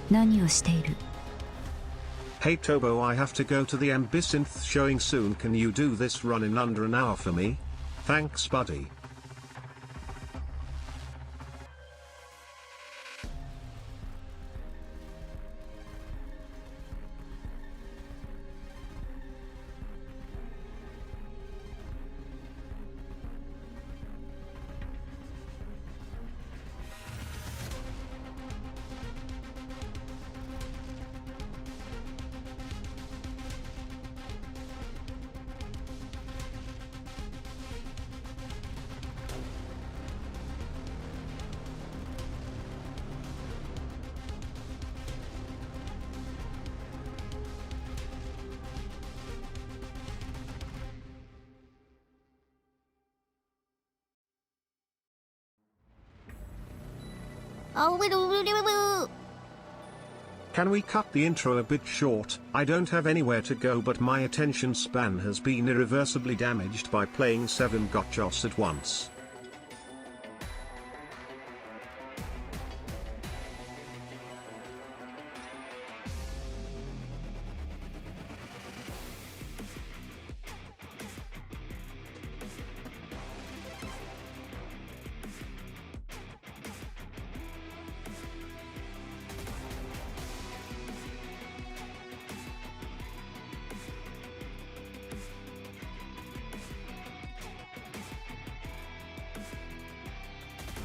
何をしている? Hey Tobo, I have to go to the Ambisynth showing soon. Can you do this run in under an hour for me? Thanks buddy. Can we cut the intro a bit short? I don't have anywhere to go, but my attention span has been irreversibly damaged by playing 7 gotchas at once.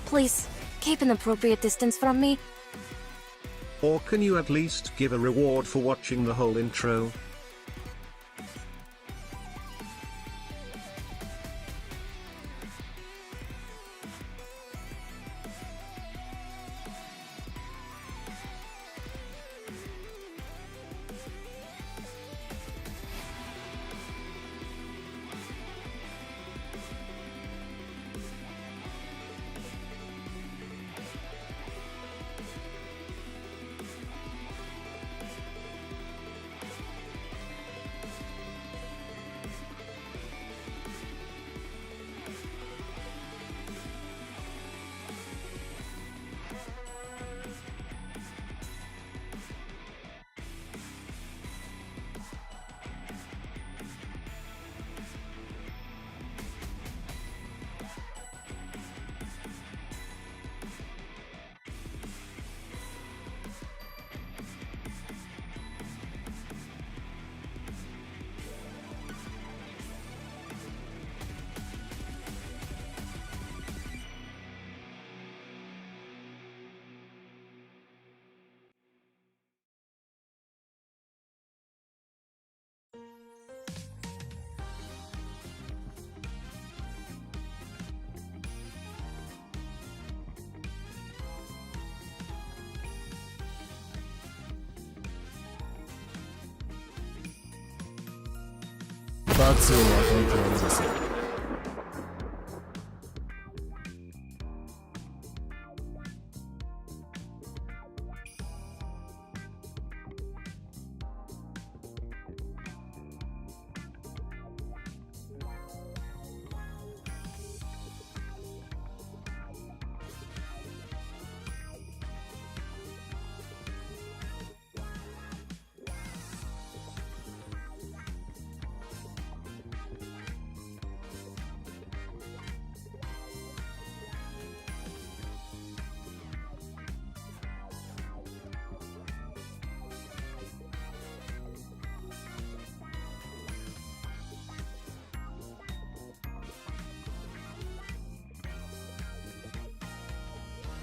Please, keep an appropriate distance from me. Or can you at least give a reward for watching the whole intro?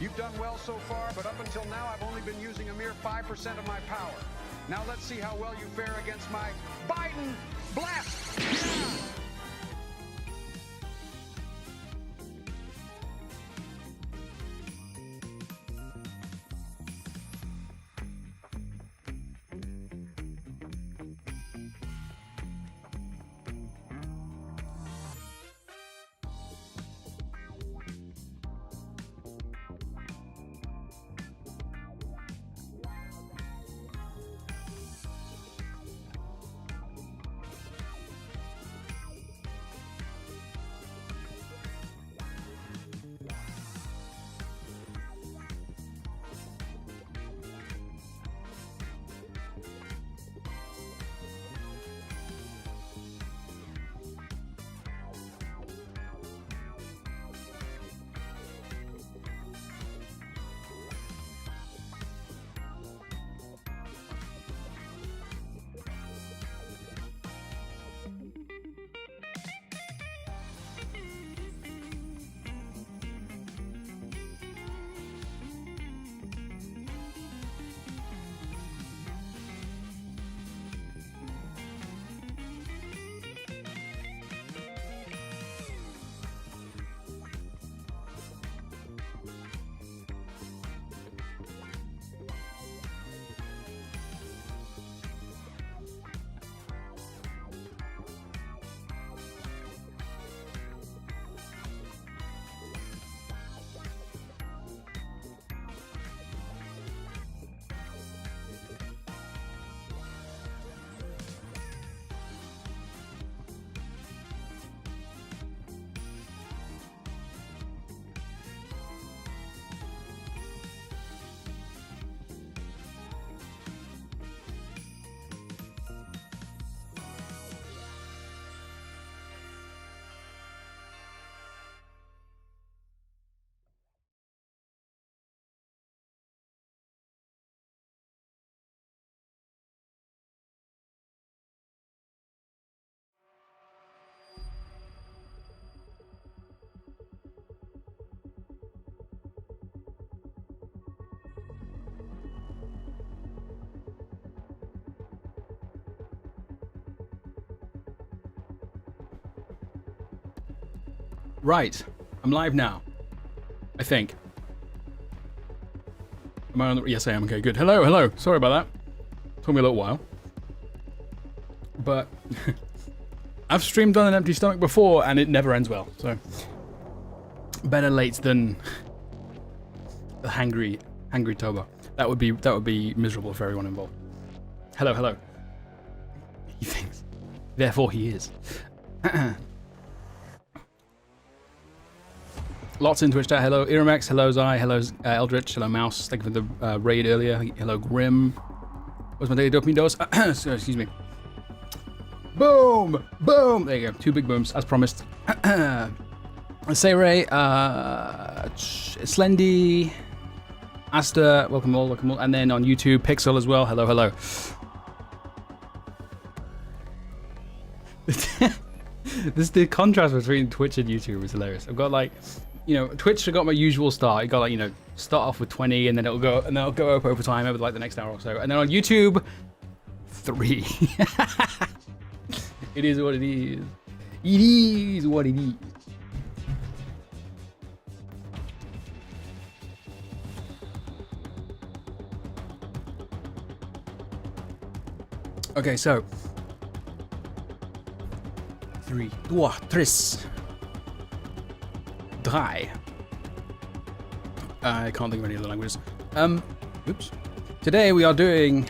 You've done well so far, but up until now I've only been using a mere 5% of my power. Now let's see how well you fare against my Biden blast! Yeah! Right. I'm live now. I think. Am I on the... Yes, I am. Okay, good. Hello, hello. Sorry about that. Took me a little while. But I've streamed on an empty stomach before and it never ends well. So better late than the hangry Toba. That would be miserable for everyone involved. Hello, hello. He thinks. Therefore he is. Lots in Twitch chat. Hello, Iramex. Hello, Zai. Hello, Eldritch. Hello, Mouse. Thank you for the raid earlier. Hello, Grim. What's my daily dopamine dose? Excuse me. Boom! Boom! There you go. 2 big booms, as promised. Sayray, Slendy, Asta, welcome all, welcome all. And then on YouTube, Pixel as well. Hello, hello. The contrast between Twitch and YouTube is hilarious. I've got like, you know, Twitch, I got my usual start. I got like, you know, start off with 20 and then it'll go up over time over like the next hour or so. And then on YouTube, 3. It is what it is. It is what it is. Okay, so 3, 2, 3. Drei. I can't think of any other languages. Oops. Today we are doing.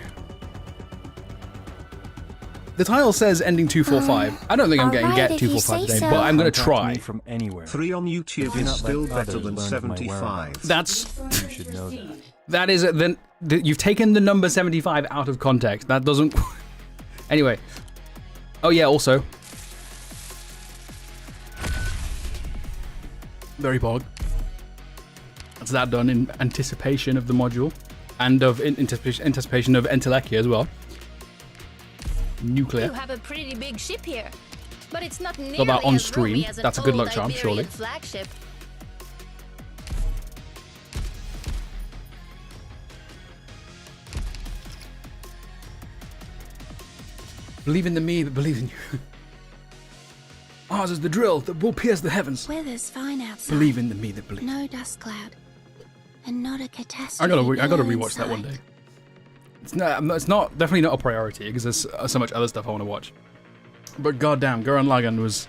The title says ending 245. I don't think I'm going to get 245 today, but I'm going to try. From anywhere. 3 on YouTube is still better than 75. That's. You should know that. That is then you've taken the number 75 out of context. That doesn't. Anyway. Oh yeah. Also. Very bog. That's that done in anticipation of the module, and of anticipation of Entelekia as well. Nuclear. You have a pretty big ship here, but it's not nearly Got that on as stream. roomy as an That's a good old luck charm, Iberian surely. Flagship. Believe in the me that believes in you. Ours is the drill that will pierce the heavens. Weather's fine outside. Believe in the me that believes. No dust cloud. And not a I catastrophe. gotta rewatch that one day. It's not definitely not a priority because there's so much other stuff I want to watch. But goddamn, Gurren Lagann was.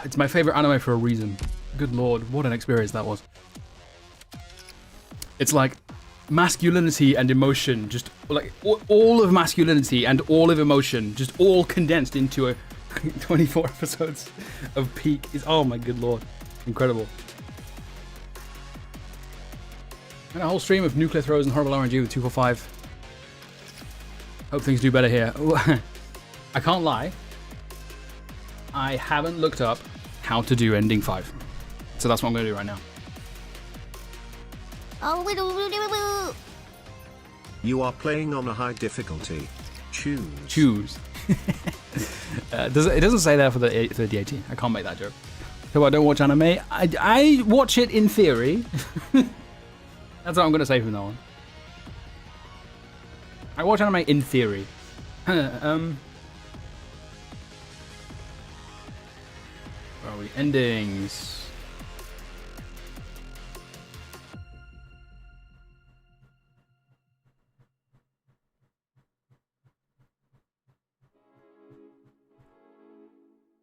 It's my favorite anime for a reason. Good lord, what an experience that was. It's like masculinity and emotion, just like all of masculinity and all of emotion, just all condensed into a 24 episodes of peak. Is oh my good lord, incredible. And a whole stream of nuclear throws and horrible RNG with 245. Hope things do better here. I can't lie. I haven't looked up how to do ending 5. So that's what I'm going to do right now. You are playing on a high difficulty. Choose. It doesn't say that for the AT. I can't make that joke. So I don't watch anime. I watch it in theory. That's what I'm going to say from now on. I watch anime in theory. Where are we? Endings.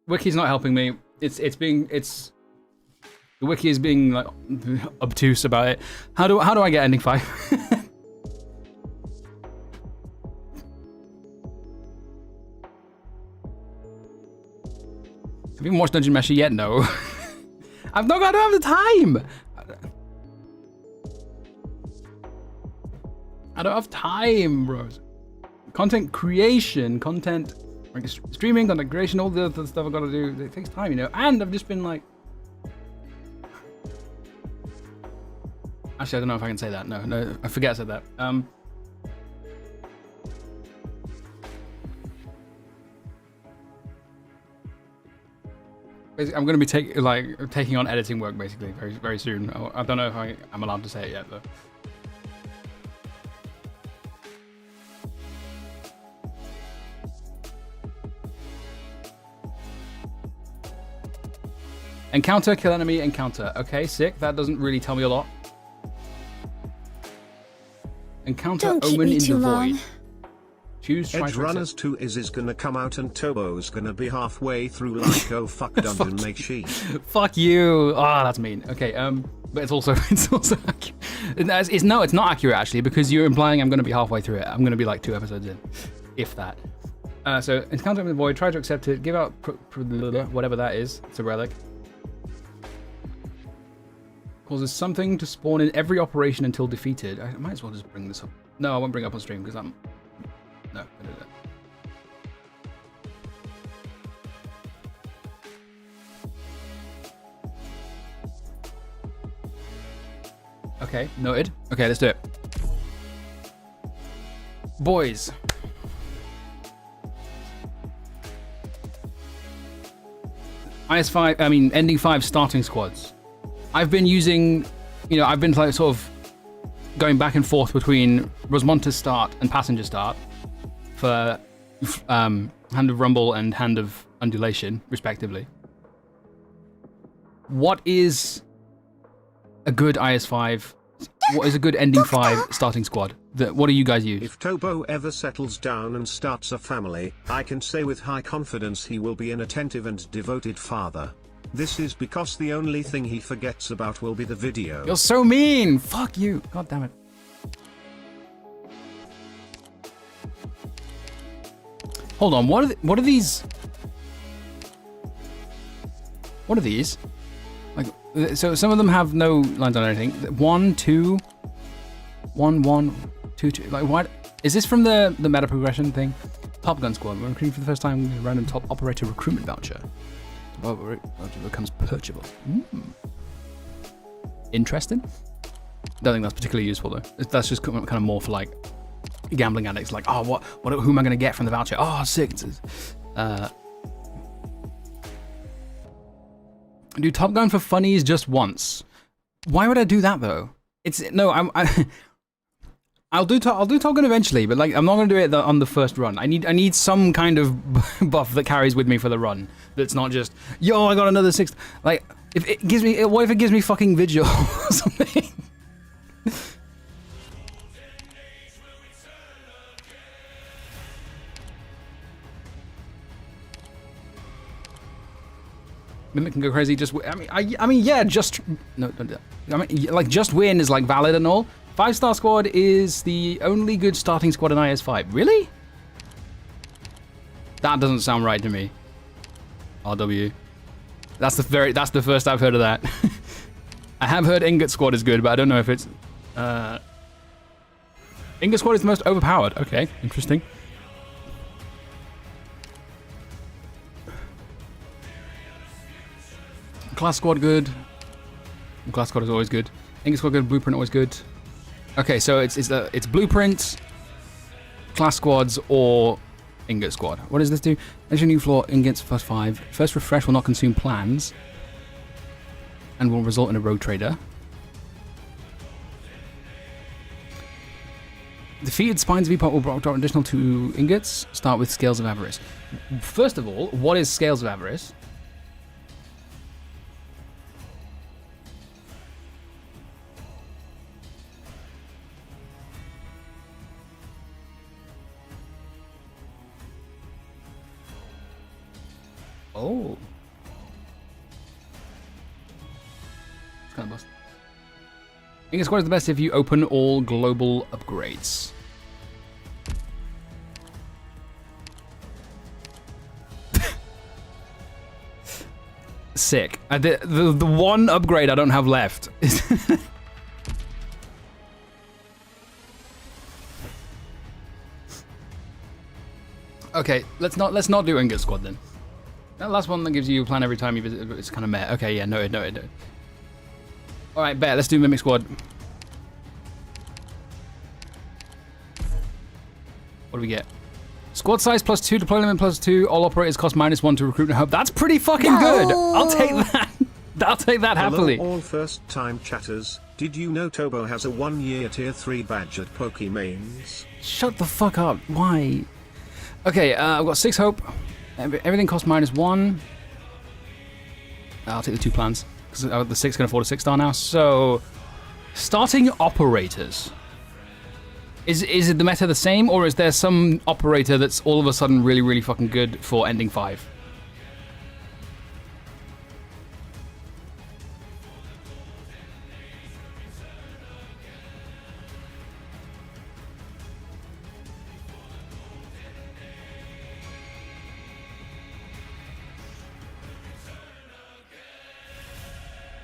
Wiki's not helping me. The wiki is being like obtuse about it. How do I get ending 5? Have you even watched Dungeon Meshi yet? No. I don't have the time. I don't have time, bros. Content creation, content like streaming, content creation, all the other stuff I've got to do. It takes time, you know. And I've just been like. Actually, I don't know if I can say that. No, I forget I said that. Basically, I'm going to be taking on editing work basically very, very soon. I don't know if I'm allowed to say it yet though. Encounter, kill enemy, encounter. Okay, sick. That doesn't really tell me a lot. Encounter Don't keep Omen me in too the long. void. Choose try Edge to Runners 2 is gonna come out and Tobo's gonna be halfway through like oh fuck dungeon make she. Fuck you. Ah, that's mean. Okay, but it's also accurate. It's not accurate actually, because you're implying I'm gonna be halfway through it. I'm gonna be like 2 episodes in, if that. So encounter in the void, try to accept it, give out whatever that is. It's a relic. Causes something to spawn in every operation until defeated. I might as well just bring this up. No, I won't bring it up on stream because I'm... No, I don't do that. Okay, noted. Okay, let's do it. Boys. IS5, I mean, ending 5 starting squads. I've been using, I've been like sort of going back and forth between Rosmonta's start and Passenger start for Hand of Rumble and Hand of Undulation, respectively. What is a good IS5? What is a good ending 5 starting squad? What do you guys use? If Tobo ever settles down and starts a family, I can say with high confidence he will be an attentive and devoted father. This is because the only thing he forgets about will be the video. You're so mean! Fuck you! God damn it. Hold on, what are these? What are these? Like, so some of them have no lines on anything. 1, 2, 1, 1, 2, 2. Like, what? Is this from the meta progression thing? Top Gun Squad. We're recruiting for the first time a random top operator recruitment voucher. Voucher becomes purchasable. Interesting. Don't think that's particularly useful though. That's just kind of more for like gambling addicts. Like, oh, who am I going to get from the voucher? Oh, sick. Do Top Gun for funnies just once. Why would I do that though? I'll do Top Gun eventually, but like I'm not gonna do it on the first run. I need some kind of buff that carries with me for the run. That's not just yo, I got another 6. Like if it gives me, what if it gives me fucking vigil or something? Mimic can go crazy. Just I mean yeah. Just no. Don't do that. I mean like just win is like valid and all. 5-star squad is the only good starting squad in IS5. Really? That doesn't sound right to me. RW. That's the first I've heard of that. I have heard Ingot squad is good, but I don't know if it's Ingot squad is the most overpowered. Okay, interesting. Class squad good. Class squad is always good. Ingot squad good. Blueprint always good. Okay, so it's blueprints, class squads, or ingot squad. What does this do? Enter a new floor, ingots +5. First refresh will not consume plans, and will result in a road trader. Defeated spines V-Pot will drop additional 2 ingots. Start with Scales of Avarice. First of all, what is Scales of Avarice? Oh. It's kind of bust. Ingot squad is the best if you open all global upgrades. Sick. The one upgrade I don't have left. Okay, let's not do Ingot squad then. That last one that gives you a plan every time you visit, it's kind of meh. Okay, yeah, noted. Alright, bet, let's do Mimic Squad. What do we get? Squad size +2, deploy limit +2, all operators cost -1 to recruit and hope. That's pretty fucking good! I'll take that! I'll take that happily. Hello all first time chatters, did you know Tobo has a 1-year tier 3 badge at Pokemains? Shut the fuck up, why? Okay, I've got 6 hope. Everything costs -1. I'll take the 2 plans. Because the 6 can afford a 6-star now. So, starting operators. Is it the meta the same, or is there some operator that's all of a sudden really, really fucking good for ending 5?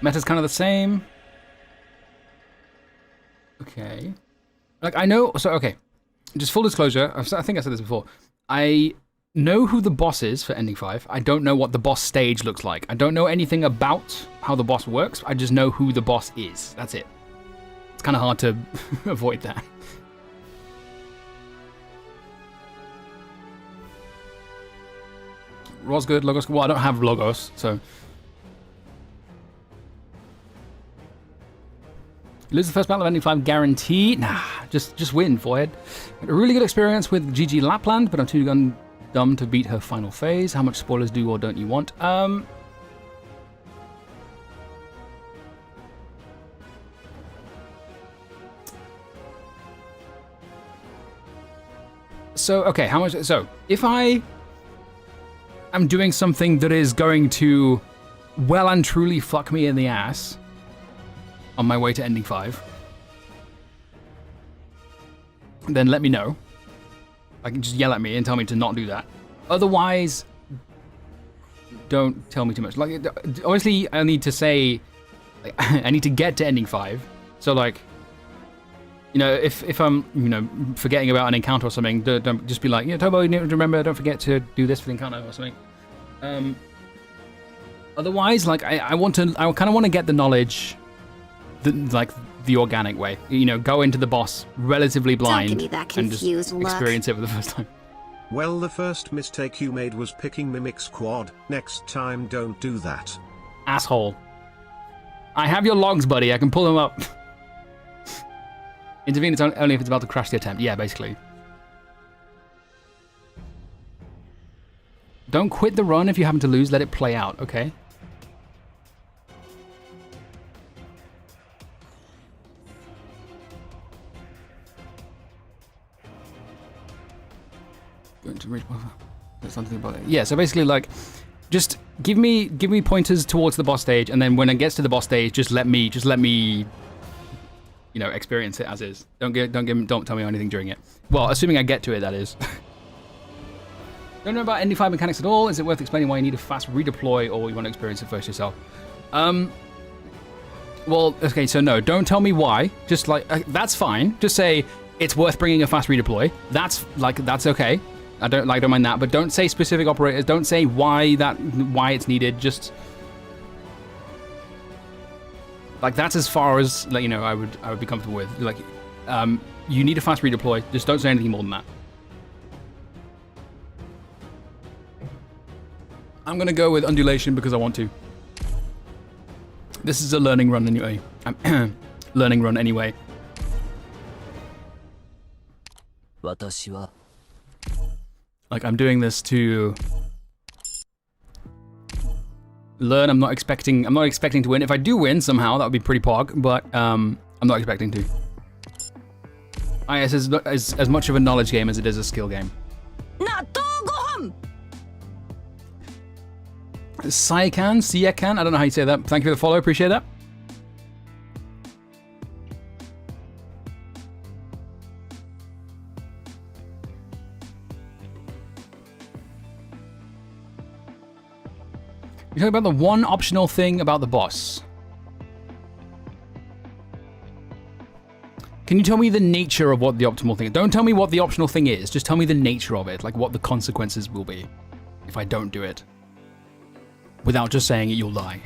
Meta's kind of the same. Okay. Like, I know... So, okay. Just full disclosure. I think I said this before. I know who the boss is for Ending 5. I don't know what the boss stage looks like. I don't know anything about how the boss works. I just know who the boss is. That's it. It's kind of hard to avoid that. Raw's good. Logos... Well, I don't have Logos, so... Lose the first battle of Ending 5 guaranteed? Nah, just win, Void. Had a really good experience with GG Lapland, but I'm too dumb to beat her final phase. How much spoilers do or don't you want? So, okay, how much... So, if I am doing something that is going to well and truly fuck me in the ass on my way to Ending 5, then let me know. I can just yell at me and tell me to not do that. Otherwise, don't tell me too much. Like, obviously, I need to say... Like, I need to get to Ending 5. So, like... You know, if I'm, you know, forgetting about an encounter or something, don't just be like, yeah, Tobo, you need to remember, don't forget to do this for the encounter or something. Otherwise, like, I kind of want to get the knowledge, the organic way. You know, go into the boss relatively blind and just experience it for the first time. Well, the first mistake you made was picking Mimic Squad. Next time, don't do that. Asshole. I have your logs, buddy. I can pull them up. Intervene it's only if it's about to crash the attempt. Yeah, basically. Don't quit the run if you happen to lose. Let it play out, okay? Going to reach... There's something about it. Yeah, so basically, like, just give me pointers towards the boss stage, and then when it gets to the boss stage, just let me you know, experience it as is. Don't tell me anything during it. Well, assuming I get to it, that is. Don't know about Ending 5 mechanics at all. Is it worth explaining why you need a fast redeploy, or you want to experience it first yourself? Well, okay, so no, don't tell me why. Just like that's fine. Just say it's worth bringing a fast redeploy. That's okay. I don't mind that, but don't say specific operators. Don't say why it's needed. Just like that's as far as, like, you know, I would be comfortable with. Like, you need a fast redeploy. Just don't say anything more than that. I'm gonna go with undulation because I want to. This is a learning run anyway. Learning run anyway. Like, I'm doing this to learn. I'm not expecting to win. If I do win somehow, that would be pretty pog, but I'm not expecting to. IS is as much of a knowledge game as it is a skill game. Siekan, I don't know how you say that. Thank you for the follow, appreciate that. You're talking about the one optional thing about the boss. Can you tell me the nature of what the optimal thing is? Don't tell me what the optional thing is. Just tell me the nature of it, like what the consequences will be if I don't do it. Without just saying it, you'll die.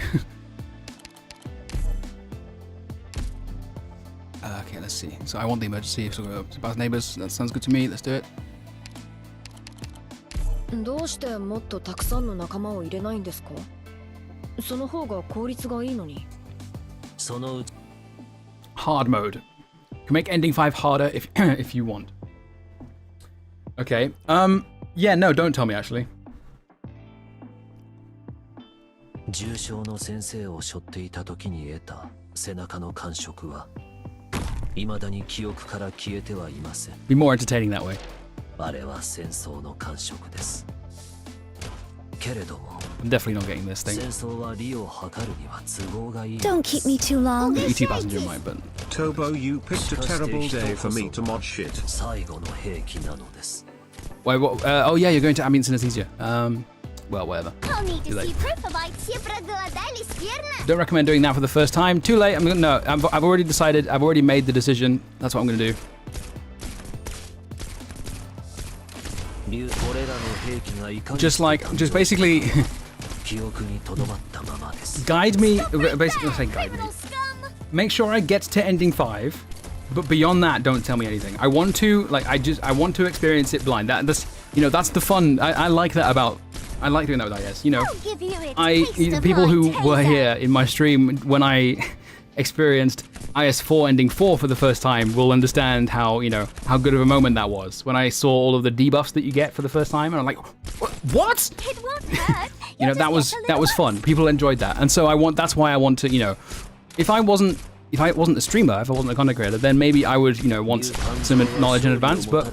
Okay, let's see. So I want the emergency. So about neighbors. That sounds good to me. Let's do it. どうしてもっとたくさんの仲間を入れないんですか? その方が効率がいいのに。 Hard mode. Can make ending 5 harder if if you want. Okay. Yeah, no, don't tell me actually. 重傷の先生を背負っていた時に得た背中の感触は未だに記憶から消えてはいません。 Be more entertaining that way. あれは戦争の感触です。けれども I'm definitely not getting this thing. 戦争は利を図るには都合がいいの Don't です。 keep me too long. Get you two passenger in mind, but Tobo, you picked a terrible day for me to mod shit. 最後の兵器なのです。 wait, what? Oh yeah, you're going to ambient synesthesia. Well, whatever. I'll need Too to late. see proof of it. Siempre duodali skierna. Don't recommend doing that for the first time. Too late. I've already decided. I've already made the decision. That's what I'm going to do. これらの兵器がいかに Just basically 記憶に留まったままです。 guide me. Basically, say guide me. Criminal scum. Make sure I get to ending 5, but beyond that, don't tell me anything. I want to I want to experience it blind. That's the fun. I like that about. I like doing that with IS. I'll give you a taste of People my who were taser. here in my stream when I experienced IS4 ending 4 for the first time will understand how good of a moment that was when I saw all of the debuffs that you get for the first time, and I'm like, what? It won't hurt. That was fun. People enjoyed that, and so that's why I want to, if I wasn't a streamer, if I wasn't a content creator, then maybe I would, want some knowledge in advance, but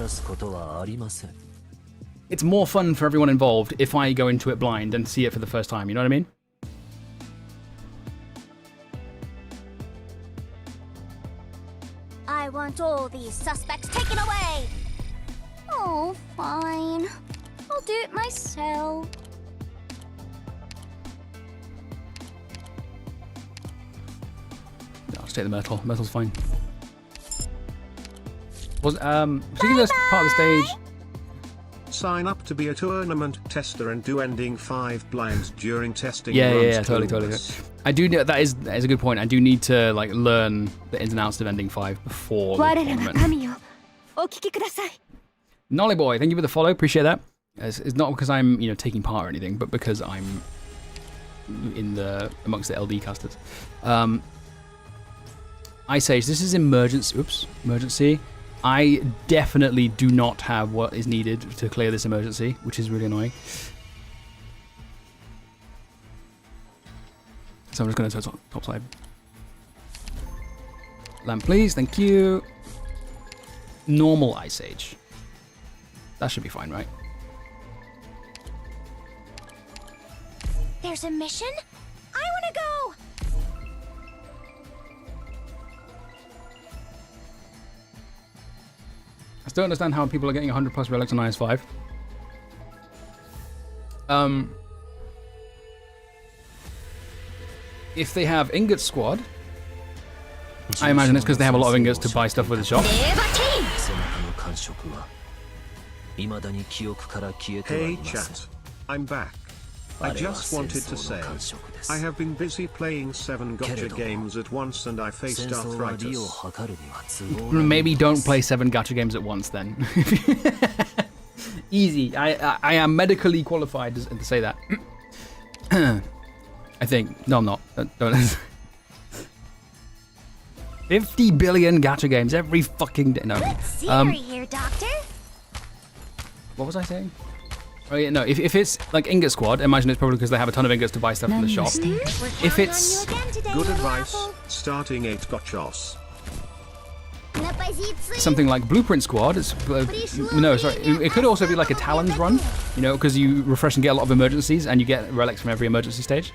it's more fun for everyone involved if I go into it blind and see it for the first time, you know what I mean? I want all these suspects taken away. Oh, fine. I'll do it myself. No, I'll just take the metal. Metal's fine. Particular part of the stage. Sign up to be a tournament tester and do ending 5 blind during testing. Yeah, totally. I do know that is a good point. I do need to learn the ins and outs of ending 5 before the 我ら tournament. が神よお聞きください Nolly boy, thank you for the follow. Appreciate that. It's not because I'm taking part or anything, but because I'm amongst the LD casters. Ice Age, this is emergency. I definitely do not have what is needed to clear this emergency, which is really annoying. So I'm just going to top side. Lamp, please. Thank you. Normal Ice Age. That should be fine, right? There's a mission? I want to go! I still understand how people are getting 100 plus relics on IS5. If they have ingot squad, I imagine it's because they have a lot of ingots to buy stuff with the shop. Hey chat, I'm back. I just wanted to say, I have been busy playing 7 gacha games at once and I faced arthritis. Maybe don't play 7 gacha games at once then. Easy. I am medically qualified to say that. I think. No, I'm not. Don't. 50 billion gacha games every fucking day. No. Good scenery here, Doctor. What was I saying? Oh yeah, no. If it's like ingot squad, imagine it's probably because they have a ton of ingots to buy stuff from the shop. We're If it's counting on you again today, Good little advice, apple. starting 8 gachos. something like Blueprint Squad, it's no, sorry. It could also be like a Talons run, because you refresh and get a lot of emergencies, and you get relics from every emergency stage.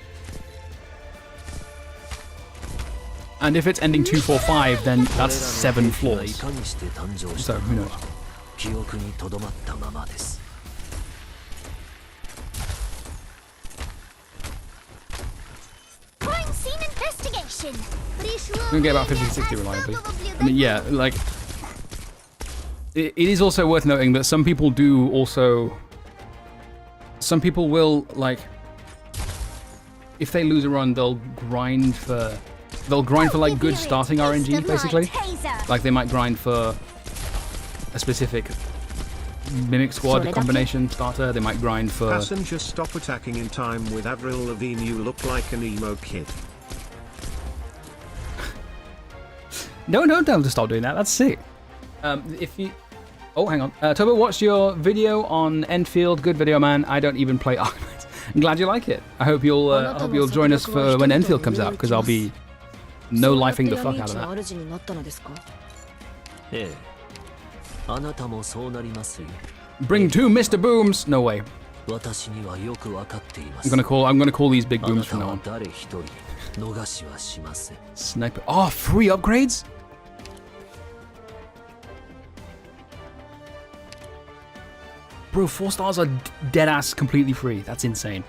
And if it's ending 245, then that's 7 floors. So who knows? Crime scene investigation. I'm gonna get about 50-60 reliably. I mean, yeah, like it is also worth noting that some people will, like, if they lose a run, they'll grind for like good starting RNG, basically. Like they might grind for a specific Mimic Squad combination starter. They might grind for... Passenger, stop attacking in time with Avril Lavigne. You look like an emo kid. No, don't tell them to stop doing that. That's sick. If you... Oh, hang on. Tobo, watched your video on Enfield. Good video, man. I don't even play Arcanite. I'm glad you like it. I hope you'll join us for when Enfield comes out, because I'll be no lifing the fuck out of that. 主になったのですか？ええ。あなたもそうなりますよ。 Bring 2 Mr. Booms. No way. 私にはよくわかっていま I'm す。 gonna call these big あな booms た from now は on. 誰一人逃しはしません。 Sniper. Oh, 3 upgrades? Bro, 4 stars are dead ass completely free. That's insane.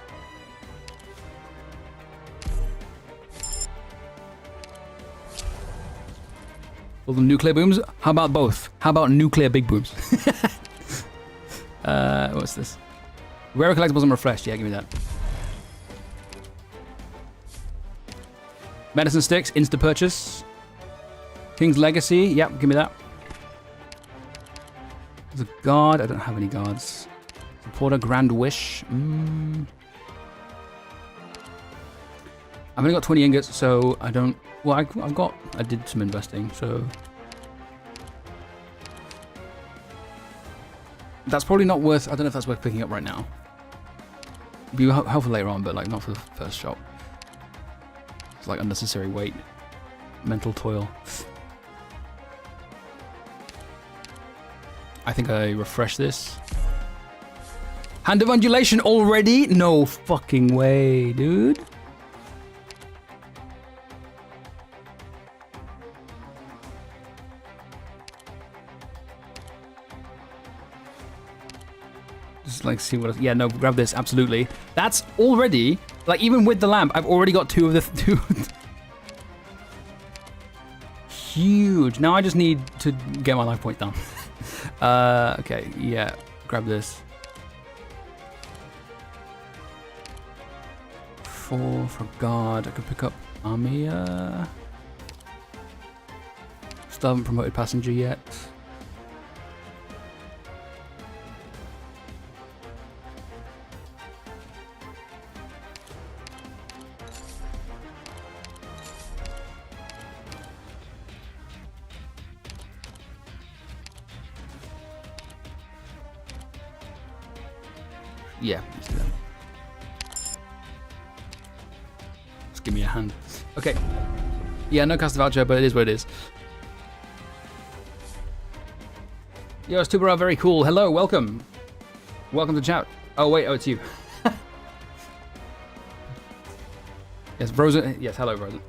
All the nuclear booms? How about both? How about nuclear big booms? What's this? Rare collectibles and refreshed. Yeah, give me that. Medicine sticks, insta purchase. King's Legacy. Yep, give me that. There's a guard. I don't have any guards. Supporter Grand Wish. I've only got 20 ingots, so I don't. Well, I did some investing, so that's probably not worth. I don't know if that's worth picking up right now. Be helpful later on, but like not for the first shop. It's like unnecessary weight, mental toil. I think I refresh this. Hand of Undulation already? No fucking way, dude. Just like see what. Yeah, no, grab this absolutely. That's already like even with the lamp, I've already got 2 of the 2. Huge. Now I just need to get my life point down. Okay, yeah, grab this. 4 for guard. I could pick up army. Still haven't promoted passenger yet. Yeah, let's do that. Just give me a hand. Okay. Yeah, no cast voucher, but it is what it is. Yo, it's Tuber, very cool. Hello, welcome. Welcome to chat. Oh, wait, oh, it's you. Yes, Rosa. Yes, hello, Rosa.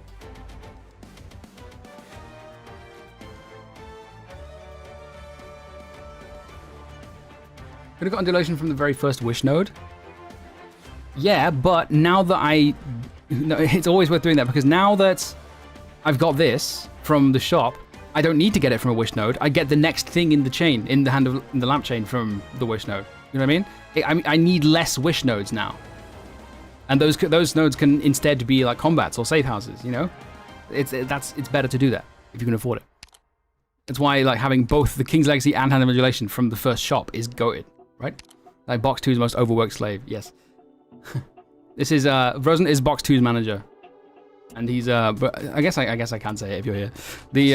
Could have got undulation from the very first wish node. Yeah, but now that it's always worth doing that, because now that I've got this from the shop, I don't need to get it from a wish node. I get the next thing in the chain, in the lamp chain from the wish node. You know what I mean? I need less wish nodes now, and those nodes can instead be like combats or safe houses. You know, it's better to do that if you can afford it. That's why like having both the King's Legacy and Hand of Modulation from the first shop is goated. Right? Like Box 2's most overworked slave, yes. This is Rosen is Box 2's manager. And he's but I guess I can say it if you're here. The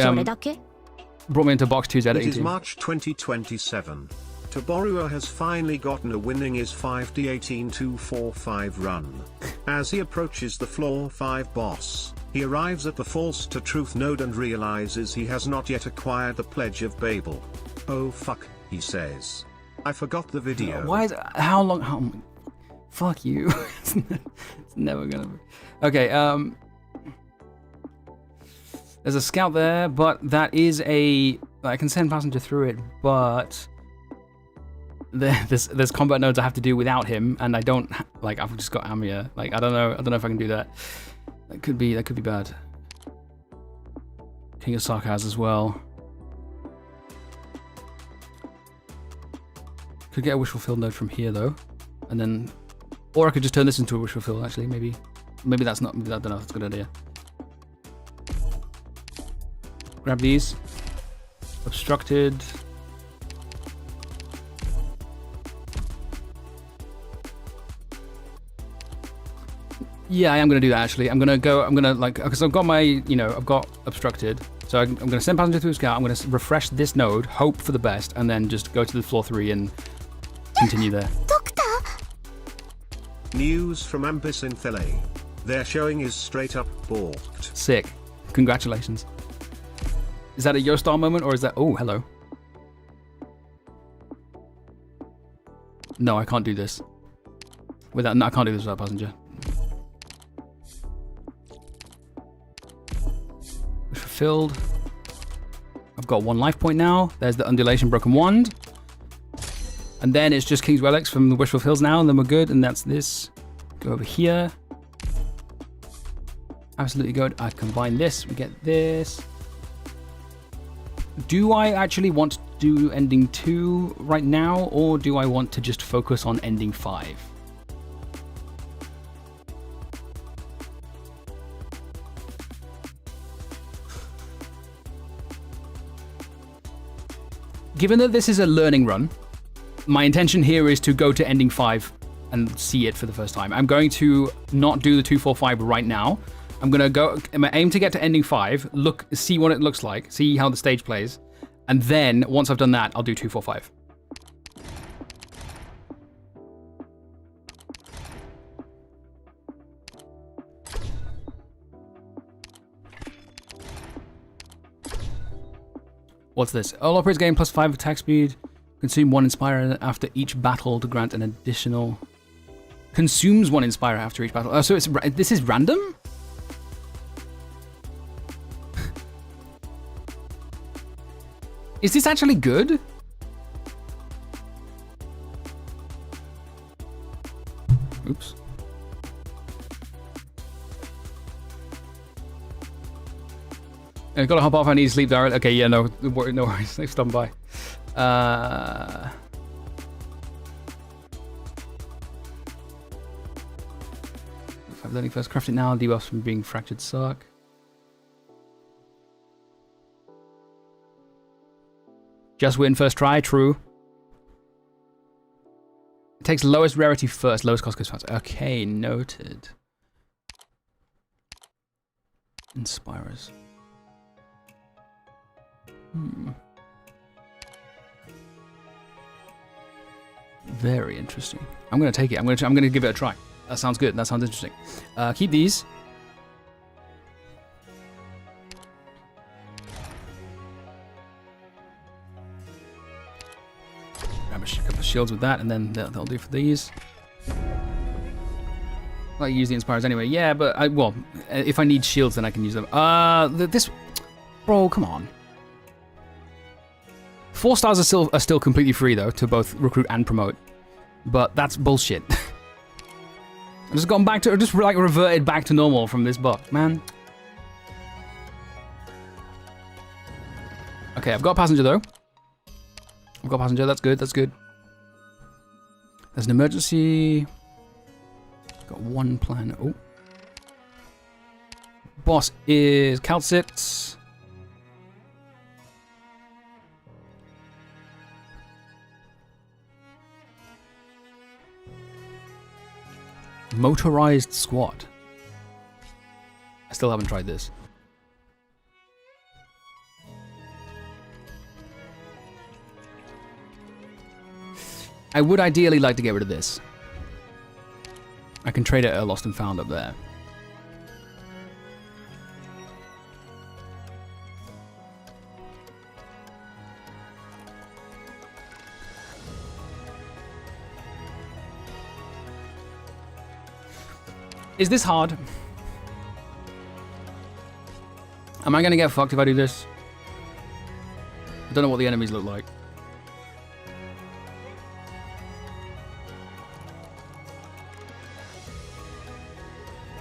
brought me into Box 2's editing It is team. March 2027. Taborua has finally gotten a winning IS5 D18245 run. As he approaches the floor 5 boss, he arrives at the false to truth node and realizes he has not yet acquired the Pledge of Babel. Oh fuck, he says. I forgot the video. Why is how long? Fuck you. It's never gonna be. Okay. There's a scout there, but that is I can send passenger through it, but there's combat nodes I have to do without him, and I don't like. I've just got Amia. Like I don't know if I can do that. That could be bad. King of Sarkaz as well. Could get a wish fulfilled node from here though, and then, or I could just turn this into a wish fulfilled. Actually, maybe that's not. I don't know. That's a good idea. Grab these. Obstructed. Yeah, I am gonna do that actually. I'm gonna like, because I've got my, I've got obstructed. So I'm gonna send passenger through scout. I'm gonna refresh this node, hope for the best, and then just go to the floor 3 and continue there. Doctor! News from Ambis in Philly. Their showing is straight up balked. Sick. Congratulations. Is that a Yo Star moment or is that... Oh, hello. No, I can't do this. Without... No, I can't do this without passenger. Fulfilled. I've got 1 life point now. There's the undulation broken wand. And then it's just King's Relics from the Wish Fulfills now, and then we're good, and that's this. Go over here. Absolutely good. I combine this, we get this. Do I actually want to do ending 2 right now, or do I want to just focus on ending 5? Given that this is a learning run, my intention here is to go to ending 5 and see it for the first time. I'm going to not do the 245 right now. I'm gonna aim to get to ending 5, see what it looks like, see how the stage plays, and then once I've done that, I'll do 245. What's this? All operators gain +5 attack speed. Consume 1 Inspire after each battle to grant an additional... Consumes 1 Inspire after each battle. Oh, so this is random? Is this actually good? Oops. I gotta hop off, I need to sleep there. Okay, yeah, no worries. Thanks for stopping by. If I'm learning first, craft it now. Debuffs from being fractured suck. Just win first try, true. It takes lowest rarity first, lowest cost goes first. Okay, noted. Inspirers. Very interesting. I'm gonna take it. I'm gonna give it a try. That sounds good. That sounds interesting. Keep these. Grab a couple of shields with that, and then that'll do for these. I use the Inspirers anyway. Yeah, but if I need shields, then I can use them. This, bro, come on. 4 stars are still completely free though to both recruit and promote, but that's bullshit. I've just gone back to, just like reverted back to normal from this bug, man. Okay, I've got passenger though. I've got passenger. That's good. That's good. There's an emergency. Got 1 plan. Oh, boss is Calcit. Motorized squad. I still haven't tried this. I would ideally like to get rid of this. I can trade it at a lost and found up there. Is this hard? Am I gonna get fucked if I do this? I don't know what the enemies look like.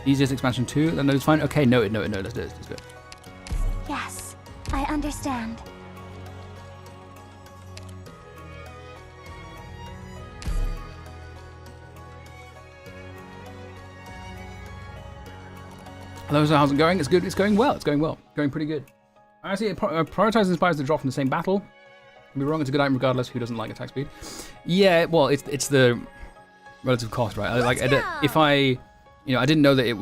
Easiest expansion 2, that note's fine. Okay, noted, let's do it, let's do it. Yes, I understand. Hello, so how's it going? It's good, it's going well, going pretty good. I see prioritize Inspires to drop from the same battle. Can be wrong, it's a good item regardless, who doesn't like attack speed? Yeah, well, it's the relative cost, right? If I didn't know that it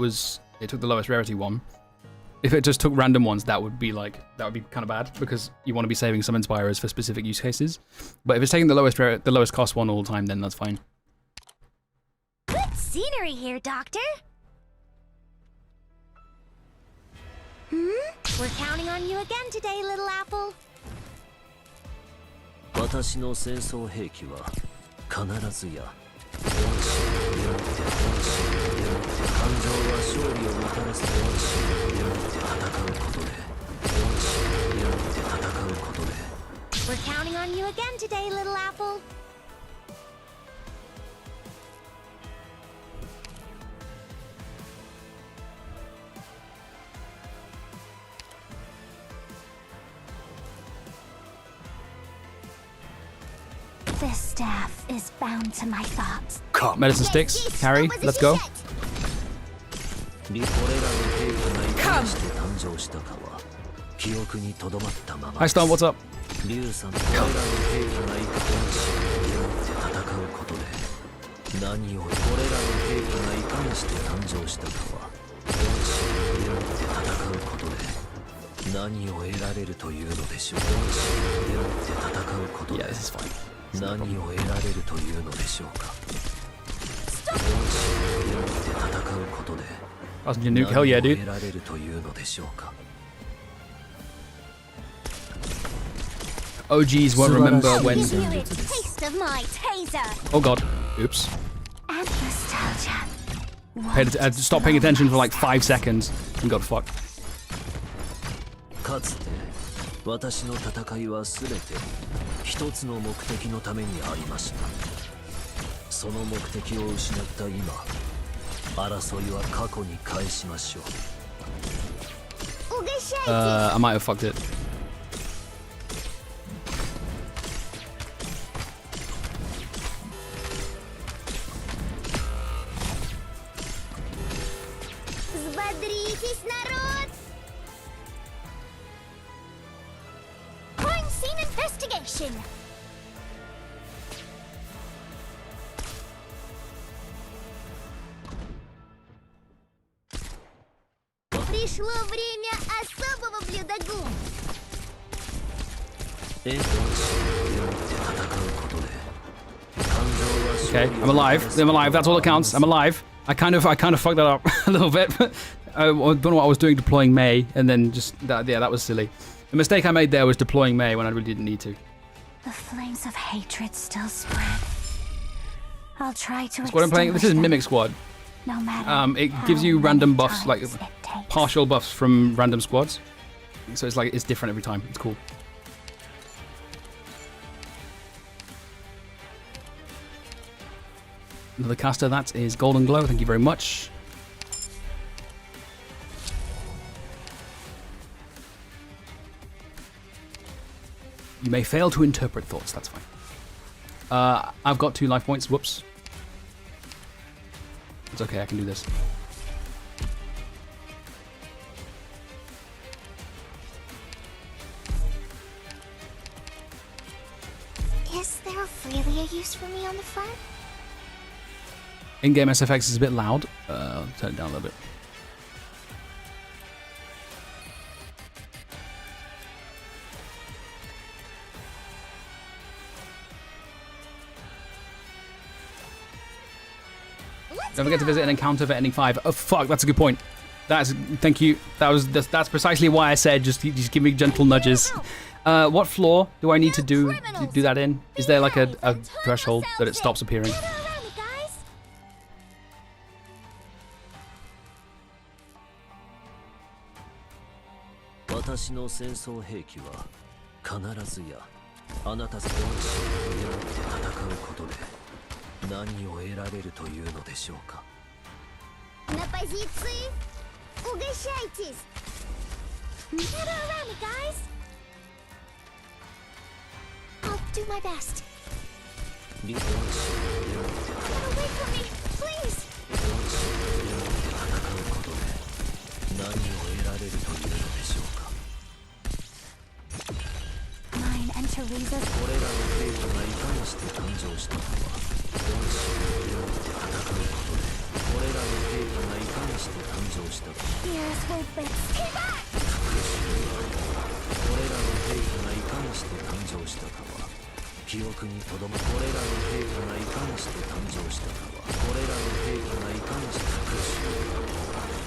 took the lowest rarity one. If it just took random ones, that would be kind of bad, because you want to be saving some Inspirers for specific use cases. But if it's taking the lowest cost one all the time, then that's fine. Let's scenery here, Doctor. We're counting on you again today, little apple. 私の戦争兵器は必ずや感情は勝利をもたらす戦うことで戦うことで We're counting on you again today, little apple. This staff is bound to my thoughts. Medicine sticks. Carry. Let's go. これらの兵器がいかにして誕生したかは記憶にとどまったまま Hi, Storm. What's up? リュウさんこれらの兵器がいかにして戦うことで何をこれらの兵器がいかにして誕生したかは戦うことで何を得られるというのでしょう戦うことで Yeah, this is fine. 何を得られるというのでしょうか戦うことで Wasn't your nuke? Hell yeah, 何を dude. 得られるというのでしょうか OGs won't remember when. Give you a taste of my taser. Oh god. Oops. And nostalgia. Stop paying attention for like 5 seconds and got fucked. かつて私の戦いは全て一つの目的のためにありました。その目的を失った今、争いは過去に返しましょう。I might have fucked it. Взбодритесь, народ! Crime scene investigation. Пришло время особого блюда гум. Okay, I'm alive. I'm alive. That's all that counts. I'm alive. I kind of fucked that up a little bit. I don't know what I was doing deploying May, and then just that. Yeah, that was silly. The mistake I made there was deploying May when I really didn't need to. The flames of hatred still spread. I'll try to. Squad I'm playing. This is Mimic Squad. No matter. It gives you random buffs, like times it takes. partial buffs from random squads. So it's like it's different every time. It's cool. Another caster, that is Golden Glow. Thank you very much. You may fail to interpret thoughts. That's fine. I've got 2 life points. Whoops. It's okay. I can do this. Is there really a use for me on the front? In-game SFX is a bit loud. I'll turn it down a little bit. Don't forget to visit an encounter for ending 5. Oh fuck, that's a good point. Thank you. That's precisely why I said just give me gentle nudges. What floor do I need to do that in? Is there like a threshold that it stops appearing? На позиции. Угощайтесь. Gather around me, guys. I'll do my best. Get away from me, please. Mine and Teresa's. Here's hoping. Stay back! これらの兵器がいかにして誕生したかは記憶にとどまこれらの兵器がいかにして誕生したかはこれらの兵器がいかにして復讐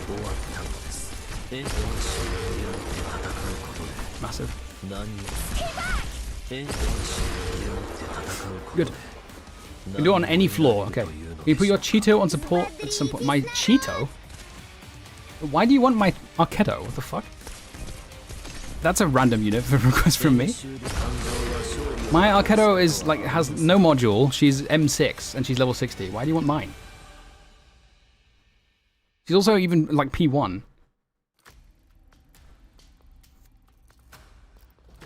終わったのです。エンドの死を狙って戦うことで Massive. 何をエンドの死を狙って戦うことで Good. You can do it on any floor. Okay. You put your Cheeto on support at some point. My Cheeto? Why do you want my Arketo? What the fuck? That's a random unit request from me. My Arketo is like has no module. She's M6 and she's level 60. Why do you want mine? She's also even like P1.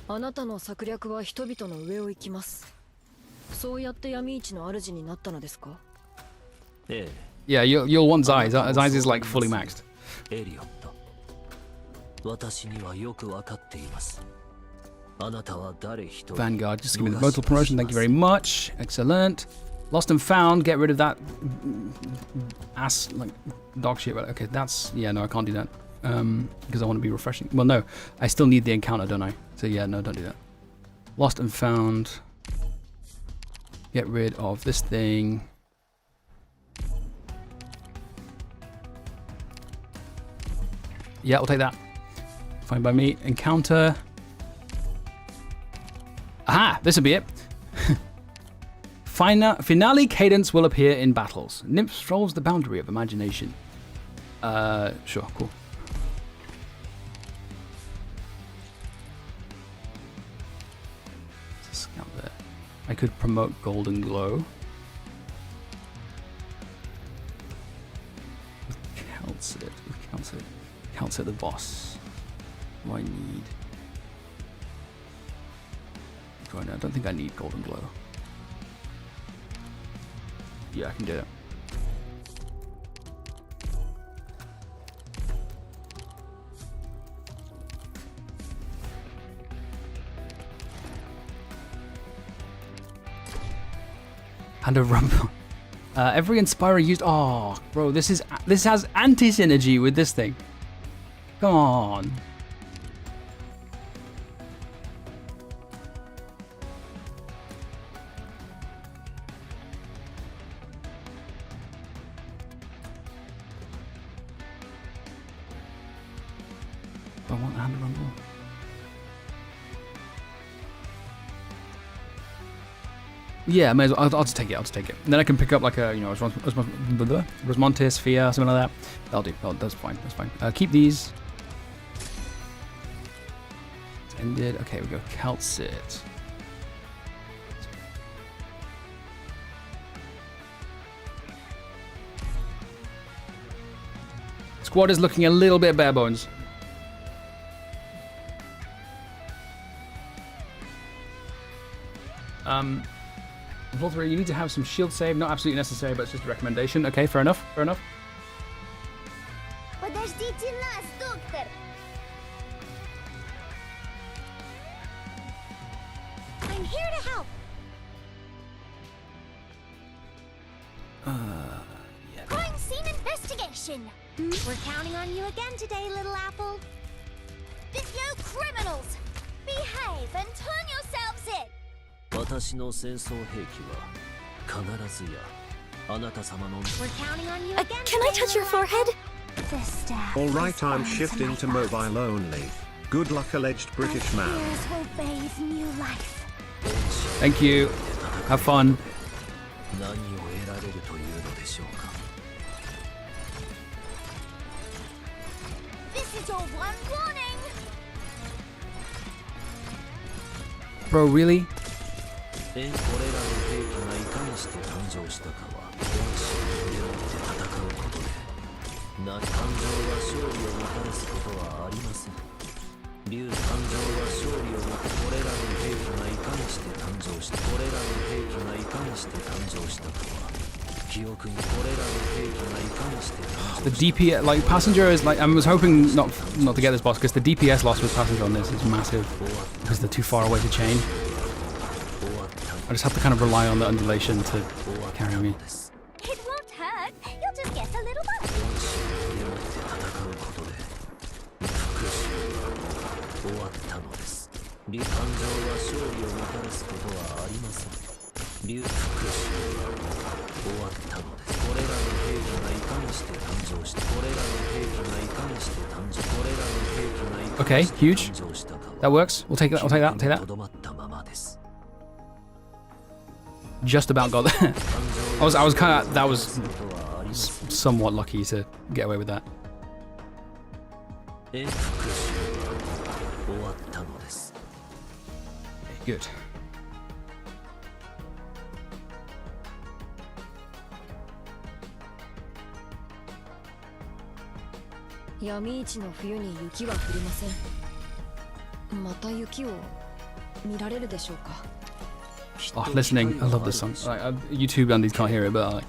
あなたの策略は人々の上を行きます。そうやって闇市の主になったのですか？え Yeah, you'll want Zai's. Zai's is like fully maxed. え、エリオット。私にはよくわかっています。あなたは誰一人 Vanguard, just give me the modal promotion. Thank you very much. Excellent. Lost and found. Get rid of that ass like dog shit. Okay, that's no, I can't do that because I want to be refreshing. Well, no, I still need the encounter, don't I? So yeah, no, don't do that. Lost and found. Get rid of this thing. Yeah, I'll take that. Fine by me. Encounter. Aha! This will be it. Finale cadence will appear in battles. Nymph strolls the boundary of imagination. Sure, cool. Scout there. I could promote Golden Glow. Counts it. Counts it the boss. What do I need? I don't think I need Golden Glow. Yeah, I can do that. And a rumble. Every Inspirer used. Oh, bro, this has anti-synergy with this thing. Come on. I want hand rumble. Yeah, may as well. I'll just take it. And then I can pick up like a, Rosmonte Sphere, something like that. That'll do. That's fine. Keep these. It's ended. Okay, we go. Calcit. Squad is looking a little bit bare bones. Floor 3, you need to have some shield save, not absolutely necessary, but it's just a recommendation. Okay, fair enough. Подождите нас, доктор! I'm here to help! Yeah. Crime scene investigation! We're counting on you again today, little apple. You criminals! Behave and turn yourselves in! 私の戦争兵器は必ずやあなた様の We're counting on you again. Can I touch your forehead? This staff Alright, is I'm bound to shifting my to thoughts. mobile only. Good luck, alleged British My man. fears will bathe new life. Thank you. Have fun. 何を得られるというのでしょうか This is your one warning. Bro, really? これらの兵器がいかにして誕生したかは本心を狙って戦うことで感情は勝利をもたらすことはありません竜感情は勝利をもたらすこれらの兵器がいかにして誕生したこれらの兵器がいかにして誕生したかは記憶にこれらの兵器がいかにして誕 The 生した DPS, like Passenger is like, I was hoping not to get this boss because the DPS loss with Passenger on this is massive because they're too far away to chain. I just have to kind of rely on the undulation to carry me. It won't hurt. You'll just get a little buzz. 終わったのです竜感情は勝利をもたらすことはありません竜復讐は終わったのですこ Okay, huge. That works. We'll take that. I'll take that. I'll take that. Just about got there. I was kind of, that was somewhat lucky to get away with that. Okay, good. Yami ichi no fuyu ni yuki wa furimasen. Mata yuki o mirareru deshou ka? Oh, listening. I love this song. Like, YouTube and these can't hear it, but I like.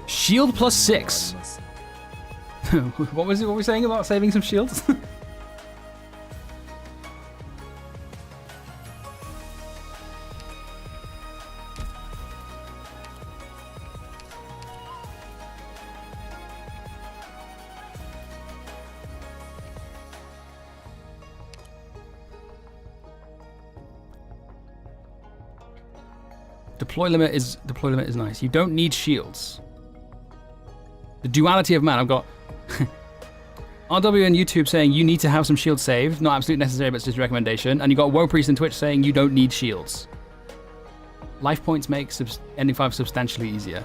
Shield plus 6. What was it? What were we saying about saving some shields? Deploy limit is nice. You don't need shields. The duality of man. I've got RW and YouTube saying you need to have some shields saved. Not absolutely necessary, but it's just a recommendation. And you got Woe Priest and Twitch saying you don't need shields. Life points make ending 5 substantially easier.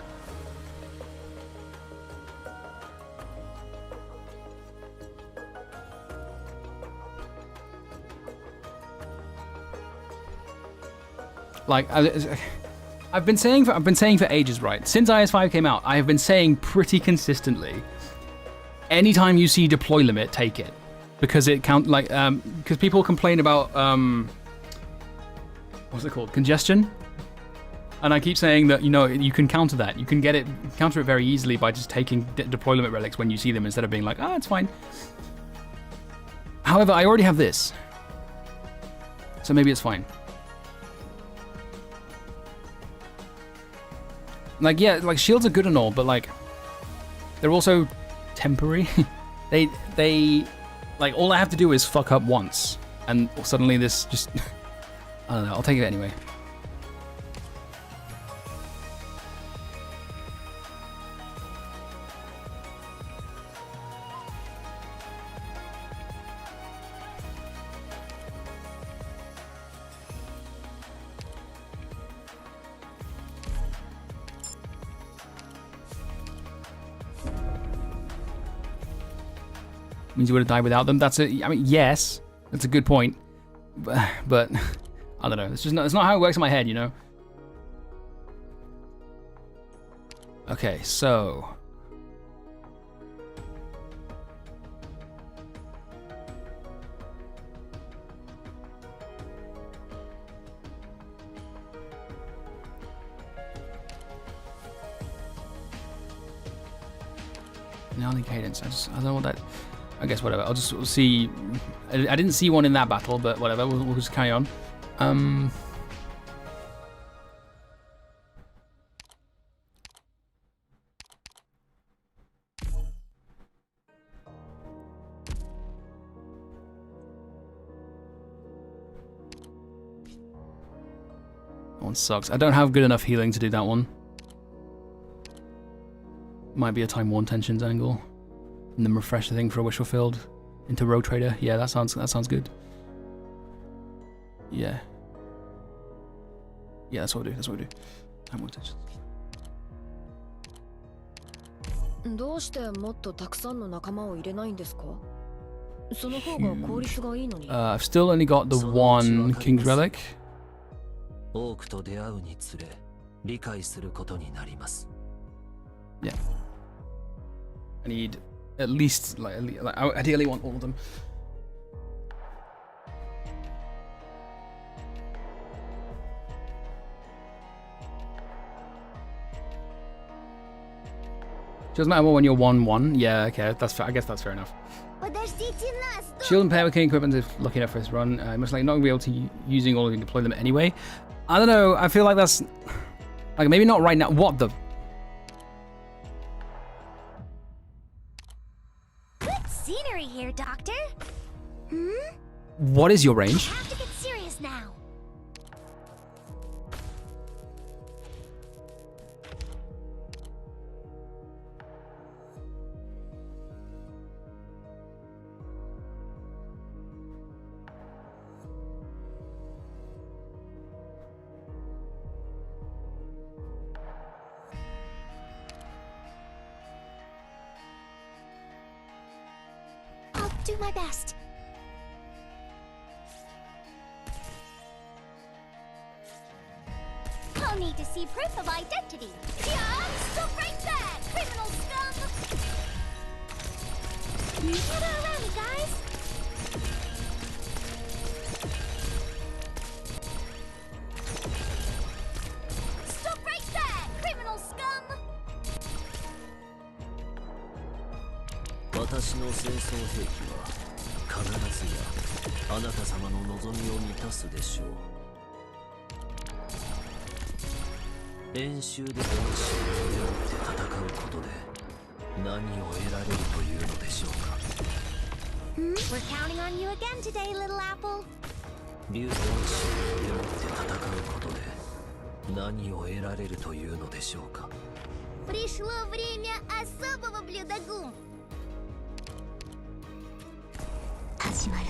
Like I've been saying for ages, right? Since IS5 came out, I have been saying pretty consistently, anytime you see deploy limit, take it. Because it because people complain about, what's it called? Congestion? And I keep saying that, you can counter that. You can counter it very easily by just taking deploy limit relics when you see them instead of being like, it's fine. However, I already have this. So maybe it's fine. Like, yeah, like shields are good and all, but like, they're also temporary. they like, all I have to do is fuck up once, and suddenly this just, I don't know, I'll take it anyway. Means you would have died without them. Yes, that's a good point, but I don't know. It's not how it works in my head, Okay, so Gnarly cadence. I don't know what that. I guess whatever. I'll just see. I didn't see one in that battle, but whatever. We'll just carry on. That one sucks. I don't have good enough healing to do that one. Might be a time 1 tensions angle. And then refresh the thing for a wish fulfilled into Road Trader. Yeah, that sounds good. Yeah. Yeah, that's what we do. Time 1 tensions. どうしてもっとたくさんの仲間を入れないんですか？その方が効率がいいのに。I've still only got the one King's Relic. 多くと出会うにつれ理解することになります。 Yeah. I need at least, like I ideally want all of them. Doesn't matter when you're 1-1. Yeah, okay, that's fair. I guess that's fair enough. Shield and Power King equipment is lucky enough for this run. Most likely not going to be able to using all of them to deploy them anyway. I don't know. I feel like that's like maybe not right now. What the? Good scenery here, Doctor. What is your range? I have to get serious now. do my best. I'll need to see proof of identity. Yeah, stop right there, criminal scum! Gather around me, guys. Stop right there, criminal scum! 私の戦争兵器は必ずやあなた様の望みを満たすでしょう。演習で練習を背負って戦うことで何を得られるというのでしょうか。We're counting on you again today, little apple. 流動演習を背負って戦うことで何を得られるというのでしょうか。Пришло время особого блюда гум. 始まる。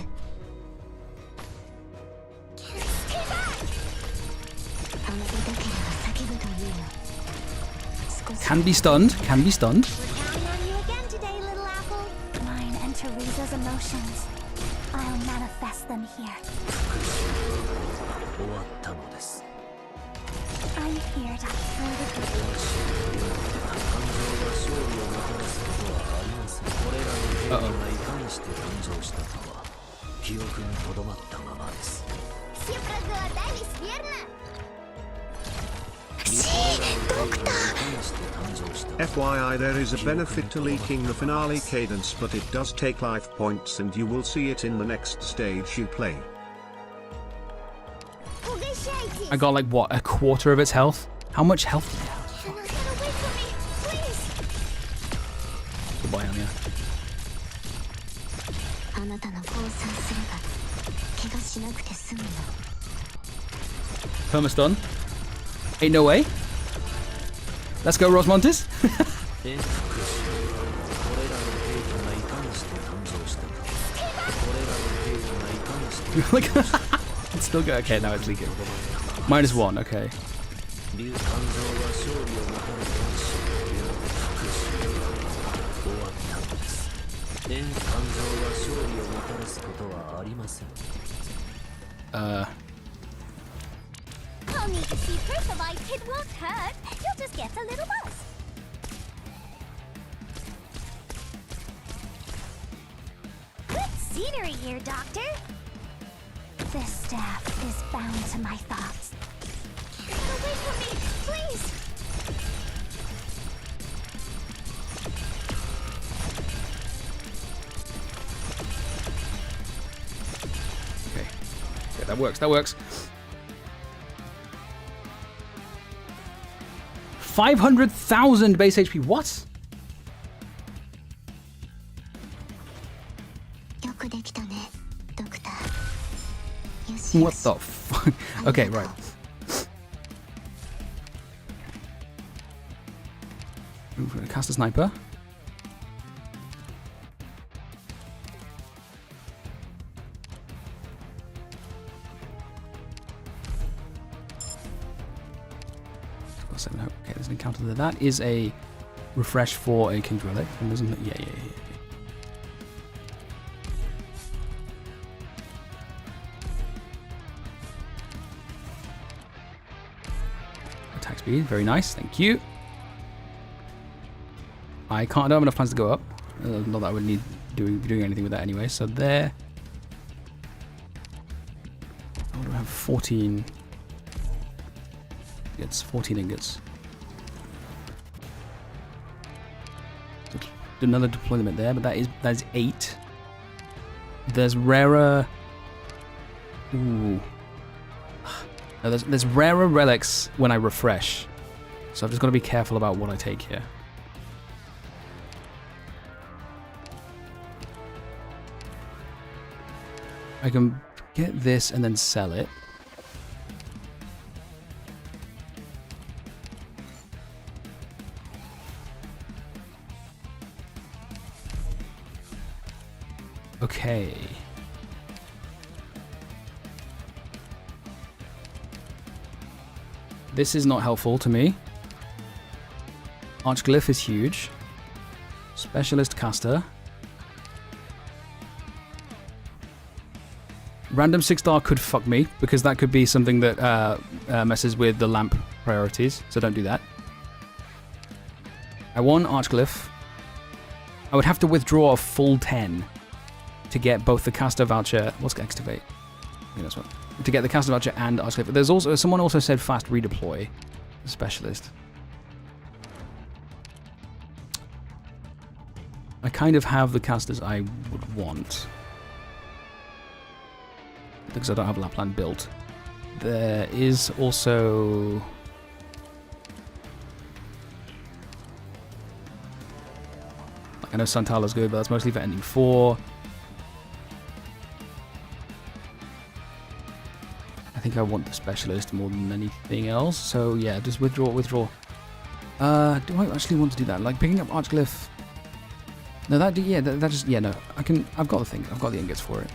Stay back! あなただけが叫ぶというの。Can be stunned. Can be stunned. We're counting on you again today, little apple. Mine and Teresa's emotions. I'll manifest them here. 終わったのです。 I'm here to throw the 感情が勝利をもたらすことはありません。これらの兵器がいかにして誕生したかは記憶にとどまったままです。 Все проголодались, верно? FYI, there is a benefit to leaking the finale cadence, but it does take life points and you will see it in the next stage you play. I got like what, a quarter of its health? How much health do you have? Get away from me, please! Goodbye, Anya. あなたの降参すれば怪我しなくて済むの。 Perma stun. Ain't no way. Let's go, Rosmontes. Like, it's still good. Okay, now it's leaking. -1. Okay. I'll need to see proof of it won't hurt. You'll just get a little buzz. Good scenery here, Doctor. This staff is bound to my thoughts. Get away from me, please. Okay. Yeah, that works. That works. 500,000 base HP. What? よくできたね、ドクター。よしよ What し。 the fuck? Okay, right. We're gonna cast a sniper. Okay, there's an encounter there. That is a refresh for a King's Relic. And isn't it? Yeah. Attack speed, very nice, thank you. I don't have enough plans to go up. Not that I would need doing anything with that anyway. So there. I would have 14. It's 14 ingots. Another deployment there, but that is 8. There's rarer. Ooh. No, there's rarer relics when I refresh, so I've just got to be careful about what I take here. I can get this and then sell it. Okay. This is not helpful to me. Archglyph is huge. Specialist caster. Random 6-star could fuck me, because that could be something that messes with the lamp priorities, so don't do that. I want Archglyph. I would have to withdraw a full 10 to get both the caster voucher. What's activate? I think that's what. To get the caster voucher and Archglyph. There's also someone also said fast redeploy, specialist. I kind of have the casters I would want because I don't have Lapland built. There is also. I know Santala's good, but that's mostly for ending 4. I think I want the specialist more than anything else. So yeah, just withdraw. Do I actually want to do that? Like picking up Archglyph? No, that just no. I've got the thing. I've got the ingots for it.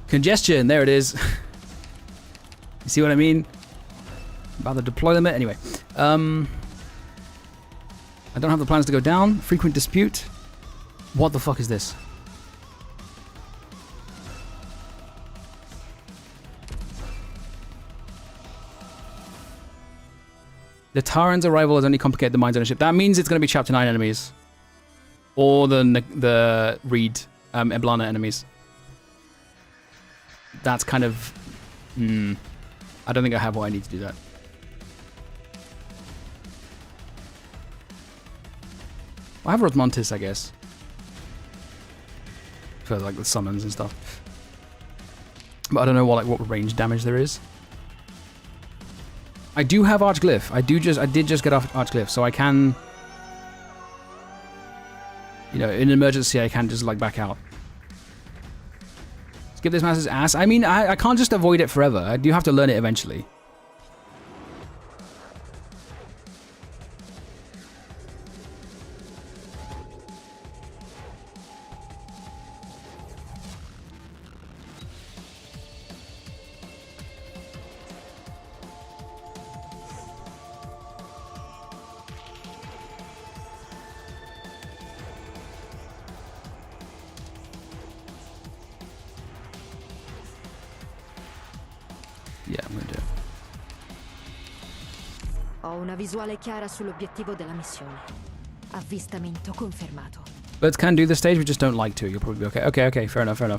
Congestion, there it is. You see what I mean? About the deploy limit. Anyway, I don't have the plans to go down. Frequent dispute. What the fuck is this? The Taran's arrival has only complicated the minds on the ship. That means it's going to be Chapter 9 enemies. Or the Reed, Eblana enemies. That's kind of... I don't think I have what I need to do that. I have Rotmontis, I guess. For like the summons and stuff. But I don't know what range damage there is. I do have Archglyph. I did just get off Archglyph, so I can... You know, in an emergency I can just like back out. Skip this master's ass. I mean, I can't just avoid it forever. I do have to learn it eventually. Yeah, I'm gonna do it. Ho una visuale chiara sull'obiettivo della missione. Avvistamento confermato. Birds can do the stage, we just don't like to. You'll probably be okay. Okay, fair enough. I'm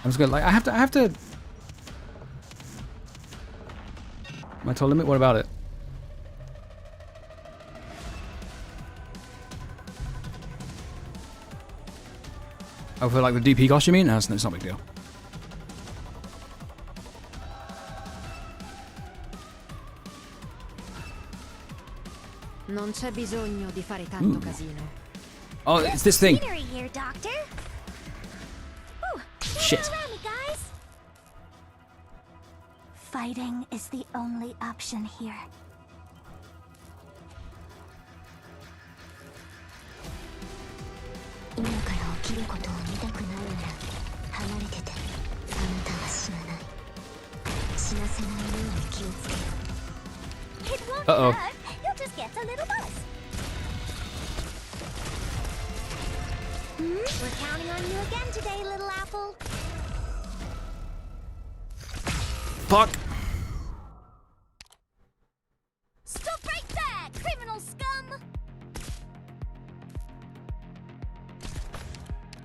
just gonna I have to. My toll limit. What about it? Oh, for like the DP cost, you mean? No, it's not a big deal. Non c'è bisogno di fare tanto casino. Oh, it's this thing. Here, Doctor. Ooh, Shit. around me, guys. Fighting is the only option here. 今から起きることを見たくないなら離れてて。あなたは死なない。死なせないように気をつけろ。It won't Uh-oh. hurt. You'll just get a little buzz. We're counting on you again today, little apple. Fuck. Stop right there, criminal scum!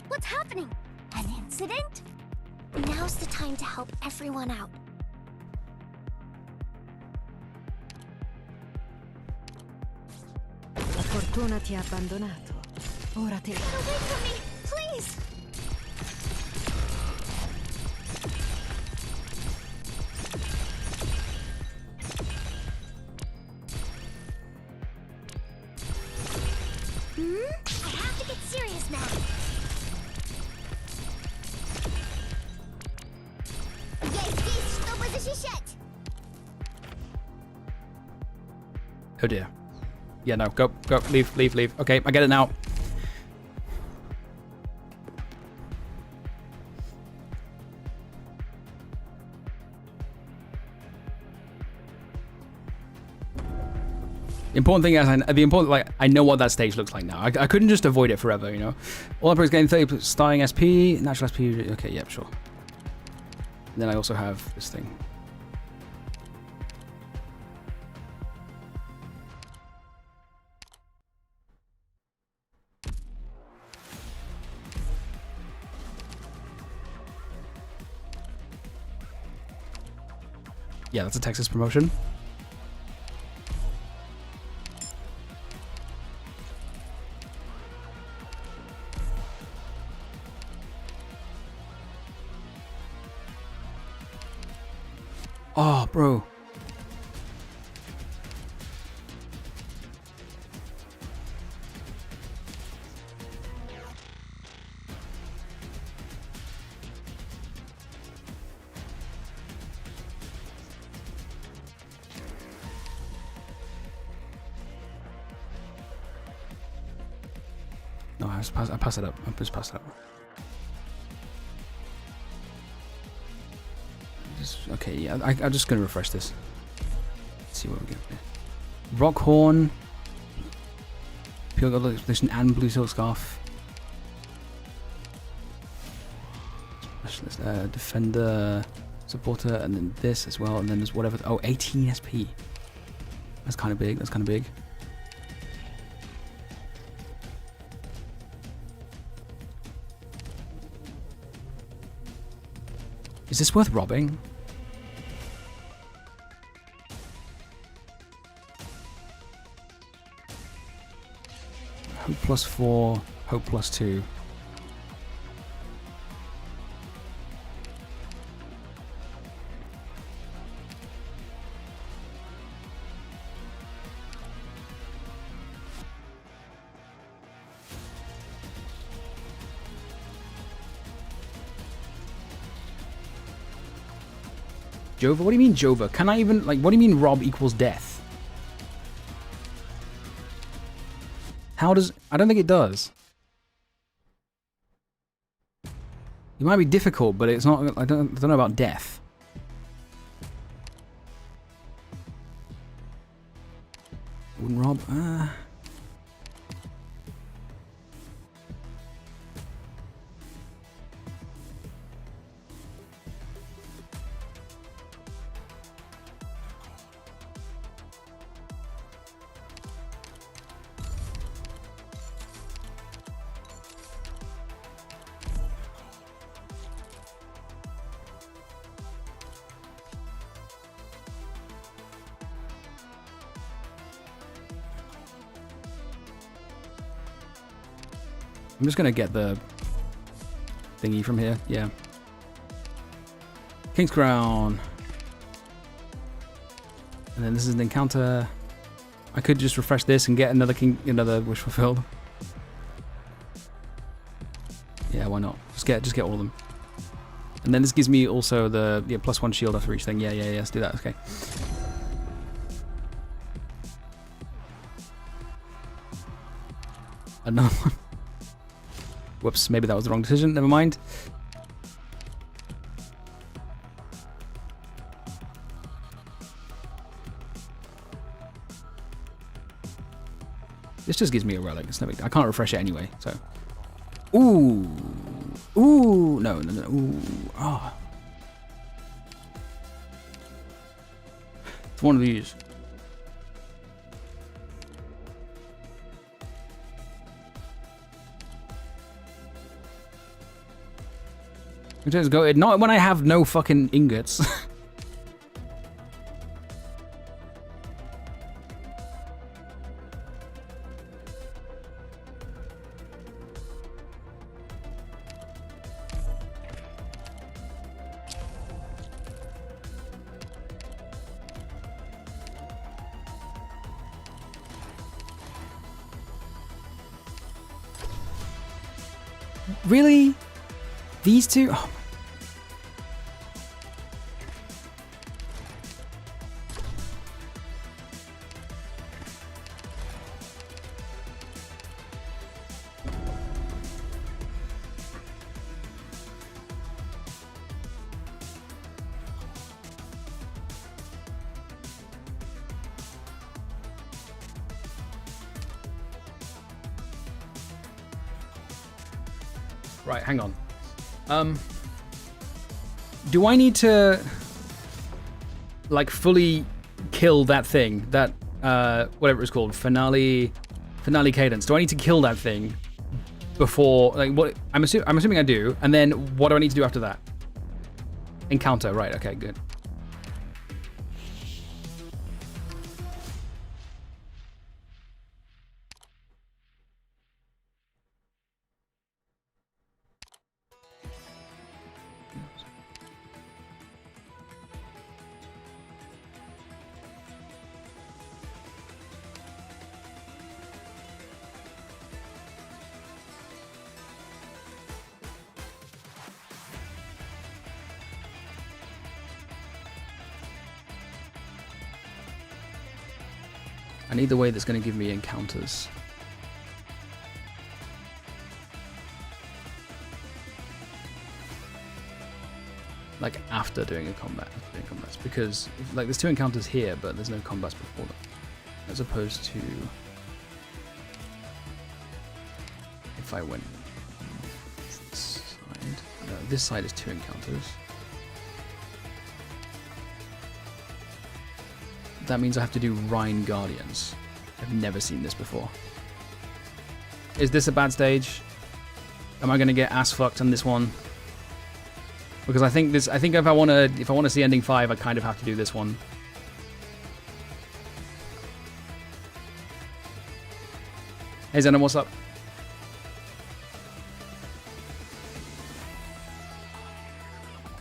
What's happening? An incident? Now's the time to help everyone out. La fortuna ti ha abbandonato. Ora te... Get away from me, please! I have to get serious now. Есть, что бы защищать? Oh dear. Yeah, no, go, leave. Okay, I get it now. The important thing is, I know what that stage looks like now. I couldn't just avoid it forever, you know. All I put is getting 30 starting SP, natural SP. Okay, yeah, sure. And then I also have this thing. Yeah, that's a Texas promotion. Oh, bro. No, I pass it up. I just pass it up. Okay, yeah, I'm just gonna refresh this. Let's see what we get here. Rock horn, pure gold expedition, and blue silk scarf. Specialist, defender, supporter, and then this as well, and then there's whatever. Oh, 18 SP. That's kind of big. That's kind of big. Is this worth robbing? Hope +4, hope +2. Jova? What do you mean Jova? Can I even, like, what do you mean rob equals death? How does... I don't think it does. It might be difficult, but it's not... I don't know about death. Wouldn't rob... I'm just gonna get the thingy from here. Yeah. King's Crown. And then this is an encounter. I could just refresh this and get another another wish fulfilled. Yeah, why not? Just get all of them. And then this gives me also the +1 shield after each thing. Yeah. Let's do that. Okay. Another one. Whoops, maybe that was the wrong decision. Never mind. This just gives me a relic. It's no big. I can't refresh it anyway. So, ooh, no. Ooh, oh. It's one of these. Just go. Not when I have no fucking ingots. Really? These two? Oh. Right, hang on. Do I need to like fully kill that thing? That whatever it's called, finale cadence. Do I need to kill that thing before, like, what? I'm assuming I do. And then what do I need to do after that? Encounter. Right. Okay. Good. I need the way that's going to give me encounters. Like after doing combats, because like there's 2 encounters here, but there's no combats before them. As opposed to if I went this side. No, this side is 2 encounters. That means I have to do Rhine Guardians. I've never seen this before. Is this a bad stage? Am I gonna get ass fucked on this one? Because I think if I wanna see ending 5, I kind of have to do this one. Hey Zenon, what's up?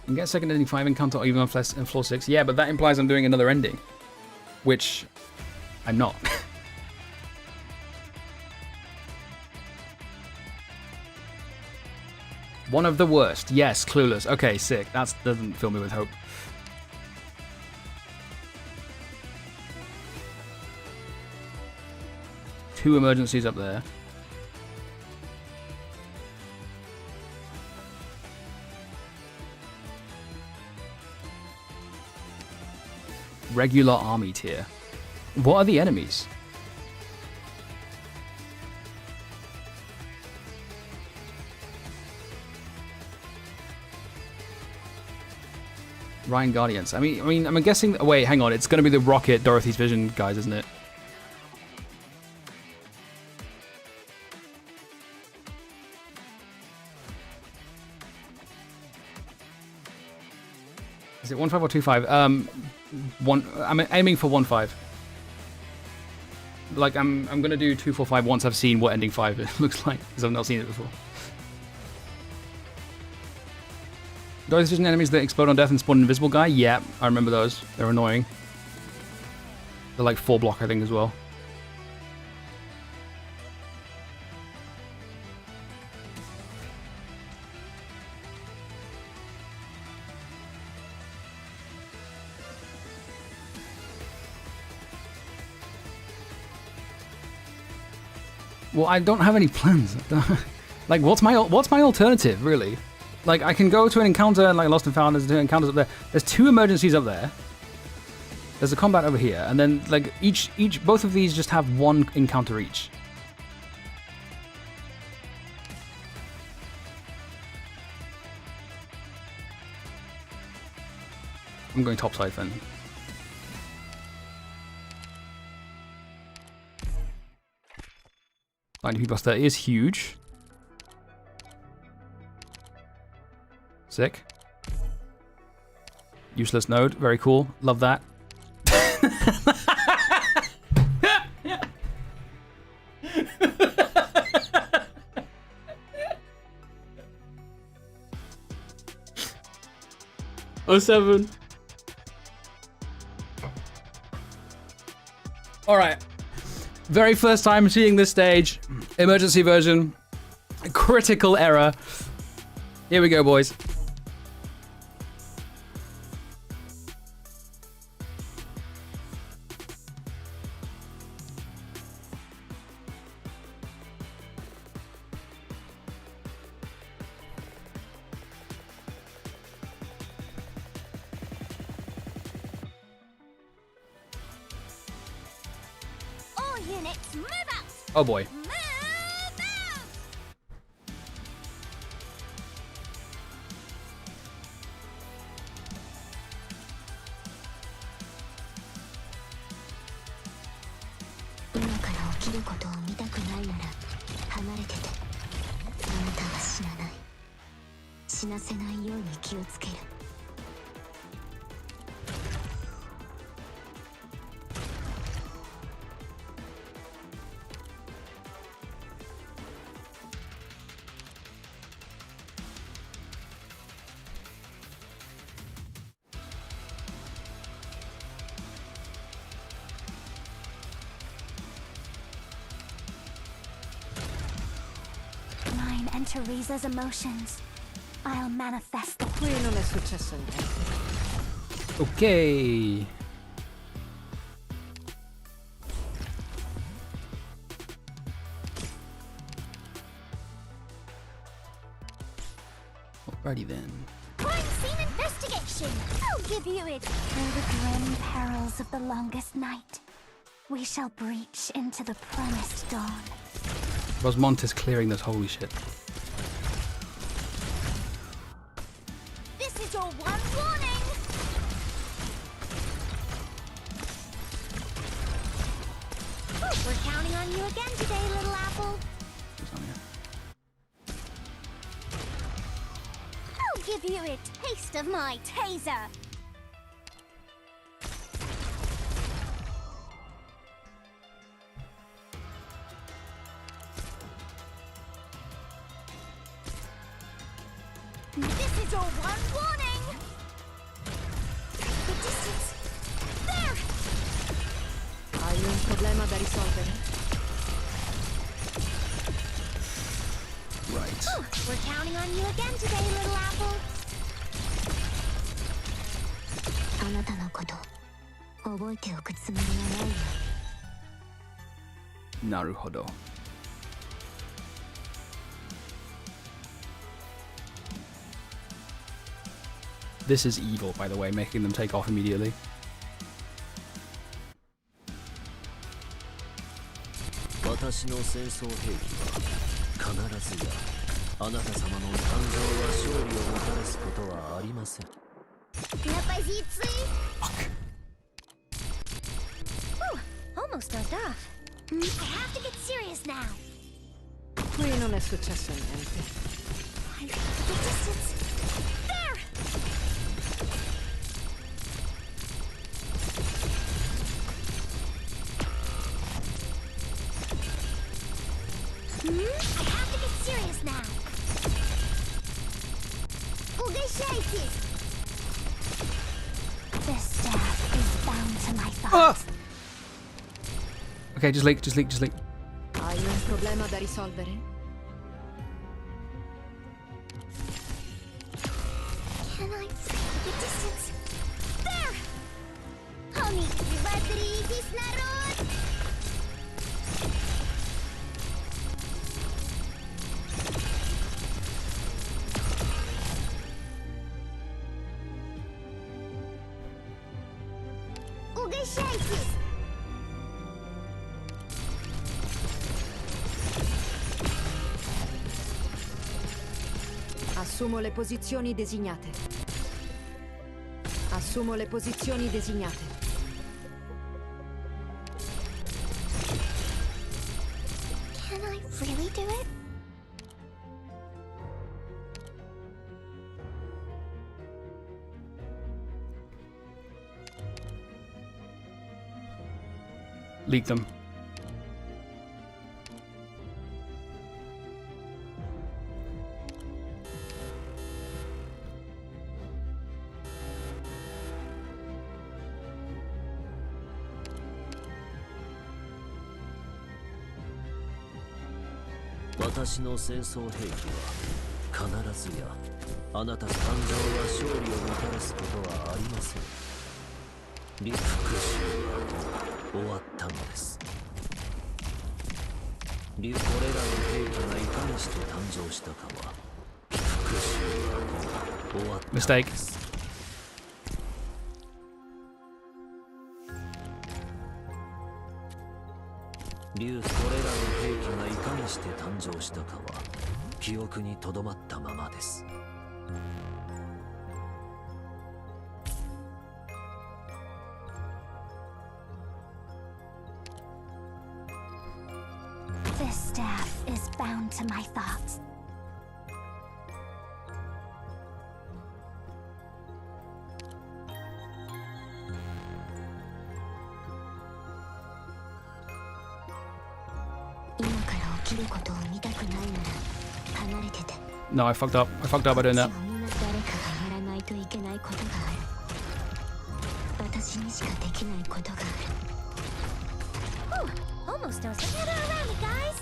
You can get a second ending 5 encounter or even on floor 6. Yeah, but that implies I'm doing another ending. Which I'm not. One of the worst. Yes, Clueless. Okay, sick. That doesn't fill me with hope. Two emergencies up there. Regular army tier. What are the enemies? Rhine Guardians. I mean, I'm guessing. Wait, hang on. It's going to be the Rocket Dorothy's Vision guys, isn't it? Is it 1.5 or 2.5? I'm aiming for 1.5. Like I'm gonna do 2.45 once I've seen what ending 5 it looks like, because I've not seen it before. Dorothy's Vision enemies that explode on death and spawn an invisible guy? Yeah, I remember those. They're annoying. They're like 4 block, I think, as well. Well, I don't have any plans. Like, what's my alternative, really? Like, I can go to an encounter and like Lost and Found. There's 2 encounters up there. There's 2 emergencies up there. There's a combat over here, and then like both of these just have 1 encounter each. I'm going topside then. 90p plus 30 is huge. Sick. Useless node, very cool. Love that. Oh, 7. All right. Very first time seeing this stage. Emergency version. Critical error. Here we go, boys. All units, move out! Oh boy. Move out! きることを見たくないなら離れてて。あなたは死なない。死なせないように気をつける。Mine and Teresa's emotions. I'll manifest the Qui non è successo niente. Ok. Alrighty then. crime scene investigation. I'll give you it. Through the grim perils of the longest night, we shall breach into the promised dawn. Rosmontes clearing this holy shit. This is your one warning. We're counting on you again today, little apple. I'll give you a taste of my taser. This is your one warning. The distance. There. Hai un problema da risolvere? Right. We're counting on you again today, little apple. あなたのこと覚えておくつもりはないよ。 Naruhodo. This is evil, by the way, making them take off immediately. 私の戦争兵器は必ずやあなた様の感情や勝利をもたらすことはありません。 На позиции. Ooh, almost dozed off. I have to get serious now. Qui non è successo niente. The distance. There. I have to get serious now. Угощайтесь. This staff is bound to my thoughts. Okay, just leak, just leak, just leak. Hai un problema da risolvere? Can I feel the distance? There! Honey, Rodriguez, народ! Угощайтесь! Assumo le posizioni designate. Assumo le posizioni designate. Can I really do it? Leak them.「私の戦争兵器は必ずやあなたの感情や勝利をもたらすことはありません。復讐はもう終わったのです。これらの兵器がいかにして誕生したかは復讐はもう終わったのです。 Mistake. これらの兵器がいかにして誕生したかは記憶にとどまったままです。down to my thoughts. No, I fucked up. I fucked up by doing that. Whew, almost no gather around me, guys.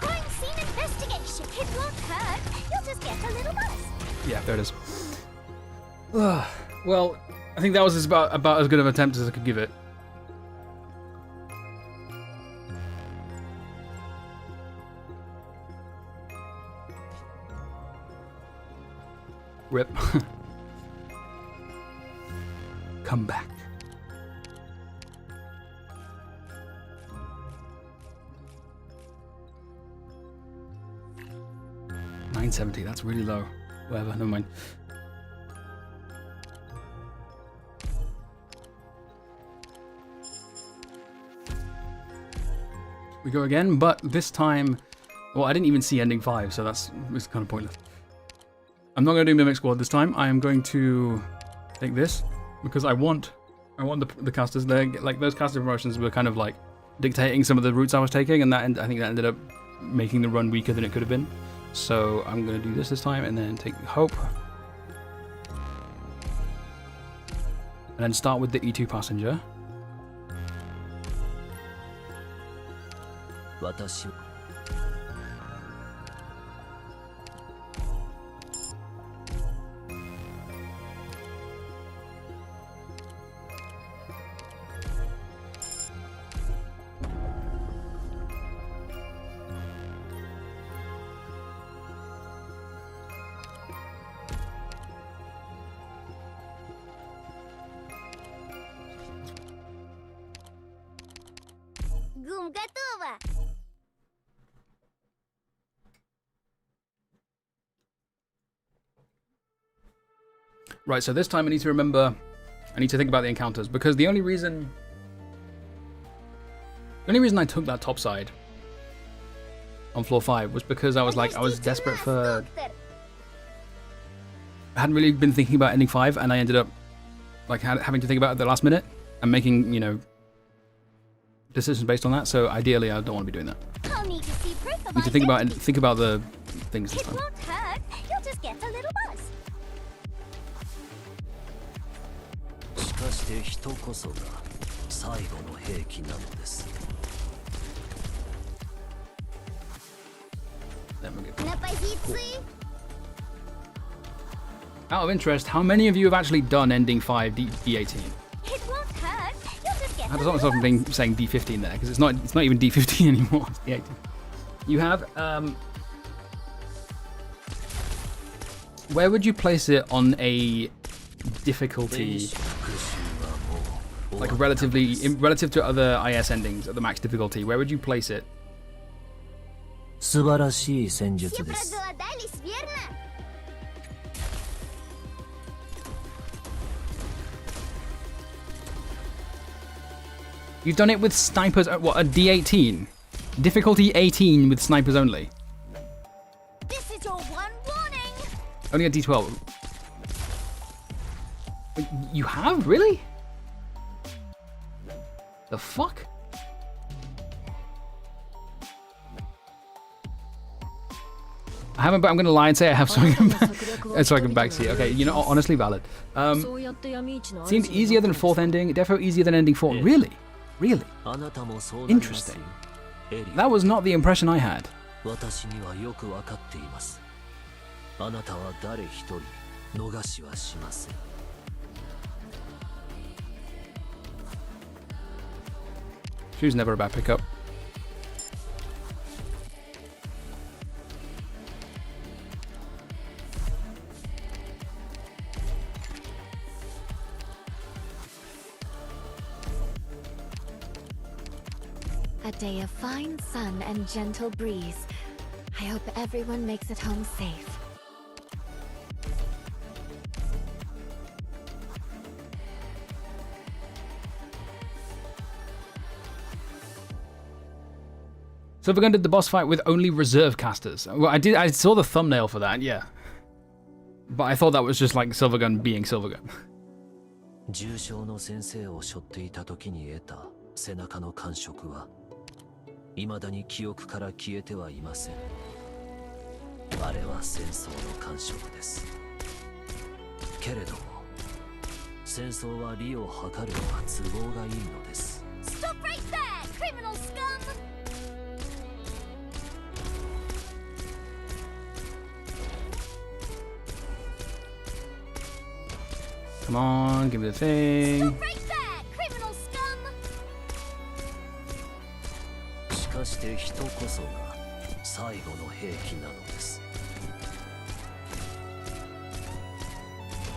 Crime scene investigation. It won't hurt. You'll just get a little buzz. Yeah, there it is. Well, I think that was about as good of an attempt as I could give it. Rip. Come back. $970, that's really low. Whatever, never mind. We go again, but this time, well, I didn't even see ending 5, so it's kind of pointless. I'm not going to do Mimic Squad this time. I am going to take this because I want the casters there. Like those caster promotions were kind of like dictating some of the routes I was taking, and I think that ended up making the run weaker than it could have been. So I'm going to do this time, and then take Hope, and then start with the E2 passenger. Готово. Right, so this time I need to think about the encounters, because the only reason I took that top side on floor 5 was because I was desperate for... I hadn't really been thinking about ending 5, and I ended up like having to think about it at the last minute and making, you know, decisions based on that. So ideally, I don't want to be doing that. I'll need to see proof of Need to think about the things this It time. won't hurt. You'll just get a little buzz. しかして人こそが最後の兵器なのです。 Then we'll get- На позиции. Out of interest, how many of you have actually done ending 5 D18? It won't hurt. You'll just get I a just little myself saying D15 there, because it's not even D15 anymore. It's D18. You have where would you place it on a difficulty, like relative to other IS endings at the max difficulty? Where would you place it? 素晴らしい戦 Все 術です。 проголодались, верно? You've done it with snipers. What, a D18? Difficulty 18 with snipers only. This is your one warning. Only a D12. You have? Really? The fuck? I haven't, but I'm going to lie and say I have so I can backseat. Okay, you know, honestly valid. Seemed easier than 4th ending. Defo easier than ending 4. Really? Really? あなたもそうなりますよ。 Interesting. エリー That was not the impression I had. 私にはよくわかっています。あなたは誰一人逃しはしません。 She was never a bad pickup. A day of fine sun and gentle breeze. I hope everyone makes it home safe. Silvergun did the boss fight with only reserve casters. Well, I saw the thumbnail for that, yeah. But I thought that was just like Silvergun being Silvergun. 重傷の先生を背負っていた時に得た背中の感触は未だに記憶から消えてはいません。あれは戦争の感触です。けれども戦争は利を図るのが都合がいいのです。 Stop right there, criminal scum! Come on, give me the thing. Stop right there, criminal scum! しかして人こそが最後の兵器なのです。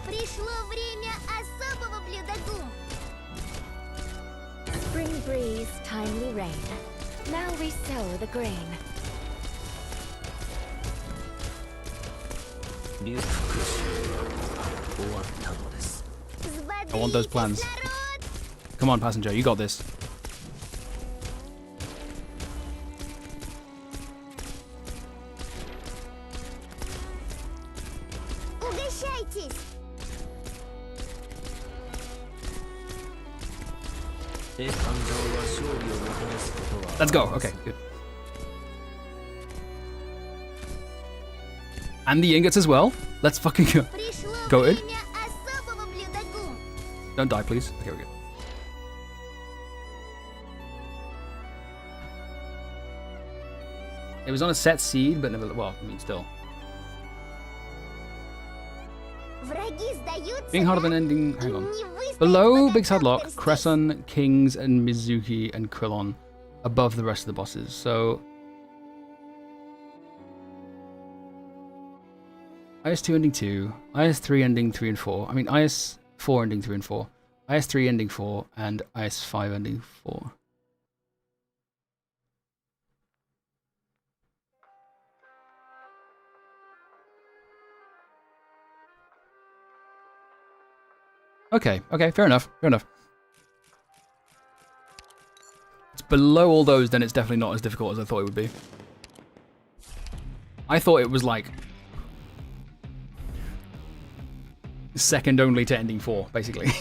Пришло время особого блюда. Spring breeze, timely rain. Now we sow the grain. 竜復讐終わったのです。 I want those plans. Come on, passenger, you got this. Угощайтесь! Let's go. Okay, good. And the ingots as well. Let's fucking go. Пришло Go it. время особого блюда. Don't die, please. Okay, we're good. It was on a set seed, but never. Well, I mean, still. Враги сдаются. Being harder than ending. Hang on. Не выстоят Below под Big Sad Lock, атакой здесь. Cresson, Kings, and Mizuki and Krillon. Above the rest of the bosses. So. IS2 ending 2, IS3 ending 3 and 4. I mean, IS4 ending 3 and 4. IS3 ending 4, and IS5 ending 4. Okay, fair enough, It's below all those, then it's definitely not as difficult as I thought it would be. I thought it was like second only to ending 4, basically.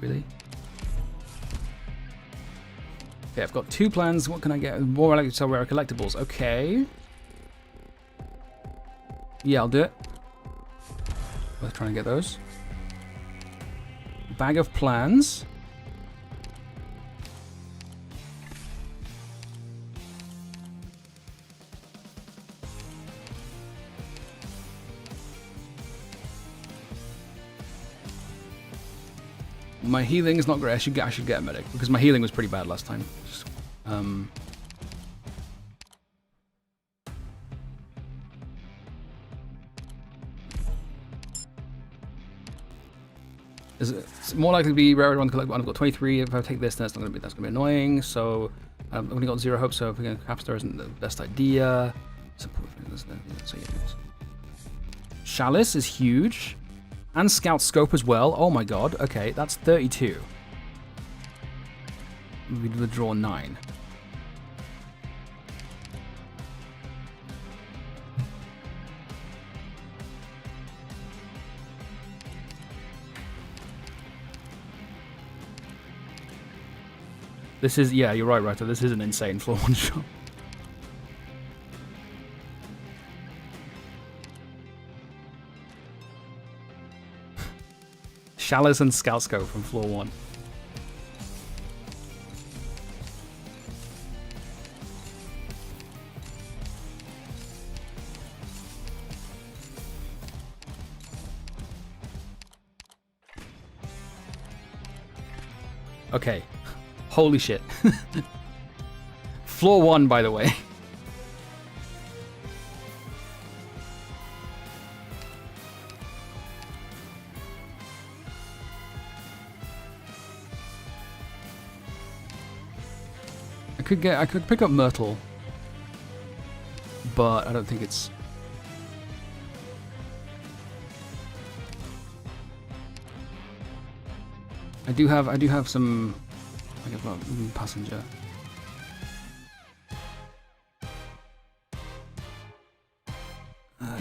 Really? Okay, I've got 2 plans. What can I get? More like so rare collectibles. Okay. Yeah, I'll do it. Worth trying to get those. Bag of plans. My healing is not great. I should get a medic because my healing was pretty bad last time. Just, it's more likely to be rare one to collect one. I've got 23. If I take this, then that's gonna be annoying. So I've only got 0 hope. So if we can capstar isn't the best idea. Support. So yeah. Chalice is huge. And Scout Scope as well. Oh my god. Okay, that's 32. We'd withdraw 9. This is, yeah, you're right, Ryder. This is an insane floor 1 shot. Chalice and Scout Scope from floor 1. Okay. Holy shit. Floor 1, by the way. I could pick up Myrtle, but I don't think it's. I do have some. I guess well, passenger.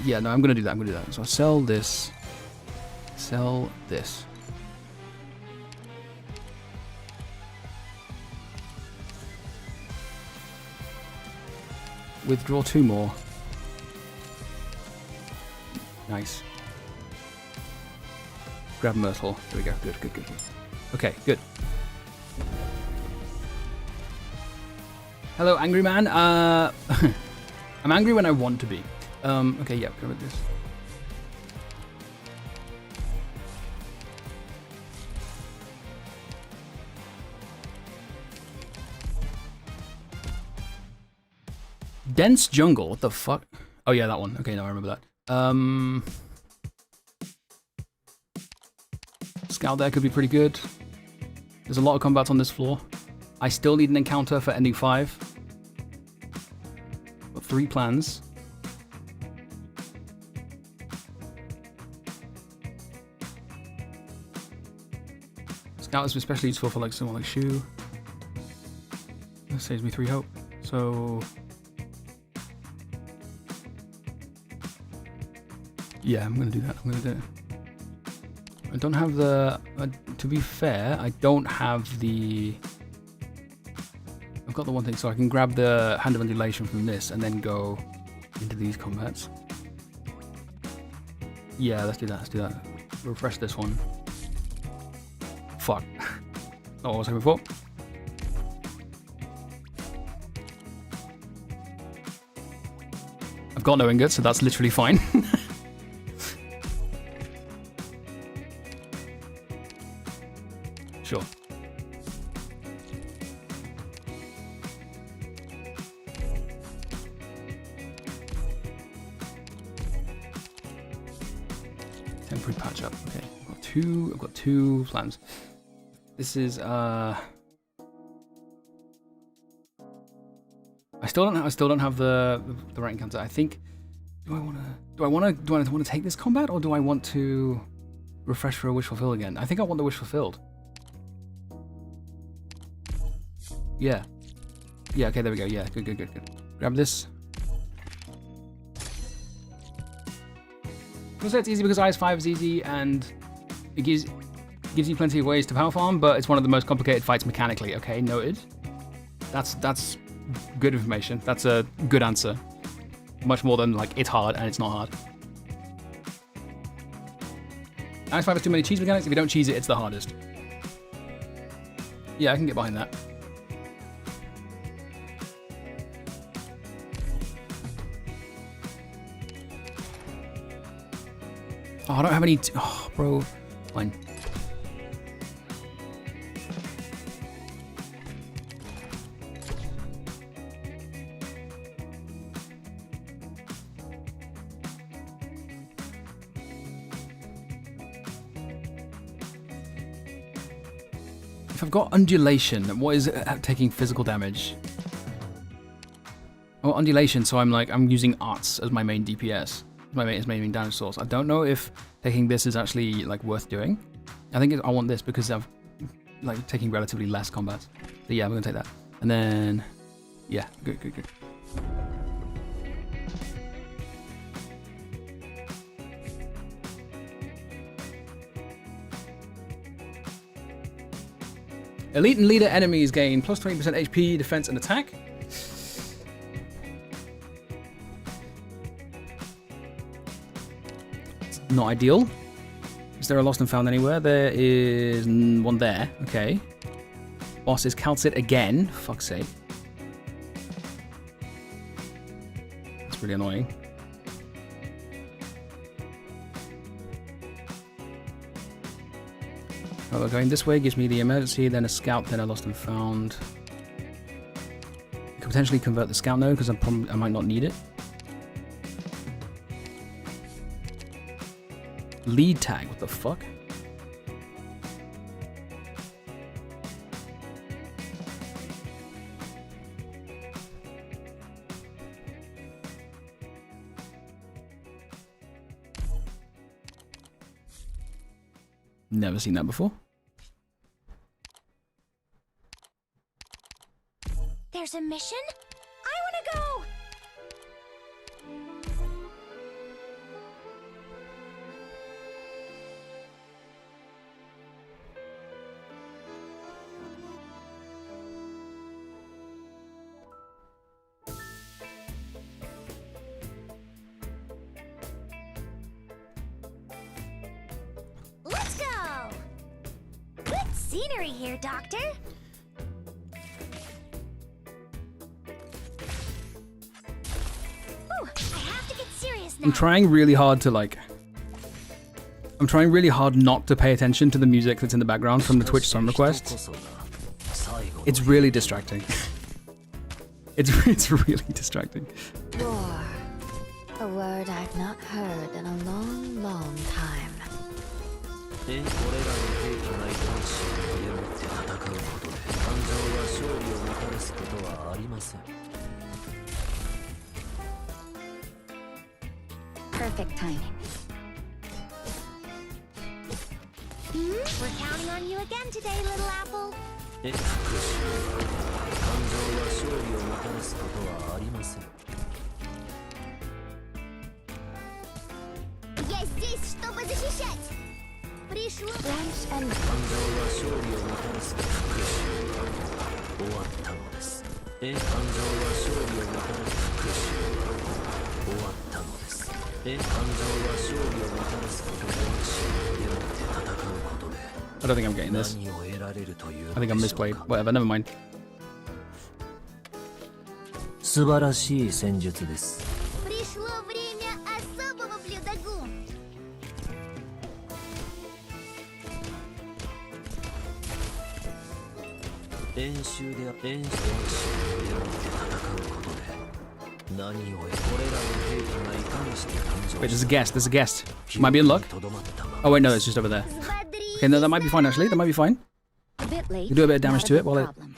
Yeah, no, I'm gonna do that. So I'll sell this. Sell this. Withdraw 2 more. Nice. Grab Myrtle. There we go. Good. Okay, good. Hello, angry man. I'm angry when I want to be. Okay, yeah, go with this. Dense jungle, what the fuck? Oh yeah, that one. Okay, no, I remember that. Scout there could be pretty good. There's a lot of combats on this floor. I still need an encounter for ending 5. Got 3 plans. Scout is especially useful for like someone like Shu. That saves me 3 hope. So yeah, I'm gonna do that. I don't have the. To be fair, I don't have the. I've got the one thing, so I can grab the Hand of Undulation from this and then go into these combats. Yeah, let's do that. Refresh this one. Fuck. Not what I was hoping for. I've got no ingots, so that's literally fine. Sure. Temporary patch up. Okay, I've got two plans. This is I still don't have the right encounter. I think do I want to take this combat, or do I want to refresh for a wish fulfilled again? I think I want the wish fulfilled. Yeah. Yeah, okay, there we go. Yeah, good. Grab this. I would say it's easy because IS5 is easy and it gives you plenty of ways to power farm, but it's one of the most complicated fights mechanically. Okay, noted. That's good information. That's a good answer. Much more than like it's hard and it's not hard. IS5 has too many cheese mechanics. If you don't cheese it, it's the hardest. Yeah, I can get behind that. Oh, I don't have any. Oh, bro. Fine. If I've got undulation, what is it taking physical damage? Oh, undulation, so I'm using arts as my main DPS. My main damage source. I don't know if taking this is actually like worth doing. I think I want this because I'm like taking relatively less combats. So yeah, I'm gonna take that. And then yeah, good. Elite and leader enemies gain plus 20% HP, defense, and attack. Not ideal. Is there a lost and found anywhere? There is one there. Okay. Boss is Calcit again. Fuck's sake. That's really annoying. Oh, going this way gives me the emergency, then a scout, then a lost and found. I could potentially convert the scout node because I might not need it. Lead tag, what the fuck? Never seen that before. There's a mission? I wanna go! Let's go! Good scenery here, Doctor. Ooh, I have to get serious now. I'm trying really hard to like... I'm trying really hard not to pay attention to the music that's in the background from the Twitch song requests. It's really distracting. It's really distracting. War. A word I've not heard in a long, long time. これらの兵器がいかんしでもって戦うことで感情は勝利をもたらすことはありません Perfect timing. We're counting on you again today, little apple. 復讐感情は勝利をもたらすことはありません Я здесь, чтобы защищать. Пришло. Wrench and 感情は勝利をもたらす復讐終わったのです感情は勝利をもたらす復讐終わったのです感情は勝利をもたらすことででもって戦うことで I don't think I'm getting this. 何を得られるという I think I'm のでしょうか misplayed. Whatever, never mind. 素晴らしい戦術です Пришло время особого блюдогу. 練習でもって戦うことで何を得これらの兵器がいかにして感情 Wait, there's a guest. There's a guest. Might be in luck. とどまったまま Oh wait, no, it's just over there. Okay, no, that might be fine actually. That might be fine. a bit late. You do a bit of damage not to a it big while it- problem.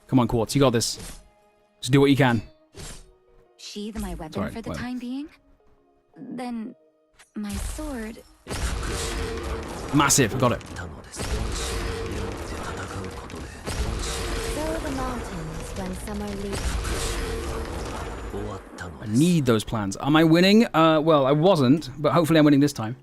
Come on, Quartz. You got this. Just do what you can. Sheathe my weapon Sorry, for the whatever. time being? Then my sword. Massive. Got it. たのですでもって戦うことで So the mountains when summer leaves. 終わったの I です need those plans. Am I winning? Well, I wasn't, but hopefully I'm winning this time.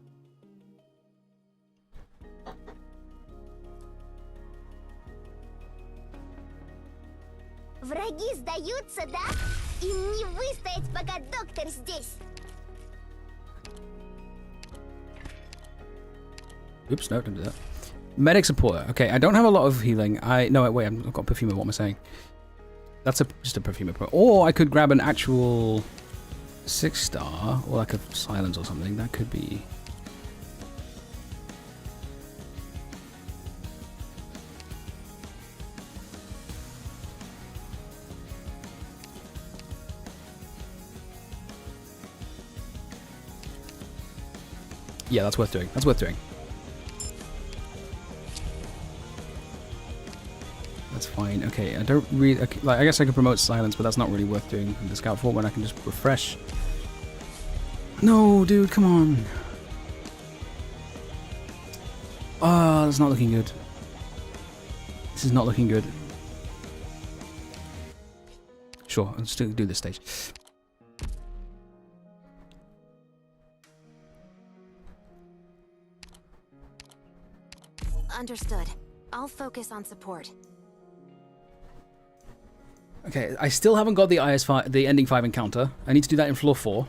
Враги сдаются, да? Им не выстоять, пока доктор здесь. Oops, no, don't do that. Medic supporter. Okay, I don't have a lot of healing. No, wait, I've got perfumer. What am I saying? That's just a perfumer. Or I could grab an actual 6-star, or like a silence or something. That could be. Yeah, that's worth doing. That's worth doing. That's fine. Okay, I don't really... Okay, like, I guess I could promote silence, but that's not really worth doing in the scout fort when I can just refresh. No, dude, come on. Ah, that's not looking good. This is not looking good. Sure, I'll still do this stage. Understood. I'll focus on support. Okay, I still haven't got the IS5, the ending 5 encounter. I need to do that in floor 4.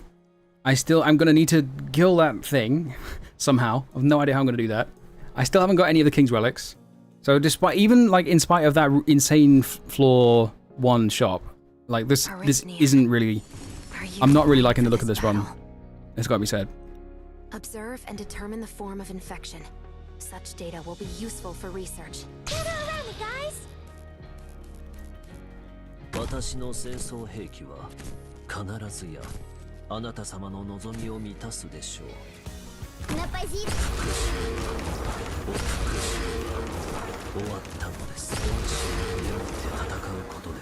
I'm gonna need to kill that thing somehow. I have no idea how I'm gonna do that. I still haven't got any of the King's relics. So despite, even like in spite of that insane floor 1 shop, like this isn't really, I'm not really liking the look of this run. It's gotta be said. Observe and determine the form of infection. Such data will be useful for research. Gather around me, guys. 私の戦争兵器は必ずやあなた様の望みを満たすでしょう На позицию. 終わったのですでもって戦うことで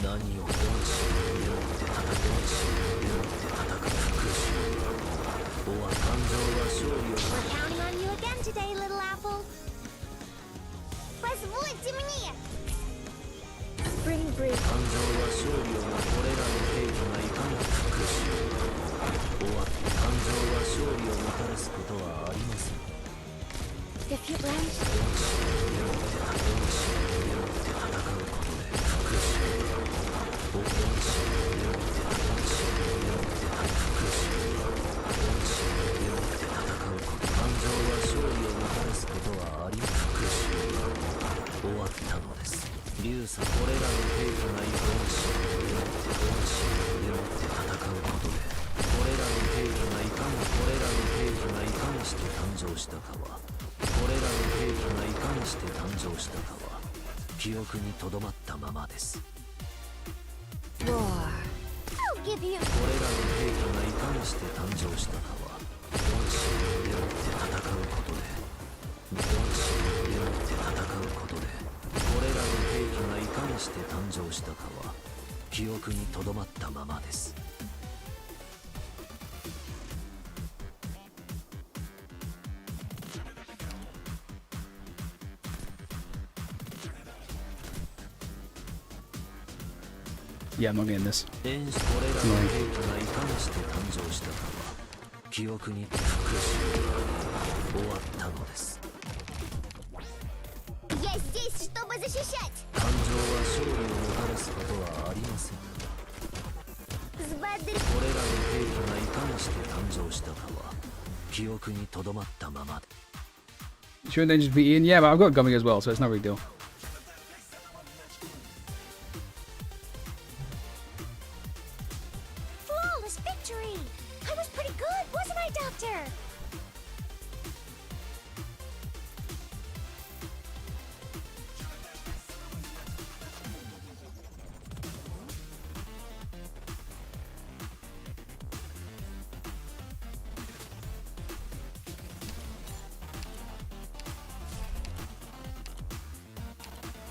何を本心を背負って戦う復讐。王は感情は勝利を We're counting on you again today, little apple. Позвольте мне. Bring breeze. 感情は勝利をもこれらの兵器がいかな復讐。王は感情は勝利をもたらすことはありません。 If you land, 竜さこれらの兵器がいかにしでもって戦うことでこれらの兵器がいかにこれらの兵器がいかにして誕生したかはこれらの兵器がいかにして誕生したかは記憶にとどまったままです roar. I'll give you. これらの兵器がいかにして誕生したかは本心でもって戦うことで本心でもって戦うことでこれらの兵器がいかにして誕生したかは記憶にとどまったままです Yeah, I'm not getting this. 電子これらの兵器がいかにして誕生したかは記憶に復讐終わったのです Я здесь, чтобы защищать. 感情は勝利をもたらすことはありません Сбодрить. これらの兵器がいかにして誕生したかは記憶にとどまったままで Shouldn't they just be Ian? Yeah, but I've got Gummy as well, so it's no big deal. Flawless victory. I was pretty good, wasn't I, Doctor?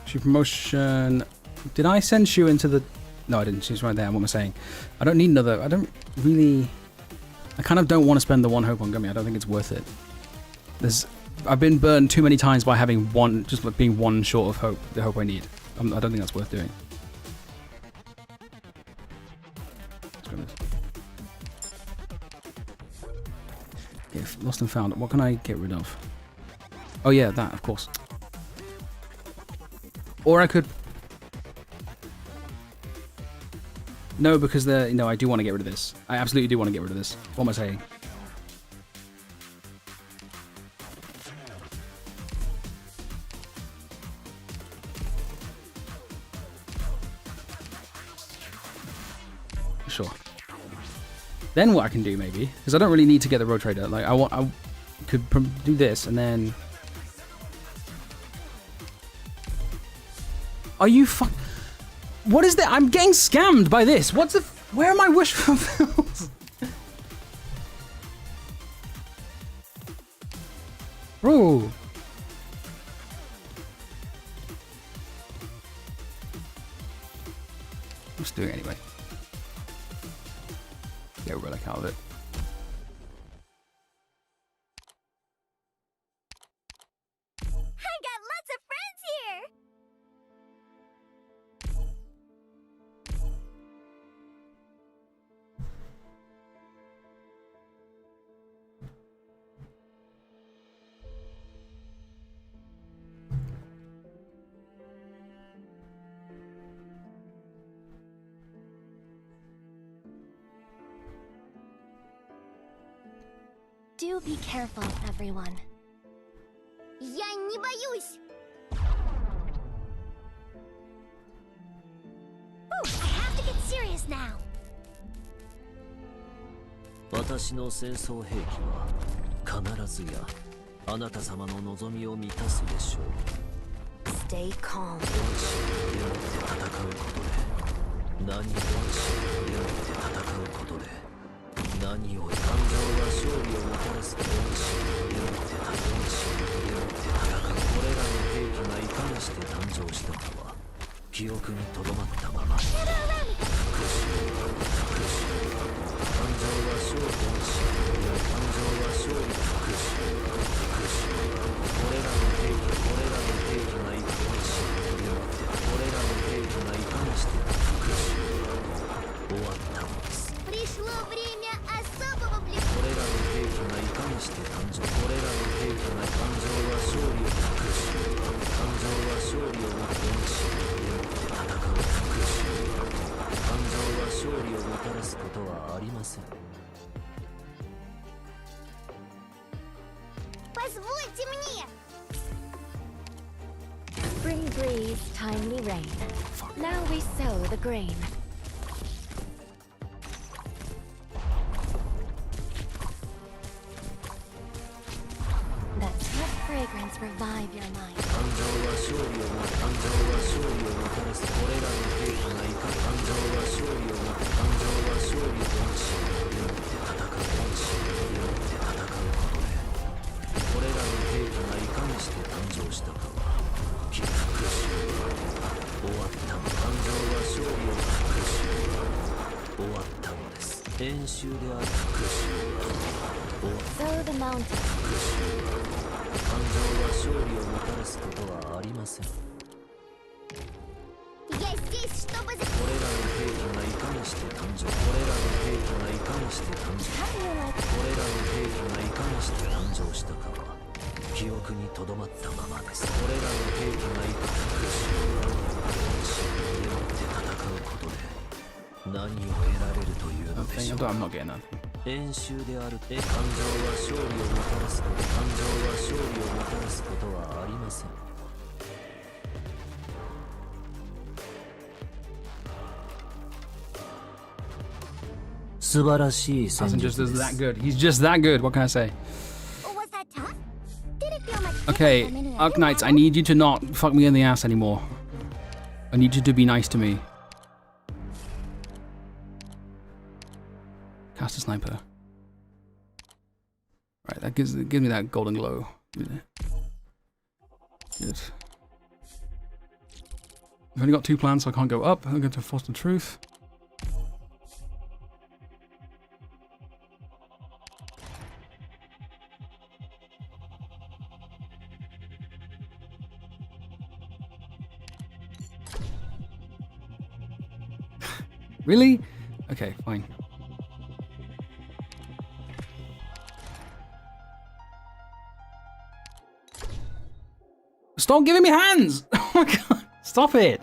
She promotion. Did I send Shu into the? No, I didn't. She's right there. What am I saying? I don't need another. I don't really. I kind of don't want to spend the one hope on Gummy. I don't think it's worth it. I've been burned too many times by having one, just like being one short of hope. The hope I need. I don't think that's worth doing. Let's grab this. Okay, lost and found. What can I get rid of? Oh yeah, that of course. Or I could... No, because I do want to get rid of this. I absolutely do want to get rid of this. What am I saying? Sure. Then what I can do, maybe, because I don't really need to get the Road Trader. Like, I could do this, and then... Are you What is that? I'm getting scammed by this. What's the... Where are my wish fulfills? Bro. I'm just doing it anyway. Get a relic out of it. I got lots of friends here. Do be careful, everyone. Я не боюсь. Ooh, I have to get serious now. 私の戦争兵器は必ずやあなた様の望みを満たすでしょう。 Stay calm. 本心でもって戦うことで何を本心でもって戦うことで何を感情は勝利をもたらす本心でもって本心でもって戦うこれらの兵器がいかにして誕生したかは記記憶にとどまったまま復讐感情は勝利のし感情は勝利の復讐俺らの兵器がいかにして俺らの兵器がいかにして復讐終わったのです Пришло время особого блеска. 俺らの兵器がいかにして誕生俺らの兵器が感情は勝利を復讐感情は勝利をもってのし戦う復讐感情は勝利をもたらすことはありません Позвольте мне. Spring breeze, timely rain. Now we sow the grain. That sweet fragrance revive your mind. 感情は勝利をも感情は勝利をもたらす俺らの兵器がいか感情は勝利をも感情は勝利をもしよって戦うしよって戦うことで俺らの兵器がいかにして誕生したかは起伏し終わったの感情は勝利を復讐終わったのです演習である復讐終わった Sow the mountain. 感情は勝利をもたらすことはありません Я здесь, чтобы 俺らの兵器がいかにして誕生俺らの兵器がいかにして誕生 How do you like 俺らの兵器がいかにして誕生したかは記憶にとどまったままです俺らの兵器がいか復讐によって戦うことで何を得られるというのでしょう I'm not getting that. 演習である感情は勝利をもたらすこと感情は勝利をもたらすことはありません 素晴らしい戦 Hasn't 術 just で that す good. He's just that good. What can I say? Was that tough? Did it feel much Okay, different from any Arc other Knights, I battle? need you to not fuck me in the ass anymore. I need you to be nice to me. Cast a sniper. Right, that gives me that golden glow. Good. I've only got 2 plans, so I can't go up. I'm going to force the truth. Really? Okay, fine. Stop giving me hands! Oh my god, stop it!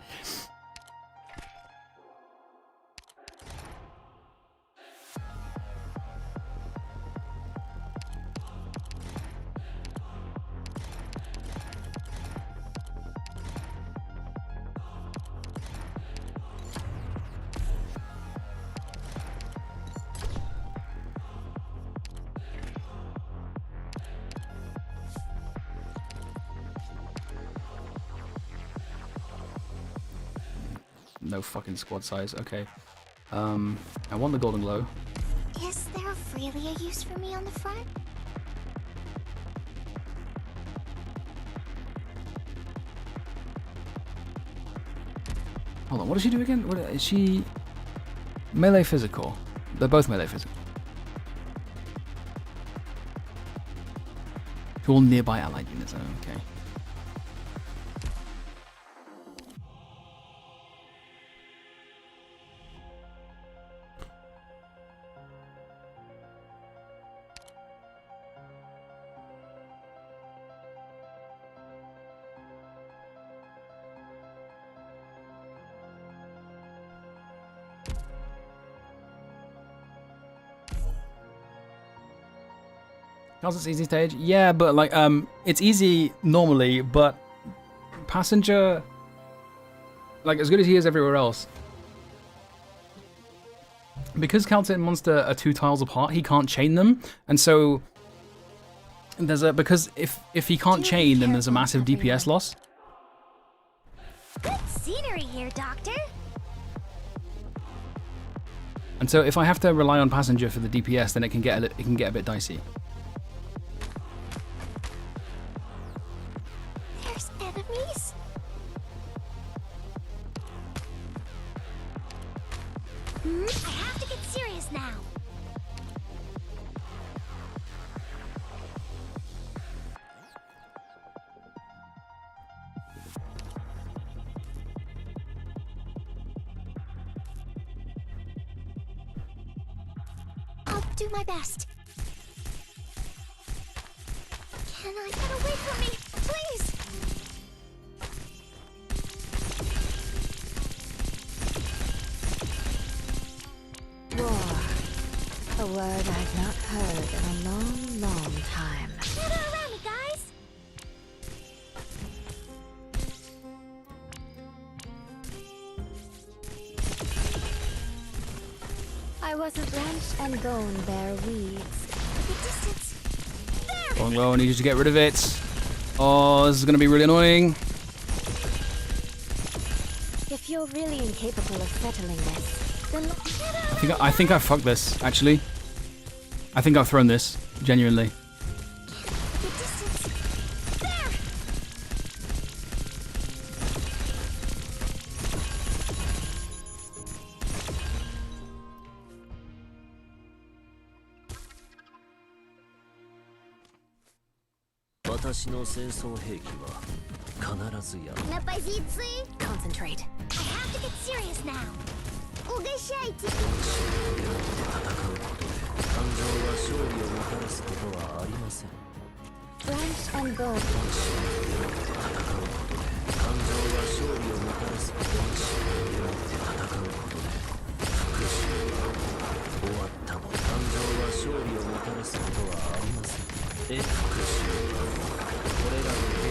No fucking squad size, okay. I want the golden glow. Is there really a use for me on the front? Hold on, what does she do again? What, is she melee physical? They're both melee physical. To all nearby allied units, okay. How's this easy stage? Yeah, but like it's easy normally, but passenger, like as good as he is everywhere else, because Counter and Monster are 2 tiles apart, he can't chain them, and so there's a because if he can't chain, then there's a massive DPS loss. Good scenery here, Doctor. And so if I have to rely on passenger for the DPS, then it can get a bit dicey. There's enemies. I have to get serious now. I'll do my best. Can I get away from me, please? War. A word I've not heard in a long, long time. Gather around me, guys. I wasn't wrenched and gone bare weeds. The distance. There! Golden Glow, I need you to get rid of it. Oh, this is gonna be really annoying. If you're really incapable of settling this, then I think I fucked this, actually. I think I've thrown this, genuinely. The distance. There! 私の戦争兵器は必ずや На позиции. concentrate. I have to get serious now. Угощайте. 戦うことで感情は勝利をもたらすことはありません Wrenched and gone. 戦うことで感情は勝利をもたらすことは戦うことで復讐は終わったの感情は勝利をもたらすことはありません復讐はこれらの兵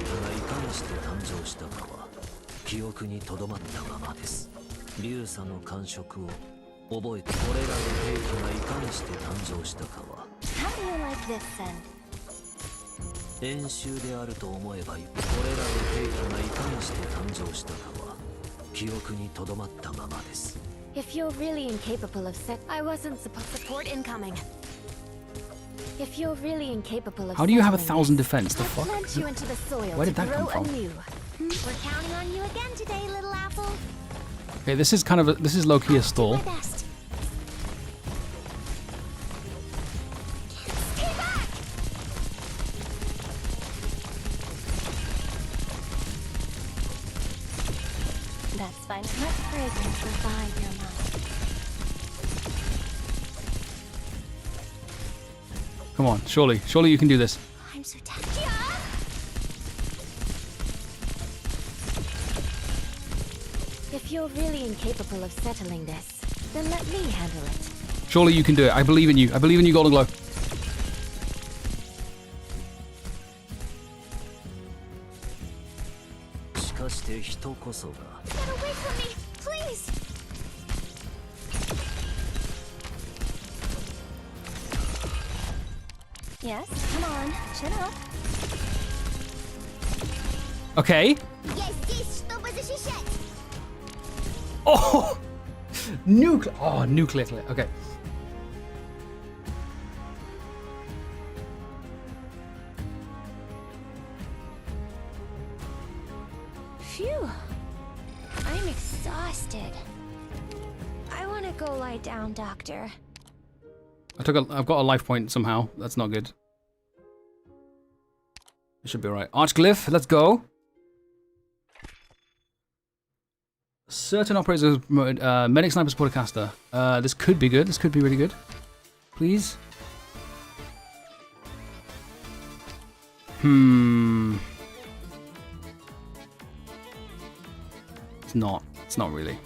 器がいかにして誕生したかは記憶にとどまったままです流佐の感触を覚えてこれらの兵器がいかにして誕生したかは How do you like this then? 演習であると思えばいいこれらの兵器がいかにして誕生したかは記憶にとどまったままです If you're really incapable of I wasn't supposed to support incoming. If you're really incapable of How do you have settling 1,000 defense? The I'll fuck? plant you into the soil Where did to that come grow from? anew. We're counting on you again today, little apple. Okay, this is kind of this is low-key a stall. My best. Stay back! That's fine. Let fragrance revive your mind. Come on, surely you can do this. I'm so tempted. If you're really incapable of settling this, then let me handle it. Surely you can do it. I believe in you. I believe in you, Golden Glow. しかして人こそが Get away from me, please! Yes, come on, chin up. Okay. Я здесь, чтобы защищать! Oh, nuclear. Oh, nuclear. Okay. Phew. I'm exhausted. I want to go lie down, Doctor. I've got a life point somehow. That's not good. It should be alright. Archglyph, let's go. Certain operators medic sniper supporter caster. This could be good. This could be really good. Please. It's not. It's not really.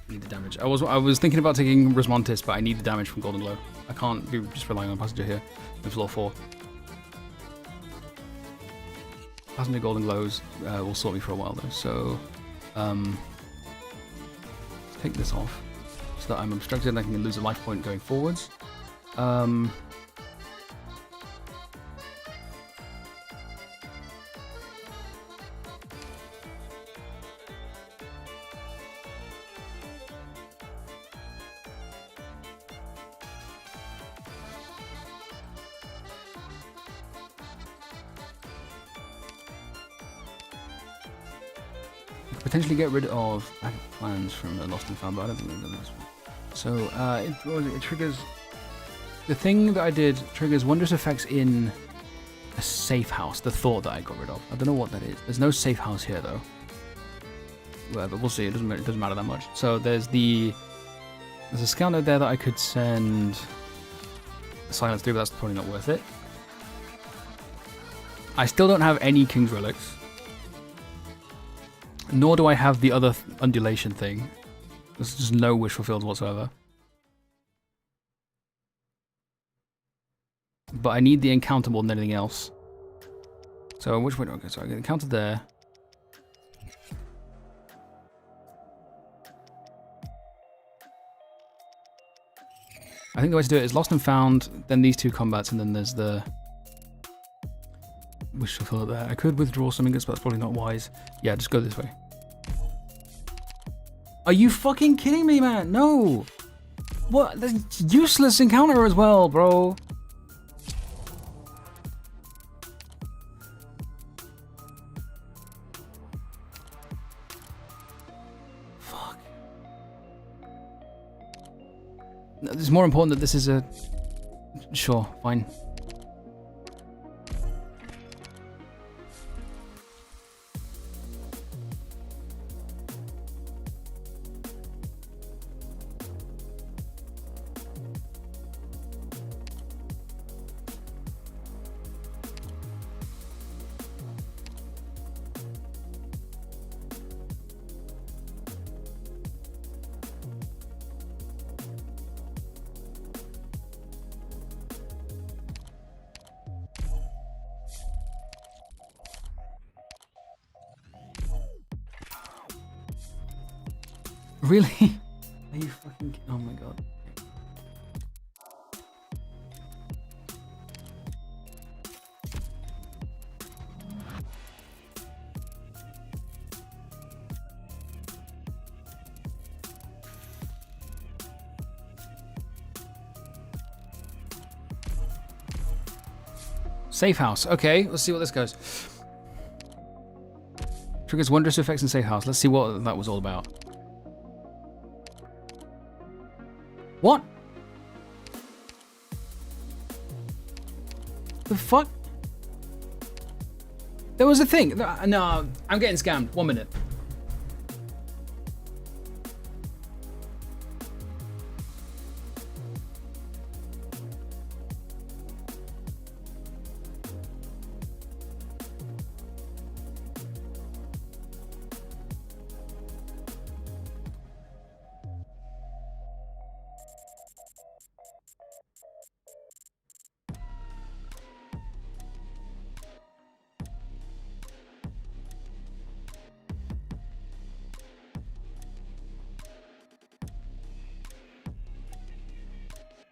Need the damage. I was thinking about taking Rosmontis, but I need the damage from Golden Glow. I can't be just relying on Passenger here in floor 4. Passenger Golden Glows will sort me for a while though, so let's take this off. so that I'm obstructed and I can lose a life point going forwards. Potentially get rid of plans from the Lost and Found, but I don't think they're this one. So it triggers. The thing that I did triggers wondrous effects in a safe house. The thought that I got rid of. I don't know what that is. There's no safe house here though. Whatever, we'll see. It doesn't matter that much. So there's a scout node there that I could send a silence through, but that's probably not worth it. I still don't have any King's Relics. Nor do I have the other undulation thing. There's just no wish fulfilled whatsoever. But I need the encounter more than anything else. So which way do I go? So I get the encounter there. I think the way to do it is Lost and Found, then these two combats, and then there's the wish fulfilled there. I could withdraw something, but that's probably not wise. Yeah, just go this way. Are you fucking kidding me, man? No! What? That's useless encounter as well, bro. Fuck. No, it's more important that this is a... Sure, fine. Really? Are you fucking... Oh my god. Safe house. Okay, let's see what this goes. Triggers wondrous effects in safe house. Let's see what that was all about. What? The fuck? There was a thing. No, I'm getting scammed. 1 minute.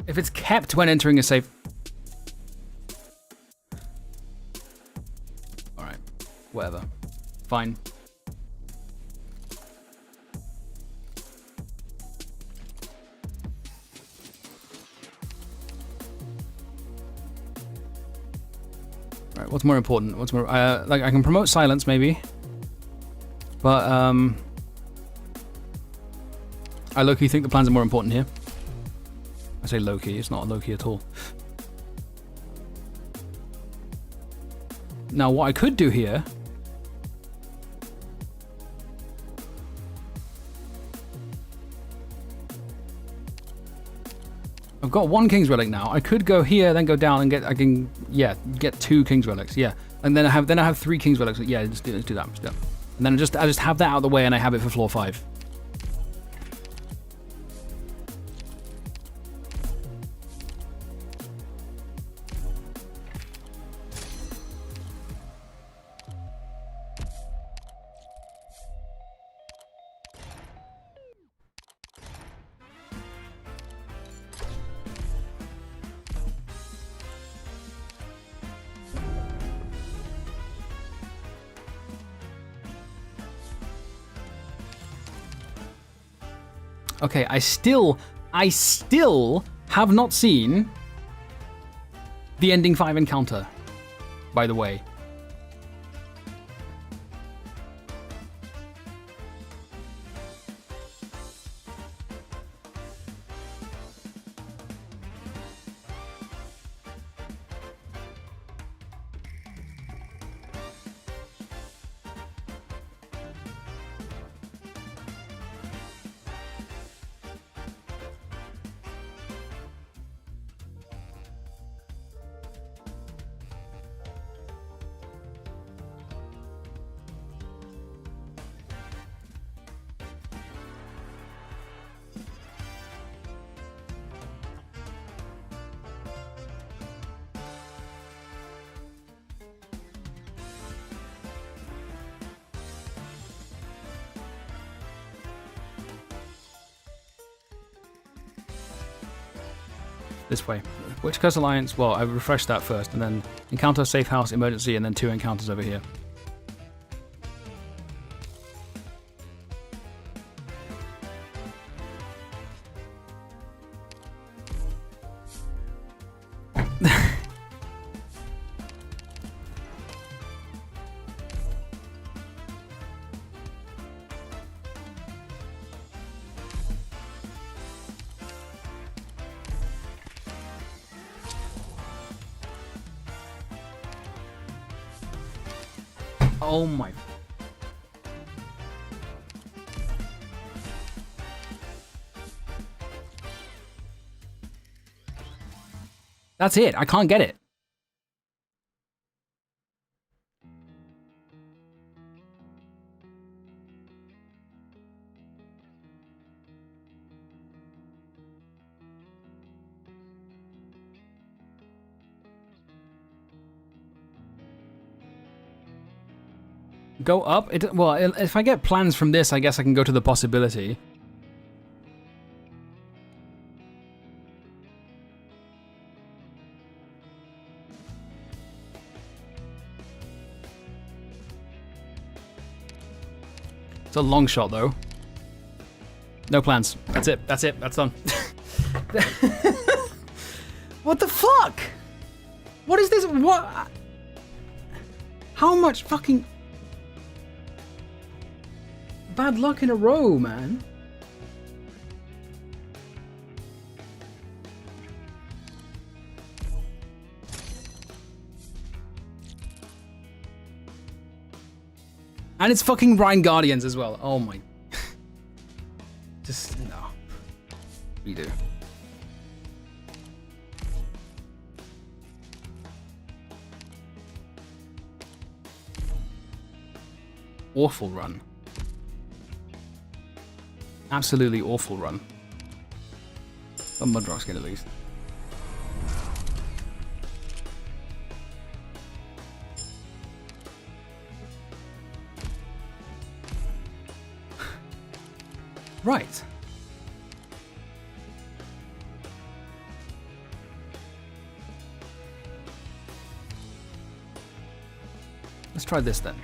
If it's kept when entering a safe... Alright. Whatever. Fine. Alright, what's more important? What's more... like, I can promote silence, maybe. But, I low-key think the plans are more important here. I say low-key, it's not low-key at all. Now, what I could do here... I've got 1 King's Relic now. I could go here, then go down and get... I can, yeah, get 2 King's Relics, yeah. And then I have 3 King's Relics. Yeah, let's do that. And then I just have that out of the way and I have it for floor 5. Okay, I still have not seen the ending 5 encounter, by the way. This way. Which Curse Alliance? Well, I refreshed that first, and then encounter, safe house, emergency, and then 2 encounters over here. Oh my. That's it. I can't get it. Go up? Well, if I get plans from this, I guess I can go to the possibility. It's a long shot, though. No plans. That's it. That's it. That's done. What the fuck? What is this? What? How much fucking... bad luck in a row, man. And it's fucking Rhine Guardians as well. Oh my. Just, no. Redo. Awful run. Absolutely awful run. A Mudrock's good at least. Right. Let's try this then.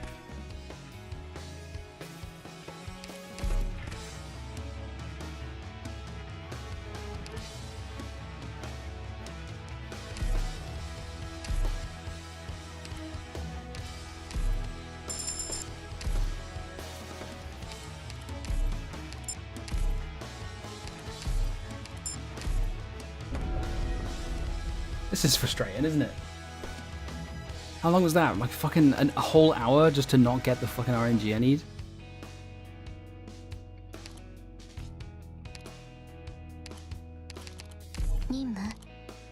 This is frustrating, isn't it? How long was that? Like fucking a whole hour just to not get the fucking RNG I need?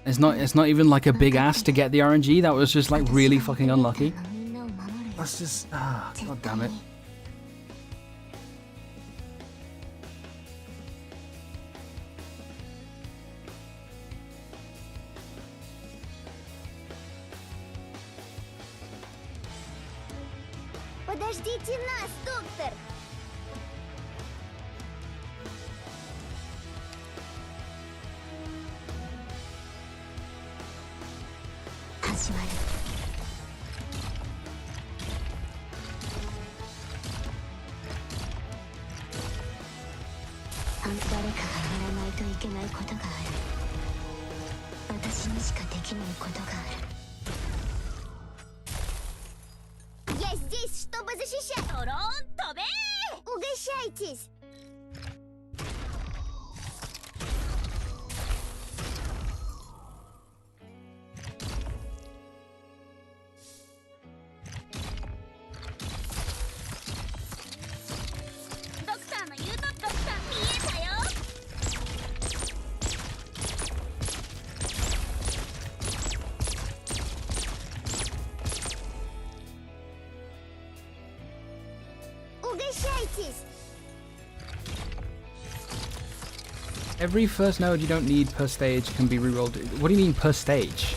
It's not even like a big ass to get the RNG. That was just like really fucking unlucky. That's just god damn it. Подождите нас, доктор! いけないことがある。私にしかできないことがある。Yes, this, что бы защищать? Торон, тобе! Угощайтесь! Доктор, ну ютуб, доктор, приехал! Угощайтесь! Every first node you don't need per stage can be rerolled. What do you mean per stage?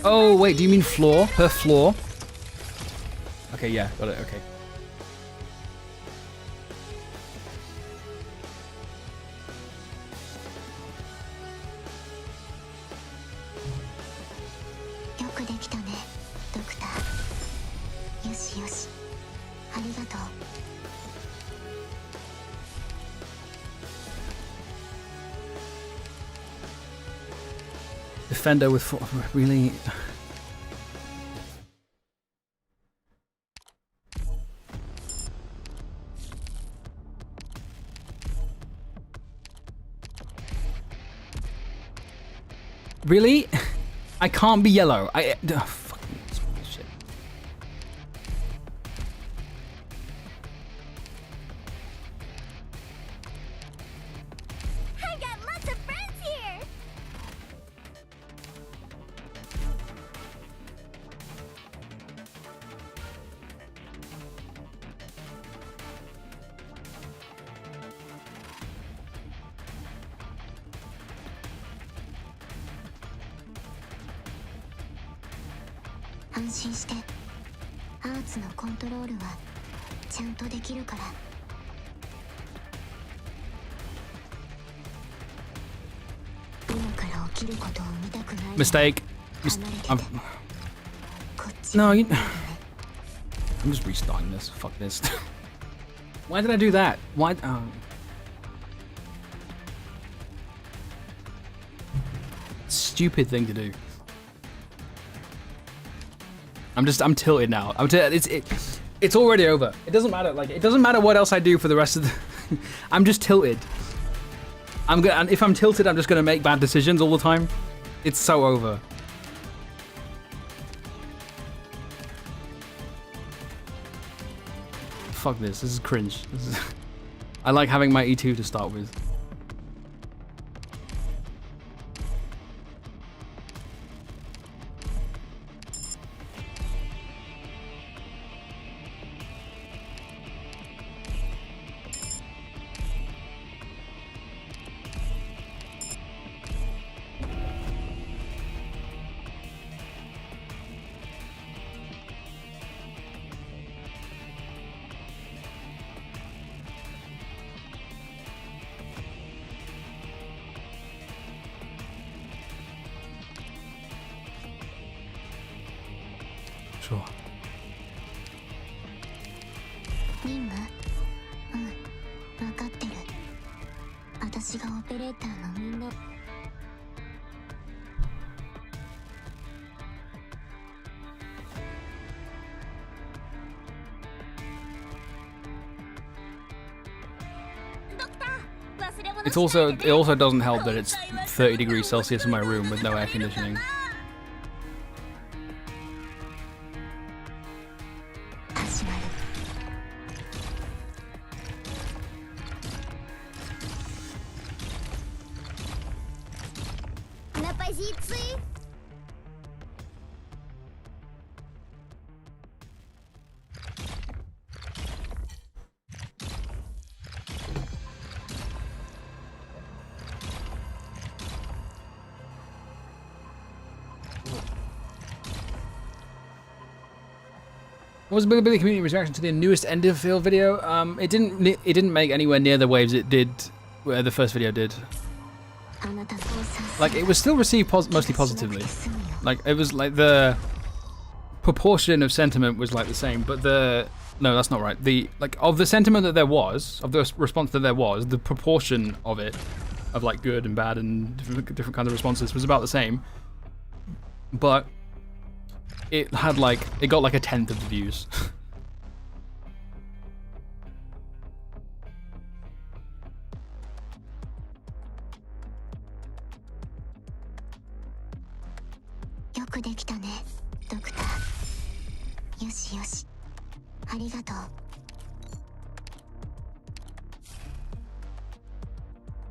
Oh wait, do you mean floor? Per floor? Okay, yeah, got it, okay. Defender with really. Really? I can't be yellow. Fucking shit. I got lots of friends here! Mistake. No, I'm just restarting this. Fuck this. Why did I do that? Why? Stupid thing to do. I'm tilted now. It's already over. It doesn't matter. Like, it doesn't matter what else I do for the rest of the. I'm just tilted. And if I'm tilted, I'm just gonna make bad decisions all the time. It's so over. Fuck this. This is cringe. I like having my E2 to start with. Sure. 任務？うん、分かってる。私がオペレーターのみんな。It also doesn't help that it's 30 degrees Celsius in my room with no air conditioning. What was Billy community's reaction to the newest end of field video? It didn't make anywhere near the waves it did where the first video did. Like, it was still received mostly positively. Like, it was like the proportion of sentiment was like the same, but the No, that's not right. Of the sentiment that there was, of the response that there was, the proportion of it, of like good and bad and different kinds of responses was about the same. But it got like 1/10 of the views.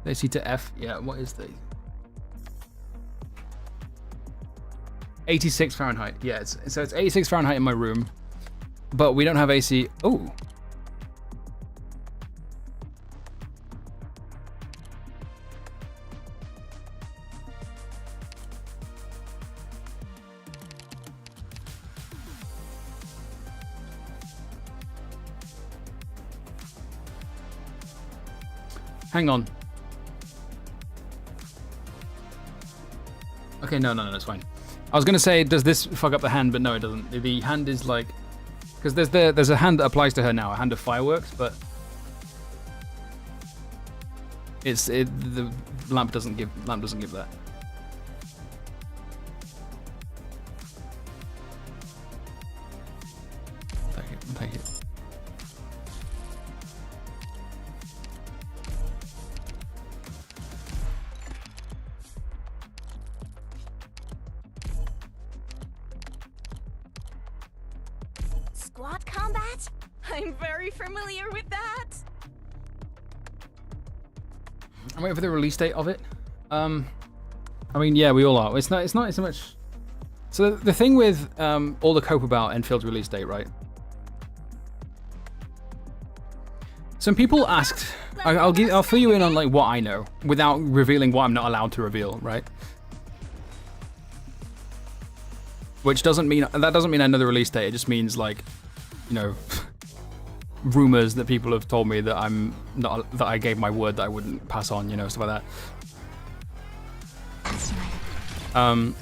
AC to F, yeah, what is the 86 Fahrenheit? Yeah, it's 86 Fahrenheit in my room, but we don't have AC. Oh, hang on. Okay, no, it's fine. I was gonna say, does this fuck up the hand? But no, it doesn't. The hand is like, because there's a hand that applies to her now, a hand of fireworks, but the lamp doesn't give that. Take it. Squad combat? I'm very familiar with that. I'm waiting for the release date of it. I mean, yeah, we all are. It's not so much. So the thing with all the cope about Enfield's release date, right? Some people asked. I'll fill you in on like what I know without revealing what I'm not allowed to reveal, right? Which doesn't mean I know the release date. It just means like, you know, rumors that people have told me that that I gave my word that I wouldn't pass on, you know, stuff like that.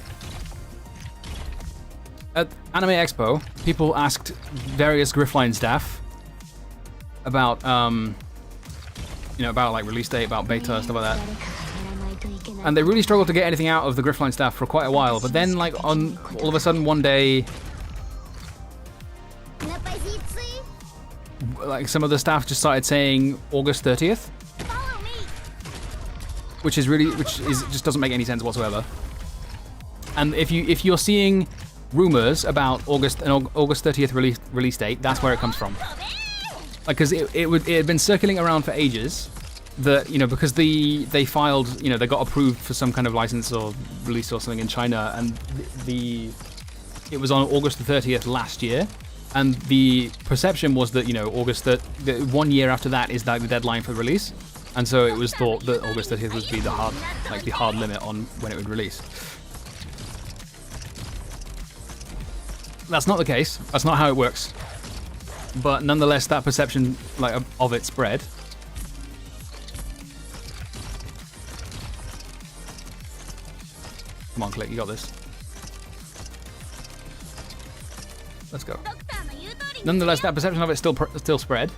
At Anime Expo, people asked various Griffline staff about about like release date, about beta, stuff like that. And they really struggled to get anything out of the Griffline staff for quite a while. But then, like, all of a sudden one day, like some of the staff just started saying August 30th, which just doesn't make any sense whatsoever. And if you're seeing rumors about August 30th release date, that's where it comes from. Like, because it had been circulating around for ages. That, you know, because they filed, you know, they got approved for some kind of license or release or something in China, and it was on August the 30th last year, and the perception was that, you know, August 1 year after that is like the deadline for release, and so it was thought that August 30th would be the hard limit on when it would release. That's not the case. That's not how it works. But nonetheless, that perception of it spread. Come on, Click, you got this. Let's go. Nonetheless, that perception of it still spread.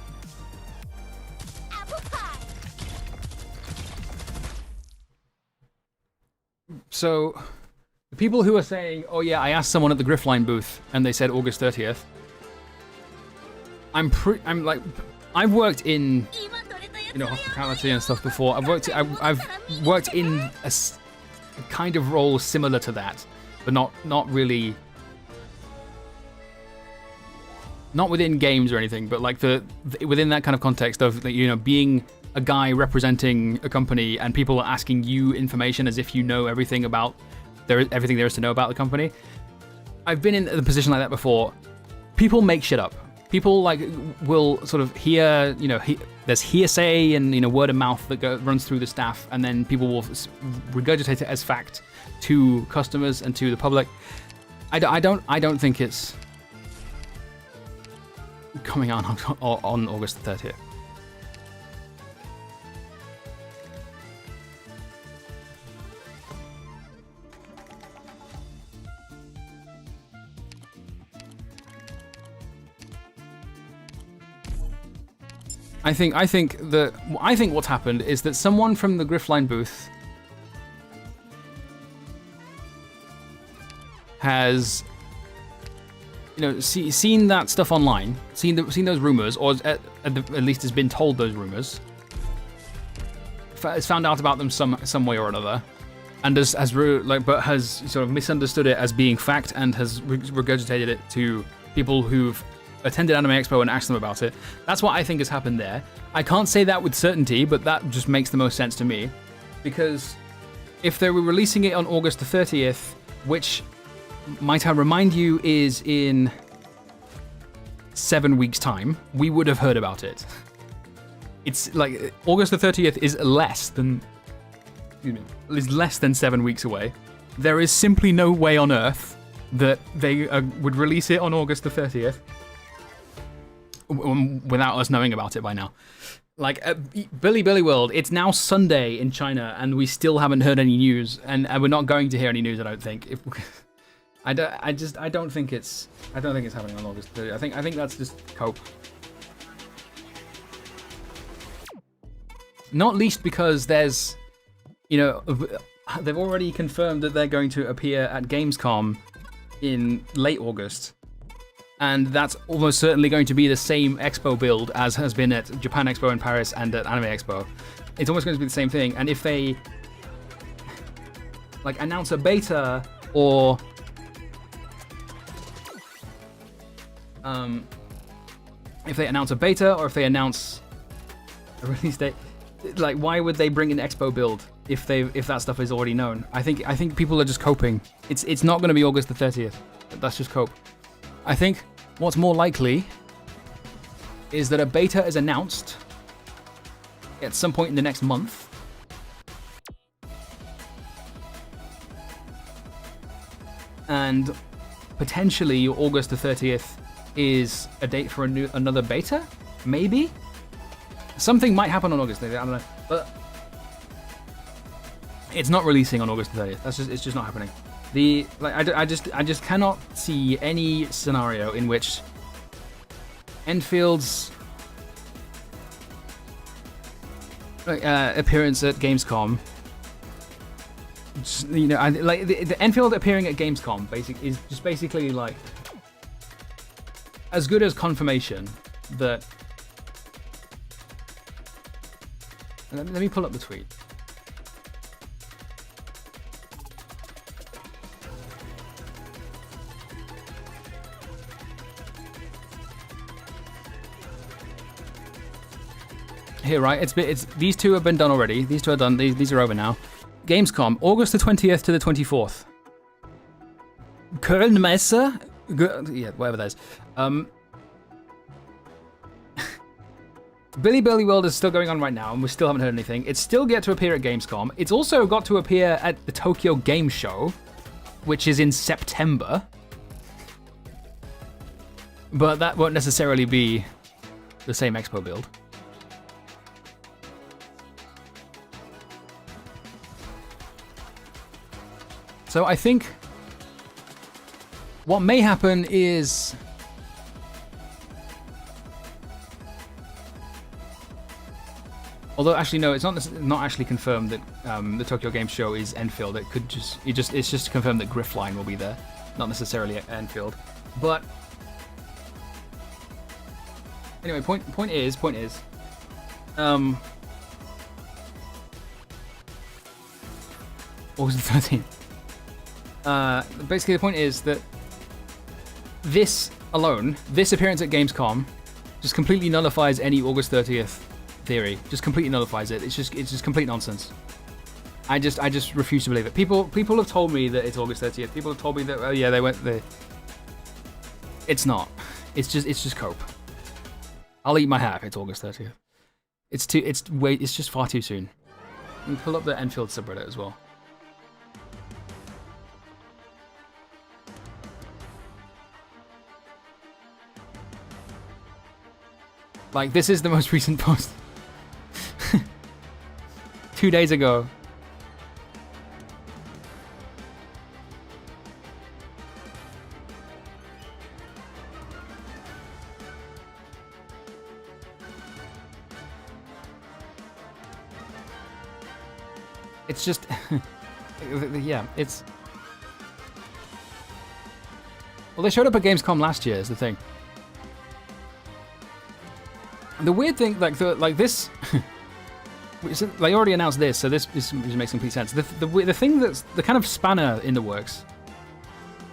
So, the people who are saying, "Oh yeah, I asked someone at the Griffline booth and they said August 30th." I've worked in, you know, hospitality and stuff before. I've worked in a kind of role similar to that, but not really, not within games or anything, but like within that kind of context of, you know, being a guy representing a company and people are asking you information as if you know everything everything there is to know about the company. I've been in a position like that before. People make shit up. People will sort of hear, you know, there's hearsay and, you know, word of mouth that runs through the staff, and then people will regurgitate it as fact to customers and to the public. I don't think it's coming on August 30th. I think what's happened is that someone from the Griffline booth has, seen that stuff online, seen those rumors, or at least has been told those rumors, has found out about them some way or another, and has sort of misunderstood it as being fact and has regurgitated it to people who've attended Anime Expo and asked them about it. That's what I think has happened there. I can't say that with certainty, but that just makes the most sense to me, because if they were releasing it on August the 30th, which, might I remind you, is in 7 weeks' time, we would have heard about it. It's like August the 30th is less than 7 weeks away. There is simply no way on earth that they would release it on August the 30th without us knowing about it by now. Like, Billy World, it's now Sunday in China, and we still haven't heard any news, and we're not going to hear any news, I don't think. I don't think it's happening on August 30th. I think that's just cope. Not least because there's, they've already confirmed that they're going to appear at Gamescom in late August. And that's almost certainly going to be the same expo build as has been at Japan Expo in Paris and at Anime Expo. It's almost going to be the same thing. And if they announce a beta or if they announce a release date, why would they bring an expo build if that stuff is already known? I think people are just coping. It's not going to be August the 30th. That's just cope. I think what's more likely is that a beta is announced at some point in the next month. And potentially August the 30th is a date for another beta? Maybe? Something might happen on August 30th, I don't know. But it's not releasing on August 30th. It's just not happening. I just cannot see any scenario in which Enfield's appearance at Gamescom, the Enfield appearing at Gamescom is just basically like as good as confirmation that. Let me pull up the tweet. Here, right? It's these two have been done already. These two are done. These are over now. Gamescom, August the 20th to the 24th. Kölnmesse, yeah, whatever that is. Billy World is still going on right now, and we still haven't heard anything. It's still yet to appear at Gamescom. It's also got to appear at the Tokyo Game Show, which is in September. But that won't necessarily be the same expo build. So I think what may happen is although actually no, it's not actually confirmed that the Tokyo Game Show is Enfield. It could it's just confirmed that Griffline will be there, not necessarily at Enfield. But anyway, point is August the 13th. Basically the point is that this appearance at Gamescom just completely nullifies any August 30th theory. Just completely nullifies it. It's just complete nonsense. I just refuse to believe it. People have told me that it's August 30th. People have told me that they went there. It's not. It's just cope. I'll eat my hat if it's August 30th. It's just far too soon. You can pull up the Enfield subreddit as well. Like, this is the most recent post. 2 days ago. it's just, yeah, it's. Well, they showed up at Gamescom last year. Is the thing. The weird thing, like this, they already announced this, so this makes complete sense. The thing that's the kind of spanner in the works,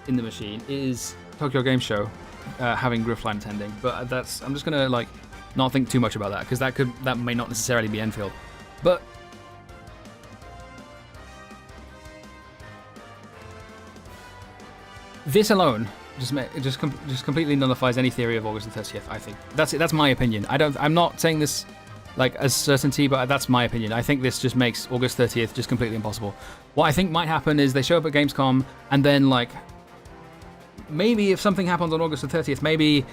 in the machine, is Tokyo Game Show having Griffline attending. But that's, I'm just gonna like not think too much about that because that may not necessarily be Enfield, but. This alone just completely nullifies any theory of August the 30th. I think that's my opinion. I'm not saying this like as certainty, but that's my opinion. I think this just makes August 30th just completely impossible. What I think might happen is they show up at Gamescom and then like maybe if something happens on August the 30th, maybe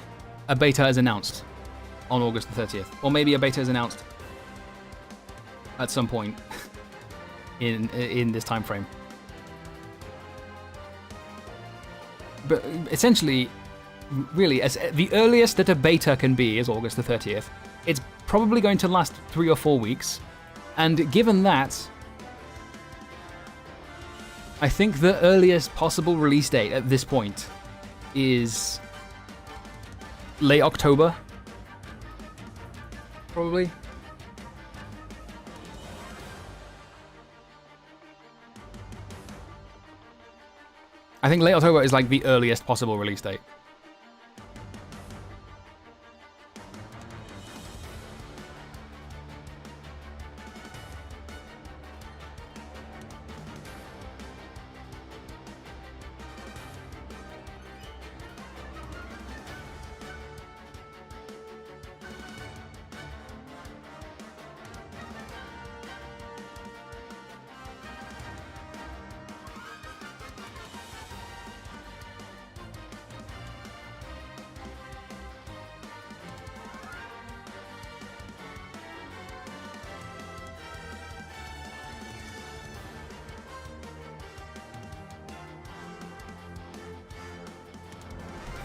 a beta is announced on August the 30th, or maybe a beta is announced at some point in this time frame. But essentially, really, as the earliest that a beta can be is August the 30th. It's probably going to last 3 or 4 weeks. And given that, I think the earliest possible release date at this point is late October. Probably. I think late October is like the earliest possible release date.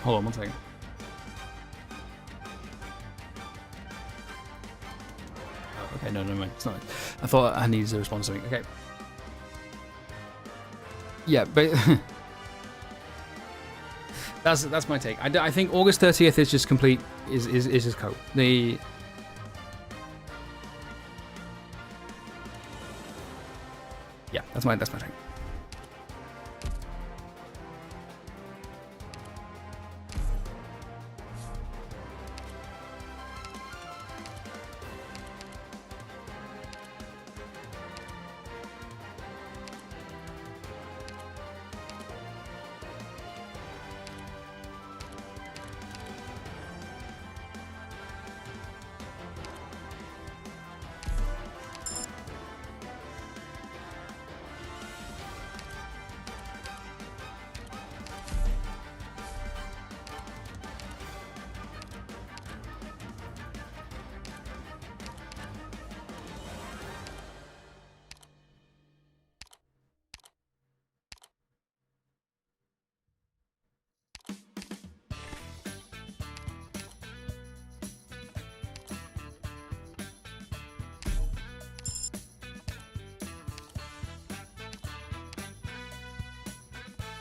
Hold on 1 second. Oh, okay, no, it's not. I thought I needed to respond to something. Okay. Yeah, but that's my take. I think August 30th is just complete. Is just cope. Yeah, that's my take.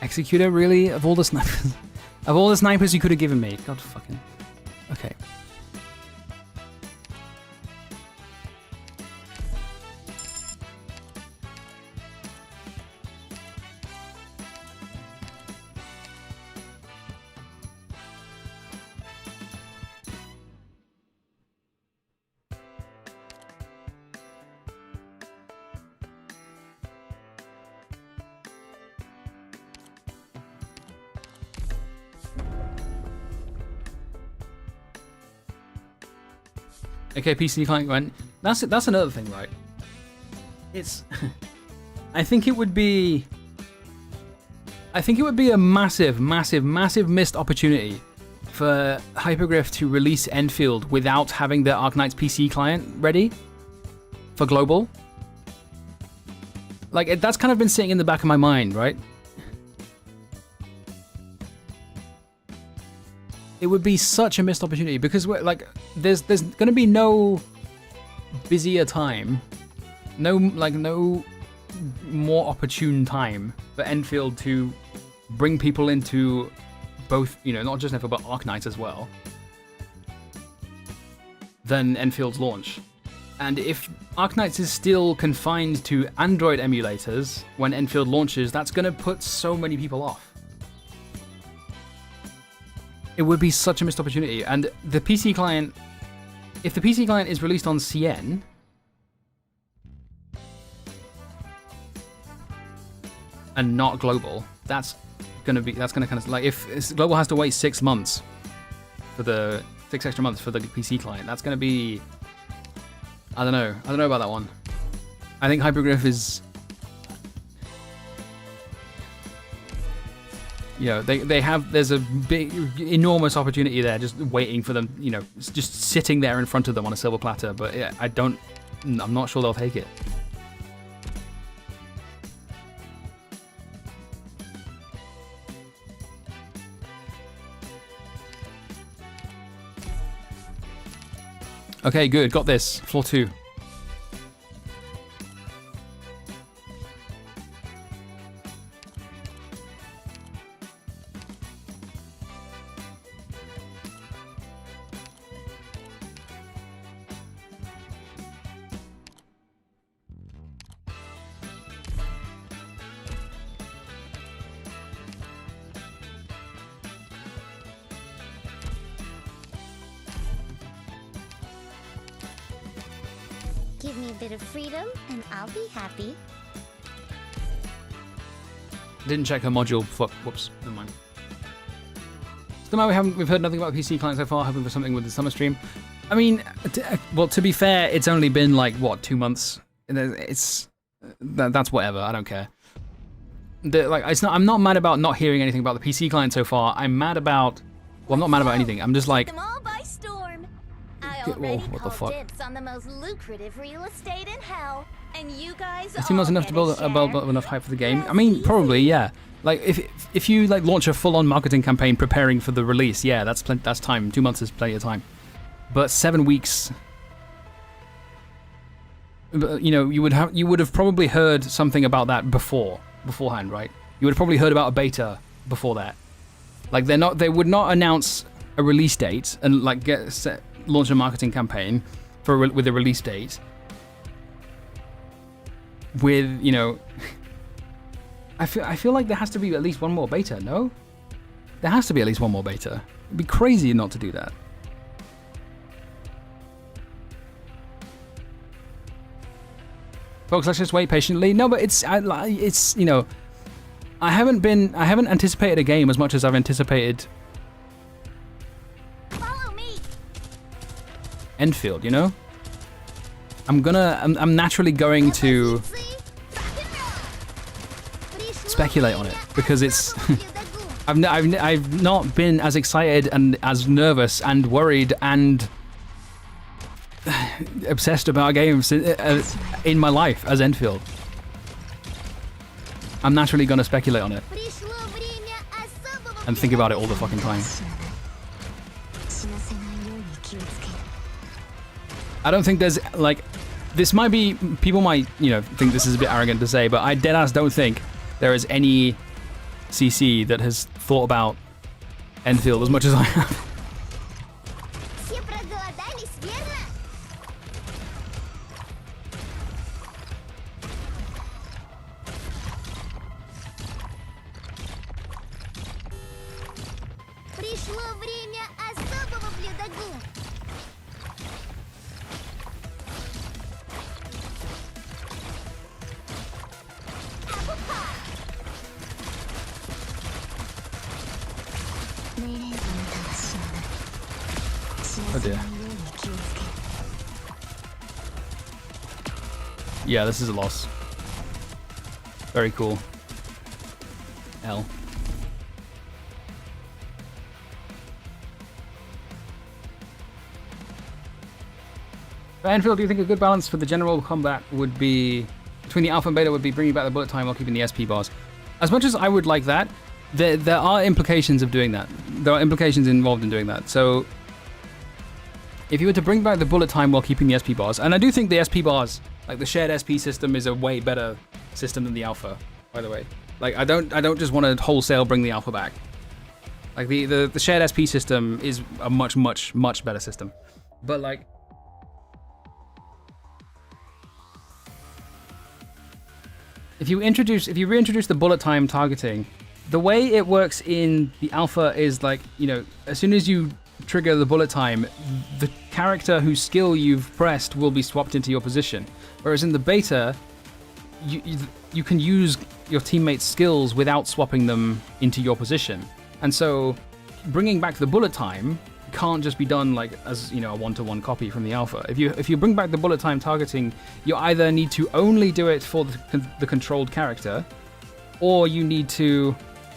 Executor, really? Of all the snipers, of all the snipers you could have given me, God fucking. Okay. Okay, PC client went. That's another thing, right? It's. I think it would be a massive missed opportunity for Hypergriff to release Enfield without having the Arknight's PC client ready for global. Like that's kind of been sitting in the back of my mind, right? It would be such a missed opportunity because we're like, there's going to be no busier time, no more opportune time for Enfield to bring people into both, you know, not just Enfield, but Arknight as well, than Enfield's launch. And if Arknights is still confined to Android emulators when Enfield launches, that's going to put so many people off. It would be such a missed opportunity. And the PC client, if the PC client is released on CN, and not global, that's gonna kind of like, if global has to wait 6 months for the 6 extra months for the PC client, that's gonna be, I don't know about that one. I think Hypergriff is, you know, there's a big, enormous opportunity there just waiting for them, you know, just sitting there in front of them on a silver platter, but yeah, I'm not sure they'll take it. Okay, good. Got this. Floor 2. Give me a bit of freedom, and I'll be happy. Didn't check her module. Fuck. Whoops. Never mind. Still, we've heard nothing about PC client so far. Hoping for something with the summer stream. I mean, well, to be fair, it's only been like what, 2 months. That's whatever. I don't care. I'm not mad about not hearing anything about the PC client so far. I'm mad about. Well, I'm not mad about anything. I'm just like. Them all by storm. I Whoa, already what the called fuck? dibs on the most lucrative real estate in hell, and you guys Is 2 months all enough to get build a share. about enough hype for the game? I mean, probably, yeah. Like if you like launch a full-on marketing campaign preparing for the release, yeah, that's time. 2 months is plenty of time. But 7 weeks, you know, you would have probably heard something about that beforehand, right? You would have probably heard about a beta before that. Like they would not announce a release date and like launch a marketing campaign with a release date with, you know, I feel like there has to be at least one more beta, no? There has to be at least one more beta. It'd be crazy not to do that. Folks, let's just wait patiently. No, but it's you know, I haven't anticipated a game as much as I've anticipated Follow me. Enfield, you know? I'm naturally going to speculate on it because it's I've not been as excited and as nervous and worried and obsessed about games in my life as Enfield. I'm naturally going to speculate on it and think about it all the fucking time. I don't think there's like, this might be, people might, you know, think this is a bit arrogant to say, but I deadass don't think there is any CC that has thought about Enfield as much as I have. Oh dear. Yeah, this is a loss. Very cool. L. For Enfield, do you think a good balance for the general combat would be between the alpha and beta would be bringing back the bullet time while keeping the SP bars? As much as I would like that, there are implications of doing that. There are implications involved in doing that. So if you were to bring back the bullet time while keeping the SP bars, and I do think the SP bars, like the shared SP system, is a way better system than the alpha, by the way. Like, I don't just want to wholesale bring the alpha back. Like, the shared SP system is a much, much, much better system. But, like, if you reintroduce the bullet time targeting, the way it works in the alpha is like, you know, as soon as you trigger the bullet time, the character whose skill you've pressed will be swapped into your position. Whereas in the beta, you can use your teammates' skills without swapping them into your position. And so bringing back the bullet time can't just be done like as, you know, a one-to-one copy from the alpha. If you bring back the bullet time targeting, you either need to only do it for the controlled character, or you need to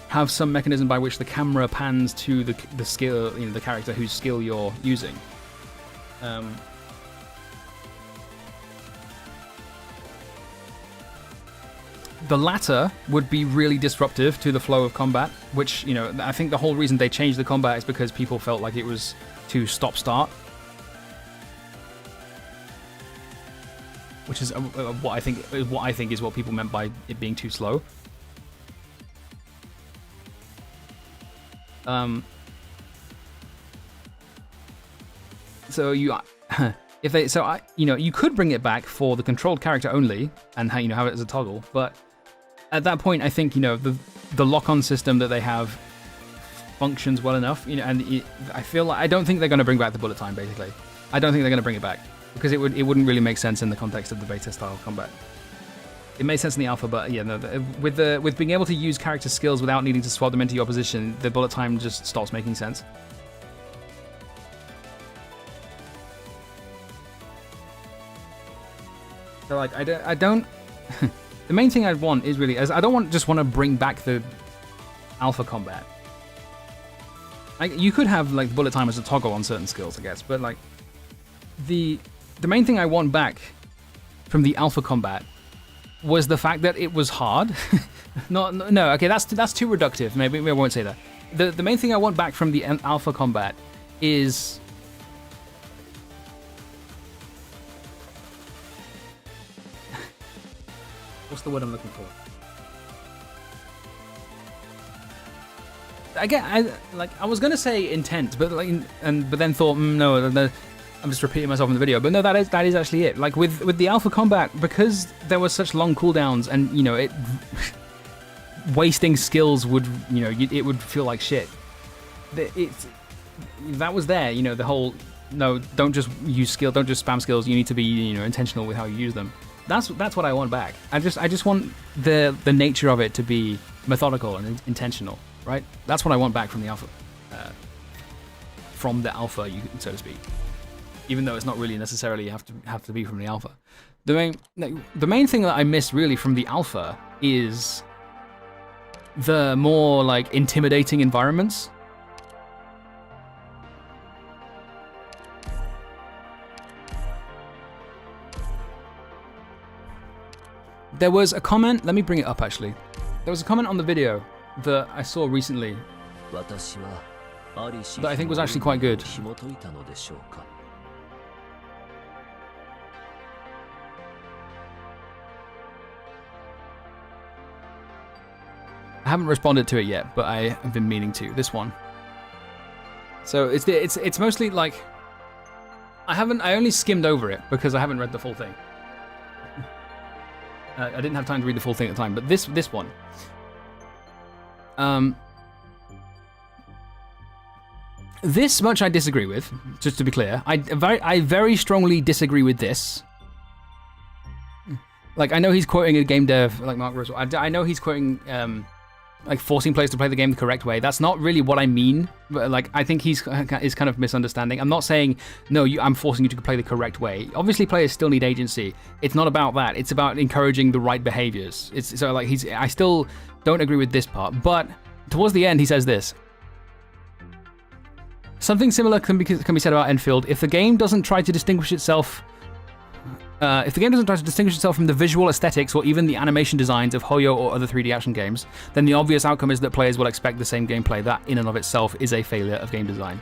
have some mechanism by which the camera pans to the skill, you know, the character whose skill you're using. The latter would be really disruptive to the flow of combat, which, you know, I think the whole reason they changed the combat is because people felt like it was too stop-start. Which is what I think is what people meant by it being too slow. So you you could bring it back for the controlled character only and have it as a toggle, but at that point I think, you know, the lock-on system that they have functions well enough, you know, and I don't think they're going to bring back the bullet time. Basically, I don't think they're going to bring it back because it wouldn't really make sense in the context of the beta style combat. It made sense in the alpha, but yeah, no, with being able to use character skills without needing to swap them into your position, the bullet time just stops making sense. So like I don't the main thing I want is really, I don't just want to bring back the alpha combat. Like, you could have like bullet time as a toggle on certain skills, I guess, but like the main thing I want back from the alpha combat was the fact that it was hard. No, okay, that's too reductive. Maybe I won't say that. The main thing I want back from the alpha combat is what's the word I'm looking for? I was gonna say intent, but then thought, no, I'm just repeating myself in the video. But no, that is actually it. Like with the alpha combat, because there were such long cooldowns, and you know, it wasting skills would, you know, it would feel like shit. That was there, you know, the whole no, don't just use skill, don't just spam skills. You need to be, you know, intentional with how you use them. That's what I want back. I just want the nature of it to be methodical and intentional, right? That's what I want back from the alpha, so to speak. Even though it's not really necessarily have to be from the alpha. The main thing that I miss really from the alpha is the more like intimidating environments. There was a comment, let me bring it up actually. There was a comment on the video that I saw recently that I think was actually quite good. I haven't responded to it yet, but I have been meaning to. This one. So it's mostly like I only skimmed over it because I haven't read the full thing. I didn't have time to read the full thing at the time, but this one. This much I disagree with, just to be clear. I very strongly disagree with this. Like, I know he's quoting a game dev like Mark Roswell. I know he's quoting like forcing players to play the game the correct way. That's not really what I mean. But like, I think is kind of misunderstanding. I'm not saying no, I'm forcing you to play the correct way. Obviously, players still need agency. It's not about that. It's about encouraging the right behaviors. So like I still don't agree with this part. But towards the end, he says this. Something similar can be said about Enfield. If the game doesn't try to distinguish itself. If the game doesn't try to distinguish itself from the visual aesthetics or even the animation designs of Hoyo or other 3D action games, then the obvious outcome is that players will expect the same gameplay. That, in and of itself, is a failure of game design.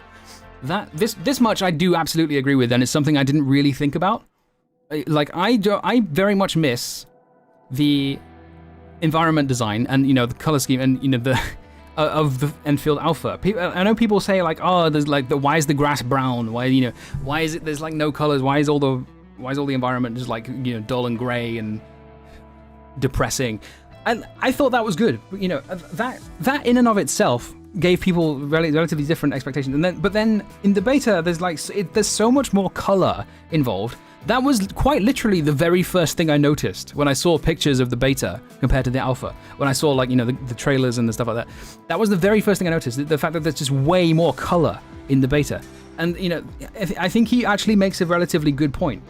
This much I do absolutely agree with, and it's something I didn't really think about. Like, I very much miss the environment design and, you know, the color scheme and, you know, the of the Enfield Alpha. I know people say like, oh, there's like why is the grass brown? Why, you know, why is it there's like no colors? Why is all the environment just like, you know, dull and gray and depressing? And I thought that was good. You know, that in and of itself gave people relatively different expectations. But then in the beta, there's so much more color involved. That was quite literally the very first thing I noticed when I saw pictures of the beta compared to the alpha. When I saw, like, you know, the trailers and the stuff like that. That was the very first thing I noticed, the fact that there's just way more color in the beta. And, you know, I think he actually makes a relatively good point.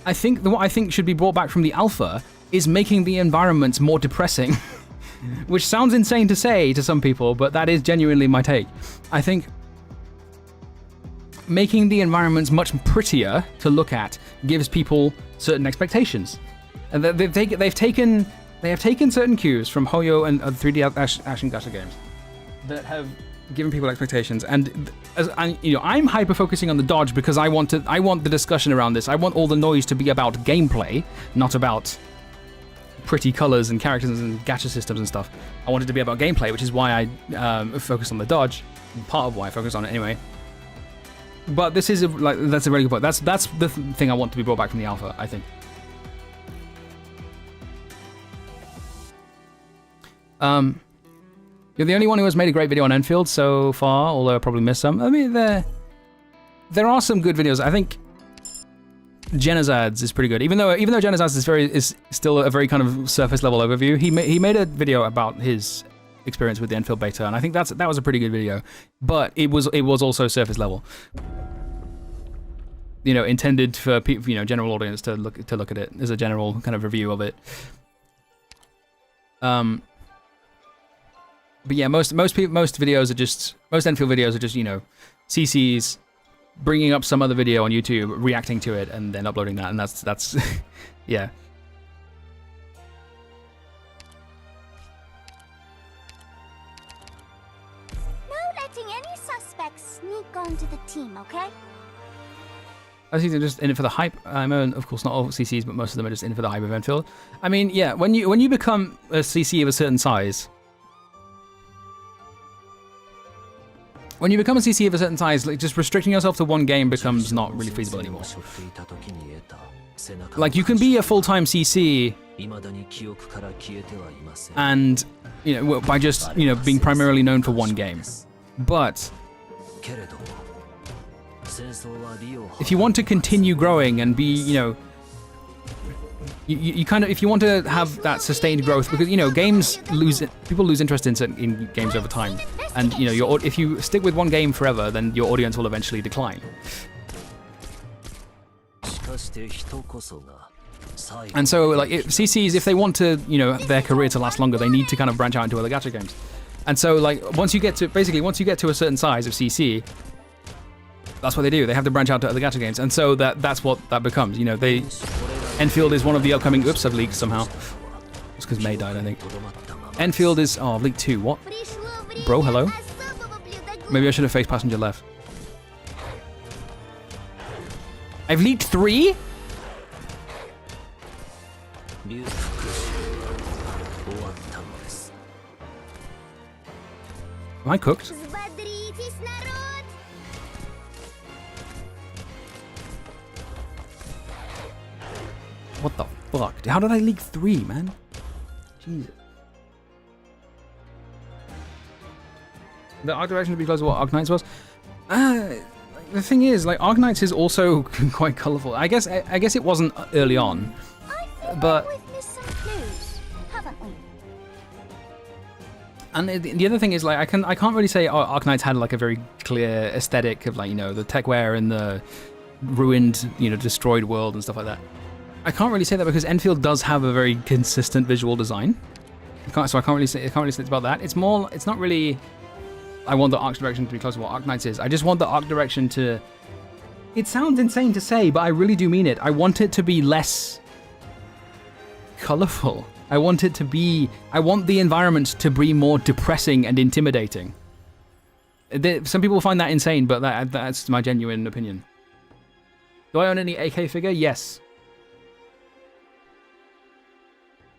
I think what I think should be brought back from the alpha is making the environments more depressing. Which sounds insane to say to some people, but that is genuinely my take. I think making the environments much prettier to look at gives people certain expectations, and they have taken certain cues from Hoyo and 3D Action Gacha games that have given people expectations. And you know, I'm hyper focusing on the dodge because I want the discussion around this. I want all the noise to be about gameplay, not about pretty colors and characters and gacha systems and stuff. I want it to be about gameplay, which is why I focus on the dodge. Part of why I focus on it anyway. But this is that's a very good point. That's the thing I want to be brought back from the alpha, I think. You're the only one who has made a great video on Enfield so far, although I probably missed some. I mean, there are some good videos. I think Genazad's is pretty good, even though Genazad's is still a very kind of surface level overview. He made a video about his experience with the Enfield beta, and I think that was a pretty good video, but it was also surface level. You know, intended for people, you know, general audience to look at it as a general kind of review of it. But yeah, most videos are just Enfield videos are just, you know, CCs bringing up some other video on YouTube, reacting to it, and then uploading that, and that's yeah. Any suspects sneak onto the team, okay? I think they're just in it for the hype. I mean, of course, not all CCs, but most of them are just in it for the hype of Enfield. I mean, yeah, when you become a CC of a certain size, like, just restricting yourself to one game becomes not really feasible anymore. Like, you can be a full-time CC, and, you know, by just, you know, being primarily known for one game. But if you want to continue growing and be, you know, you kind of, if you want to have that sustained growth, because, you know, people lose interest in games over time, and, you know, if you stick with one game forever, then your audience will eventually decline. And so, like, CCs, if they want to, you know, their career to last longer, they need to kind of branch out into other gacha games. And so, like, once you get to a certain size of CC, that's what they do. They have to branch out to other gacha games, and so that's what that becomes. You know, Enfield is one of the upcoming. Oops, I've leaked somehow. It's because May died, I think. Enfield is I've leaked 2. What, bro? Hello. Maybe I should have faced passenger left. I've leaked 3. Am I cooked? What the fuck? How did I leak 3, man? Jesus. The Arc Direction to be close to what Arknights was? The thing is, like, Arknights is also quite colourful. I guess it wasn't early on, but... And the other thing is, like, I can't really say Arknights had, like, a very clear aesthetic of, like, you know, the techwear and the ruined, you know, destroyed world and stuff like that. I can't really say that because Enfield does have a very consistent visual design. So I can't really say it's about that. It's not really, I want the Arc Direction to be close to what Arknights is. I just want the Arc Direction to... It sounds insane to say, but I really do mean it. I want it to be less colourful. I want the environment to be more depressing and intimidating. Some people find that insane, but that's my genuine opinion. Do I own any AK figure? Yes.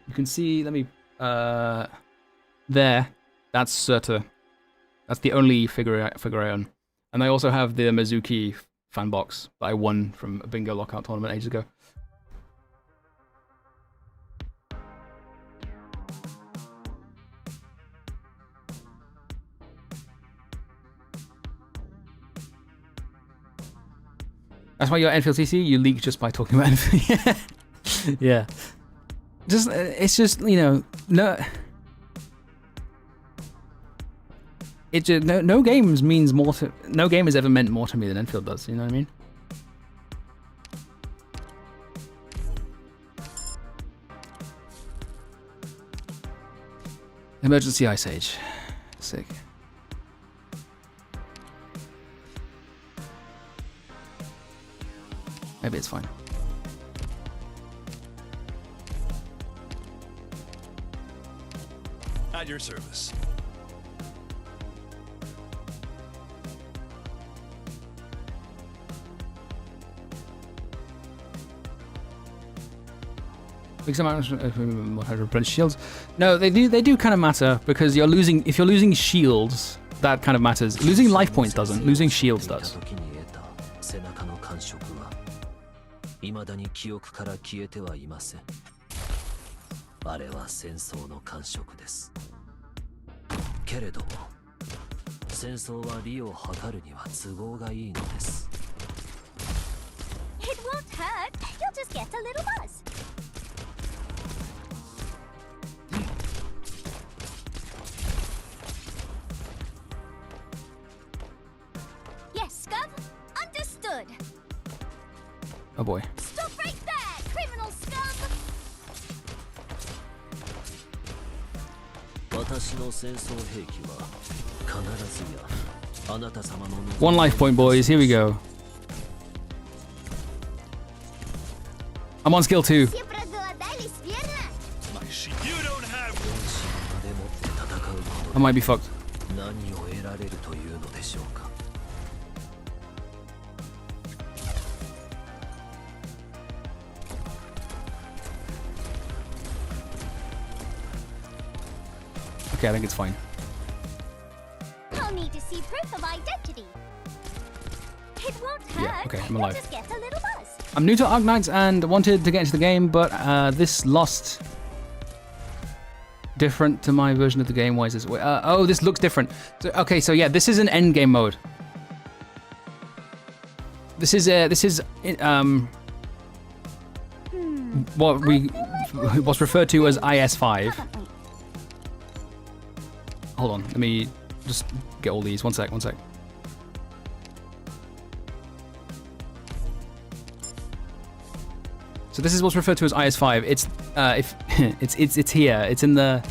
You can see, let me, there, that's Surta. That's the only figure I own. And I also have the Mizuki fan box that I won from a bingo lockout tournament ages ago. That's why you're Enfield CC, you leak just by talking about anything. Yeah. Just, it's just, you know, no... It just, no games means more to... No game has ever meant more to me than Enfield does, you know what I mean? Emergency Ice Age. Sick. Maybe it's fine. At your service. Big amount of shields. No, they do kind of matter because you're losing. If you're losing shields, that kind of matters. Losing life points doesn't. Losing shields does. 未だに記憶から消えてはいません。あれは戦争の感触です。けれども、戦争は利を図るには都合がいいのです。It won't hurt. You'll just get a little buzz. Yes, Scub. Understood. Oh boy. Stop right there, criminal scum! 私の戦争兵器は必ずやあなた様の One life point, boys. Here we go. I'm on skill 2. Siempre duodales, ¿verdad? You don't have. I might be fucked. 何を得られるというのでしょうか。Okay, I think it's fine. I'll need to see proof of identity. It won't hurt. Yeah, okay, I'm You'll alive. just get a little buzz. I'm new to Arknights and wanted to get into the game, but this lost different to my version of the game. Why is this? Oh, this looks different. So, okay, so yeah, this is an endgame mode. This is what's referred to as IS5. Hold on, let me just get all these. One sec. So this is what's referred to as IS5. It's it's here. It's in the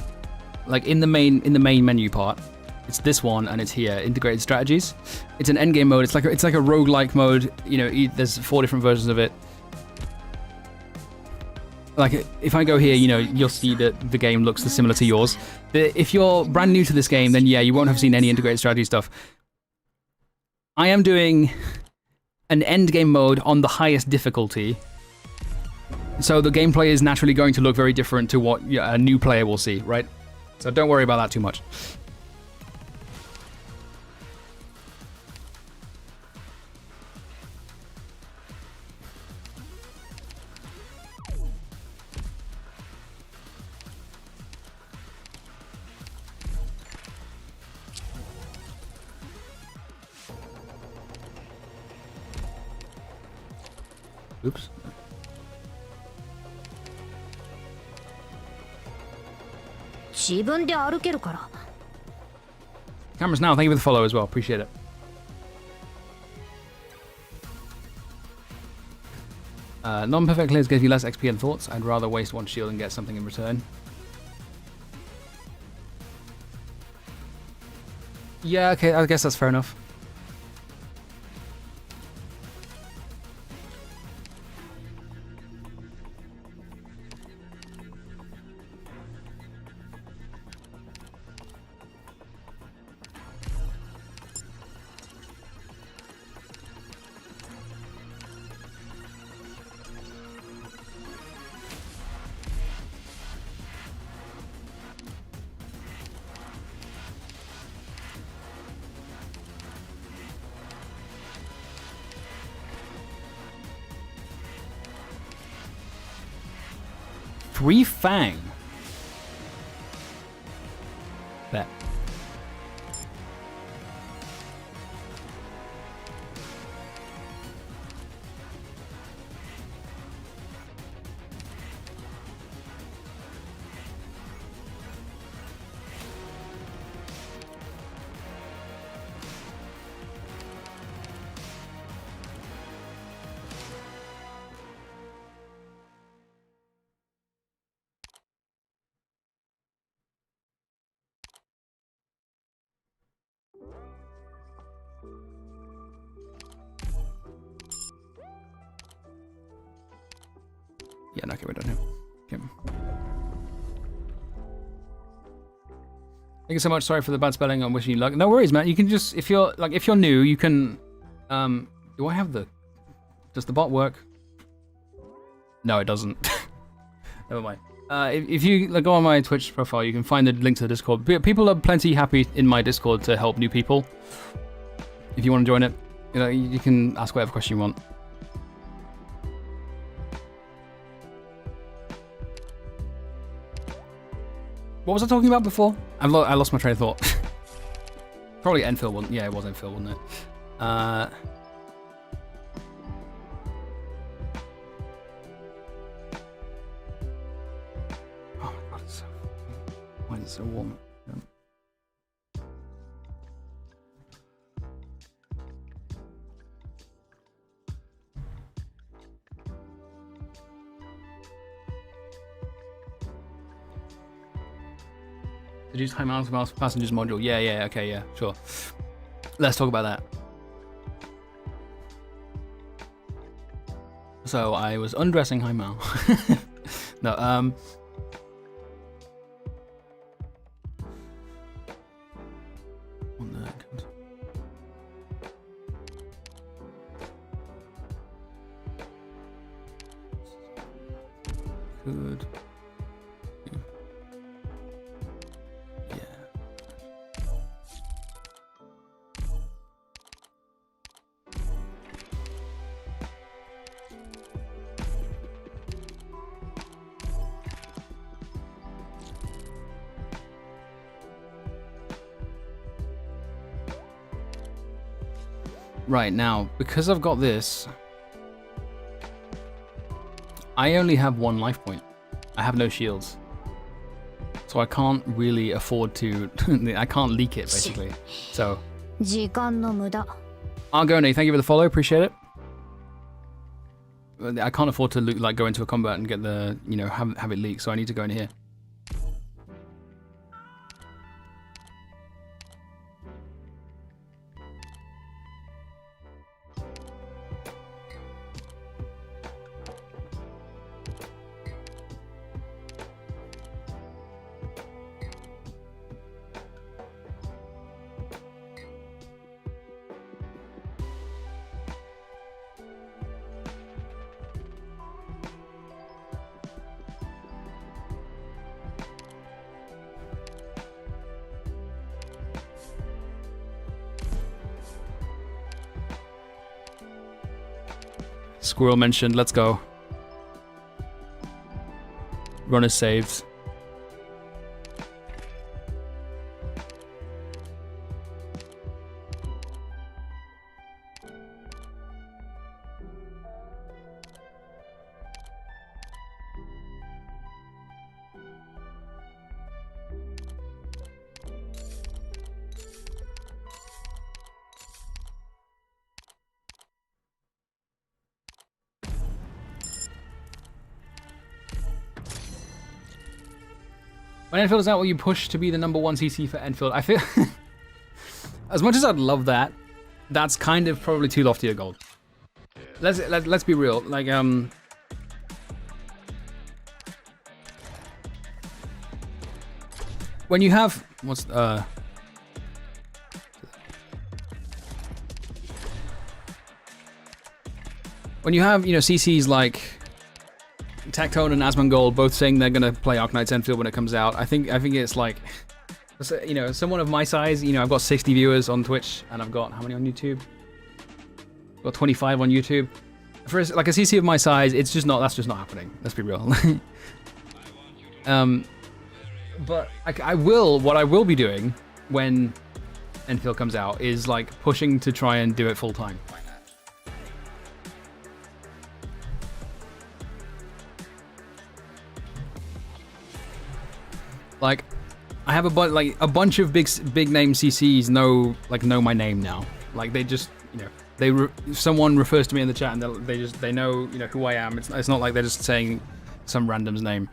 main menu part. It's this one and it's here. Integrated strategies. It's an endgame mode. It's like a roguelike mode. You know, there's 4 different versions of it. Like if I go here, you know, you'll see that the game looks similar to yours. But if you're brand new to this game, then yeah, you won't have seen any integrated strategy stuff. I am doing an endgame mode on the highest difficulty. So the gameplay is naturally going to look very different to what a new player will see, right? So don't worry about that too much. Oops. Cameras now, thank you for the follow as well, appreciate it. Non-perfect clears give you less XP and thoughts. I'd rather waste 1 shield and get something in return. Yeah, okay, I guess that's fair enough. 3 Fang. Bet. Yeah, no, okay, we're done here. Okay. Thank you so much. Sorry for the bad spelling. I'm wishing you luck. No worries, man. You can just, if you're new, you can. Do I have the? Does the bot work? No, it doesn't. Never mind. If you go on my Twitch profile, you can find the link to the Discord. People are plenty happy in my Discord to help new people. If you want to join it, you can ask whatever question you want. What was I talking about before? I lost my train of thought. Probably Enfield, wasn't it? Yeah, it was Enfield, wasn't it? Oh my god, it's so... Why is it so warm? Reduce high miles per passengers module. Yeah, okay, yeah, sure. Let's talk about that. So I was undressing High Mal. No, on that comes. Good. Right, now, because I've got this, I only have 1 life point. I have no shields. So I can't really afford to... I can't leak it, basically. So... Argoni, thank you for the follow, appreciate it. I can't afford to go into a combat and get the... have it leak, so I need to go in here. Squirrel mentioned, let's go. Runner saves. When Enfield is out, will you push to be the #1 CC for Enfield? I feel... as much as I'd love that, that's kind of probably too lofty a goal. Let's be real. Like, when you have... What's... When you have, CCs like... Tactone and Asmongold both saying they're gonna play Arknights Enfield when it comes out. I think it's like, someone of my size. I've got 60 viewers on Twitch, and I've got how many on YouTube? I've got 25 on YouTube. For like a CC of my size, it's just not. That's just not happening. Let's be real. But I will. What I will be doing when Enfield comes out is like pushing to try and do it full time. Like, I have a bunch of big name CCs know my name now. Like they just, you know, if someone refers to me in the chat and they know, you know, who I am. It's not like they're just saying some random's name.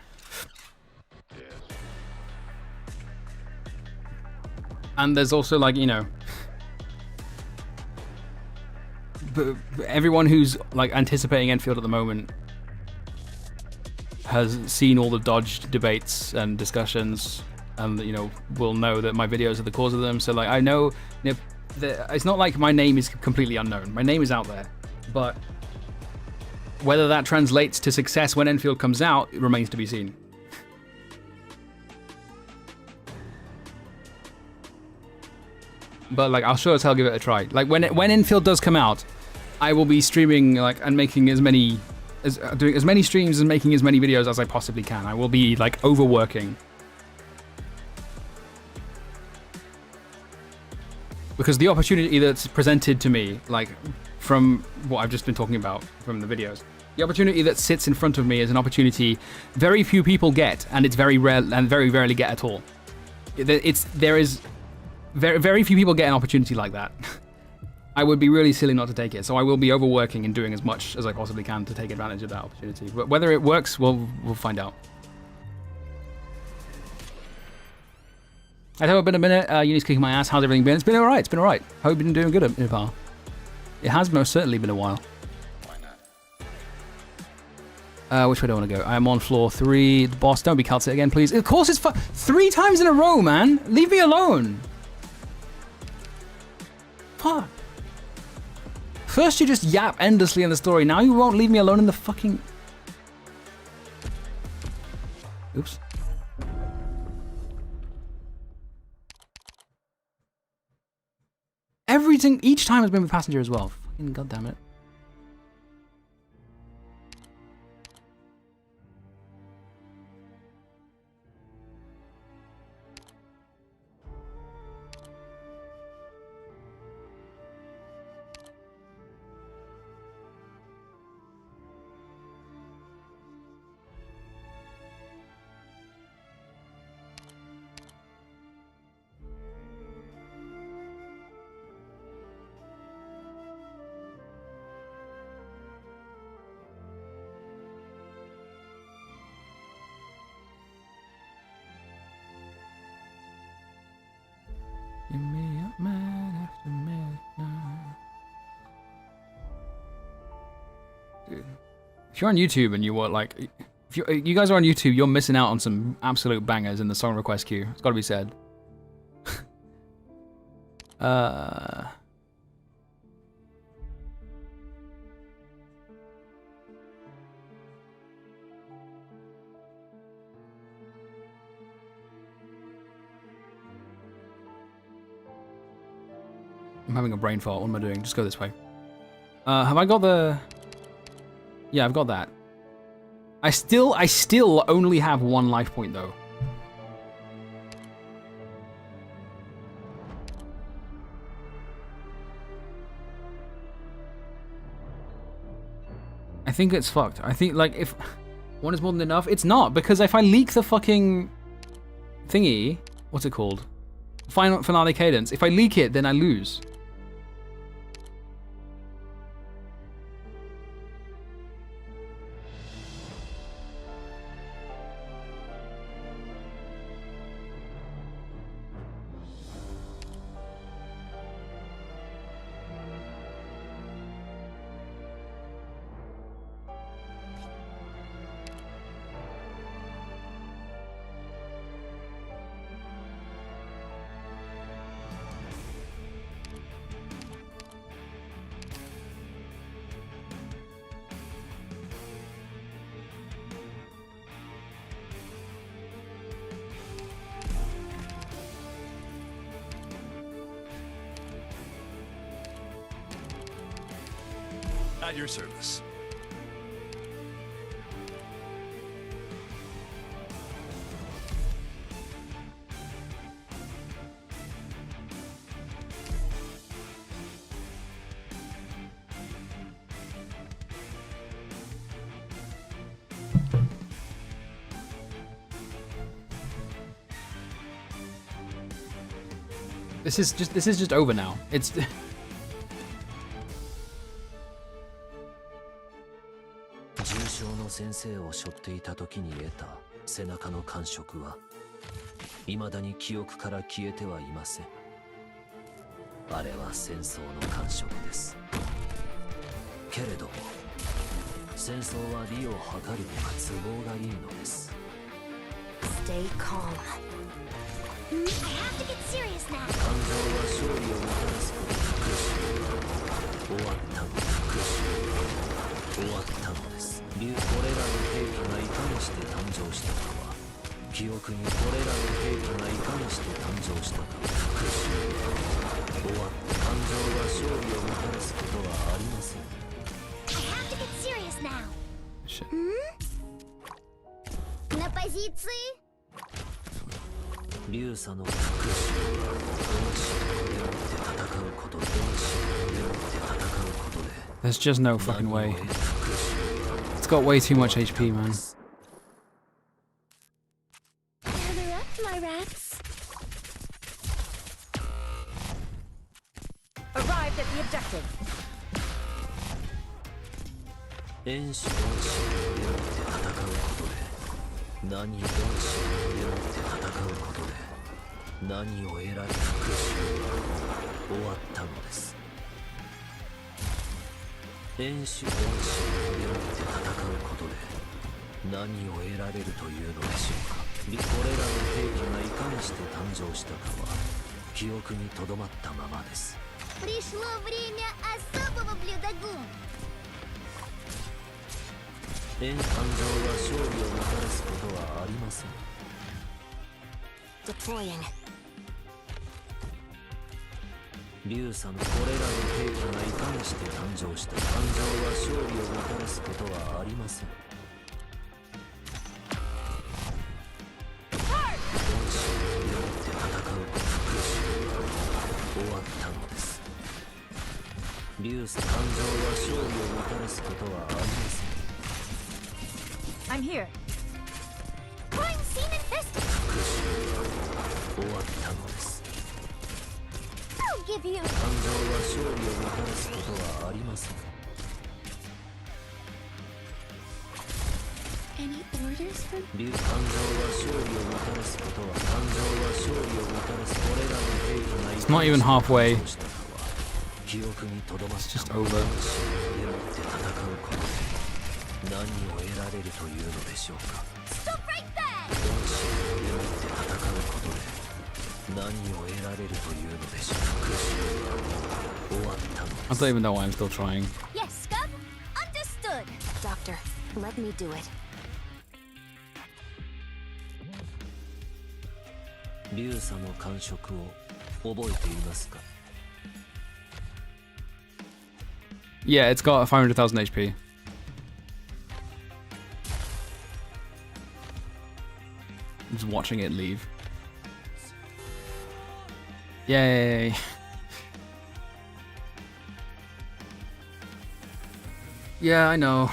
And there's also like, you know, everyone who's like anticipating Enfield at the moment has seen all the dodged debates and discussions, and you know, will know that my videos are the cause of them. So like, I know, you know, it's not like my name is completely unknown. My name is out there, but whether that translates to success when Enfield comes out, it remains to be seen. But like, I'll sure as hell give it a try. Like when Enfield does come out, I will be streaming like and making doing as many streams and making as many videos as I possibly can. I will be like overworking. Because the opportunity that's presented to me, like from what I've just been talking about from the videos, the opportunity that sits in front of me is an opportunity very few people get, and it's very rare and very rarely get at all. Very few people get an opportunity like that. I would be really silly not to take it, so I will be overworking and doing as much as I possibly can to take advantage of that opportunity. But whether it works, we'll find out. I hope it's been a minute. Uni's kicking my ass. How's everything been? It's been alright. It's been alright. Hope you've been doing good in a while. It has most certainly been a while. Which way do I want to go? I'm on floor 3. The boss, don't be Calcit again, please. Of course, it's 3 times in a row, man. Leave me alone. Fuck. First you just yap endlessly in the story, now you won't leave me alone in the fucking... Oops. Everything, each time has been with Passenger as well. Fucking goddammit. Give me up, man, after midnight. Dude, if you're on YouTube and you want like, if you guys are on YouTube, you're missing out on some absolute bangers in the song request queue. It's got to be said. I'm having a brain fart. What am I doing? Just go this way. Have I got the... Yeah, I've got that. I still only have 1 life point, though. I think it's fucked. I think, like, if 1 is more than enough, it's not, because if I leak the fucking thingy... What's it called? Final finale cadence. If I leak it, then I lose. At your service. This is just over now. It's 重傷の先生を背負っていた時に得た背中の感触は未だに記憶から消えてはいません。あれは戦争の感触です。けれども戦争は利を図るのが都合がいいのです。 Stay calm. I have to get serious now. 感情は勝利をもたらすこと復讐終わったの復讐終わったのです。これらの兵器がいかにして誕生したかは記憶にこれらの兵器がいかにして誕生したか復讐終わった感情は勝利をもたらすことはありません。 I have to get serious now. shit. На позиции. 竜佐の復讐は同志を背負って戦うこと同志を背負って戦うことで There's just no fucking way. It's got way too much HP, man. Gather up, my rats. Arrived at the objective. 遠視同士を背負って戦うことで何同士を背負って戦うことで何を得られる復讐は終わったのです。遠視同士を背負って戦うことで何を得られるというのでしょうか。これらの兵器がいかにして誕生したかは記憶にとどまったままです。 Пришло время особого блюдогу. 感情は勝利をもたらすことはありません。 Deploying. 竜佐のこれらの兵器がいかにして誕生した感情は勝利をもたらすことはありません。同志を背負って戦う復讐は終わったのです。竜佐感情は勝利をもたらすことはありません。 I'm here. Crime scene invested. 復讐は終わったのです。 I'll give you. 感情は勝利をもたらすことはありません。 Any orders from 感情は勝利をもたらすことは感情は勝利をもたらすこれらの兵器がいかに It's not even halfway. したかは記憶にとどまった It's just まま over. 背負って戦うことで何を得られるというのでしょうか。 Stop right there. 同志を背負って戦うことで何を得られるというのでしょうか。復讐は終わったの I です。 don't even know why I'm still trying. Yes, Scub. Understood. Doctor, let me do it. 竜佐の感触を覚えていますか。 Yeah, it's got 500,000 HP. I'm just watching it leave. Yay! Yeah, I know.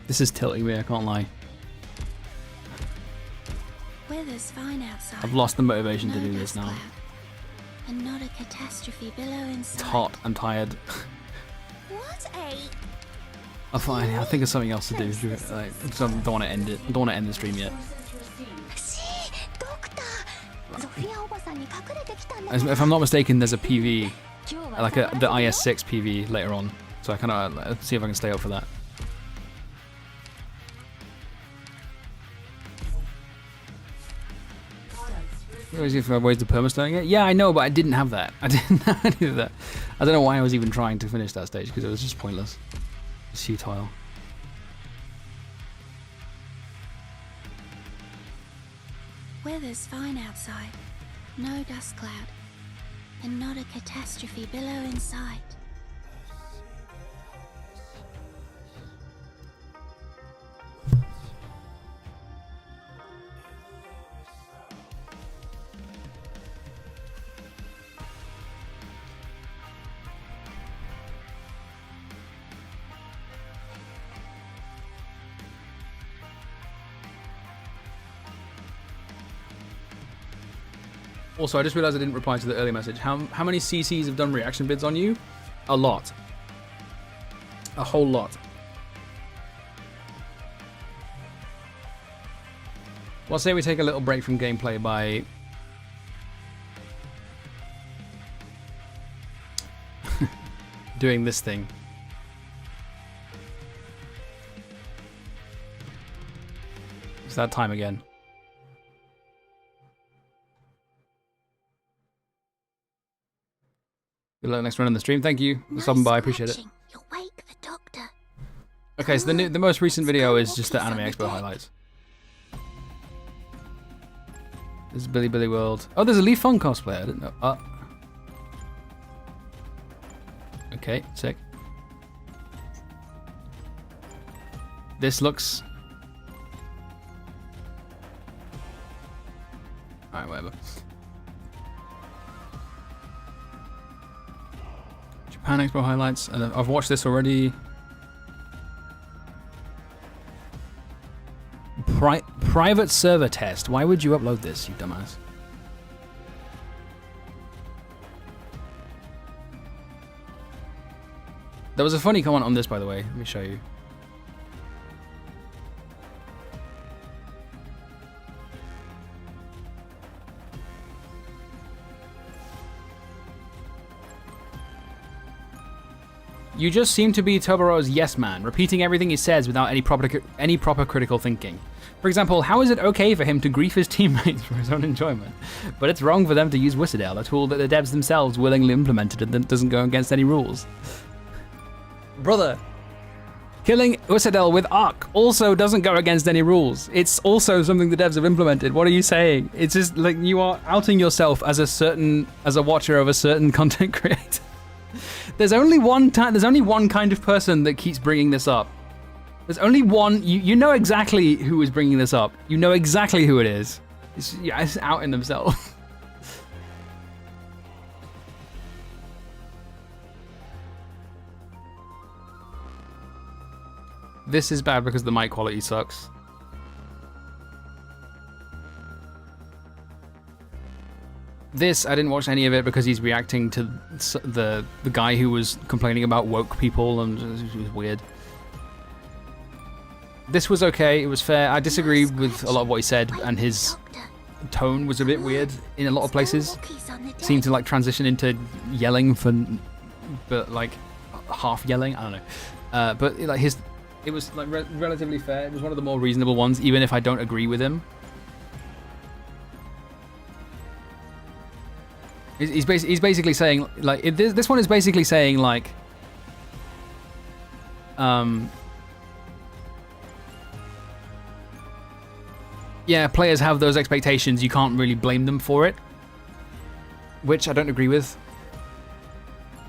This is tilting me, I can't lie. weather's fine outside? I've lost the motivation to No do this dust now. cloud, and not a catastrophe below inside. It's hot, I'm tired. What a. I'm fine, I think of something else to do. Like, I don't want to end it. I don't want to end the stream yet. ドクター。ゾフィアおばさんに隠れてきたんだ。 If I'm not mistaken, there's a PV, like the IS6 PV later on. So I kind of see if I can stay up for that. If I waited the perma-starting it? Yeah, I know, but I didn't have that. I didn't have any of that. I don't know why I was even trying to finish that stage, because it was just pointless. It's futile. Weather's fine outside. No dust cloud, and not a catastrophe below in sight. Also, I just realized I didn't reply to the earlier message. How many CCs have done reaction vids on you? A lot. A whole lot. Well, say we take a little break from gameplay by doing this thing. It's that time again. Good luck next run on the stream. Thank you for stopping by. I appreciate it. You'll wake the doctor. Okay, so the most recent video is just the Anime Expo highlights. This is Billy Billy World. Oh, there's a Leaf Fun cosplay. I didn't know. Okay, sick. This looks... Alright, whatever. Japan Expo highlights. And I've watched this already. Private server test. Why would you upload this, you dumbass? There was a funny comment on this, by the way. Let me show you. You just seem to be Toboro's yes man, repeating everything he says without any proper critical thinking. For example, how is it okay for him to grief his teammates for his own enjoyment, but it's wrong for them to use Whistle, a tool that the devs themselves willingly implemented and that doesn't go against any rules? Brother, killing Whistle with Arc also doesn't go against any rules. It's also something the devs have implemented. What are you saying? It's just like you are outing yourself as a watcher of a certain content creator. There's only one kind of person that keeps bringing this up. There's only one. You know exactly who is bringing this up. You know exactly who it is. It's outing themselves. This is bad because the mic quality sucks. This, I didn't watch any of it because he's reacting to the guy who was complaining about woke people, and it was weird. This was okay, it was fair. I disagree with a lot of what he said, and his tone was a bit weird in a lot of places. Seemed to like transition into yelling but like half yelling, I don't know. But like it was like relatively fair. It was one of the more reasonable ones, even if I don't agree with him. He's basically saying like this one is basically saying like yeah, players have those expectations, you can't really blame them for it, which I don't agree with.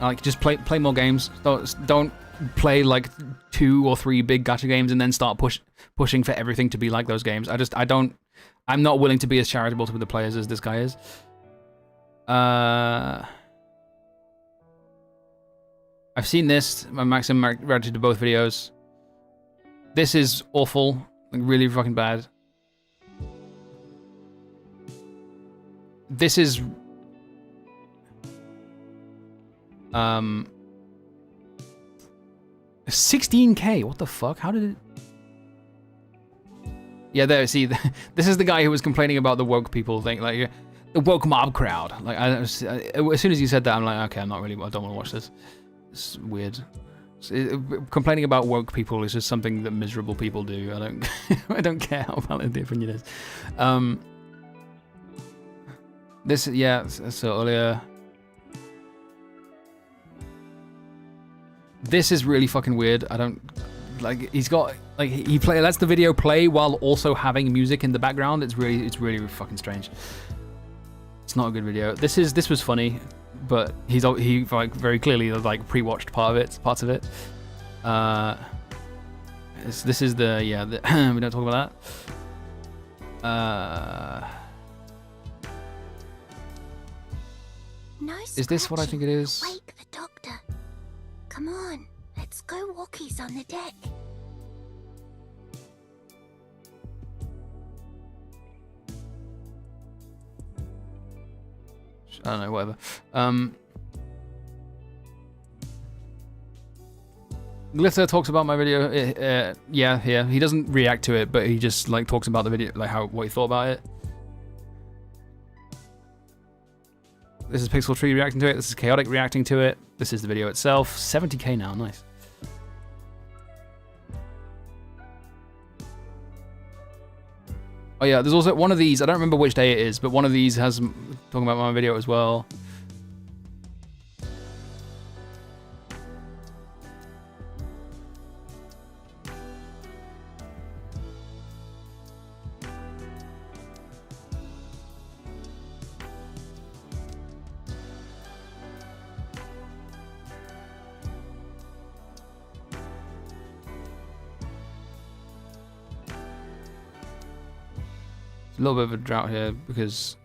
Like, just play more games. Don't play like 2 or 3 big gacha games and then start pushing for everything to be like those games. I'm not willing to be as charitable to the players as this guy is. I've seen this. My maximum reacted to both videos. This is awful, like really fucking bad. This is 16K. What the fuck? How did it? Yeah, there. See, this is the guy who was complaining about the woke people thing, like the woke mob crowd. Like, as soon as you said that, I'm like, okay, I don't want to watch this. It's weird. Complaining about woke people is just something that miserable people do. I don't care how valid the opinion is. This, yeah. So earlier, this is really fucking weird. I don't like. He's got like he lets the video play while also having music in the background. It's really fucking strange. It's not a good video. This was funny, but he like very clearly like pre-watched parts of it. This is the we don't talk about that. No Is this what I think it is? Wake the doctor. Come on, let's go walkies on the deck. I don't know, whatever. Glitter talks about my video. Yeah, he doesn't react to it, but he just like talks about the video, like what he thought about it. This is Pixel Tree reacting to it. This is Chaotic reacting to it. This is the video itself. 70k now, nice. Oh yeah, there's also one of these. I don't remember which day it is, but one of these has talking about my video as well. A little bit of a drought here because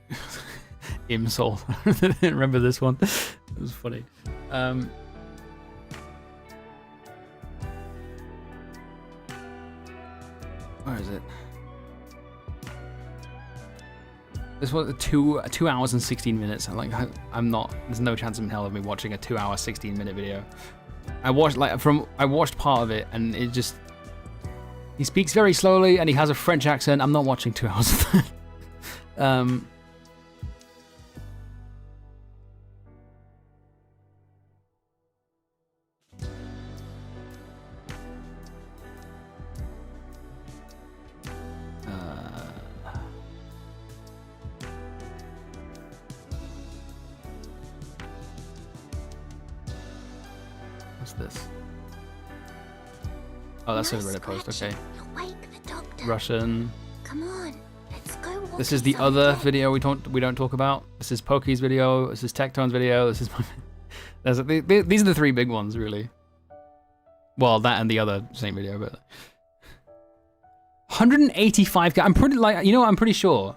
Imsol. I didn't remember this one. It was funny. Where is it? This was 2 hours and 16 minutes. I'm not. There's no chance in hell of me watching a 2 hour 16-minute video. I watched part of it and it just. He speaks very slowly and he has a French accent. I'm not watching 2 hours of that. What's this? Oh, that's a Reddit post, okay. Russian. Come on, let's go. This is the other video we don't talk about. This is Pokey's video. This is Tectone's video. This is my. These are the three big ones, really. Well, that and the other same video, but 185k. I'm pretty I'm pretty sure.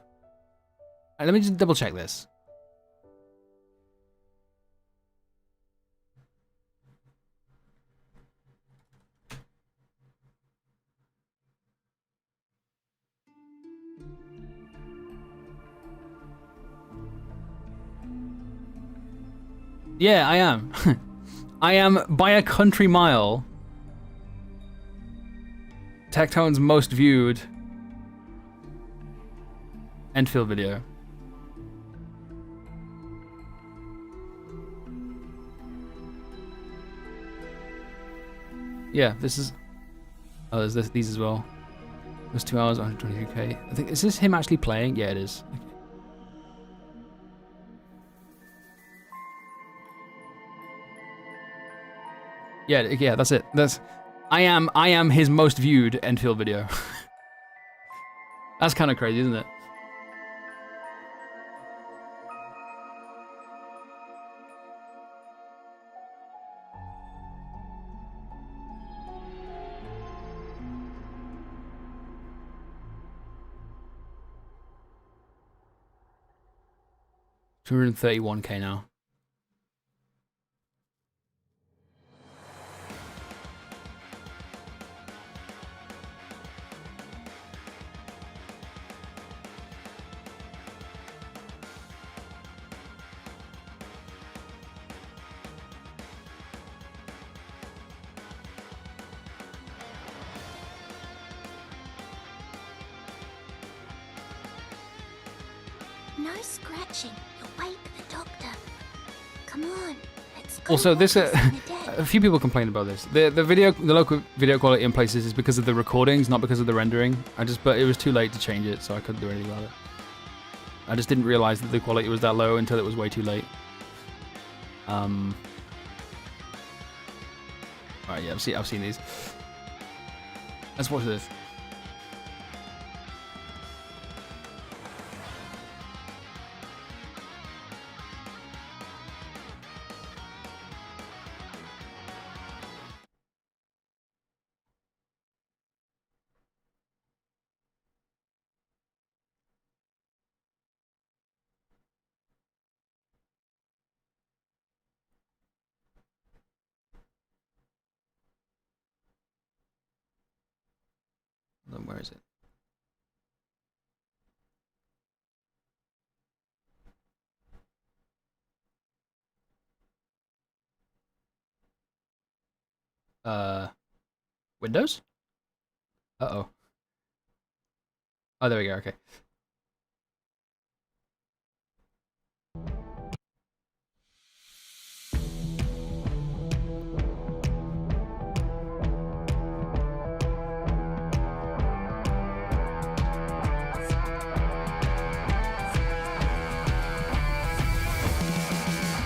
Let me just double check this. Yeah, I am. I am by a country mile. Tectone's most viewed Enfield video. Yeah, this is. Oh, there's these as well. There's 2 hours, 122k. I think is this him actually playing? Yeah, it is. Okay. Yeah, that's it. I am his most viewed Enfield video. That's kind of crazy, isn't it? $231k now. No scratching. You'll wake the doctor. Come on, let's go. Also, this walk us in the den. a few people complained about this. The local video quality in places is because of the recordings, not because of the rendering. But it was too late to change it, so I couldn't do anything about it. I just didn't realize that the quality was that low until it was way too late. Alright, yeah, I've seen these. Let's watch this. Windows? Uh-oh. Oh, there we go, okay.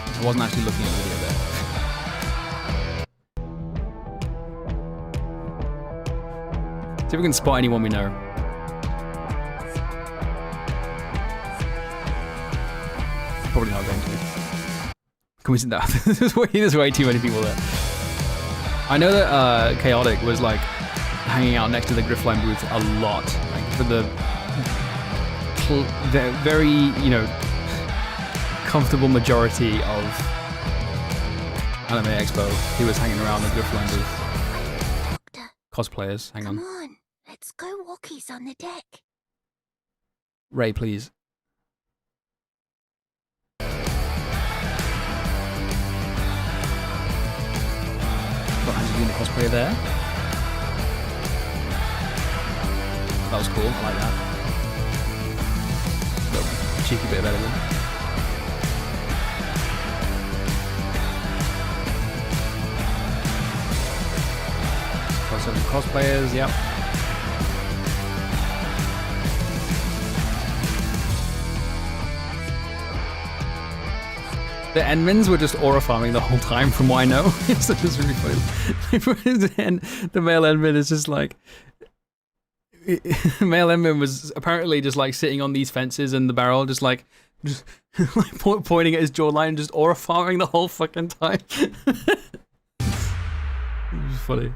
I wasn't actually looking at the video there. See if we can spot anyone we know. Probably not going to. Can we see that? There's way too many people there. I know that Chaotic was like hanging out next to the Griffline booth a lot, like for the very, you know, comfortable majority of Anime Expo. He was hanging around the Griffline booth. Doctor, Cosplayers, hang come on. on. Let's go walkies on the deck. Ray, please. Got Angelina cosplay there. That was cool, I like that. Little cheeky bit of editing. Some cosplayers, yep. The Endmans were just aura farming the whole time, from what I know. So it's really funny. The male Endman is just like... male Endman was apparently just like sitting on these fences in the barrel, just like pointing at his jawline, just aura farming the whole fucking time. It was funny.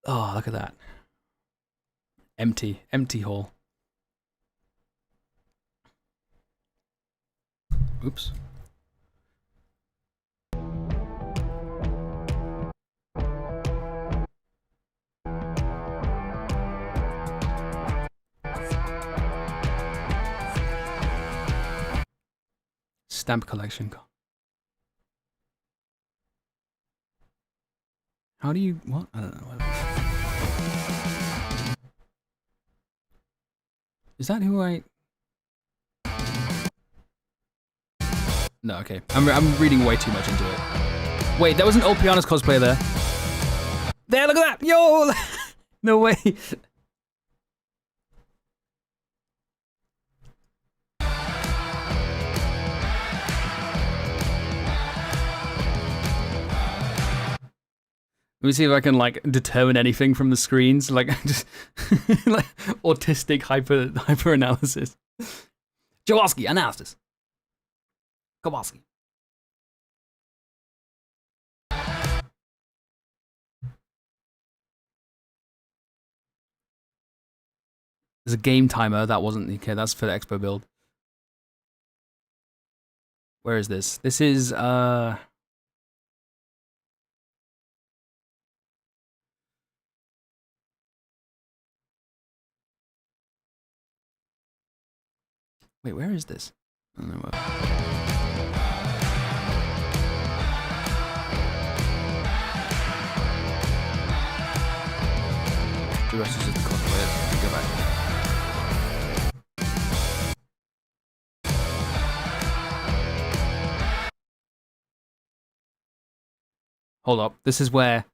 Oh, look at that. Empty hall. Oops. Stamp collection. How do you... what? I don't know. Is that who I... No, okay. I'm reading way too much into it. Wait, there was an old Pianist cosplayer there. There, look at that! Yo! No way! Let me see if I can like determine anything from the screens, like just like autistic hyper analysis. Jaworski analysis. Kowalski. There's a game timer. That wasn't okay. That's for the expo build. Where is this? This is wait, where is this? I don't know where. The rest is just the cosplay. Go back. Hold up. This is where.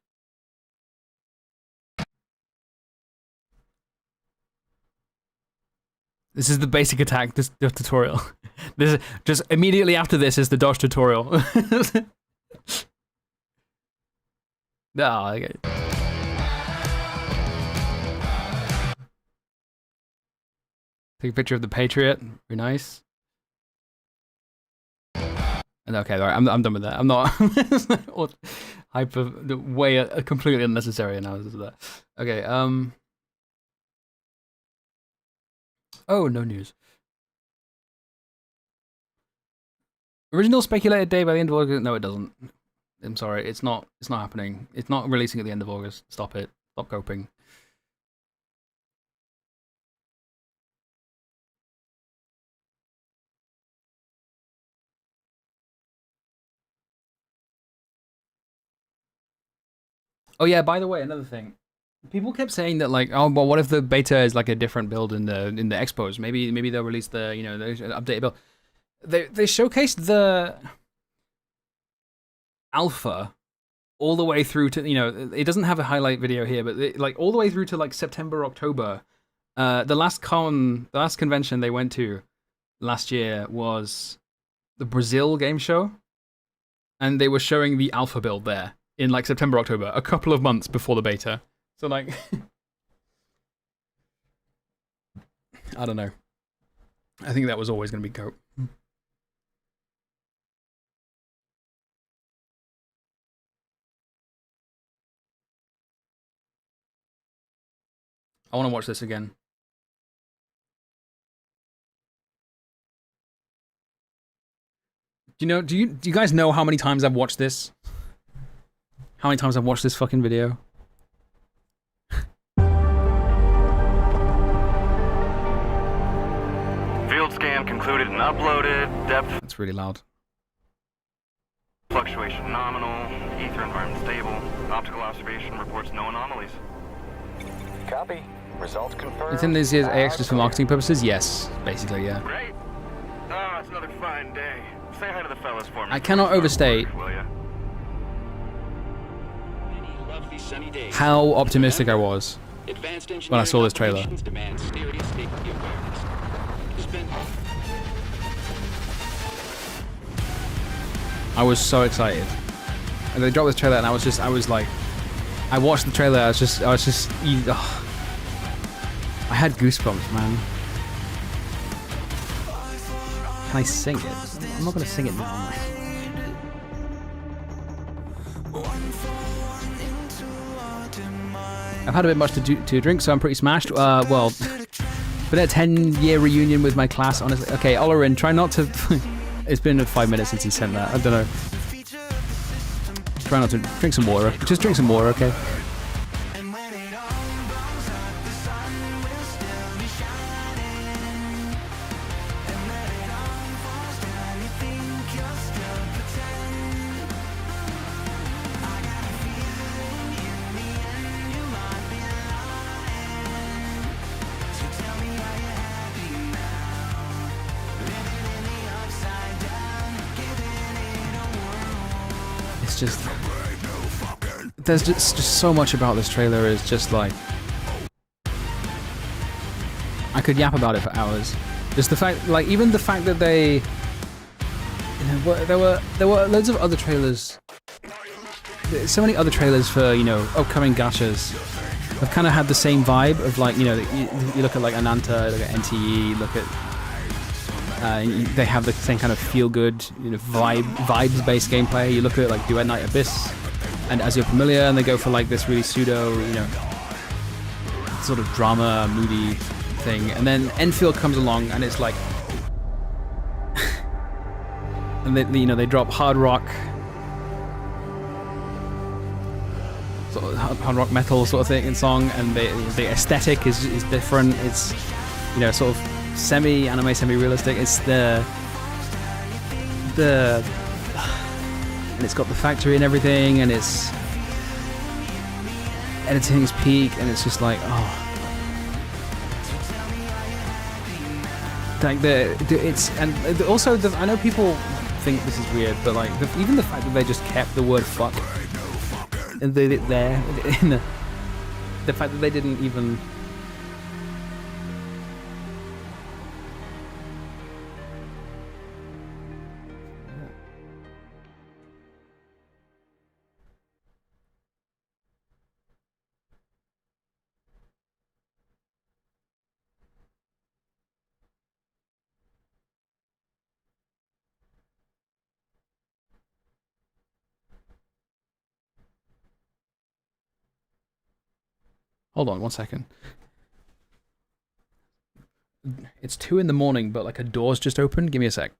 This is the basic attack tutorial. This is, just immediately after this is the dodge tutorial. No, okay. Take a picture of the Patriot. Very nice. Okay, all right, I'm done with that. I'm not hyper way a completely unnecessary analysis of that. Okay, oh, no news. Original speculated day by the end of August. No, it doesn't. I'm sorry, it's not happening. It's not releasing at the end of August. Stop it. Stop coping. Oh yeah, by the way, another thing. People kept saying that like, oh, well, what if the beta is like a different build in the expos? Maybe they'll release the the updated build. They showcased the alpha all the way through to it doesn't have a highlight video here, but like all the way through to like September, October. The last convention they went to last year was the Brazil game show, and they were showing the alpha build there in like September, October, a couple of months before the beta. So like, I don't know. I think that was always going to be GOAT. I want to watch this again. Do you guys know how many times I've watched this? How many times I've watched this fucking video? Field scan concluded and uploaded. Depth. That's really loud. Fluctuation nominal. Ether environment stable. Optical observation reports no anomalies. Copy. Results confirmed. It's in this year's AX just for marketing purposes? Yes, basically, yeah. Great. Oh, it's another fine day. Say hi to the fellas for me. I cannot overstate how optimistic I was when I saw this trailer. I was so excited. And they dropped this trailer and I was like, I watched the trailer, I had goosebumps, man. Can I sing it? I'm not gonna sing it now. I've had a bit much to drink, so I'm pretty smashed. Well, been at a 10-year reunion with my class, honestly. Okay, Olerin, try not to... It's been 5 minutes since he sent that. I don't know. Try not to drink some water. Just drink some water, okay? Just there's just so much about this trailer is just like I could yap about it for hours. Just the fact, like even the fact that they, there were loads of other trailers. So many other trailers for upcoming gachas have kind of had the same vibe of like you look at like Ananta, look at NTE, look at. They have the same kind of feel-good, vibes-based gameplay. You look at like Duet Night Abyss and As You're Familiar, and they go for like this really pseudo, sort of drama, moody thing. And then Enfield comes along, and it's like, and they drop hard rock, sort of hard rock metal sort of thing in song, and the aesthetic is different. It's sort of semi-anime, semi-realistic. It's and it's got the factory and everything, and it's editing's peak, and it's just like like and also I know people think this is weird, but like even the fact that they just kept the word fuck and they did there in the fact that they didn't even. Hold on 1 second. It's 2 in the morning, but like a door's just opened. Give me a sec.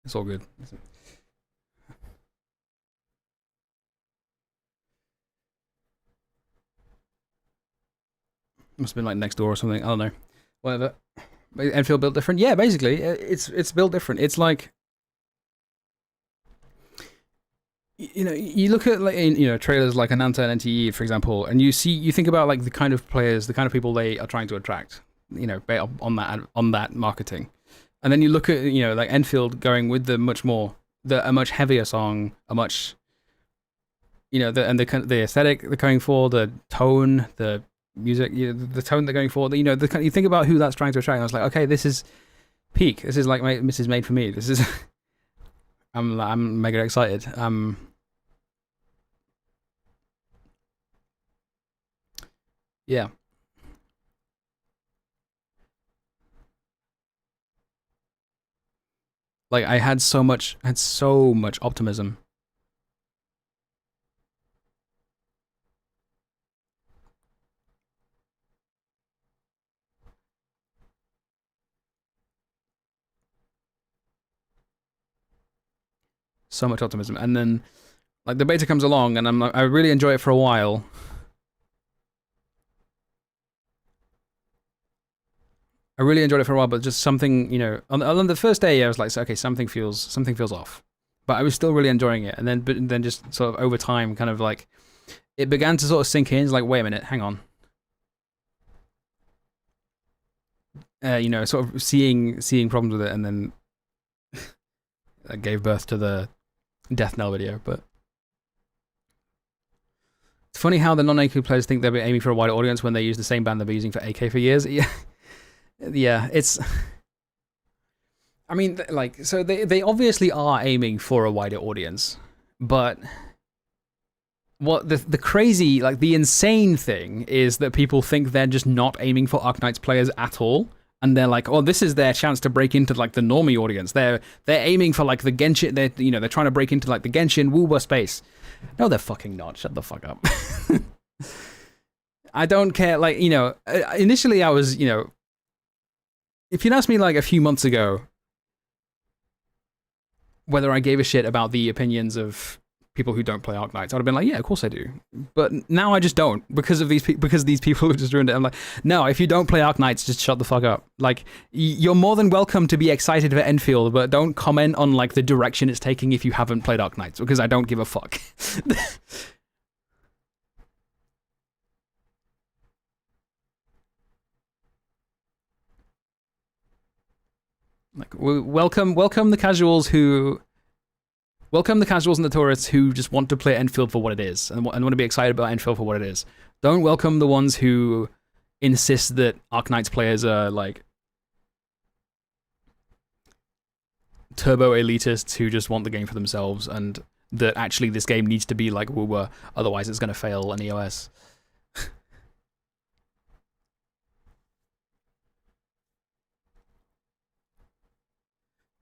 It's all good. Must have been like next door or something. I don't know. Whatever. Enfield built different. Yeah, basically, it's built different. It's like, you know, you look at like trailers like Ananta and NTE, for example, and you think about like the kind of players, the kind of people they are trying to attract, you know, based on that marketing, and then you look at like Enfield going with a much heavier song, a much, the aesthetic they're going for, the tone, the music, the tone they're going for, you think about who that's trying to attract. And I was like, okay, this is peak. This is like this is made for me. This is. I'm mega excited. Yeah. Like I had so much optimism. So much optimism, and then like the beta comes along, and I'm like, I really enjoy it for a while. But just something, on the first day, I was like, okay, something feels off, but I was still really enjoying it, and then just sort of over time, kind of like, it began to sort of sink in. It's like, wait a minute, hang on. Sort of seeing problems with it, and then that gave birth to the Death Knell video. But it's funny how the non-AK players think they're aiming for a wider audience when they use the same band they've been using for AK for years. Yeah, it's. I mean, like, so they obviously are aiming for a wider audience, but what the crazy, like, the insane thing is that people think they're just not aiming for Arknights players at all. And they're like, oh, this is their chance to break into like the normie audience. They're aiming for like the Genshin. They're trying to break into like the Genshin Wooba space. No, they're fucking not. Shut the fuck up. I don't care. Like, initially I was, if you'd asked me like a few months ago whether I gave a shit about the opinions of people who don't play Arknights, I'd have been like, yeah, of course I do. But now I just don't, because these people who just ruined it. I'm like, no, if you don't play Arknights, just shut the fuck up. Like, you're more than welcome to be excited for Enfield, but don't comment on like the direction it's taking if you haven't played Arknights, because I don't give a fuck. Like, welcome the casuals and the tourists who just want to play Enfield for what it is and want to be excited about Enfield for what it is. Don't welcome the ones who insist that Arknights players are like turbo elitists who just want the game for themselves, and that actually this game needs to be like Woowa, otherwise it's going to fail on EOS.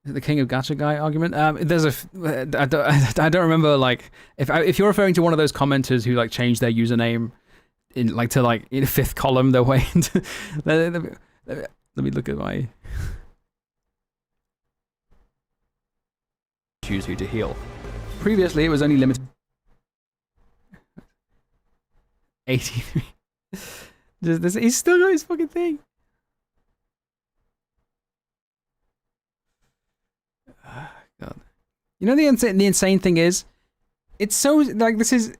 The King of Gacha guy argument. There's I don't remember, like, if you're referring to one of those commenters who like changed their username in like to like in fifth column their way into. Let me look at my. Choose who to heal. Previously, it was only limited. 83. He's still got his fucking thing. God. You know, the insane thing is, it's so, like, this is,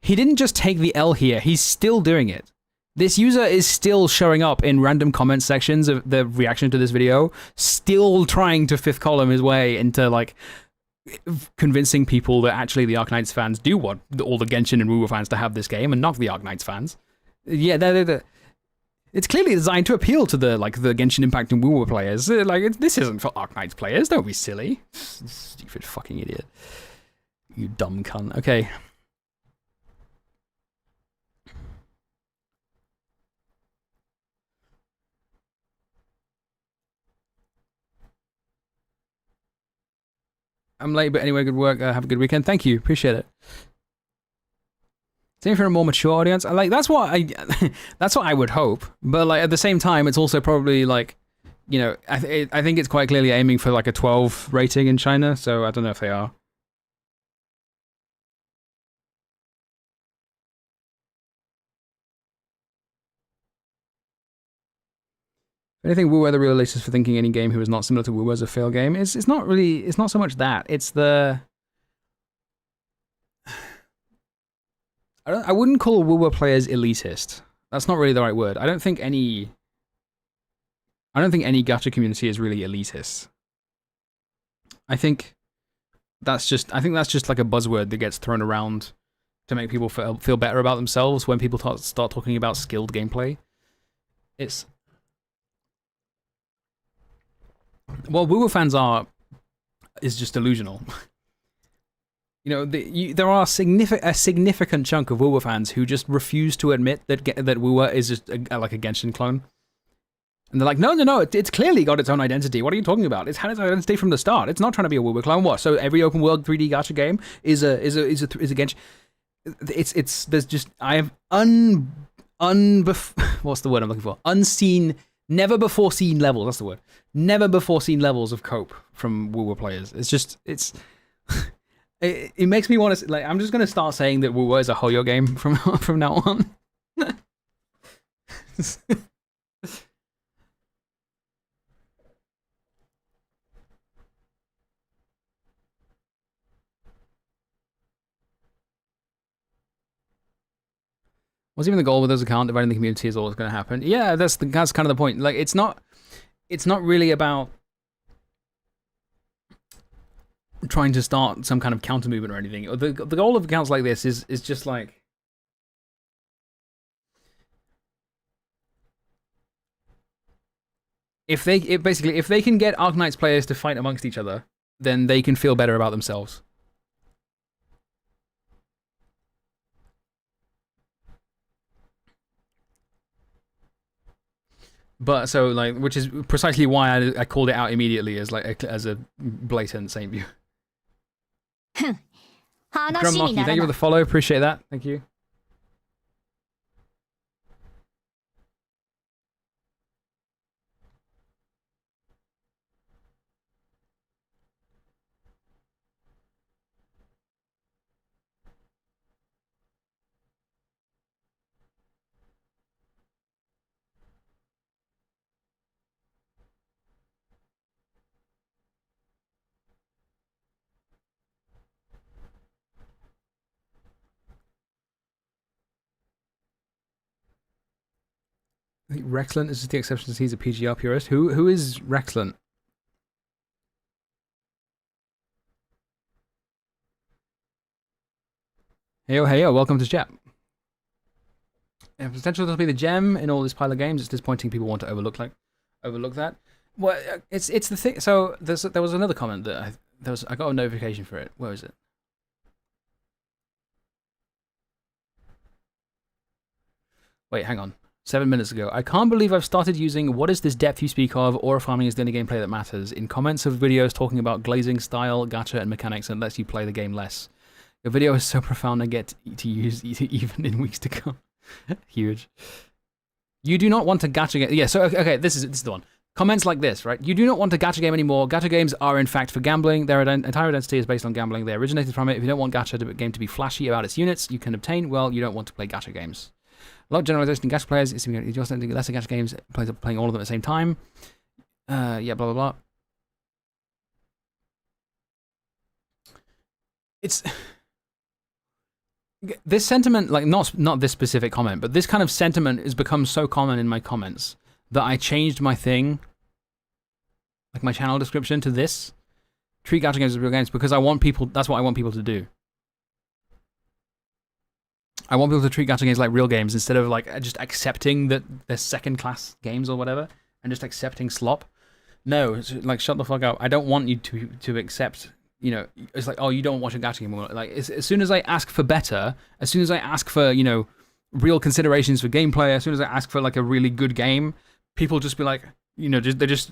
he didn't just take the L here, he's still doing it. This user is still showing up in random comment sections of the reaction to this video, still trying to fifth column his way into, like, convincing people that actually the Arknights fans do want all the Genshin and Woowa fans to have this game, and not the Arknights fans. Yeah, it's clearly designed to appeal to the Genshin Impact and Woowa players. This isn't for Arknights players. Don't be silly. Stupid fucking idiot. You dumb cunt. Okay. I'm late, but anyway, good work. Have a good weekend. Thank you. Appreciate it. Same for a more mature audience. Like, that's what I would hope. But like at the same time, it's also probably like you know, I think it's quite clearly aiming for like a 12 rating in China, so I don't know if they are. Anything Wu are the real latest for thinking any game who is not similar to Wu is a fail game. It's not really, it's not so much that. It's the I wouldn't call Wu players elitist. That's not really the right word. I don't think any gacha community is really elitist. I think that's just like a buzzword that gets thrown around to make people feel better about themselves when people start talking about skilled gameplay. It's what Wu fans is just delusional. You know, there are a significant chunk of Wu fans who just refuse to admit that Wu is just like a Genshin clone. And they're like, no, it's clearly got its own identity. What are you talking about? It's had its identity from the start. It's not trying to be a Wu clone. What? So every open world 3D gacha game is a Genshin. There's just I have what's the word I'm looking for? Unseen, never before seen levels. That's the word. Never before seen levels of cope from Wu players. It's it makes me want to like. I'm just gonna start saying that Wu is a Hoyo game from now on. What's even the goal with those accounts? Dividing the community is always going to happen. Yeah, that's kind of the point. Like, it's not really about trying to start some kind of counter movement or anything. The goal of accounts like this is just like if they can get Arknights players to fight amongst each other, then they can feel better about themselves. But so like, which is precisely why I called it out immediately as like as a blatant Saint view. Grummocky, thank you for the follow. Appreciate that. Thank you. I think Rexlant is just the exception since he's a PGR purist. Who is Rexlant? Heyo, welcome to chat. Yeah, potential to be the gem in all this pile of games. It's disappointing people want to overlook that. Well, it's the thing. So there was another comment that I got a notification for it. Where is it? Wait, hang on. 7 minutes ago. I can't believe I've started using what is this depth you speak of, aura farming is the only gameplay that matters, in comments of videos talking about glazing, style, gacha, and mechanics, and lets you play the game less. Your video is so profound I get to use even in weeks to come. Huge. You do not want a gacha game. Yeah, so, okay, this is the one. Comments like this, right? You do not want a gacha game anymore. Gacha games are in fact for gambling. Their entire identity is based on gambling. They originated from it. If you don't want gacha game to be flashy about its units you can obtain, well, you don't want to play gacha games. A lot of generalization in gacha players is just lesser gacha games, playing all of them at the same time. Yeah, blah, blah, blah. It's... This sentiment, like, not this specific comment, but this kind of sentiment has become so common in my comments that I changed my thing, like my channel description, to this. Treat gacha games as real games, because that's what I want people to do. I want people to treat gacha games like real games instead of like just accepting that they're second-class games or whatever and just accepting slop. No, it's like shut the fuck up. I don't want you to accept. You know, it's like, oh, you don't watch a gacha game. Like as soon as I ask for better, as soon as I ask for real considerations for gameplay, as soon as I ask for like a really good game, people just be like, they just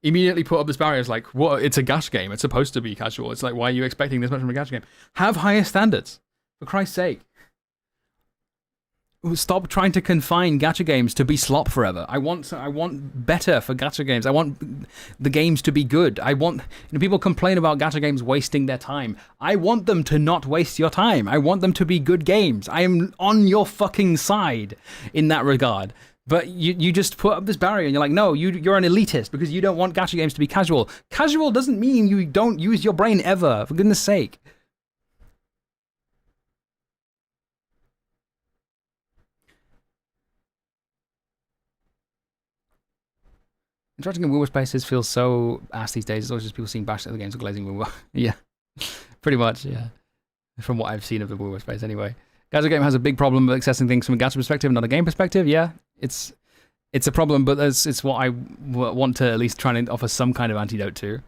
immediately put up this barrier. It's like, what? It's a gacha game. It's supposed to be casual. It's like, why are you expecting this much from a gacha game? Have higher standards, for Christ's sake. stop trying to confine gacha games to be slop forever. I want better for gacha games. I want the games to be good. I want, people complain about gacha games wasting their time. I want them to not waste your time. I want them to be good games. I am on your fucking side in that regard. But you just put up this barrier and you're like, no, you're an elitist because you don't want gacha games to be casual. Casual doesn't mean you don't use your brain ever, for goodness sake. Interacting in Woowa spaces feels so ass these days. It's always just people seeing bash at the games or glazing Woowa. Yeah, pretty much, yeah. From what I've seen of the Woowa space anyway. Gacha game has a big problem with accessing things from a gacha perspective, not a game perspective. Yeah, it's a problem, but it's what I want to at least try and offer some kind of antidote to.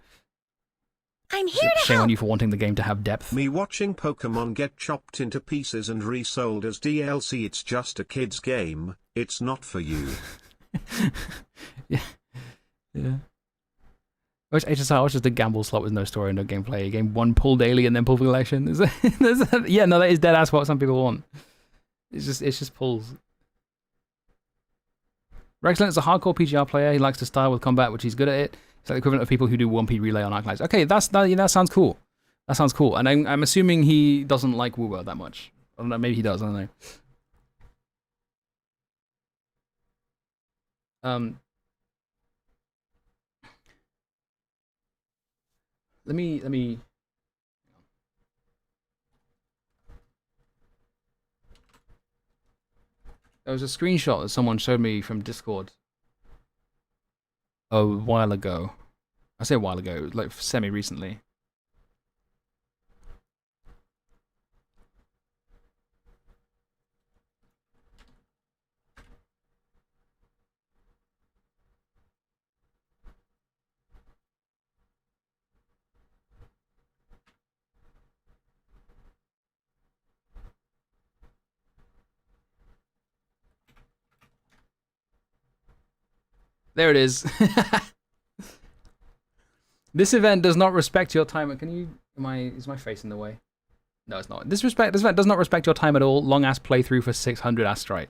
I'm here to Shame help. on you for wanting the game to have depth. Me watching Pokemon get chopped into pieces and resold as DLC. It's just a kid's game. It's not for you. Yeah. Yeah. Which HSR was just a gamble slot with no story and no gameplay. A game one pull daily and then pull for collection. Yeah, no, that is dead ass what some people want. It's just pulls. Rexland is a hardcore PGR player. He likes to style with combat, which he's good at it. It's like the equivalent of people who do 1P relay on Arclights. Okay, that sounds cool. That sounds cool. And I'm assuming he doesn't like Woowa that much. I don't know, maybe he does, I don't know. Let me. There was a screenshot that someone showed me from Discord a while ago. I say a while ago, like semi-recently. There it is. This event does not respect your time. Can you? Is my face in the way? No, it's not. This event does not respect your time at all. Long ass playthrough for 600 astrite.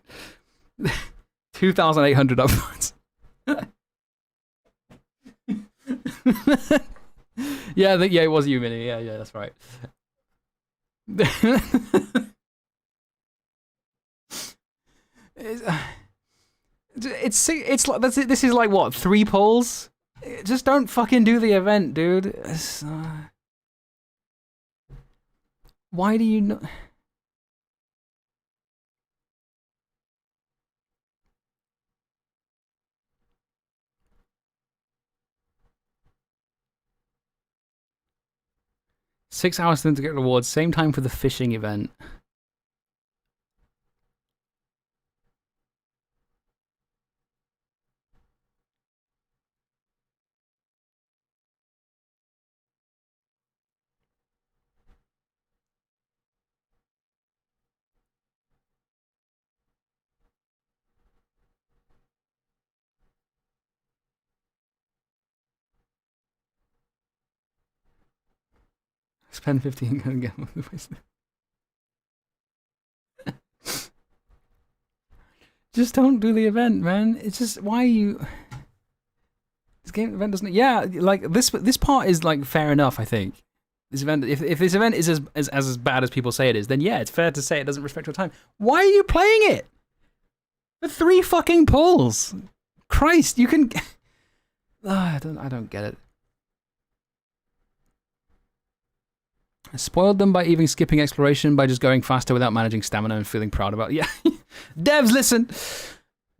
2,800 upvotes. Yeah, it was you, Minnie. Yeah, that's right. It's like this is like what, 3 polls? Just don't fucking do the event, dude. Why do you not? Six hours to get rewards, same time for the fishing event. Spend 15 and get the wisdom. Just don't do the event, man. It's just, why are you? This game event doesn't. Yeah, like this part is like fair enough, I think. This event, if this event is as bad as people say it is, then yeah, it's fair to say it doesn't respect your time. Why are you playing it? For 3 fucking pulls. Christ, you can. I don't get it. I spoiled them by even skipping exploration by just going faster without managing stamina and feeling proud about it. Yeah. Devs, listen.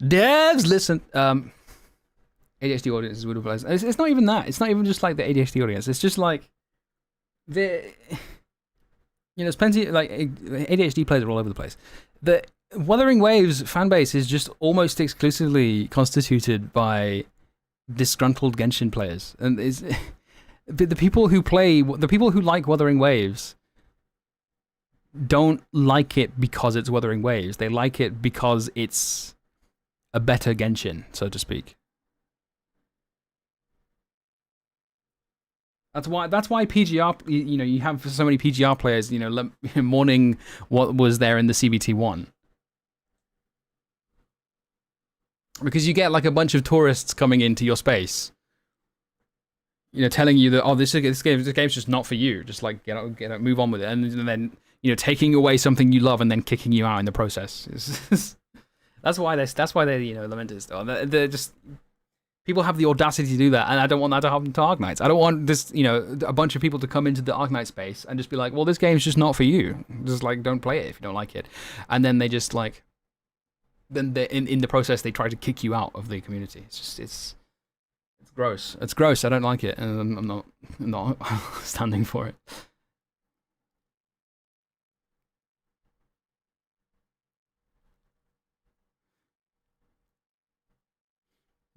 ADHD audiences would have realized. It's not even that. It's not even just like the ADHD audience. It's just like there's plenty, like ADHD players are all over the place. The Wuthering Waves fan base is just almost exclusively constituted by disgruntled Genshin players, and is the people who like Wuthering Waves don't like it because it's Wuthering Waves. They like it because it's a better Genshin, so to speak. That's why PGR, you have so many PGR players, mourning what was there in the CBT1. because you get like a bunch of tourists coming into your space, you know, telling you that, oh, this game's just not for you. Just like get out, move on with it, and then, you know, taking away something you love and then kicking you out in the process. That's why they you know, lament it still. They're just, people have the audacity to do that, and I don't want that to happen to Arknights. I don't want this, you know, a bunch of people to come into the Arknight space and just be like, well, this game's just not for you. Just like, don't play it if you don't like it. And then they just like, then in the process they try to kick you out of the community. It's just it's gross. It's gross. I don't like it, and I'm not standing for it.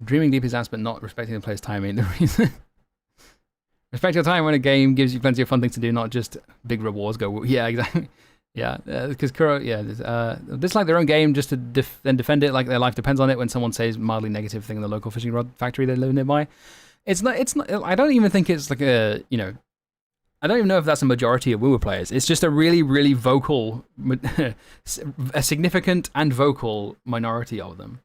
Dreaming deep is asked, but not respecting the player's time ain't the reason. Respect your time when a game gives you plenty of fun things to do, not just big rewards. Go, yeah, exactly. Yeah, because Kuro, dislike their own game just to then defend it like their life depends on it. When someone says mildly negative thing in the local fishing rod factory they live nearby, it's not. I don't even think it's like a, you know, I don't even know if that's a majority of WoW players. It's just a really, really vocal, a significant and vocal minority of them.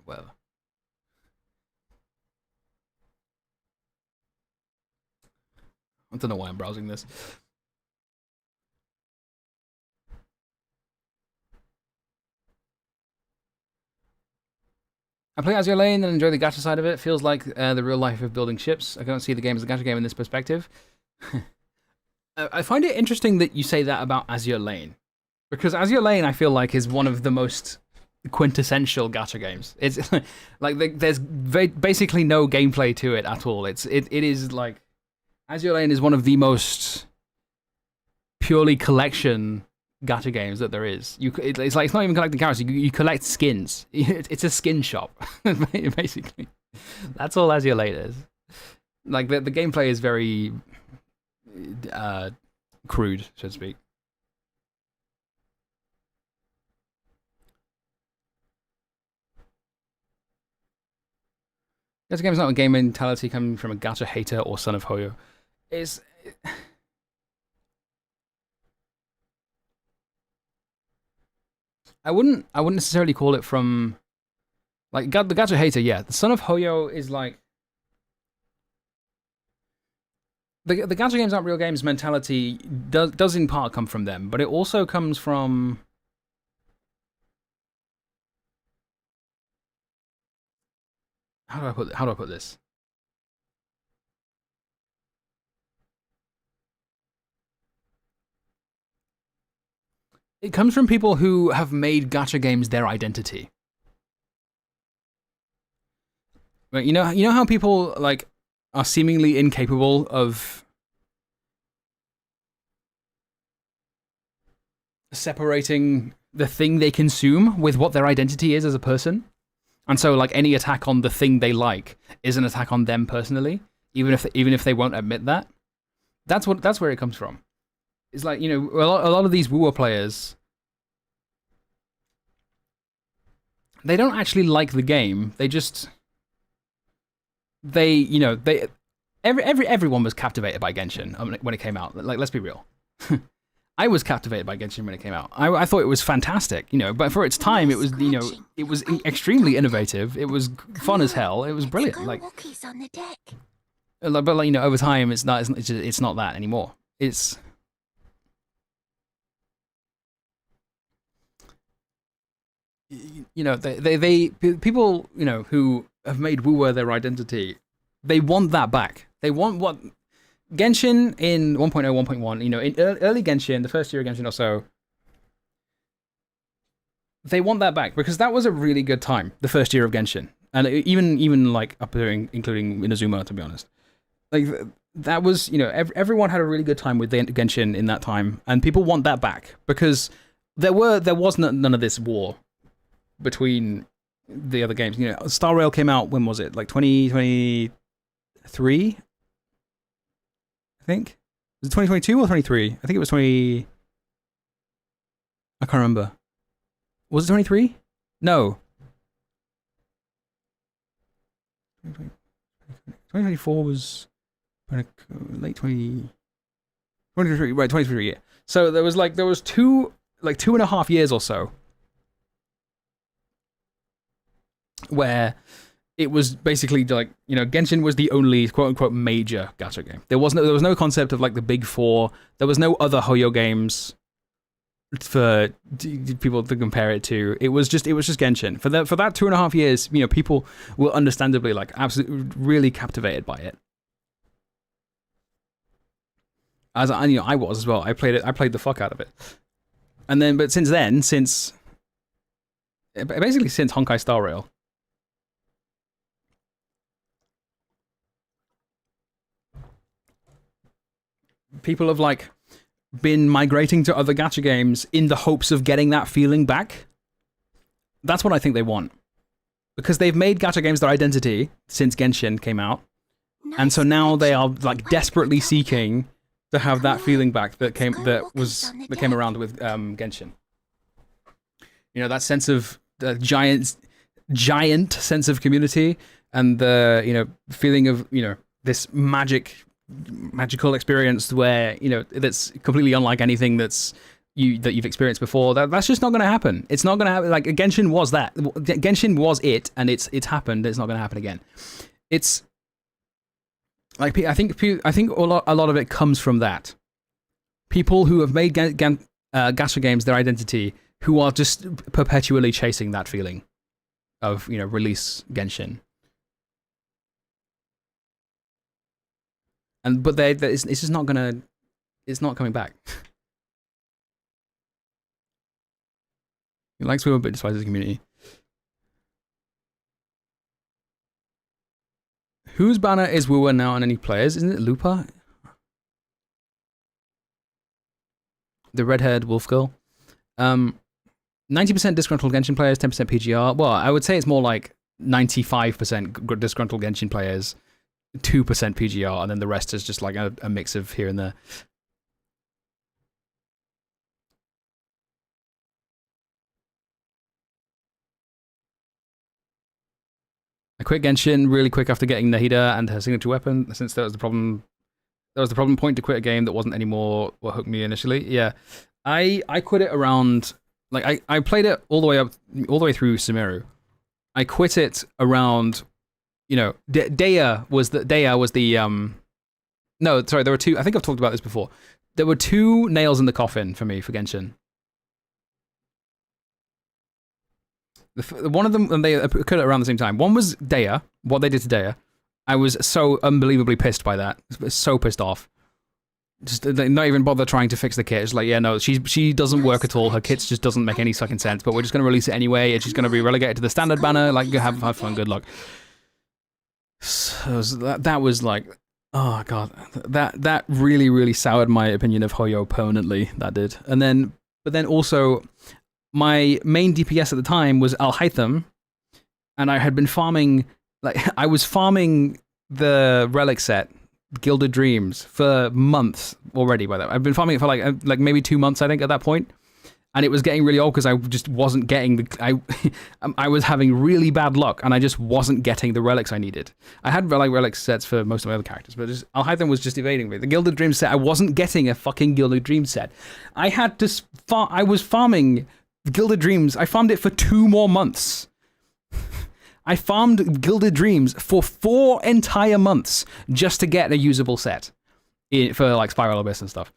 Well, I don't know why I'm browsing this. I play Azure Lane and enjoy the gacha side of it. Feels like the real life of building ships. I can't see the game as a gacha game in this perspective. I find it interesting that you say that about Azure Lane, because Azure Lane, I feel like, is one of the most quintessential gacha games. It's like there's basically no gameplay to it at all. It is like, Azure Lane is one of the most purely collection gacha games that there is. It's like, it's not even collecting characters. You collect skins. It's a skin shop, basically. That's all Azure Lane is. Like the gameplay is very crude, so to speak. Gacha game is not a game mentality coming from a gacha hater or son of Hoyo. I wouldn't necessarily call it from, like, the gacha hater. Yeah, the son of Hoyo is like, the gacha games aren't real games mentality does in part come from them, but it also comes from, how do I put this? It comes from people who have made gacha games their identity. Right, you know how people like are seemingly incapable of separating the thing they consume with what their identity is as a person? And so, like, any attack on the thing they like is an attack on them personally, even if they won't admit that. That's where it comes from. It's like, you know, a lot of these WoW players, they don't actually like the game. Everyone was captivated by Genshin when it came out. Like, let's be real. I was captivated by Genshin when it came out. I thought it was fantastic, you know, but for its time, it was, you know, it was extremely innovative. It was fun as hell. It was brilliant. Like, but like, you know, over time, it's not that anymore. It's, you know, people, you know, who have made WoW their identity, they want that back. They want what Genshin in 1.0, 1.1, you know, in early Genshin, the first year of Genshin or so, they want that back because that was a really good time, the first year of Genshin, and even like up there, including Inazuma, to be honest. Like that was, you know, everyone had a really good time with Genshin in that time, and people want that back because there was none of this war between the other games. You know, Star Rail came out, when was it? Like 2023, I think. Was it 2022 or 23? I think it was 20. I can't remember. Was it 23? No. 2024 was late 2023, right? 2023, yeah. So there was 2.5 years or so where it was basically like, you know, Genshin was the only quote unquote major gacha game. There was no concept of like the big four. There was no other Hoyo games for people to compare it to. It was just Genshin. For that 2.5 years, you know, people were understandably like absolutely really captivated by it. As I, you know, I was as well. I played the fuck out of it. And then, but since Honkai Star Rail, people have like been migrating to other gacha games in the hopes of getting that feeling back. That's what I think they want. Because they've made gacha games their identity since Genshin came out. And so now they are like desperately seeking to have that feeling back that came around with Genshin. You know, that sense of the giant sense of community and the, you know, feeling of, you know, this magical experience where, you know, that's completely unlike anything that you've experienced before. That's just not going to happen. It's not going to happen. Like Genshin was that. Genshin was it, and it's happened. It's not going to happen again. It's like, I think a lot of it comes from that. People who have made gacha games their identity, who are just perpetually chasing that feeling of, you know, release Genshin. But it's just not gonna. It's not coming back. He likes Woo, but despises the community. Whose banner is Woo now on any players? Isn't it Lupa? The red-haired wolf girl. 90% disgruntled Genshin players, 10% PGR. Well, I would say it's more like 95% disgruntled Genshin players, 2% PGR, and then the rest is just like a mix of here and there. I quit Genshin really quick after getting Nahida and her signature weapon, since that was the problem. That was the problem point to quit a game that wasn't anymore what hooked me initially. Yeah, I quit it around, like I played it all the way through Sumeru. I quit it around, you know, Daya was the no, sorry, there were two. I think I've talked about this before. There were two nails in the coffin for me for Genshin. One of them, and they occurred around the same time. One was Daya, what they did to Daya. I was so unbelievably pissed by that. So pissed off. Just not even bother trying to fix the kit. It's like, yeah, no, she doesn't work at all. Her kit just doesn't make any fucking sense. But we're just going to release it anyway, and she's going to be relegated to the standard banner. Like, have fun, good luck. So that was like, oh god, that really, really soured my opinion of Hoyo permanently. That did, but then also, my main DPS at the time was Al Haytham, and I had been farming. Like, I was farming the relic set, Gilded Dreams, for months already. By that, I've been farming it for like maybe 2 months, I think, at that point. And it was getting really old because I just wasn't getting I was having really bad luck, and I just wasn't getting the relics I needed. I had like relic sets for most of my other characters, but Al Haytham was just evading me. The Gilded Dreams set, I wasn't getting a fucking Gilded Dreams set. I had to I was farming Gilded Dreams. I farmed it for 2 more months. I farmed Gilded Dreams for 4 entire months just to get a usable set for like Spiral Abyss and stuff.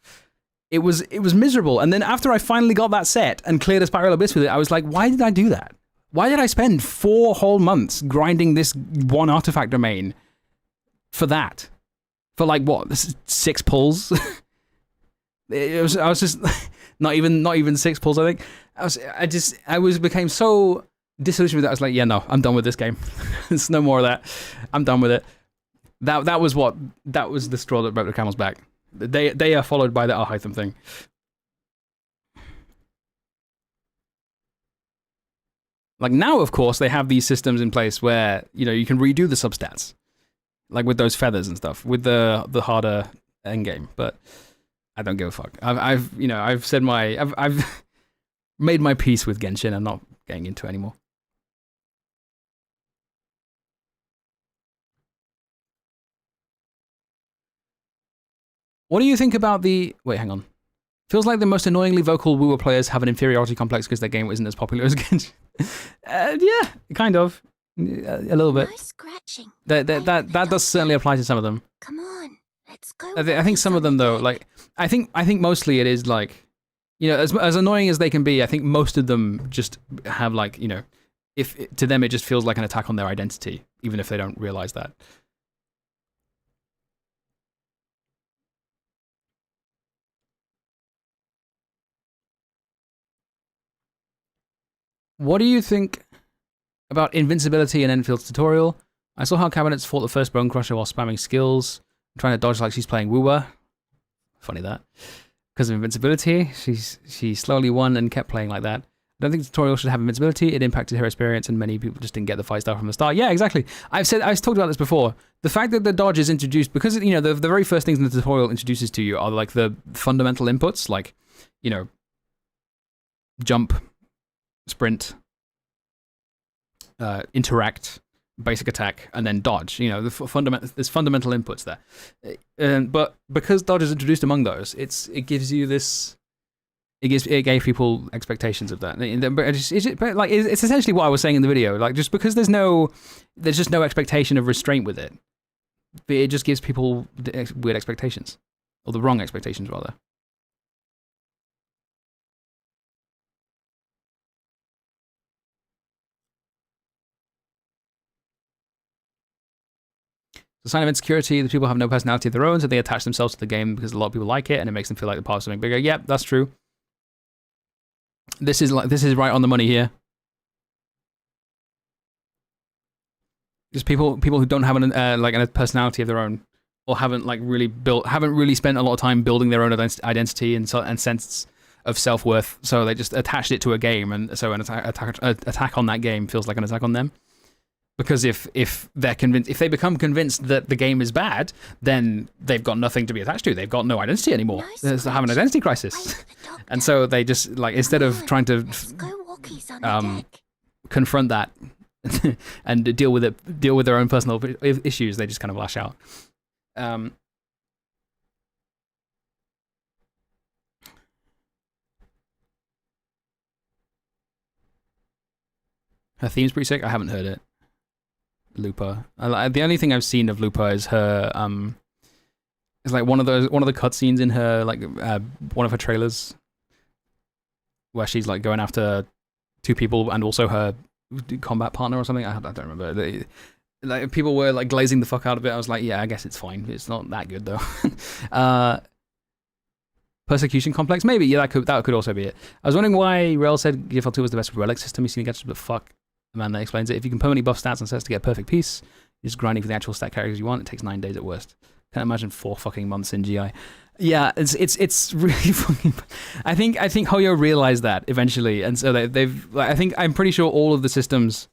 It was miserable. And then after I finally got that set and cleared a Spiral Abyss with it, I was like, why did I do that? Why did I spend 4 whole months grinding this one artifact domain for that? For like what, 6 pulls? I was just not even 6 pulls, I think. became so disillusioned with that. I was like, yeah, no, I'm done with this game. There's no more of that. I'm done with it. That was the straw that broke the camel's back. They are followed by the Alhaitham thing. Like now, of course, they have these systems in place where you can redo the substats, like with those feathers and stuff, with the harder endgame. But I don't give a fuck. I've said I've made my peace with Genshin. I'm not getting into it anymore. What do you think about the... Wait, hang on. Feels like the most annoyingly vocal Woowa players have an inferiority complex because their game isn't as popular as Genshin. Yeah, kind of. A little bit. No scratching. That does certainly apply to some of them. Come on, let's go. I think some of them though, like I think mostly it is like, as annoying as they can be, I think most of them just have like, if to them it just feels like an attack on their identity, even if they don't realize that. What do you think about invincibility in Enfield's tutorial? I saw how Cabinets fought the first Bone Crusher while spamming skills, trying to dodge like she's playing Woowa. Funny that. Because of invincibility, she slowly won and kept playing like that. I don't think the tutorial should have invincibility. It impacted her experience, and many people just didn't get the 5-star from the start. Yeah, exactly. I've talked about this before. The fact that the dodge is introduced, because the very first things in the tutorial introduces to you are like the fundamental inputs, like jump, sprint, interact, basic attack, and then dodge. There's fundamental inputs there. But because dodge is introduced among those, it gave people expectations of that. But it's essentially what I was saying in the video. Like just because there's just no expectation of restraint with it, it just gives people weird expectations, or the wrong expectations rather. The sign of insecurity, the people have no personality of their own, so they attach themselves to the game because a lot of people like it, and it makes them feel like they're part of something bigger. Yep, that's true. This is right on the money here. Just people who don't have a personality of their own, or haven't really spent a lot of time building their own identity and sense of self-worth, so they just attached it to a game, and so an attack on that game feels like an attack on them. Because if they become convinced that the game is bad, then they've got nothing to be attached to. They've got no identity anymore. They have an identity crisis, and so they just instead of trying to confront that and deal with their own personal issues, they just kind of lash out. Her theme's pretty sick. I haven't heard it. Lupa. The only thing I've seen of Lupa is her is like one of the cutscenes in her one of her trailers where she's like going after two people and also her combat partner or something. I don't remember. People were like glazing the fuck out of it. I was like, yeah, I guess it's fine. It's not that good though. Persecution complex, maybe. Yeah, that could also be it. I was wondering why Rel said GFL2 was the best relic system. He's seen against, but fuck. The man that explains it. If you can permanently buff stats and sets to get perfect piece, you're just grinding for the actual stat characters you want. It takes 9 days at worst. Can't imagine 4 fucking months in GI. Yeah, it's really fucking. I think Hoyo realized that eventually, and so they've. I'm pretty sure all of the systems.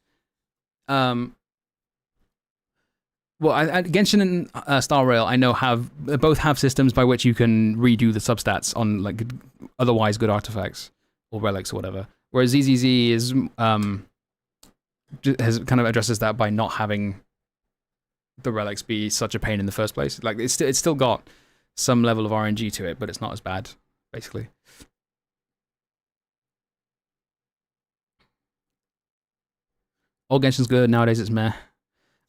Well, Genshin and Star Rail, I know both have systems by which you can redo the substats on like otherwise good artifacts or relics or whatever. Whereas ZZZ is has kind of addresses that by not having the relics be such a pain in the first place. Like it's still got some level of RNG to it, but it's not as bad, basically. Old Genshin's good, nowadays it's meh.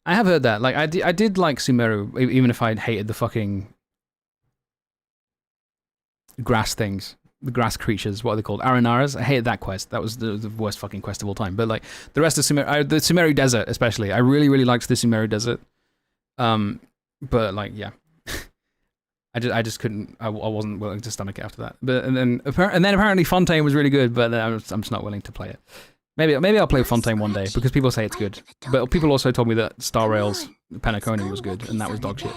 I have heard that. Like I did like Sumeru, even if I hated the fucking grass things. The grass creatures, what are they called? Aranaras. I hated that quest. That was the worst fucking quest of all time. But like the rest of Sumeru, the Sumeru Desert especially, I really, really liked the Sumeru Desert. But like, yeah. I just couldn't. I wasn't willing to stomach it after that. But and then apparently Fontaine was really good, but I'm just not willing to play it. Maybe I'll play Fontaine one day because people say it's good. But people also told me that Star Rail's Penacony was good, and that was dog shit.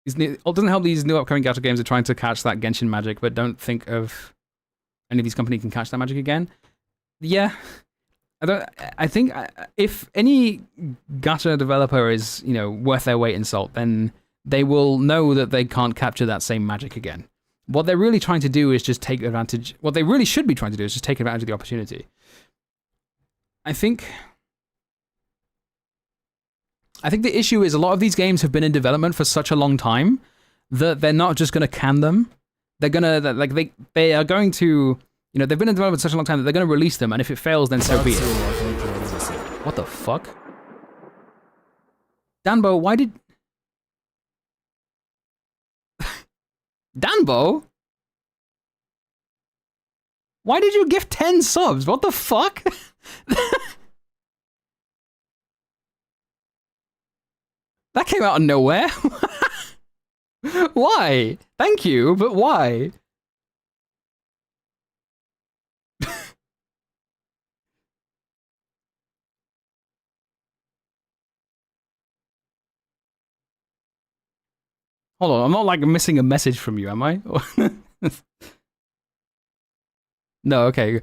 It doesn't help these new upcoming gacha games are trying to catch that Genshin magic, but don't think of any of these companies can catch that magic again. Yeah, I think if any gacha developer is worth their weight in salt, then they will know that they can't capture that same magic again. What they're really trying to do is just take advantage. What they really should be trying to do is just take advantage of the opportunity. I think the issue is a lot of these games have been in development for such a long time that they're not just going to can them. They're gonna they are going to they've been in development for such a long time that they're going to release them, and if it fails, then so be it. What the fuck? Danbo, why did Danbo? Why did you gift 10 subs? What the fuck? That came out of nowhere. Why? Thank you, but why? Hold on, I'm not like missing a message from you, am I? No, okay.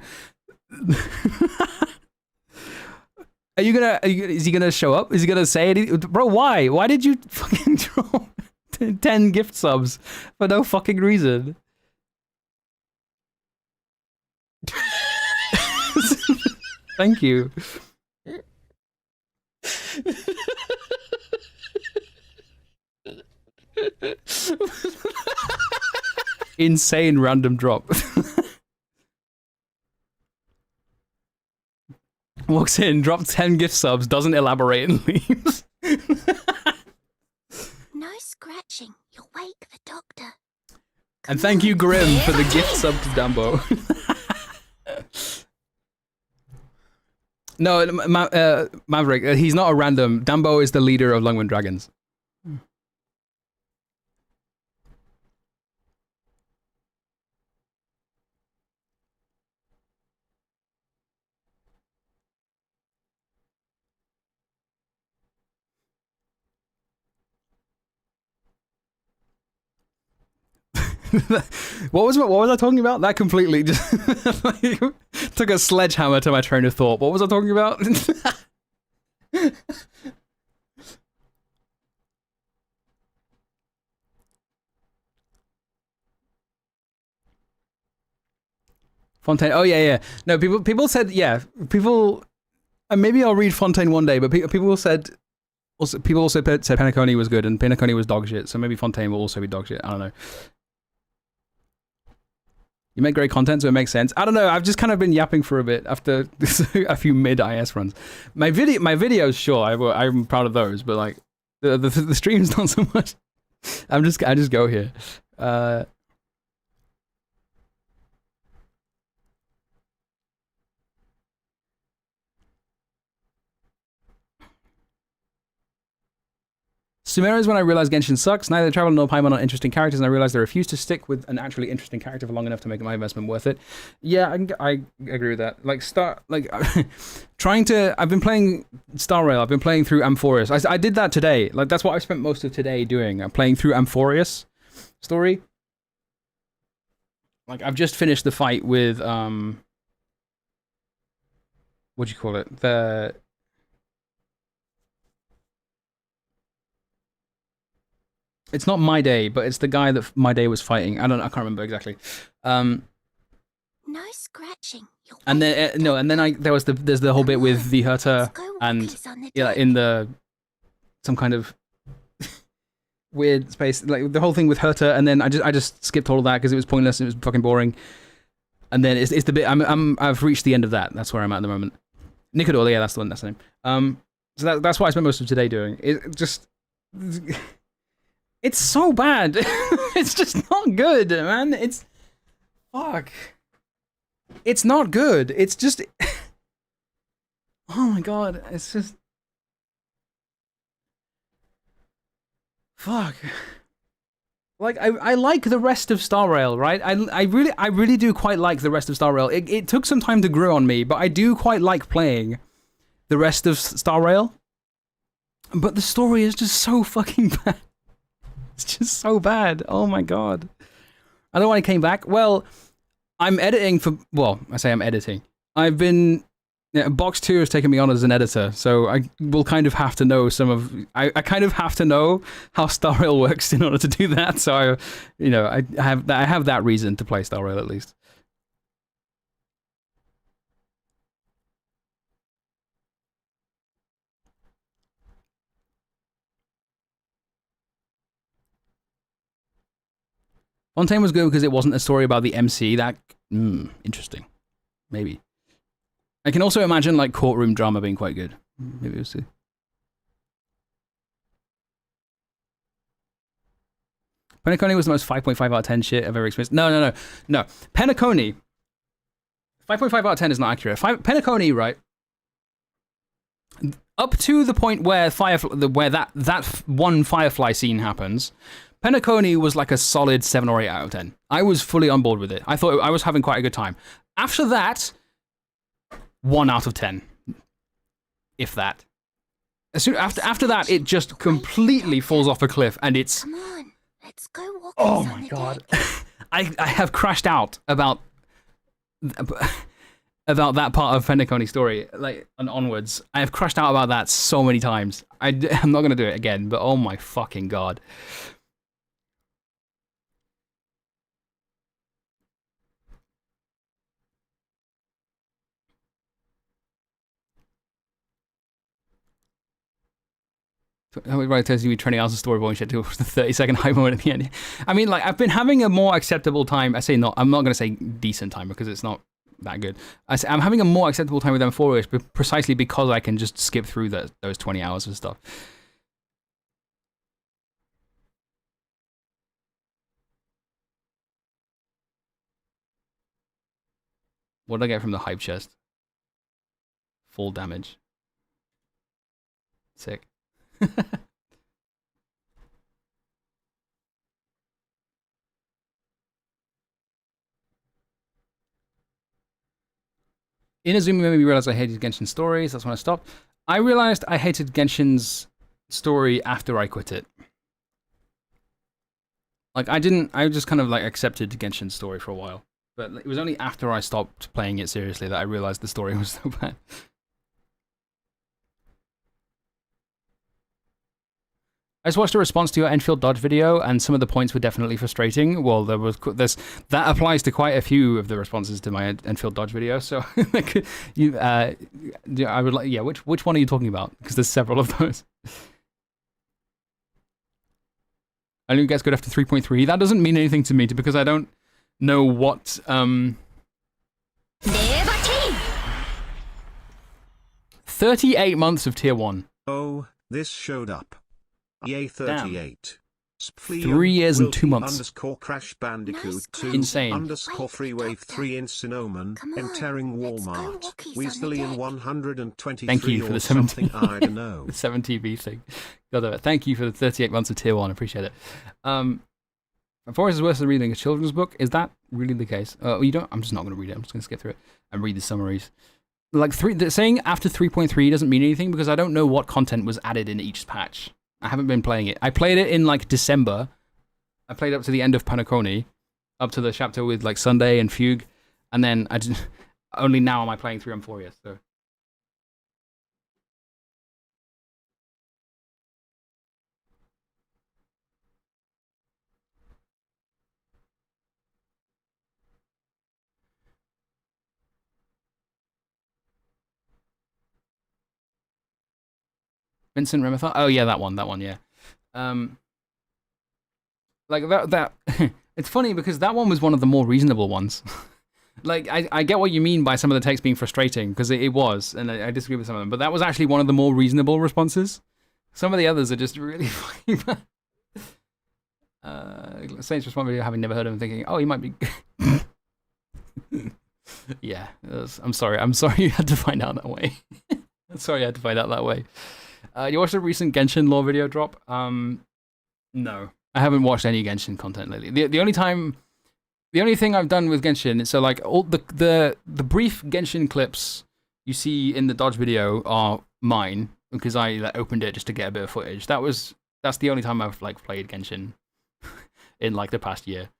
Is he gonna show up? Is he gonna say anything? Bro, why? Why did you fucking draw 10 gift subs for no fucking reason? Thank you. Insane random drop. Walks in, drops 10 gift subs, doesn't elaborate, and leaves. No scratching. You'll wake the doctor. And thank you, Grim, for the gift sub to Dumbo. No, Maverick, he's not a random. Dumbo is the leader of Lungmen Dragons. What was I talking about? That completely just took a sledgehammer to my train of thought. What was I talking about? Fontaine. Oh yeah. No, people said people. And maybe I'll read Fontaine one day, but people said. People also said Penacony was good and Penacony was dog shit. So maybe Fontaine will also be dog shit. I don't know. You make great content, so it makes sense. I don't know. I've just kind of been yapping for a bit after a few mid IS runs. My videos, sure, I'm proud of those, but like the streams not so much. I just go here. Sumeru is when I realized Genshin sucks. Neither travel nor Paimon are interesting characters, and I realized I refuse to stick with an actually interesting character for long enough to make my investment worth it. Yeah, I agree with that. I've been playing Star Rail. I've been playing through Amphorius. I did that today. Like that's what I spent most of today doing. I'm playing through Amphorius story. Like I've just finished the fight with what do you call it? It's not My Day, but it's the guy that My Day was fighting. I can't remember exactly. No scratching. And then there's the whole bit with the Herta and in some kind of weird space, like the whole thing with Herta, and then I just skipped all of that because it was pointless. It was fucking boring. And then it's the bit I've reached the end of that. That's where I'm at the moment. Nicodor, yeah, that's the one. That's the name. So that's what I spent most of today doing. It just. It's so bad. It's just not good, man. It's... Fuck. It's not good. It's just... Oh my god. It's just... Fuck. Like, I like the rest of Star Rail, right? I really do quite like the rest of Star Rail. It took some time to grow on me, but I do quite like playing the rest of Star Rail. But the story is just so fucking bad. It's just so bad. Oh my god. I don't know why I came back. Well, I'm editing for... Well, I say I'm editing. I've been... Yeah, Box 2 has taken me on as an editor, so I will kind of have to know some of... I kind of have to know how Star Rail works in order to do that, so I have that reason to play Star Rail at least. Fontaine was good because it wasn't a story about the MC. That... interesting. Maybe. I can also imagine, like, courtroom drama being quite good. Maybe we'll see. Penacony was the most 5.5 out of 10 shit I've ever experienced. No. Penacony. 5.5 out of 10 is not accurate. Penacony, right? Up to the point where that one Firefly scene happens, Penacony was like a solid 7 or 8 out of 10. I was fully on board with it. I thought I was having quite a good time. After that... 1 out of 10, if that. After that, it just completely falls off a cliff, and it's... Come on, let's go walking. Oh my god. I have crashed out about that part of Penacony's story, like, and onwards. I have crashed out about that so many times. I'm not going to do it again, but oh my fucking god. How it tells you 20 hours of storyboarding shit to the 30-second high moment at the end. I mean, like, I've been having a more acceptable time. I'm not going to say decent time because it's not that good. I'm having a more acceptable time with M4ish, but precisely because I can just skip through those 20 hours of stuff. What did I get from the hype chest? Full damage. Sick. Inazuma made me realize I hated Genshin stories. That's when I stopped. I realized I hated Genshin's story after I quit it. Like, I just kind of like accepted Genshin's story for a while. But it was only after I stopped playing it seriously that I realized the story was so bad. I just watched a response to your Enfield Dodge video, and some of the points were definitely frustrating. Well, that applies to quite a few of the responses to my Enfield Dodge video. So, I would like, yeah. Which one are you talking about? Because there's several of those. I only gets good after 3.3. That doesn't mean anything to me because I don't know what 38 months of tier 1. Oh, this showed up. Yay 38. 3 years and 2 months. Underscore Crash Bandicoot 2. Insane. Underscore Freewave 3 in Cinnamon. Entering Walmart. Weasley 123. Thank you for the something I don't know. The 7TV thing. Thank you for the 38 months of tier 1. I appreciate it. Forest is worse than reading a children's book. Is that really the case? You don't. I'm just not going to read it. I'm just going to skip through it and read the summaries. Like saying after 3.3 doesn't mean anything because I don't know what content was added in each patch. I haven't been playing it. I played it in like December. I played up to the end of Penacony, up to the chapter with like Sunday and Fugue, and then only now am I playing 3 and 4 yet. So. Vincent Remethar? Oh yeah, that one, yeah. Like that it's funny because that one was one of the more reasonable ones. Like, I get what you mean by some of the text being frustrating, because it was, and I disagree with some of them, but that was actually one of the more reasonable responses. Some of the others are just really fucking bad. Saints respond video, having never heard of him, thinking, oh, he might be... Yeah, I'm sorry you had to find out that way. I'm sorry you had to find out that way. You watched the recent Genshin lore video drop? No. I haven't watched any Genshin content lately. The only thing I've done with Genshin is so like all the brief Genshin clips you see in the Dodge video are mine because I like, opened it just to get a bit of footage. That's the only time I've like played Genshin in like the past year.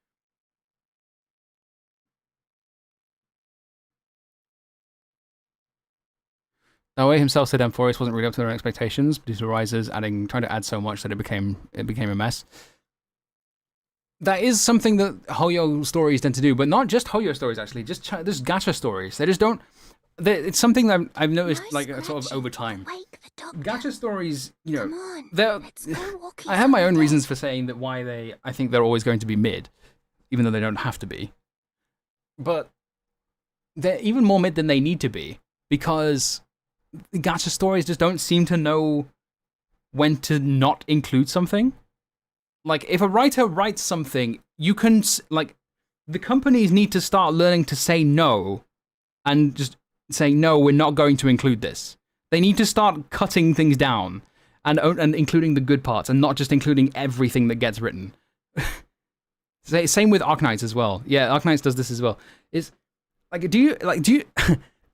Naoe himself said Amphorius wasn't really up to their expectations due to Rises trying to add so much that it became a mess. That is something that Hoyo stories tend to do, but not just Hoyo stories actually, just gacha stories. They just don't. It's something that I've noticed like sort of over time. Gacha stories, you know, they're. I have my own reasons for saying that I think they're always going to be mid, even though they don't have to be. But they're even more mid than they need to be because gacha stories just don't seem to know when to not include something. Like, if a writer writes something, you can, like, the companies need to start learning to say no and just say, no, we're not going to include this. They need to start cutting things down and including the good parts and not just including everything that gets written. Same with Arknights as well. Yeah, Arknights does this as well. It's like, do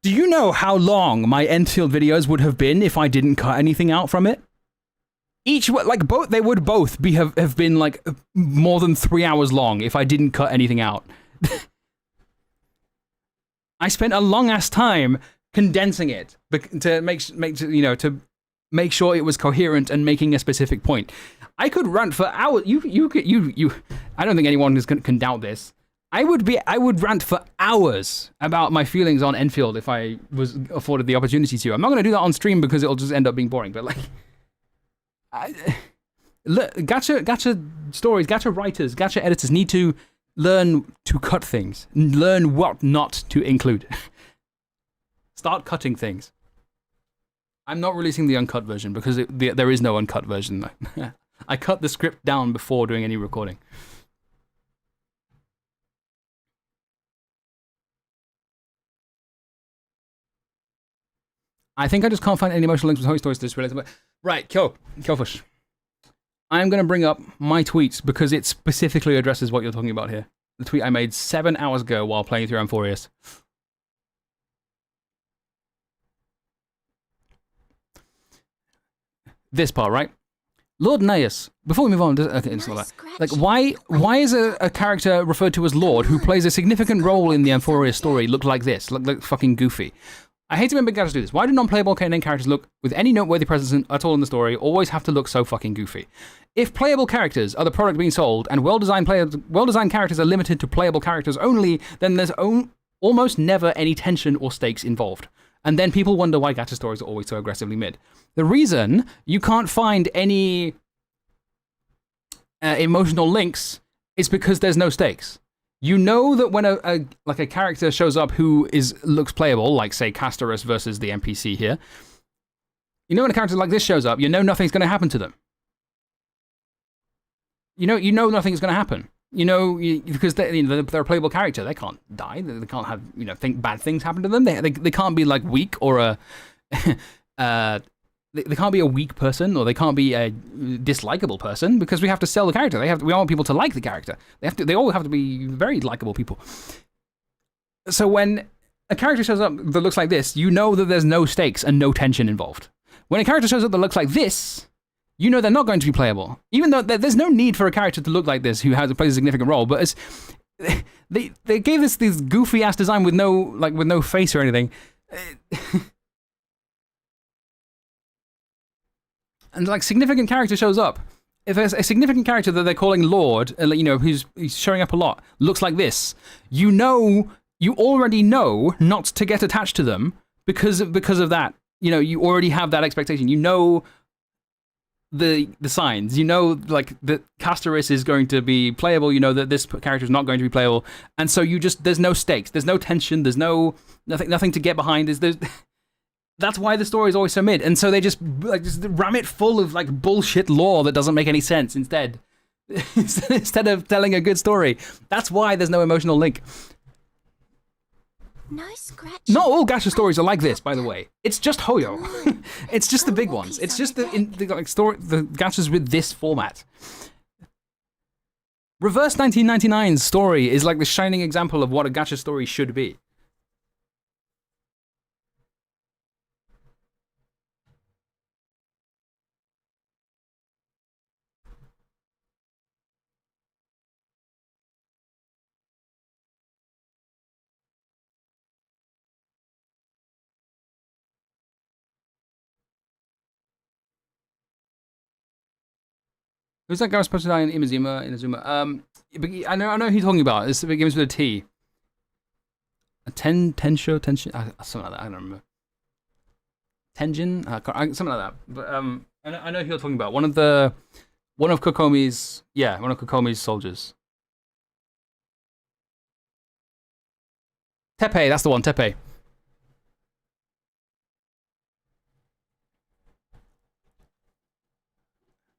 you know how long my Enfield videos would have been if I didn't cut anything out from it? They would both have been like more than 3 hours long if I didn't cut anything out. I spent a long ass time condensing it to make sure it was coherent and making a specific point. I could rant for hours. I don't think anyone can doubt this. I would rant for hours about my feelings on Enfield if I was afforded the opportunity to. I'm not going to do that on stream because it'll just end up being boring. But like. Gacha stories, gacha writers, gacha editors need to learn to cut things, learn what not to include. Start cutting things. I'm not releasing the uncut version because there is no uncut version. I cut the script down before doing any recording. I think I just can't find any emotional links with Toy Stories to this related. Right, Kyofush. I'm going to bring up my tweet because it specifically addresses what you're talking about here. The tweet I made 7 hours ago while playing through Amphorius. This part, right? Lord Naeus. Before we move on, okay, it's not that. Like, why is a character referred to as Lord who plays a significant role in the Amphorius story look like this? Look fucking goofy. I hate to remember guys do this. Why do non-playable canon characters look, with any noteworthy presence at all in the story, always have to look so fucking goofy? If playable characters are the product being sold, and well-designed characters are limited to playable characters only, then there's almost never any tension or stakes involved. And then people wonder why gacha stories are always so aggressively mid. The reason you can't find any emotional links is because there's no stakes. You know that when a character shows up who looks playable, like say Castorus versus the NPC here, you know when a character like this shows up, you know nothing's going to happen to them. You know nothing's going to happen. Because they're a playable character, they can't die. They can't have think bad things happen to them. They can't be like weak or they can't be a weak person or they can't be a dislikable person because we have to sell the character. We want people to like the character. They all have to be very likable people. So when a character shows up that looks like this, you know that there's no stakes and no tension involved. When a character shows up that looks like this, you know they're not going to be playable. Even though there's no need for a character to look like this who plays a significant role, but they gave this goofy ass design with no face or anything. And like significant character shows up. If there's a significant character that they're calling Lord, who's showing up a lot, looks like this, you already know not to get attached to them because of that. You already have that expectation. You know the signs. You know like that Castorus is going to be playable. You know that this character is not going to be playable, and so there's no stakes. There's no tension. There's nothing to get behind. That's why the story is always so mid, and so they just ram it full of like bullshit lore that doesn't make any sense instead of telling a good story. That's why there's no emotional link. No scratch. Not all gacha stories are like this, by the way. It's just Hoyo. It's just the big ones. It's just the gachas with this format. Reverse 1999's story is like the shining example of what a gacha story should be. Who's that guy who's supposed to die in Inazuma? I know who you're talking about. It's the games with a T. A Tenshin, something like that. I don't remember. Tenjin, something like that. But I know who you're talking about. One of Kokomi's soldiers. Teppei, that's the one. Teppei.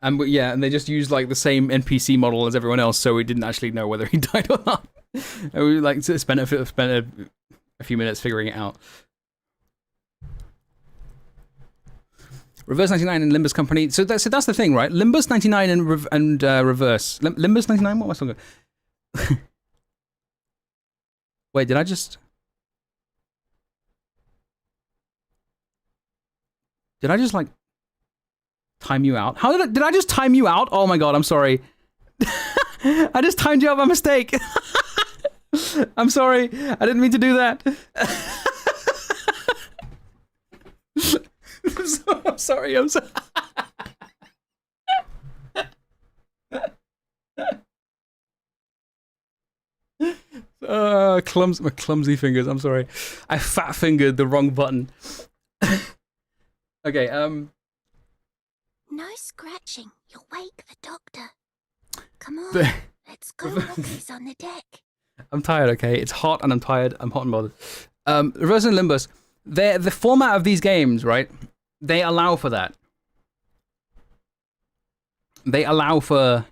And they just used like the same NPC model as everyone else, so we didn't actually know whether he died or not. And we like spent a few minutes figuring it out. Reverse 99 and Limbus Company. So that's the thing, right? Limbus 99 and Reverse. Limbus 99. What am I talking about? Wait, did I just like time you out? How did I just time you out? Oh my god, I'm sorry. I just timed you out by mistake. I'm sorry. I didn't mean to do that. I'm sorry. My clumsy fingers. I'm sorry. I fat fingered the wrong button. Okay. No scratching. You'll wake the doctor. Come on, let's go. Look who's on the deck. I'm tired, okay? It's hot and I'm tired. I'm hot and bothered. Reverse and Limbus, the format of these games, right? They allow for that. They allow for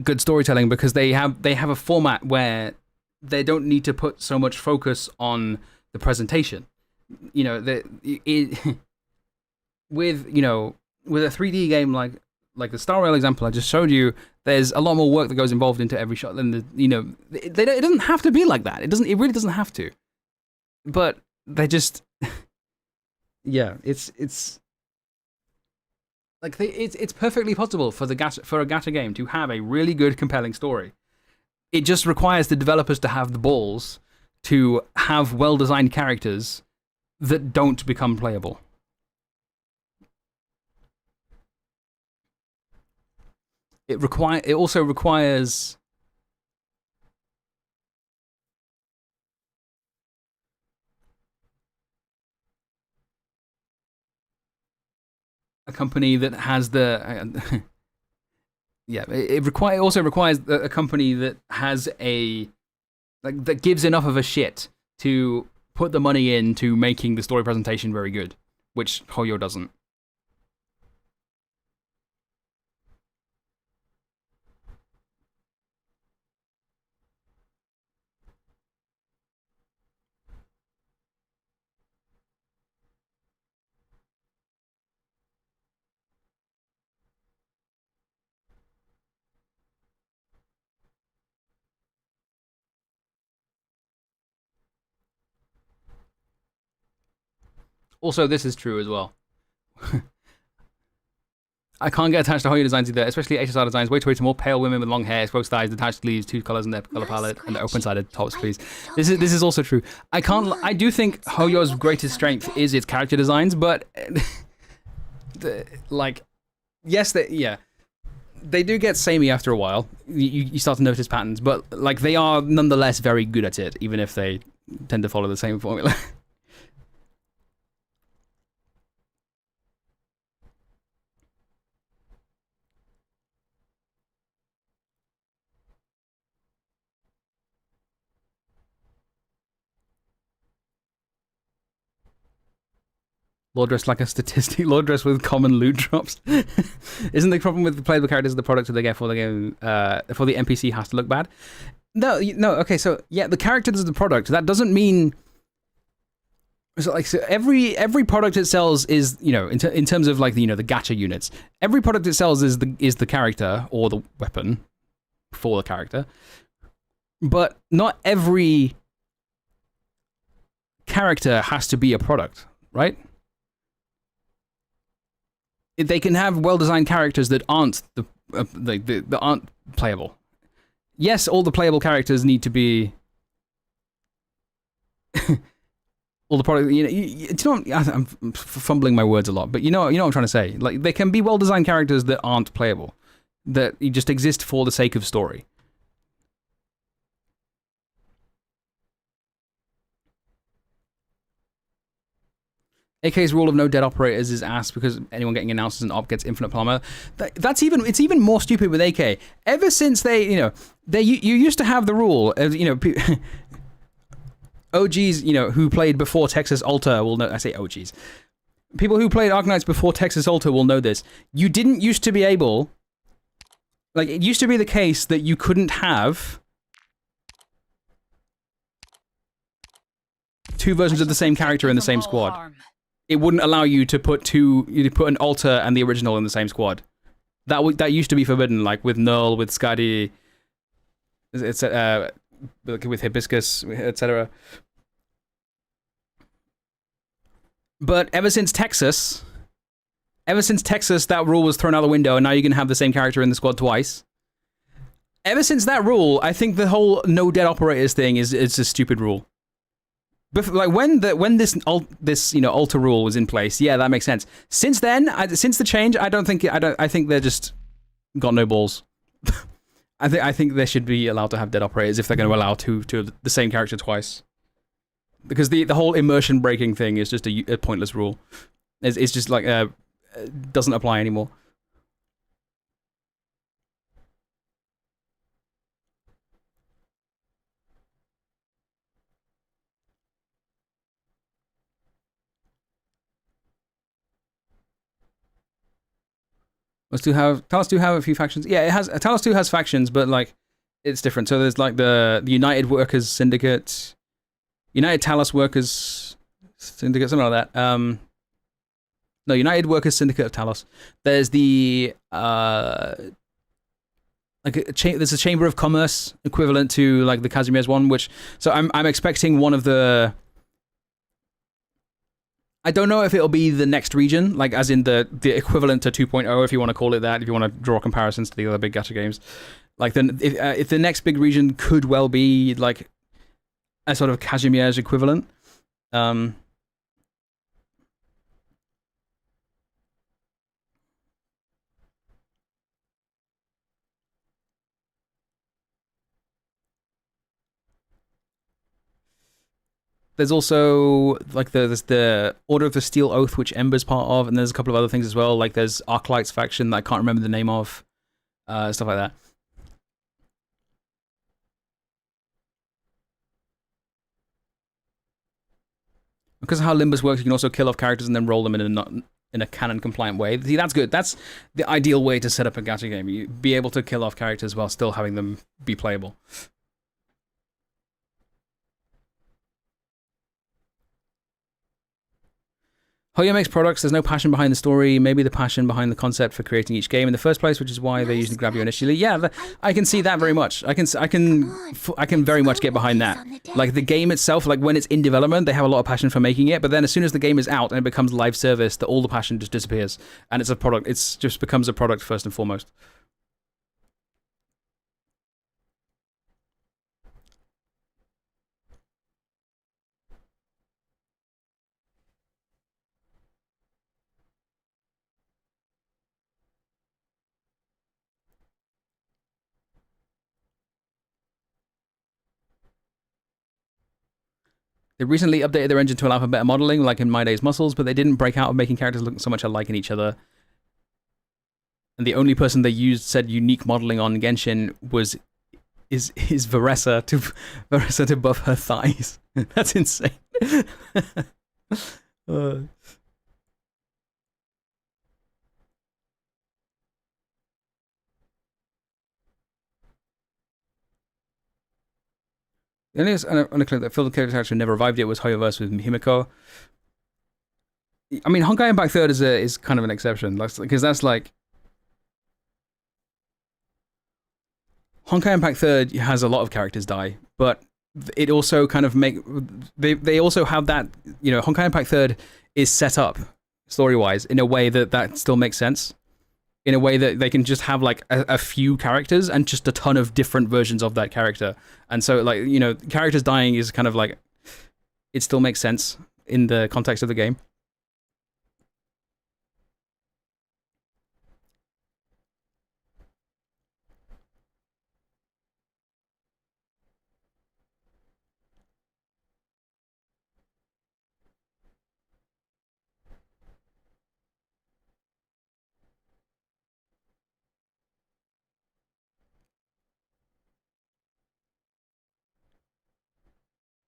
good storytelling because they have a format where they don't need to put so much focus on the presentation. You know, with a 3D game like the Star Rail example I just showed you, there's a lot more work that goes involved into every shot than it doesn't have to be like that. It really doesn't have to. But they just it's like it's perfectly possible for a gacha game to have a really good compelling story. It just requires the developers to have the balls to have well-designed characters that don't become playable. It also requires a company that has the it also requires a company that has that gives enough of a shit to put the money into making the story presentation very good, which Hoyo doesn't. Also, this is true as well. I can't get attached to Hoyo designs either, especially HSR designs. Way to more pale women with long hair, exposed thighs, detached sleeves, two colors in their color palette, and open-sided tops, please. This is also true. I do think Hoyo's greatest strength is its character designs, but they do get samey after a while. You start to notice patterns, but like they are nonetheless very good at it, even if they tend to follow the same formula. Lord dressed like a statistic. Lord dressed with common loot drops. Isn't the problem with the playable characters the product that they get for the game? For the NPC has to look bad. No. Okay, so yeah, the character is the product. That doesn't mean. So every product it sells is in terms of like the gacha units. Every product it sells is the character or the weapon, for the character. But not every character has to be a product, right? They can have well-designed characters that aren't that aren't playable. Yes, all the playable characters need to be all the product. I'm fumbling my words a lot, but you know what I'm trying to say. Like, they can be well-designed characters that aren't playable, that just exist for the sake of story. AK's rule of no dead operators is ass because anyone getting announced as an op gets infinite palm. It's even more stupid with AK. Ever since you used to have the rule of, OGs, who played before Texas Alter will know. I say OGs. People who played Arknights before Texas Alter will know this. You didn't used to be able, like, it used to be the case that you couldn't have two versions of the same character in the same squad. It wouldn't allow you to put an Alter and the original in the same squad. That used to be forbidden, like with Null, with Skadi, with Hibiscus, etc. But ever since Texas, that rule was thrown out the window, and now you can have the same character in the squad twice. Ever since that rule, I think the whole no dead operators thing is a stupid rule. Like when this Alter rule was in place, yeah, that makes sense. Since then, since the change, I think they're just got no balls. I think they should be allowed to have dead operators if they're going to allow the same character twice. Because the whole immersion breaking thing is just a pointless rule. It's just like doesn't apply anymore. Talos 2 have a few factions. Yeah, Talos 2 has factions, but like it's different. So there's like the United Workers Syndicate, United Talos Workers Syndicate, something like that. No, United Workers Syndicate of Talos. There's the there's a Chamber of Commerce equivalent to like the Casimir's one, which so I'm expecting one of the. I don't know if it'll be the next region, like as in the equivalent to 2.0, if you want to call it that, if you want to draw comparisons to the other big gacha games. Like if the next big region could well be like a sort of Casimir's equivalent. There's also like there's the Order of the Steel Oath, which Ember's part of, and there's a couple of other things as well. Like there's Arclight's faction that I can't remember the name of, stuff like that. Because of how Limbus works, you can also kill off characters and then roll them in a canon compliant way. See, that's good. That's the ideal way to set up a gacha game. You be able to kill off characters while still having them be playable. Hoyo makes products, there's no passion behind the story, maybe the passion behind the concept for creating each game in the first place, which is why they usually grab you initially. Yeah, I can see that very much. I can very much get behind that. Like the game itself, like when it's in development, they have a lot of passion for making it, but then as soon as the game is out and it becomes live service, all the passion just disappears. And it's a product, it just becomes a product first and foremost. They recently updated their engine to allow for better modeling, like in My Day's Muscles, but they didn't break out of making characters look so much alike in each other. And the only person they used said unique modeling on Genshin is Varessa to buff her thighs. That's insane. The only unclear that filled the character actually never revived it was Hoyoverse with Himiko. I mean, Honkai Impact 3rd is kind of an exception, because that's like Honkai Impact Third has a lot of characters die, but it also kind of they also have that, you know, Honkai Impact Third is set up story-wise in a way that still makes sense, in a way that they can just have like a few characters and just a ton of different versions of that character. And so, like, you know, characters dying is kind of like, it still makes sense in the context of the game.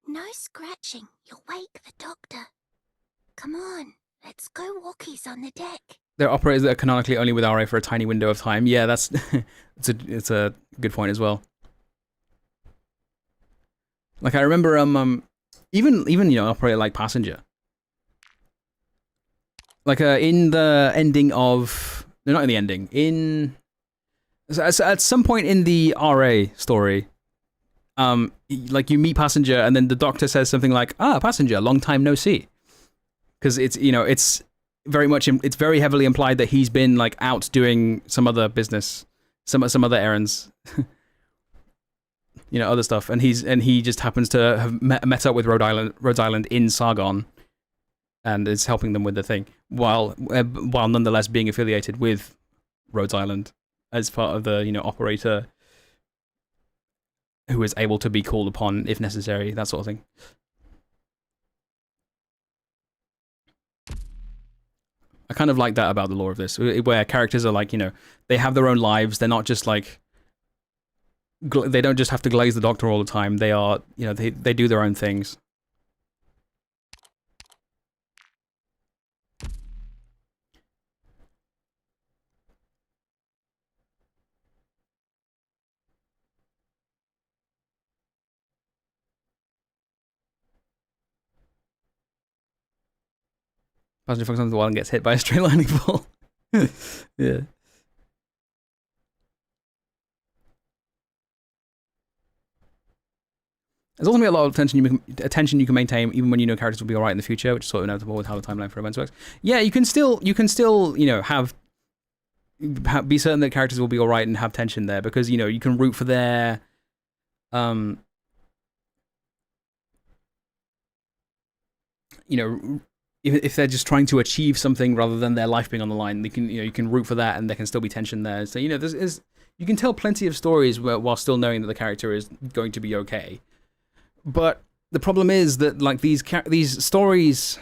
No scratching. You'll wake the doctor. Come on, let's go walkies on the deck. There are operators that are canonically only with RA for a tiny window of time. Yeah, that's it's a good point as well. Like, I remember even you know, operator like Passenger. Like in the ending of, no, not in the ending, in at some point in the RA story, like you meet Passenger and then the doctor says something like, "Ah, Passenger, long time no see," because it's, you know, it's very much, it's very heavily implied that he's been like out doing some other business, some other errands, you know, other stuff, and he just happens to have met up with Rhode Island in Sargon, and is helping them with the thing, while nonetheless being affiliated with Rhode Island as part of the, you know, operator who is able to be called upon if necessary, that sort of thing. I kind of like that about the lore of this, where characters are like, you know, they have their own lives. They're not just like, they don't just have to glaze the doctor all the time. They are, you know, they do their own things. Passenger focuses on the wall and gets hit by a straight lightning ball. Yeah. There's also a lot of attention you can maintain even when you know characters will be alright in the future, which is sort of inevitable with how the timeline for events works. Yeah, you can still, you know, be certain that characters will be alright and have tension there, because, you know, you can root for their you know, if they're just trying to achieve something rather than their life being on the line, they can, you know, you can root for that, and there can still be tension there. So, you know, you can tell plenty of stories while still knowing that the character is going to be okay. But the problem is that, like, these stories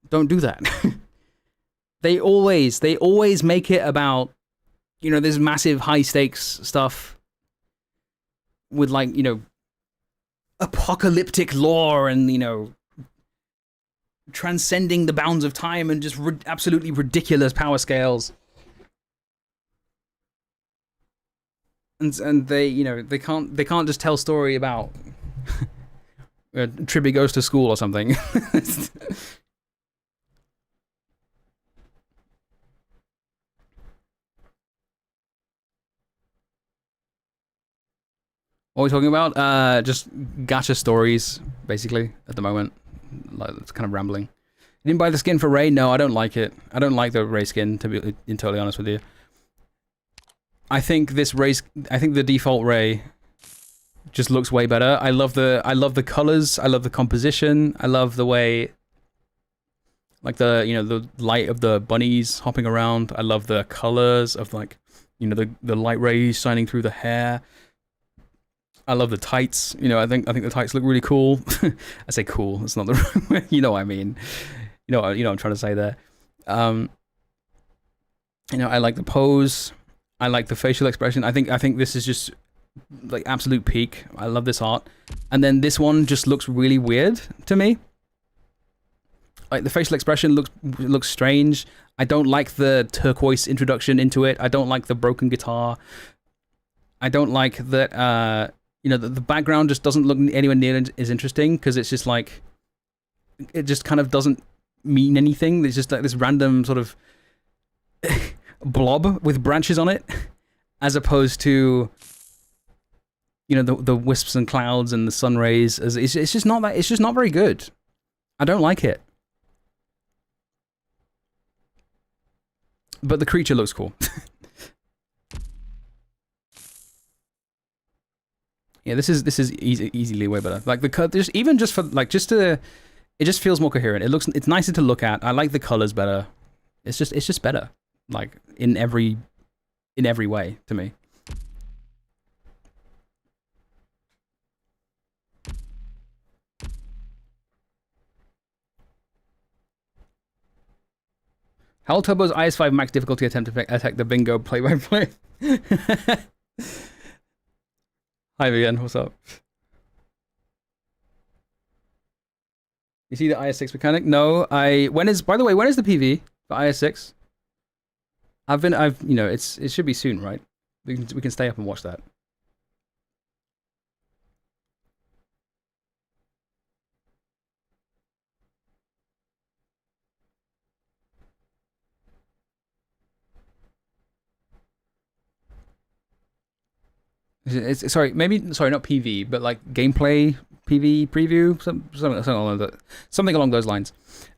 don't do that. They always make it about, you know, this massive high stakes stuff with, like, you know, apocalyptic lore and, you know, transcending the bounds of time and just absolutely ridiculous power scales. And they, you know, they can't just tell story about Tribby goes to school or something. What are we talking about? Just gacha stories, basically, at the moment. Like, it's kind of rambling. You didn't buy the skin for Ray? No, I don't like it. I don't like the Ray skin, to be totally honest with you. I think the default Ray just looks way better. I love the colors. I love the composition. I love the way, like, the, you know, the light of the bunnies hopping around. I love the colors of, like, you know, the light rays shining through the hair. I love the tights. You know, I think the tights look really cool. I say cool. It's not the right way. You know what I mean. You know what I'm trying to say there. You know, I like the pose. I like the facial expression. I think this is just, like, absolute peak. I love this art. And then this one just looks really weird to me. Like, the facial expression looks strange. I don't like the turquoise introduction into it. I don't like the broken guitar. I don't like that, you know, the background just doesn't look anywhere near as interesting, because it's just like, it just kind of doesn't mean anything. There's just like this random sort of blob with branches on it, as opposed to, you know, the wisps and clouds and the sun rays. It's just not that. It's just not very good. I don't like it. But the creature looks cool. Yeah, this is easily way better. Like the just even just for like it just feels more coherent. It's nicer to look at. I like the colors better. It's just better. Like in every way to me. Hell Turbo's IS5 max difficulty attempt to attack the bingo play-by-play. Hi again, what's up? You see the IS6 mechanic? No, by the way, when is the PV for IS6? You know, it should be soon, right? We can stay up and watch that. Sorry, not PV, but like gameplay PV preview, something along those lines.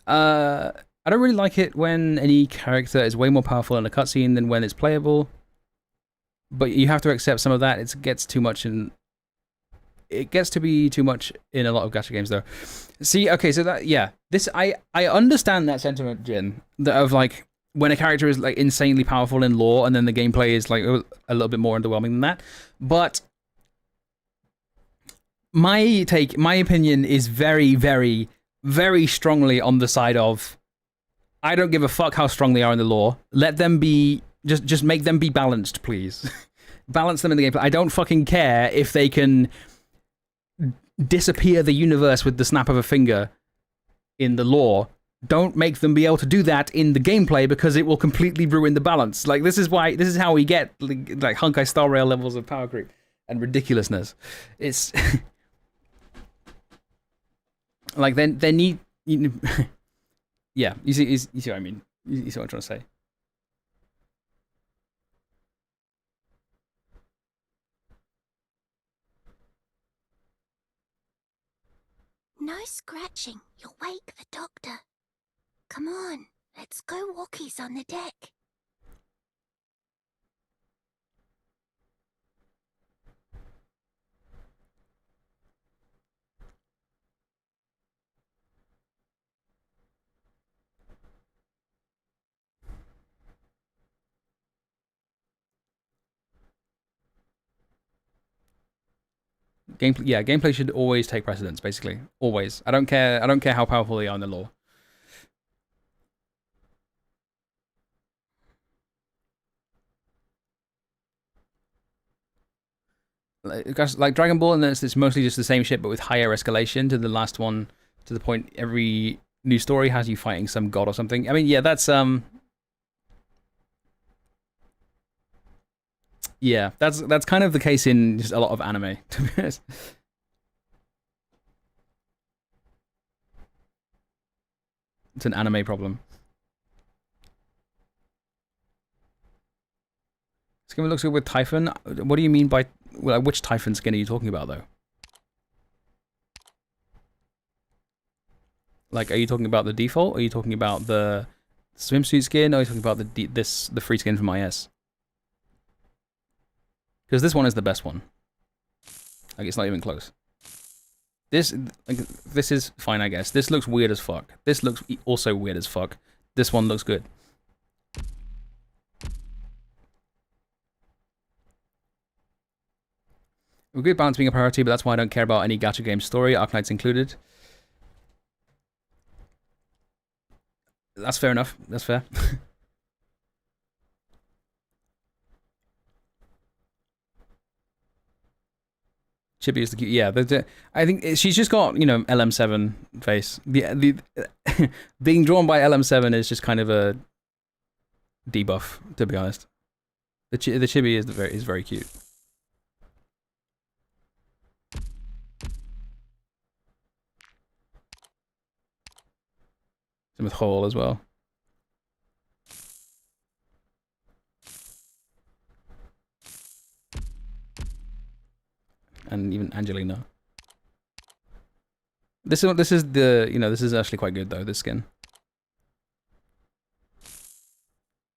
I don't really like it when any character is way more powerful in a cutscene than when it's playable. But you have to accept some of that. It gets to be too much in a lot of gacha games, though. See, okay, so I understand that sentiment, Jin, of like when a character is like insanely powerful in lore and then the gameplay is like a little bit more underwhelming than that. But my opinion is very, very, very strongly on the side of I don't give a fuck how strong they are in the lore. Let them be, just make them be balanced, please. Balance them in the gameplay. I don't fucking care if they can disappear the universe with the snap of a finger in the lore. Don't make them be able to do that in the gameplay because it will completely ruin the balance. Like this is how we get like Honkai Star Rail levels of power creep and ridiculousness. It's like they need yeah, you see what I mean. You see what I'm trying to say. No scratching. You'll wake the doctor. Come on, let's go walkies on the deck. Gameplay should always take precedence, basically. Always. I don't care how powerful they are in the lore. Like Dragon Ball, and it's mostly just the same shit, but with higher escalation to the last one, to the point every new story has you fighting some god or something. I mean, yeah, that's yeah, that's kind of the case in just a lot of anime, to be honest. It's an anime problem. Skin looks good with Typhon. What do you mean by which Typhon skin are you talking about, though? Like, are you talking about the default? Or are you talking about the swimsuit skin? Or are you talking about the free skin from IS? Because this one is the best one. Like, it's not even close. This is fine, I guess. This looks weird as fuck. This looks also weird as fuck. This one looks good. A good balance being a priority, but that's why I don't care about any gacha game story, Arknights included. That's fair enough. That's fair. Chibi is the cute. Yeah, I think she's just got, you know, LM7 face. The being drawn by LM7 is just kind of a debuff, to be honest. The chibi is very cute. Same with Hall as well. and even Angelina. This is the, you know, this is actually quite good though, this skin.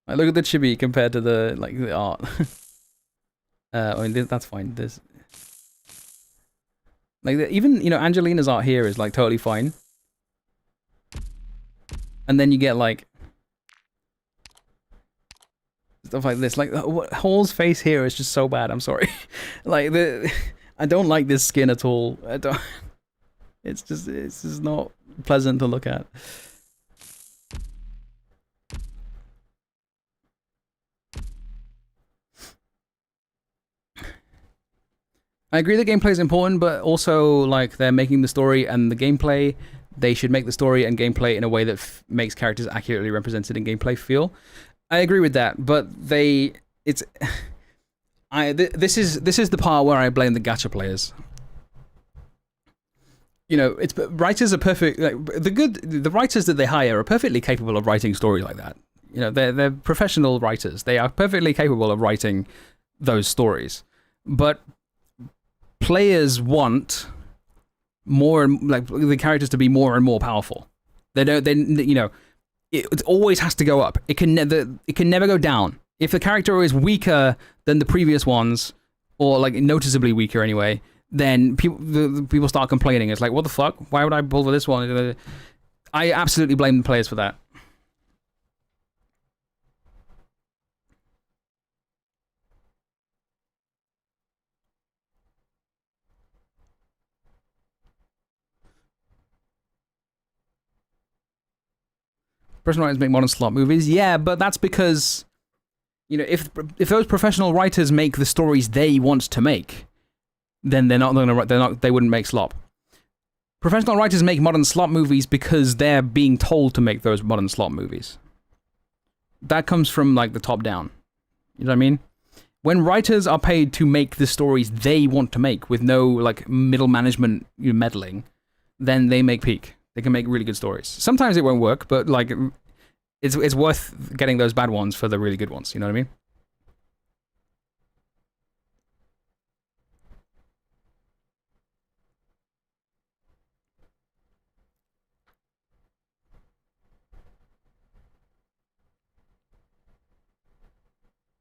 Like, look at the chibi compared to the, like, the art. I mean, that's fine. There's like even, you know, Angelina's art here is like totally fine, and then you get like stuff like this. Like Hall's face here is just so bad. I'm sorry. Like I don't like this skin at all. I don't. It's just not pleasant to look at. I agree that gameplay is important, but also, like, they're making the story and the gameplay. They should make the story and gameplay in a way that makes characters accurately represented in gameplay feel. I agree with that, but this is the part where I blame the gacha players. You know, writers are perfect. Like, the writers that they hire are perfectly capable of writing story like that. You know, they're professional writers. They are perfectly capable of writing those stories, but players want more, like, the characters to be more and more powerful. They don't. They, you know, it always has to go up. It can never go down. If the character is weaker than the previous ones, or like noticeably weaker anyway, then people start complaining. It's like, what the fuck? Why would I pull for this one? I absolutely blame the players for that. Professional writers make modern slot movies. Yeah, but that's because, you know, if those professional writers make the stories they want to make, then they wouldn't make slop. Professional writers make modern slot movies because they're being told to make those modern slot movies. That comes from, like, the top down. You know what I mean? When writers are paid to make the stories they want to make with no, like, middle management meddling, then they make peak. They can make really good stories. Sometimes it won't work, but, like, it's worth getting those bad ones for the really good ones. You know what I mean?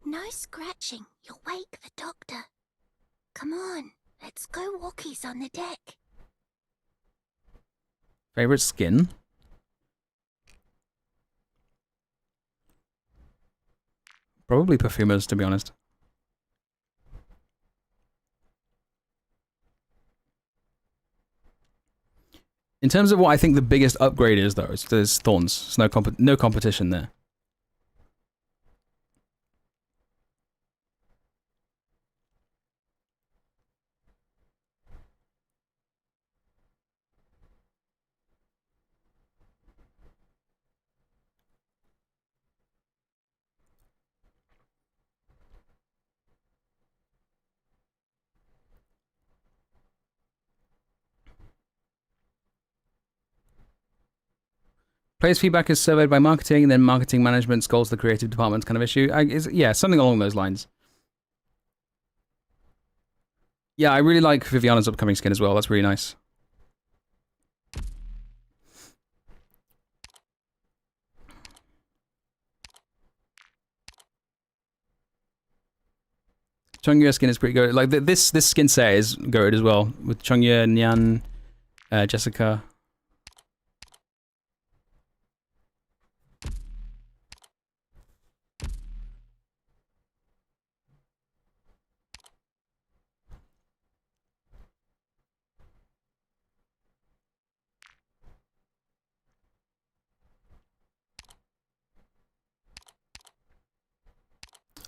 No scratching. You'll wake the doctor. Come on, let's go walkies on the deck. Favorite skin? Probably perfumers, to be honest. In terms of what I think the biggest upgrade is, though, there's Thorns. There's no competition there. Players' feedback is surveyed by marketing, and then marketing management scolds the creative department kind of issue. Yeah, something along those lines. Yeah, I really like Viviana's upcoming skin as well. That's really nice. Chungyu's skin is pretty good. Like, this skin set is good as well, with Chungyu, Nyan, Jessica.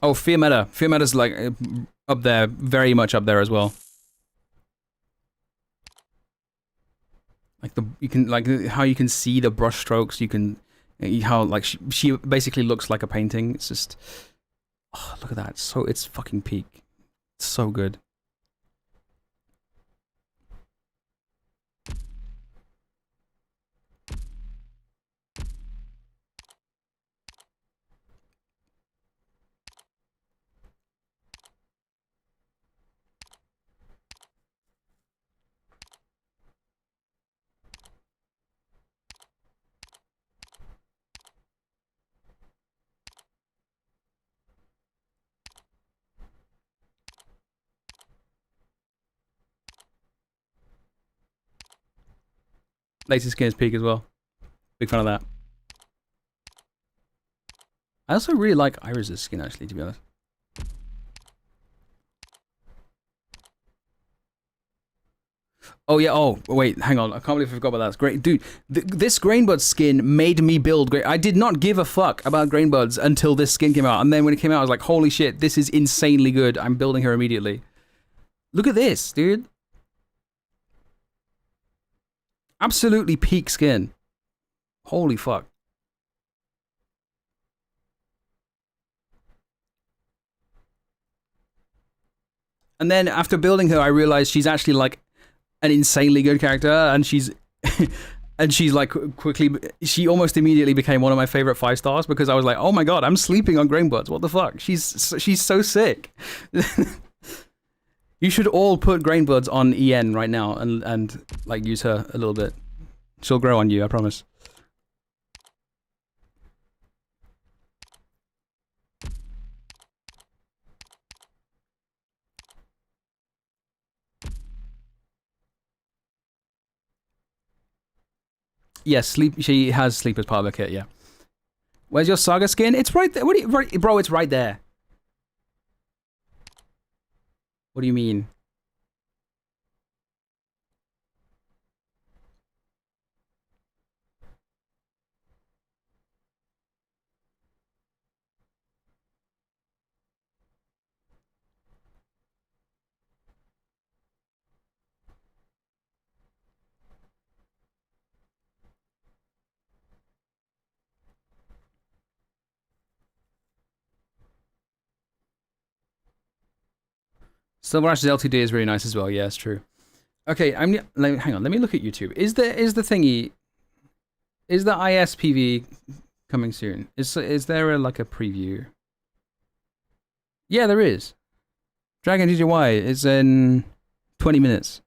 Oh, Fear Meta. Fear Meta's, like, up there, very much up there as well. Like, you can, like, how you can see the brush strokes, you can, how, like, she basically looks like a painting. It's just, oh, look at that. It's fucking peak. It's so good. Latest skin is peak as well. Big fan of that. I also really like Iris's skin, actually, to be honest. Oh yeah, oh wait, hang on, I can't believe I forgot about that. It's great, dude. This Grainbuds skin made me build great. I did not give a fuck about Grainbuds until this skin came out, and then when it came out I was like, holy shit, this is insanely good. I'm building her immediately. Look at this, dude. Absolutely peak skin. Holy fuck. And then after building her, I realized she's actually like an insanely good character, and she's and she's like she almost immediately became one of my favorite 5 stars because I was like, oh my god, I'm sleeping on Grainbuds. What the fuck? She's so sick. You should all put Grainbuds on EN right now and like use her a little bit. She'll grow on you, I promise. Yes, she has sleep as part of her kit, yeah. Where's your Saga skin? It's right there. What do you, bro, it's right there. What do you mean? Silver Ash's LTD is really nice as well. Yeah, it's true. Okay, hang on. Let me look at YouTube. Is the thingy? Is the ISPV coming soon? Is there like a preview? Yeah, there is. Dragon GGY is in 20 minutes.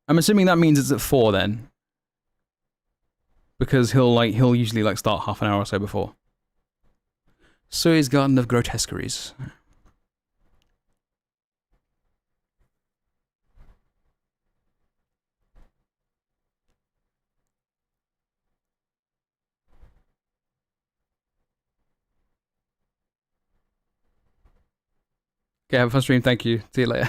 I'm assuming that means it's at 4 then, because he'll usually like start half an hour or so before. Suy's Garden of Grotesqueries. Okay, have a fun stream. Thank you. See you later.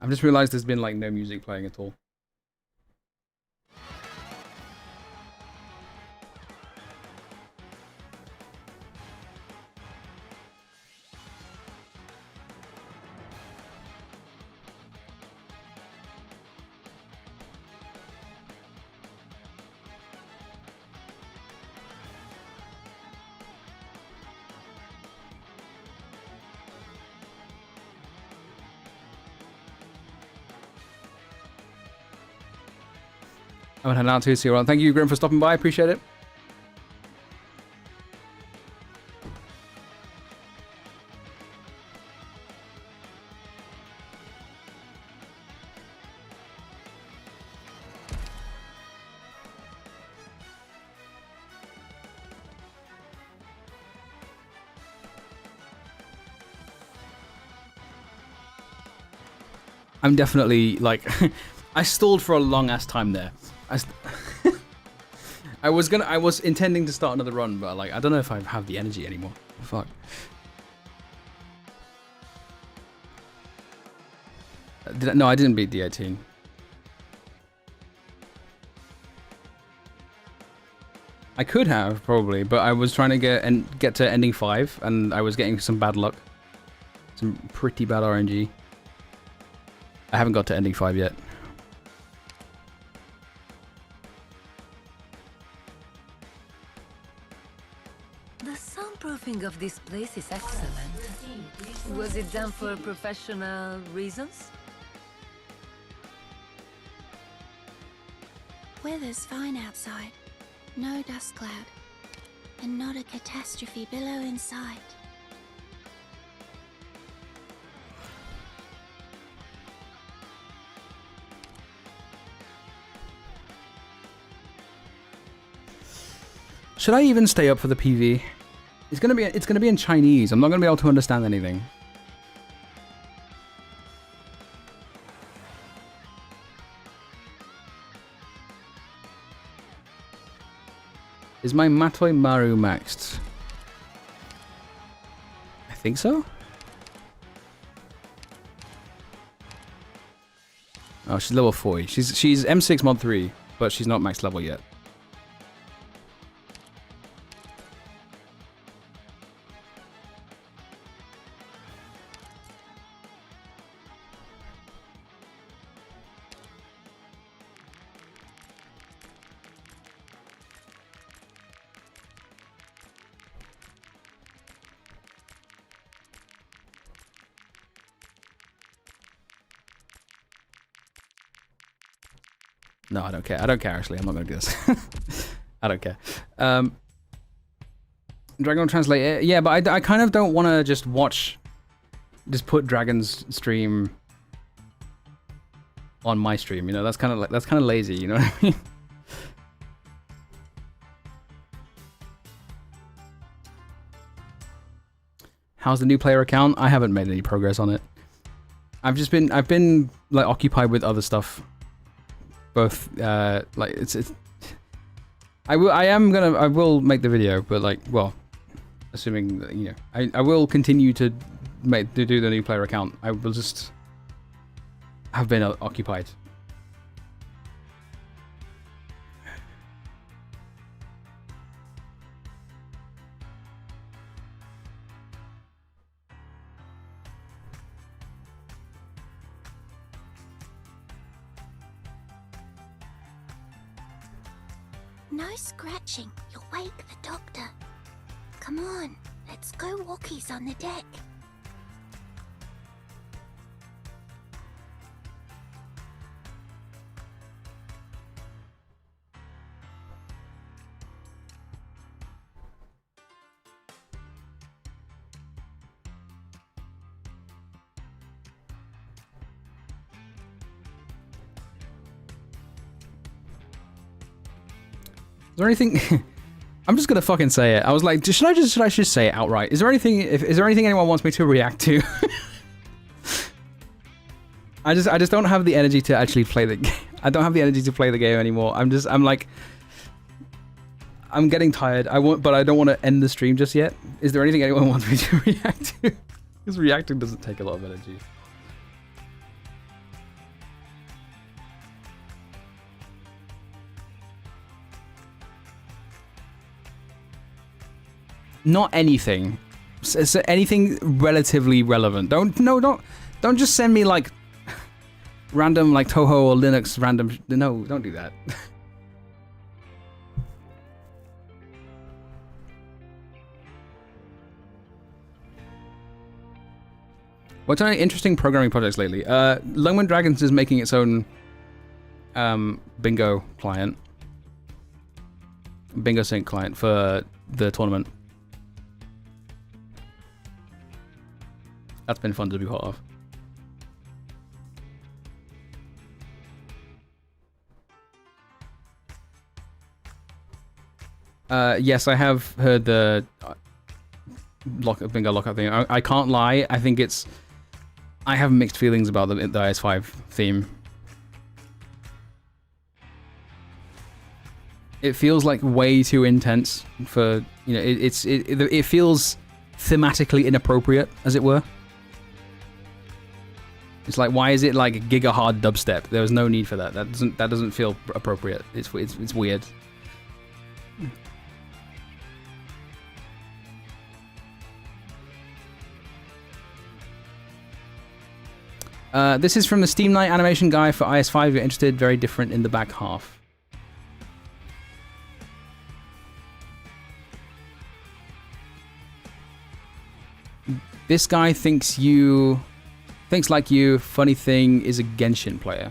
I've just realized there's been like no music playing at all. I'm gonna head out to see you around. Thank you, Grim, for stopping by. Appreciate it. I'm definitely like I stalled for a long ass time there. I was intending to start another run, but like I don't know if I have the energy anymore. Fuck. No, I didn't beat D18. I could have probably, but I was trying to get to ending 5, and I was getting some bad luck, some pretty bad RNG. I haven't got to ending 5 yet. The soundproofing of this place is excellent. Was it done for professional reasons? Weather's fine outside. No dust cloud. And not a catastrophe below in sight. Should I even stay up for the PV? It's gonna be in Chinese. I'm not gonna be able to understand anything. Is my Matoi Maru maxed? I think so. Oh, she's level 40. She's M6 mod 3, but she's not max level yet. No, I don't care. I don't care, actually. I'm not going to do this. I don't care. Dragon Translate. Yeah, but I kind of don't want to just watch... Just put Dragon's stream on my stream, you know? That's kind of lazy, you know what I mean? How's the new player account? I haven't made any progress on it. I've been like occupied with other stuff. Both like I will make the video, but like, well, assuming that, you know, I will continue to do the new player account. I will just have been occupied. No scratching. You'll wake the doctor. Come on, let's go walkies on the deck. Is there anything? I'm just gonna fucking say it. I was like, should I just say it outright? Is there anything? Is there anything anyone wants me to react to? I just don't have the energy to actually play the game. I don't have the energy to play the game anymore. I'm getting tired. But I don't want to end the stream just yet. Is there anything anyone wants me to react to? Because reacting doesn't take a lot of energy. Not anything. So anything relatively relevant. Don't just send me like random like Toho or Linux random. No, don't do that. What's any interesting programming projects lately? Lungman Dragons is making its own bingo client. Bingo sync client for the tournament. That's been fun to be part of. Yes, I have heard the bingo lockup thing. I can't lie. I think I have mixed feelings about the IS5 theme. It feels like way too intense for, you know, it feels thematically inappropriate, as it were. It's like, why is it like giga hard dubstep? There was no need for that. That doesn't feel appropriate. It's weird. This is from the Steam Night animation guy for IS5. If you're interested, very different in the back half. This guy thinks like you. Funny thing is a Genshin player.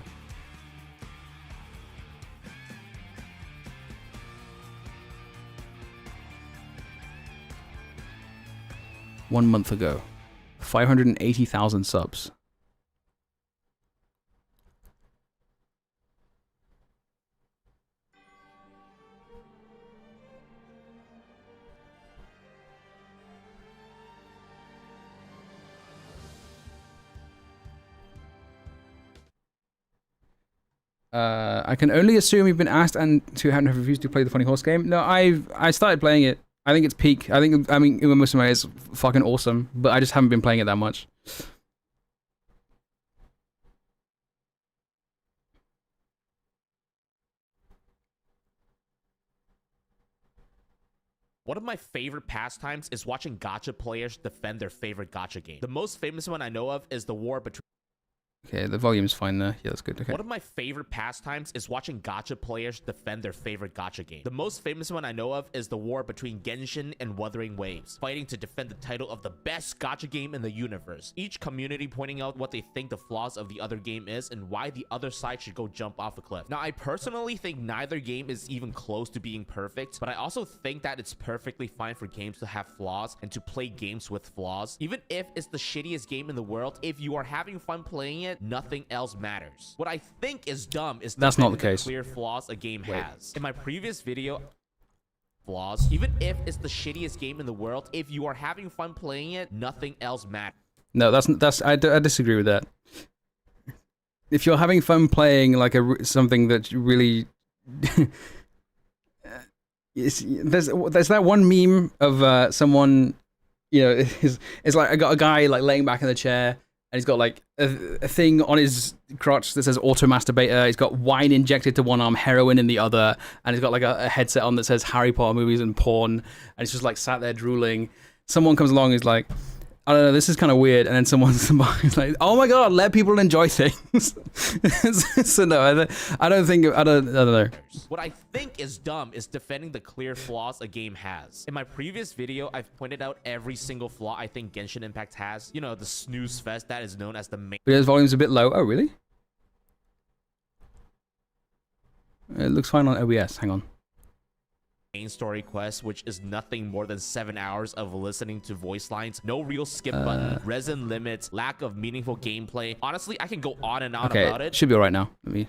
One month ago. 580,000 subs. I can only assume you've been asked and to have refused to play the Funny Horse game. No, I started playing it. I think it's peak. I mean, Uma Musume is fucking awesome, but I just haven't been playing it that much. One of my favorite pastimes is watching gacha players defend their favorite gacha game. The most famous one I know of is the war between... Okay, the volume's fine there. Yeah, that's good. Okay. One of my favorite pastimes is watching gacha players defend their favorite gacha game. The most famous one I know of is the war between Genshin and Wuthering Waves, fighting to defend the title of the best gacha game in the universe. Each community pointing out what they think the flaws of the other game is and why the other side should go jump off a cliff. Now, I personally think neither game is even close to being perfect, but I also think that it's perfectly fine for games to have flaws and to play games with flaws. Even if it's the shittiest game in the world, if you are having fun playing it, nothing else matters. What I think is dumb is that's not the case. Clear flaws a game has. In my previous video, flaws, even if it's the shittiest game in the world, if you are having fun playing it, nothing else matters. No, I disagree with that. If you're having fun playing like something that really there's that one meme of someone, you know, it's like I got a guy like laying back in the chair. And he's got like a thing on his crotch that says auto masturbator. He's got wine injected to one arm, heroin in the other, and he's got like a headset on that says Harry Potter movies and porn. And he's just like sat there drooling. Someone comes along, and is like, I don't know, this is kind of weird. And then someone's like, oh my god, let people enjoy things. So no, I don't know. What I think is dumb is defending the clear flaws a game has. In my previous video, I've pointed out every single flaw I think Genshin Impact has. You know, the snooze fest that is known as the main... But his volume's a bit low. Oh, really? It looks fine on OBS. Hang on. Main story quest, which is nothing more than 7 hours of listening to voice lines, no real skip button, resin limits, lack of meaningful gameplay. Honestly, I can go on and on about it. Should be alright now. Let me...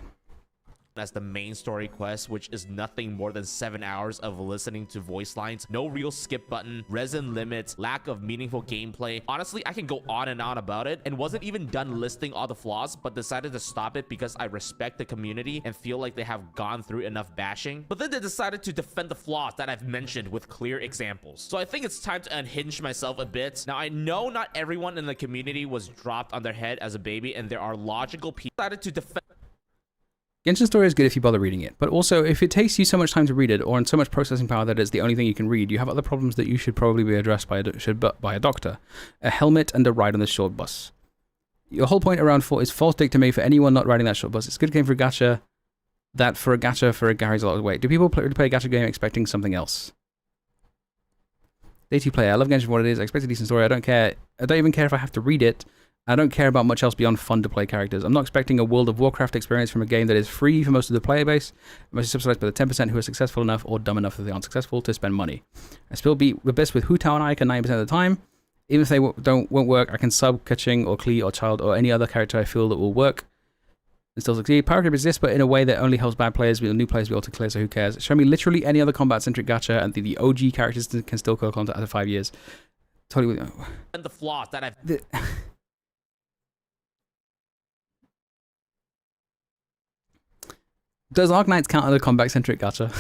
As the main story quest, which is nothing more than 7 hours of listening to voice lines, no real skip button, resin limits, lack of meaningful gameplay. Honestly, I can go on and on about it, and wasn't even done listing all the flaws, but decided to stop it because I respect the community and feel like they have gone through enough bashing. But then they decided to defend the flaws that I've mentioned with clear examples. So I think it's time to unhinge myself a bit. Now, I know not everyone in the community was dropped on their head as a baby, and there are logical people decided to defend... Genshin Story is good if you bother reading it, but also if it takes you so much time to read it or in so much processing power that it's the only thing you can read, you have other problems that you should probably be addressed by a doctor. A helmet and a ride on the short bus. Your whole point around is false dictum for anyone not riding that short bus. It's a good game for a gacha. That for a gacha carries a lot of weight. Do people play a gacha game expecting something else? Day 2 player. I love Genshin for what it is. I expect a decent story. I don't care. I don't even care if I have to read it. I don't care about much else beyond fun to play characters. I'm not expecting a World of Warcraft experience from a game that is free for most of the player base, mostly subsidized by the 10% who are successful enough or dumb enough that they aren't successful to spend money. I still beat the best with Hu Tao and Ika 90% of the time. Even if they won't work, I can sub Kaching or Klee or Child or any other character I feel that will work and still succeed. Power Grip exists, but in a way that only helps bad players, with new players be able to clear, so who cares? Show me literally any other combat-centric gacha and the OG characters can still kill content after 5 years. Totally. And the flaws that I've... Does Arknights count as a combat-centric gacha?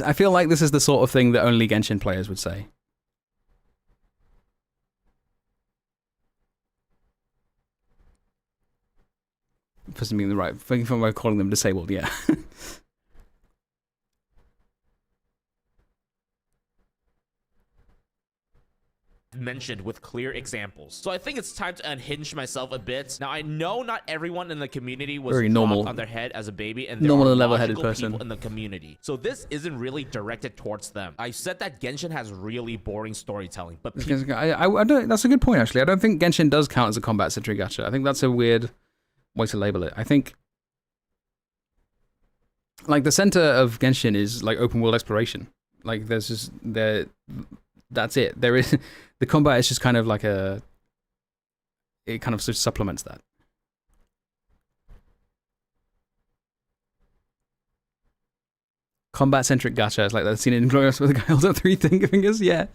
I feel like this is the sort of thing that only Genshin players would say. For something the right, for calling them disabled, yeah. mentioned with clear examples. So I think it's time to unhinge myself a bit. Now, I know not everyone in the community was very normal on their head as a baby, and there normal are and level-headed logical person people in the community. So this isn't really directed towards them. I said that Genshin has really boring storytelling, but I don't, that's a good point, actually. I don't think Genshin does count as a combat-centric gacha. I think that's a weird way to label it. I think like the center of Genshin is like open world exploration. Like there's just that's it. There is the combat is just kind of like it kind of just supplements that. Combat centric gacha is like that scene in Glorious where the guy holds up 3 fingers. Yeah.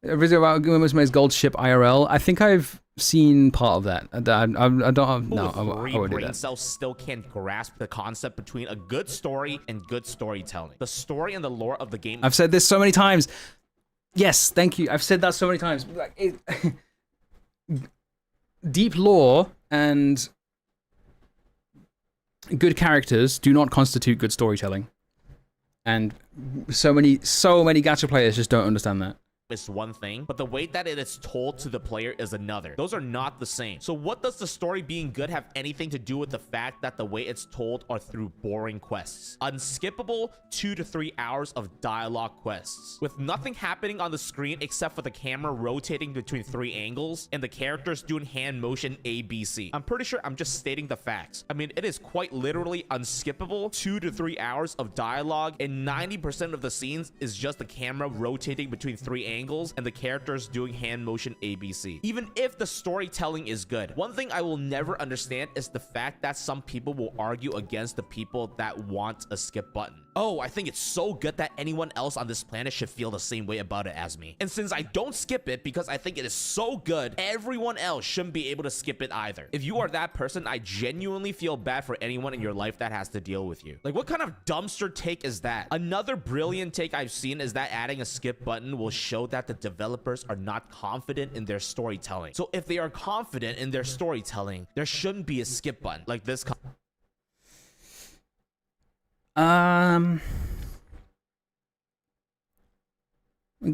A video about Musume's gold ship IRL. I think I've seen part of that. I don't. No, I won't do brain that. cells still can't grasp the concept between a good story and good storytelling. The story and the lore of the game. I've said this so many times. Yes, thank you. I've said that so many times. Like deep lore and good characters do not constitute good storytelling, and so many gacha players just don't understand that. Is one thing, but the way that it is told to the player is another. Those are not the same. So what does the story being good have anything to do with the fact that the way it's told are through boring quests? Unskippable 2 to 3 hours of dialogue quests with nothing happening on the screen except for the camera rotating between 3 angles and the characters doing hand motion ABC. I'm pretty sure I'm just stating the facts. I mean, it is quite literally unskippable 2 to 3 hours of dialogue, and 90% of the scenes is just the camera rotating between 3 angles and the characters doing hand motion ABC. Even if the storytelling is good, one thing I will never understand is the fact that some people will argue against the people that want a skip button. Oh, I think it's so good that anyone else on this planet should feel the same way about it as me. And since I don't skip it because I think it is so good, everyone else shouldn't be able to skip it either. If you are that person, I genuinely feel bad for anyone in your life that has to deal with you. Like, what kind of dumpster take is that? Another brilliant take I've seen is that adding a skip button will show that the developers are not confident in their storytelling. So if they are confident in their storytelling, there shouldn't be a skip button like this. Go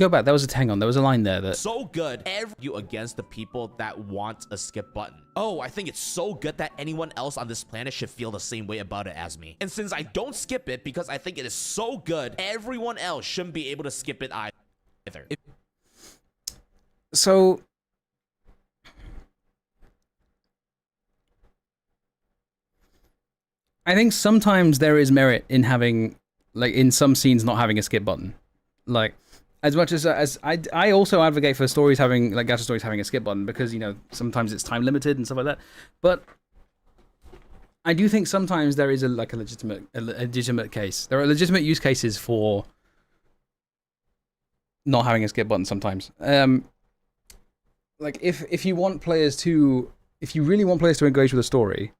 back. There was hang on. There was a line there that so good. You against the people that want a skip button. Oh, I think it's so good that anyone else on this planet should feel the same way about it as me. And since I don't skip it because I think it is so good, everyone else shouldn't be able to skip it either. So I think sometimes there is merit in having, like, in some scenes not having a skip button. Like, as much as I also advocate for stories having, like, gacha stories having a skip button, because, you know, sometimes it's time limited and stuff like that. But I do think sometimes there is a legitimate case. There are legitimate use cases for not having a skip button sometimes. Like, if you want players to, if you really want players to engage with a story,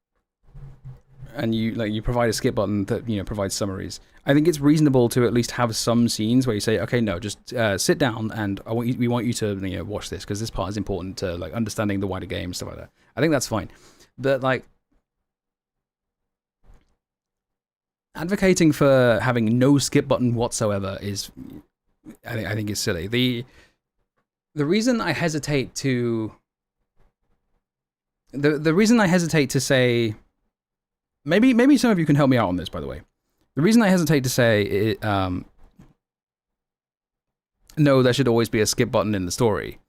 and you provide a skip button that, you know, provides summaries, I think it's reasonable to at least have some scenes where you say, okay, no, just sit down and we want you to, you know, watch this because this part is important to, like, understanding the wider game and stuff like that. I think that's fine. But, like, advocating for having no skip button whatsoever is, I think is silly. The reason I hesitate to the reason I hesitate to say, maybe some of you can help me out on this, by the way. The reason I hesitate to say no, there should always be a skip button in the story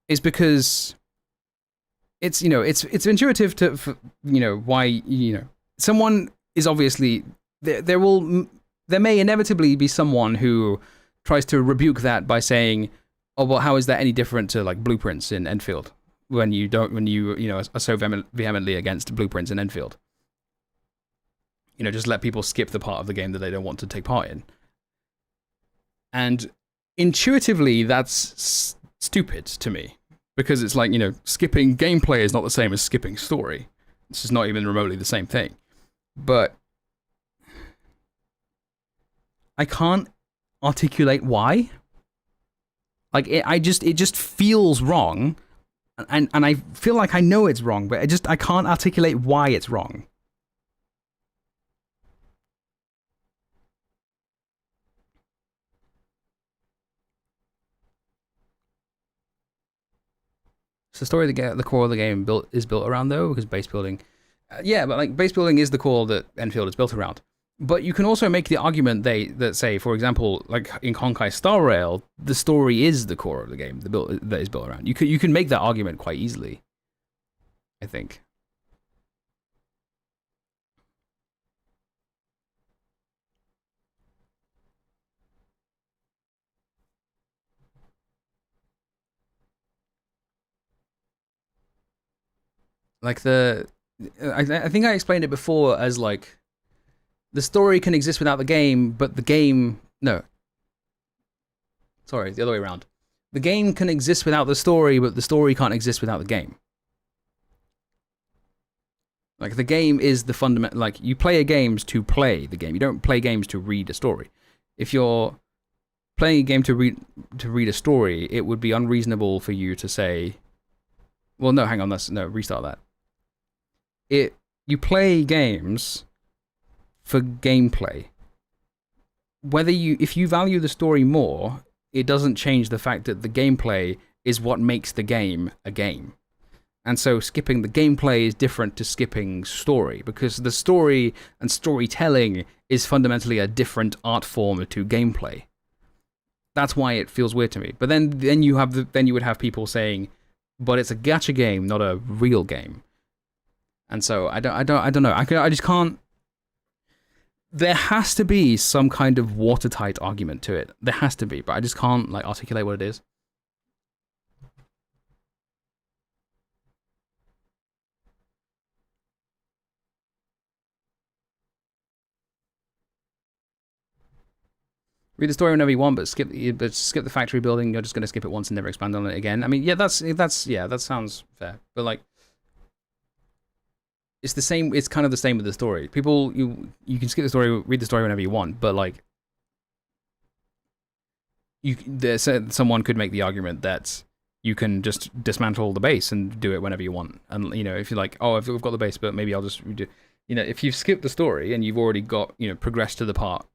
is because it's, you know, it's intuitive to, you know, why, you know, someone is obviously there may inevitably be someone who tries to rebuke that by saying, oh, well, how is that any different to, like, blueprints in Enfield when you know, are so vehemently against blueprints in Enfield? You know, just let people skip the part of the game that they don't want to take part in. And intuitively, that's stupid to me. Because it's like, you know, skipping gameplay is not the same as skipping story. This is not even remotely the same thing. But I can't articulate why. Like, it just feels wrong. And I feel like I know it's wrong, but I can't articulate why it's wrong. It's the story the core of the game is built around, though, because base building. Yeah, but, like, base building is the core that Enfield is built around. But you can also make the argument that say, for example, like in Honkai Star Rail, the story is the core of the game that is built around. You can make that argument quite easily, I think. Like I think I explained it before as, like, the story can exist without the game, but the game, no. Sorry, the other way around. The game can exist without the story, but the story can't exist without the game. Like, the game is the fundamental... Like, you play games to play the game. You don't play games to read a story. If you're playing a game to read a story, it would be unreasonable for you to say... Well, no, hang on. Restart that. You play games for gameplay. If you value the story more, it doesn't change the fact that the gameplay is what makes the game a game. And so skipping the gameplay is different to skipping story, because the story and storytelling is fundamentally a different art form to gameplay. That's why it feels weird to me. But then you would have people saying, but it's a gacha game, not a real game. And so I don't know. I just can't. There has to be some kind of watertight argument to it. There has to be, but I just can't like articulate what it is. Read the story whenever you want, but skip the factory building. You're just going to skip it once and never expand on it again. I mean, yeah, that sounds fair. But like, it's the same. It's kind of the same with the story. People, you can skip the story, read the story whenever you want, but like, someone could make the argument that you can just dismantle the base and do it whenever you want. And you know, if you're like, oh, we've got the base, but maybe I'll just redo. You know, if you've skipped the story and you've already got progressed to the part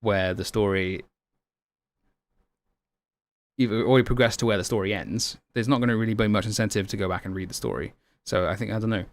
where the story, you've already progressed to where the story ends, there's not going to really be much incentive to go back and read the story. So I don't know.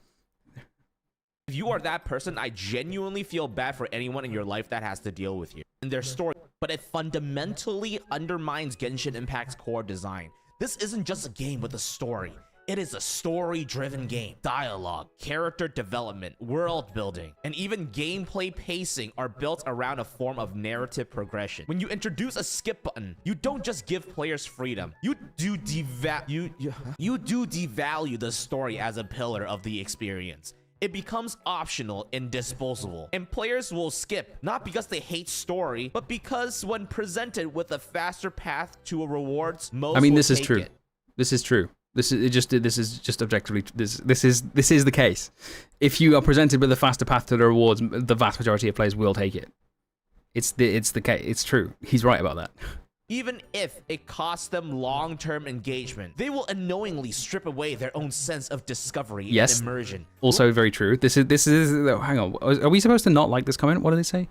If you are that person, I genuinely feel bad for anyone in your life that has to deal with you and their story, but it fundamentally undermines Genshin Impact's core design. This isn't just a game with a story. It is a story-driven game. Dialogue, character development, world building, and even gameplay pacing are built around a form of narrative progression. When you introduce a skip button, you don't just give players freedom. You do devalue the story as a pillar of the experience. It becomes optional and disposable, and players will skip, not because they hate story, but because when presented with a faster path to a rewards, most this is true. This is true. This is just objectively this is the case. If you are presented with a faster path to the rewards, the vast majority of players will take it. It's the case. It's true. He's right about that. Even if it costs them long-term engagement, they will unknowingly strip away their own sense of discovery and immersion. Also very true. This is hang on. Are we supposed to not like this comment? What did they say?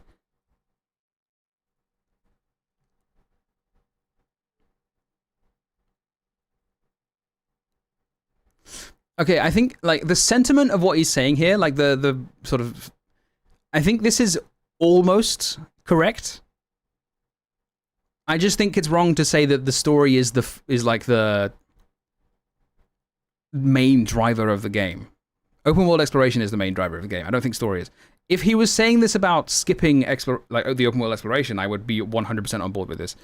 Okay, I think like the sentiment of what he's saying here, like the sort of, I think this is almost correct. I just think it's wrong to say that the story is like the main driver of the game. Open world exploration is the main driver of the game. I don't think story is. If he was saying this about skipping the open world exploration, I would be 100% on board with this.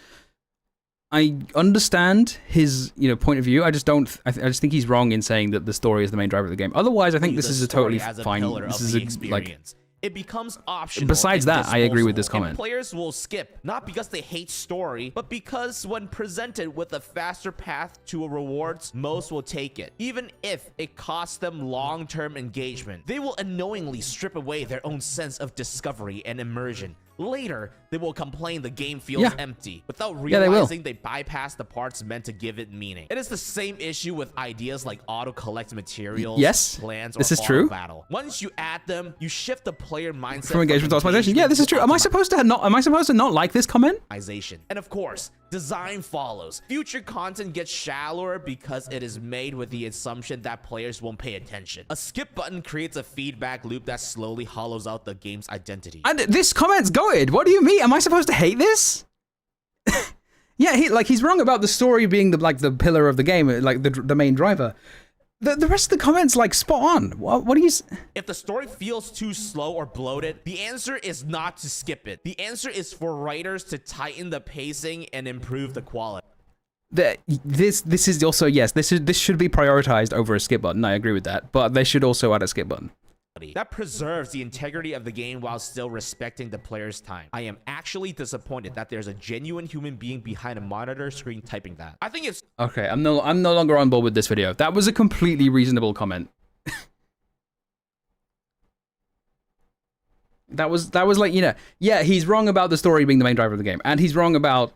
I understand his point of view. I just don't. I just think he's wrong in saying that the story is the main driver of the game. Otherwise, I think this is a totally fine. This is like. It becomes optional. Besides that, I agree with this comment. And players will skip, not because they hate story, but because when presented with a faster path to a rewards, most will take it. Even if it costs them long-term engagement, they will unknowingly strip away their own sense of discovery and immersion. Later, they will complain the game feels empty, without realizing they bypassed the parts meant to give it meaning. It is the same issue with ideas like auto-collect materials, plans, or auto-battle. Once you add them, you shift the player mindset from engagement to optimization. Yeah, this is true. Am I supposed to not like this comment? And of course, design follows. Future content gets shallower because it is made with the assumption that players won't pay attention. A skip button creates a feedback loop that slowly hollows out the game's identity. And this comment's goated. What do you mean? Am I supposed to hate this? Yeah, he's wrong about the story being the pillar of the game, like the main driver. The rest of the comments like spot on. What do you? If the story feels too slow or bloated, the answer is not to skip it. The answer is for writers to tighten the pacing and improve the quality. This is also this should be prioritized over a skip button. I agree with that, but they should also add a skip button. that preserves the integrity of the game while still respecting the player's time. I am actually disappointed that there's a genuine human being behind a monitor screen typing that. I think it's okay. I'm no longer on board with this video. That was a completely reasonable comment. That was like, you know, yeah, he's wrong about the story being the main driver of the game, and he's wrong about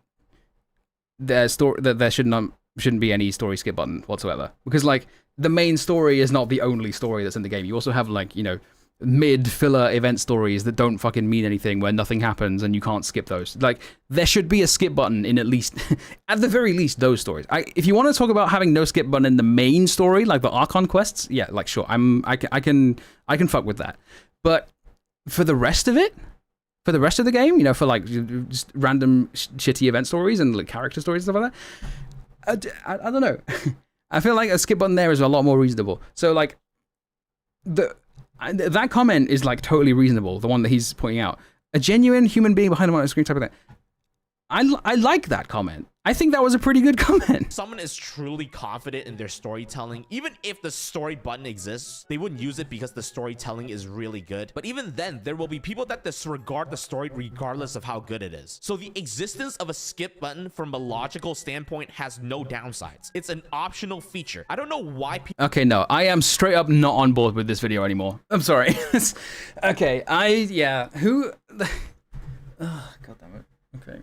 the story that there shouldn't be any story skip button whatsoever, because like the main story is not the only story that's in the game. You also have like, you know, mid filler event stories that don't fucking mean anything, where nothing happens and you can't skip those. Like there should be a skip button in at least at the very least those stories. If you want to talk about having no skip button in the main story, like the Archon quests, yeah, like sure, I can fuck with that. But for the rest of it, for the rest of the game, you know, for like just random shitty event stories and like character stories and stuff like that, I don't know. I feel like a skip button there is a lot more reasonable. So like that comment is like totally reasonable, the one that he's pointing out. A genuine human being behind him on a screen type of thing. I like that comment. I think that was a pretty good comment. Someone is truly confident in their storytelling. Even if the story button exists, they wouldn't use it because the storytelling is really good. But even then, there will be people that disregard the story regardless of how good it is. So the existence of a skip button from a logical standpoint has no downsides. It's an optional feature. I don't know why people... Okay, no, I am straight up not on board with this video anymore. I'm sorry. Okay, yeah, who... Oh, God damn it. Okay.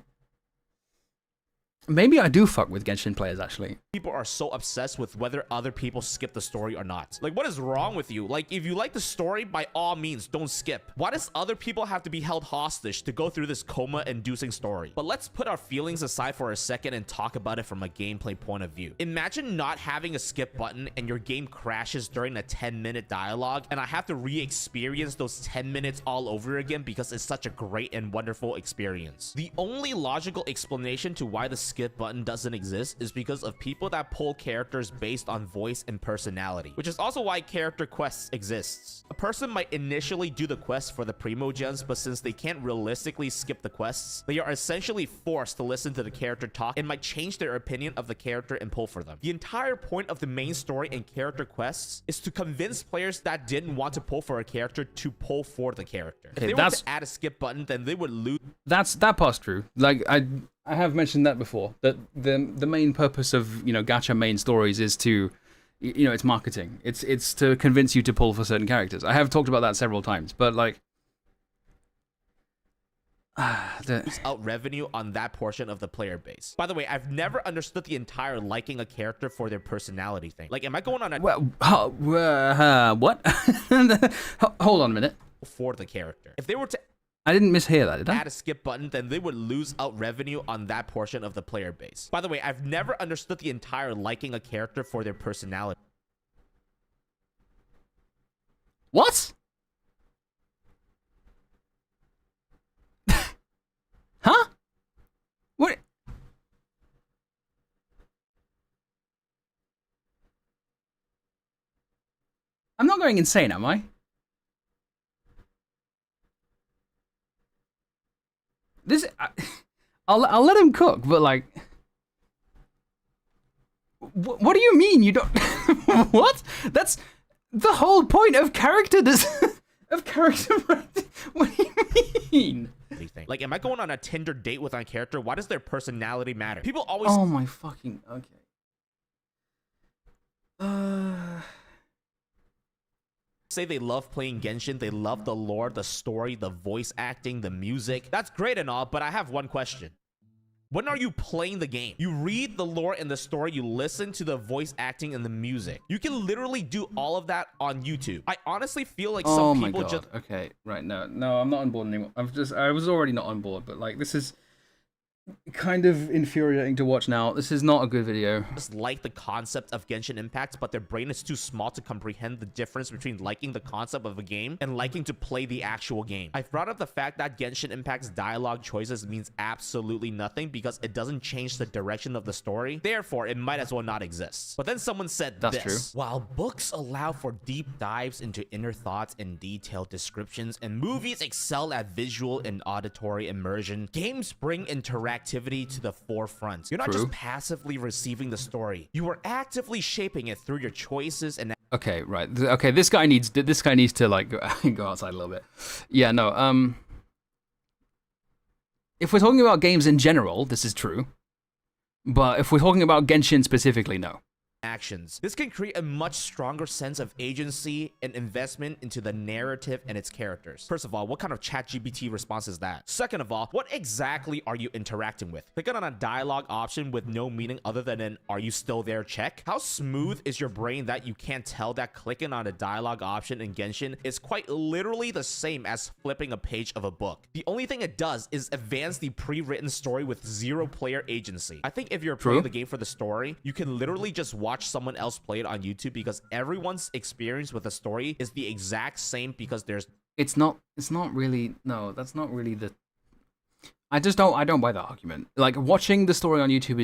Maybe I do fuck with Genshin players, actually. People are so obsessed with whether other people skip the story or not. Like, what is wrong with you? Like, if you like the story, by all means, don't skip. Why does other people have to be held hostage to go through this coma-inducing story? But let's put our feelings aside for a second and talk about it from a gameplay point of view. Imagine not having a skip button and your game crashes during a 10-minute dialogue, and I have to re-experience those 10 minutes all over again because it's such a great and wonderful experience. The only logical explanation to why the skip button doesn't exist is because of people that pull characters based on voice and personality, which is also why character quests exists. A person might initially do the quest for the primogens, but since they can't realistically skip the quests, they are essentially forced to listen to the character talk and might change their opinion of the character and pull for them. The entire point of the main story and character quests is to convince players that didn't want to pull for a character to pull for the character. If they were to add a skip button, then they would lose. That part's true. Like I have mentioned that before, that the main purpose of, you know, gacha main stories is to, you know, it's marketing. It's to convince you to pull for certain characters. I have talked about that several times, but like lose out revenue on that portion of the player base. By the way, I've never understood the entire liking a character for their personality thing. Like, am I going on a what? Hold on a minute. For the character. If they were to I didn't mishear that, did I? Add a skip button, then they would lose out revenue on that portion of the player base. By the way, I've never understood the entire liking a character for their personality. What? Huh? What? I'm not going insane, am I? This, I'll let him cook, but like, what do you mean you don't? What? That's the whole point of character of character. What do you mean? Like, am I going on a Tinder date with my character? Why does their personality matter? People always. Oh my fucking say they love playing Genshin, they love the lore, the story, the voice acting, the music. That's great and all, but I have one question. When are you playing the game? You read the lore and the story, you listen to the voice acting and the music. You can literally do all of that on YouTube. I honestly feel like some people just... Okay, right, no, I'm not on board anymore. I was already not on board, but like, this is kind of infuriating to watch now. This is not a good video. Just like the concept of Genshin Impact, but their brain is too small to comprehend the difference between liking the concept of a game and liking to play the actual game. I've brought up the fact that Genshin Impact's dialogue choices means absolutely nothing because it doesn't change the direction of the story. Therefore, it might as well not exist. But then someone said That's this. true. While books allow for deep dives into inner thoughts and detailed descriptions, and movies excel at visual and auditory immersion, games bring interactivity to the forefront. You're not just passively receiving the story. You are actively shaping it through your choices and Okay, right. Okay, this guy needs to like go outside a little bit. Yeah, no. If we're talking about games in general, this is true. But if we're talking about Genshin specifically, no. Actions. This can create a much stronger sense of agency and investment into the narrative and its characters. First of all, what kind of ChatGPT response is that? Second of all, what exactly are you interacting with? Clicking on a dialogue option with no meaning other than an "are you still there" check? How smooth is your brain that you can't tell that clicking on a dialogue option in Genshin is quite literally the same as flipping a page of a book? The only thing it does is advance the pre-written story with zero player agency. I think if you're playing the game for the story, you can literally just watch someone else play it on YouTube because everyone's experience with the story is the exact same because there's it's not really that's not really the I don't buy that argument. Like watching the story on YouTube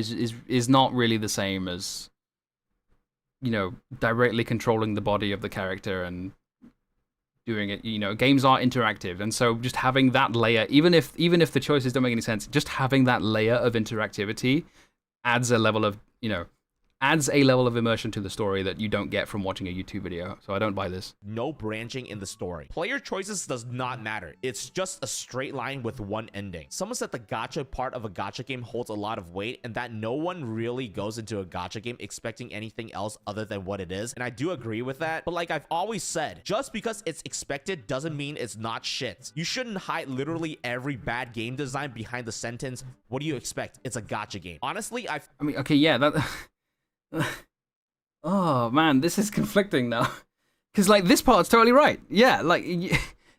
is not really the same as, you know, directly controlling the body of the character and doing it. You know, games are interactive, and so just having that layer, even if the choices don't make any sense, just having that layer of interactivity adds a level of, you know, immersion to the story that you don't get from watching a YouTube video. So I don't buy this. No branching in the story. Player choices does not matter. It's just a straight line with one ending. Someone said the gacha part of a gacha game holds a lot of weight and that no one really goes into a gacha game expecting anything else other than what it is. And I do agree with that. But like I've always said, just because it's expected doesn't mean it's not shit. You shouldn't hide literally every bad game design behind the sentence, "What do you expect? It's a gacha game." Honestly, I mean, okay, yeah, that... Oh man, this is conflicting now. Because like this part's totally right. Yeah, like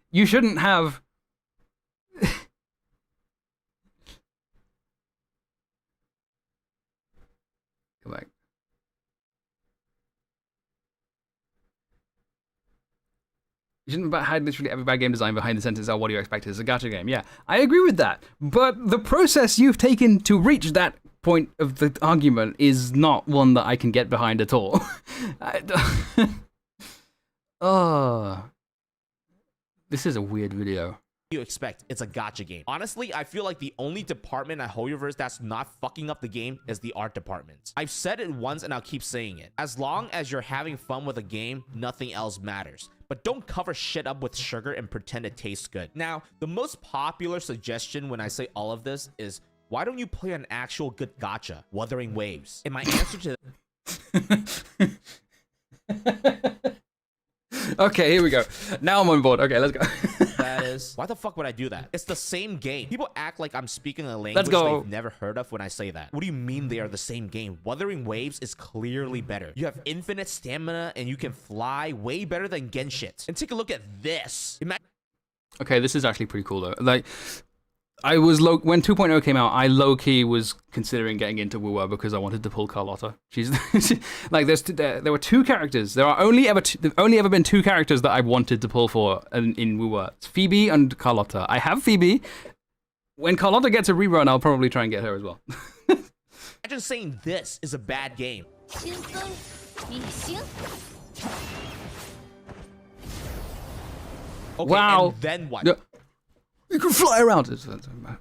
you shouldn't have. Go back. You shouldn't hide literally every bad game design behind the sentence, "Oh, what do you expect? It's a gacha game." Yeah, I agree with that. But the process you've taken to reach that point of the argument is not one that I can get behind at all. Oh, this is a weird video. You expect it's a gacha game. Honestly, I feel like the only department at Hoyoverse that's not fucking up the game is the art department. I've said it once and I'll keep saying it. As long as you're having fun with a game, nothing else matters. But don't cover shit up with sugar and pretend it tastes good. Now, the most popular suggestion when I say all of this is, why don't you play an actual good gacha, Wuthering Waves? And my answer to Okay, here we go. Now I'm on board. Okay, let's go. that is, why the fuck would I do that? It's the same game. People act like I'm speaking a language they've never heard of when I say that. What do you mean they are the same game? Wuthering Waves is clearly better. You have infinite stamina and you can fly way better than Genshin. And take a look at this. Okay, this is actually pretty cool though. Like, I was when 2.0 came out, I low-key was considering getting into Wuwa because I wanted to pull Carlotta. She's like there were two characters. There've only ever been two characters that I wanted to pull for in Wuwa. It's Phoebe and Carlotta. I have Phoebe. When Carlotta gets a rerun, I'll probably try and get her as well. Imagine saying this is a bad game. Okay, wow. And then what? You can fly around.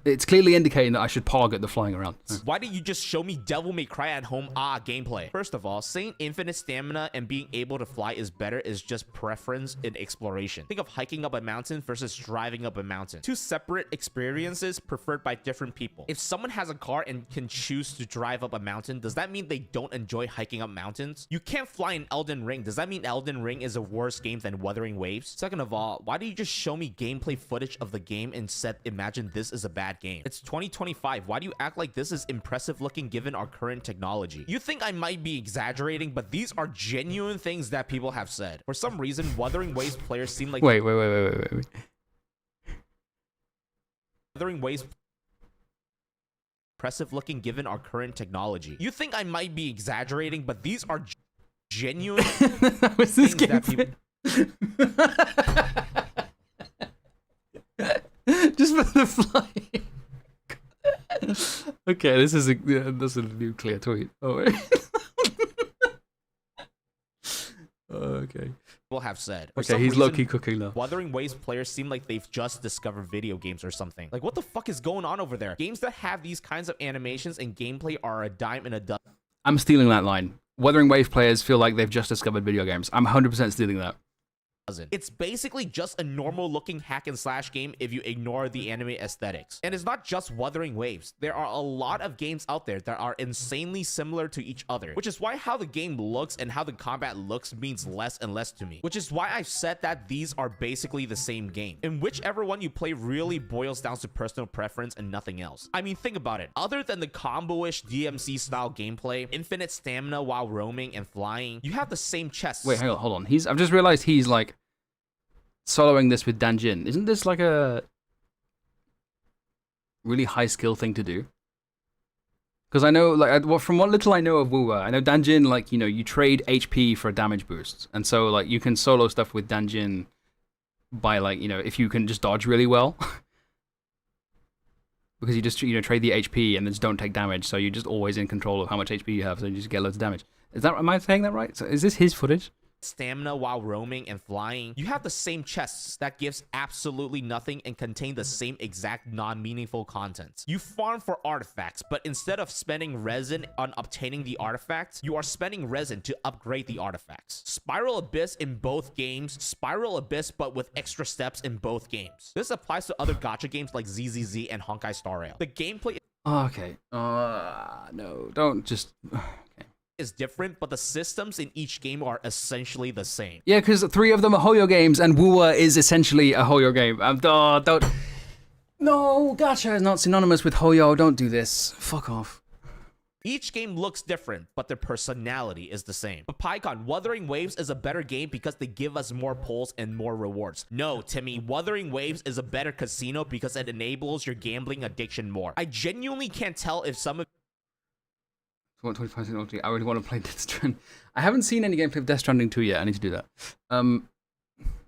It's clearly indicating that I should target the flying around. Why didn't you just show me Devil May Cry at home gameplay? First of all, saying infinite stamina and being able to fly is better is just preference in exploration. Think of hiking up a mountain versus driving up a mountain. Two separate experiences preferred by different people. If someone has a car and can choose to drive up a mountain, does that mean they don't enjoy hiking up mountains? You can't fly in Elden Ring. Does that mean Elden Ring is a worse game than Wuthering Waves? Second of all, why do you just show me gameplay footage of the game and said, imagine this is a bad game? It's 2025. Why do you act like this is impressive looking given our current technology? You think I might be exaggerating, but these are genuine things that people have said. For some reason, Wuthering Waves players seem like... Wait. Wuthering Waves... impressive looking given our current technology. You think I might be exaggerating, but these are genuine things that people... Just for the flying. Okay, this is that's a nuclear tweet. Oh wait. Okay. People have said. Okay, he's low-key cooking now. Wuthering Waves players seem like they've just discovered video games or something. Like, what the fuck is going on over there? Games that have these kinds of animations and gameplay are a dime in a dozen. I'm stealing that line. Wuthering Wave players feel like they've just discovered video games. I'm 100% stealing that. It's basically just a normal looking hack and slash game if you ignore the anime aesthetics. And it's not just Wuthering Waves. There are a lot of games out there that are insanely similar to each other, which is why how the game looks and how the combat looks means less and less to me, which is why I've said that these are basically the same game. And whichever one you play really boils down to personal preference and nothing else. I mean, think about it. Other than the combo-ish DMC style gameplay, infinite stamina while roaming and flying, you have the same chests. Wait, hang on, hold on. I've just realized he's like soloing this with Danjin. Isn't this like a really high skill thing to do? Because I know, like, from what little I know of Wuwa, I know Danjin, like, you know, you trade HP for damage boosts, and so like you can solo stuff with Danjin by, like, you know, if you can just dodge really well, because you just, you know, trade the HP and then just don't take damage, so you're just always in control of how much HP you have, so you just get loads of damage. Am I saying that right? So is this his footage? Stamina while roaming and flying, you have the same chests that gives absolutely nothing and contain the same exact non-meaningful content. You farm for artifacts, but instead of spending resin on obtaining the artifacts, you are spending resin to upgrade the artifacts. Spiral Abyss in both games, Spiral Abyss but with extra steps in both games. This applies to other gacha games like ZZZ and Honkai Star Rail. The gameplay okay. No, don't just... Okay. Is different, but the systems in each game are essentially the same. Yeah, because 3 of them are Hoyo games, and Wuwa is essentially a Hoyo game. Don't... No, gacha is not synonymous with Hoyo. Don't do this. Fuck off. Each game looks different, but their personality is the same. But PyCon, Wuthering Waves is a better game because they give us more pulls and more rewards. No, Timmy, Wuthering Waves is a better casino because it enables your gambling addiction more. I genuinely can't tell if some of 25 technology. I really want to play Death Stranding. I haven't seen any gameplay of Death Stranding 2 yet. I need to do that. When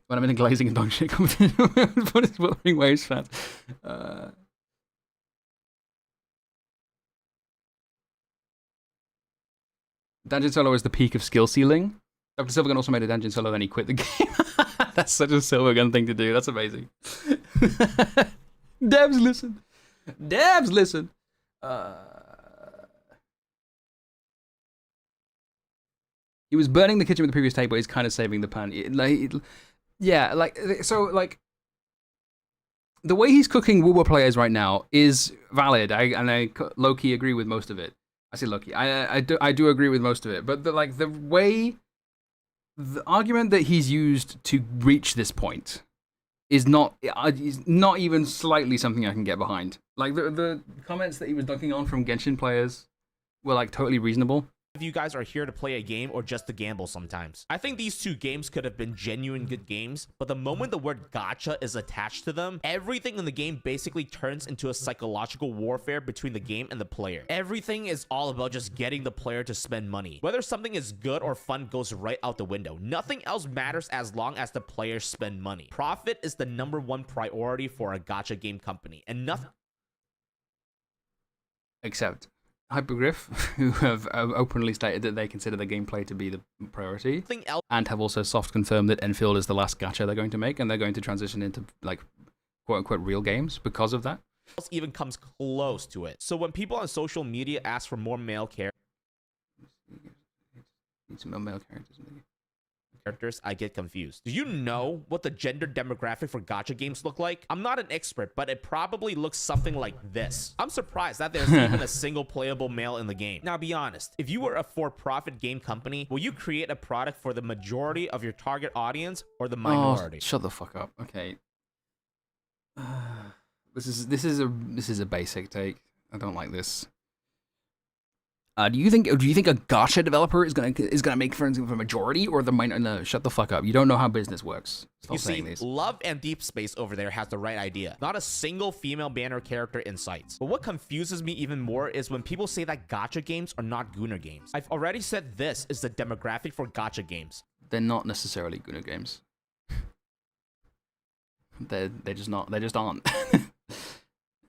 I'm in a glazing and dog shit competition. What is Wuthering Waves fans? Dungeon Solo is the peak of skill ceiling. Dr. Silvergun also made a Dungeon Solo, then he quit the game. That's such a Silvergun thing to do. That's amazing. Devs, listen. Devs, listen. He was burning the kitchen with the previous table. He's kind of saving the pan. The way he's cooking Wuwa players right now is valid. I low-key agree with most of it. I say low-key. I do agree with most of it. But the argument that he's used to reach this point is not even slightly something I can get behind. Like the comments that he was dunking on from Genshin players were like totally reasonable. If you guys are here to play a game or just to gamble sometimes. I think these 2 games could have been genuine good games, but the moment the word gacha is attached to them, everything in the game basically turns into a psychological warfare between the game and the player. Everything is all about just getting the player to spend money. Whether something is good or fun goes right out the window. Nothing else matters as long as the players spend money. Profit is the #1 priority for a gacha game company, and nothing except Hypergriff, who have openly stated that they consider the gameplay to be the priority, and have also soft confirmed that Enfield is the last gacha they're going to make, and they're going to transition into, like, quote-unquote real games because of that. else even comes close to it. So when people on social media ask for more male characters, I get confused. Do you know what the gender demographic for gacha games look like? I'm not an expert, but it probably looks something like this. I'm surprised that there's even a single playable male in the game. Now be honest, if you were a for-profit game company, will you create a product for the majority of your target audience or the minority? Oh, shut the fuck up. Okay. This is a basic take. I don't like this. Do you think a gacha developer is gonna make friends with a majority or the minor? No, shut the fuck up. You don't know how business works. Stop saying this. Love and Deep Space over there has the right idea. Not a single female banner character in sight. But what confuses me even more is when people say that gacha games are not Gunner games. I've already said this is the demographic for gacha games. They're not necessarily Gunner games. They're just not. They just aren't.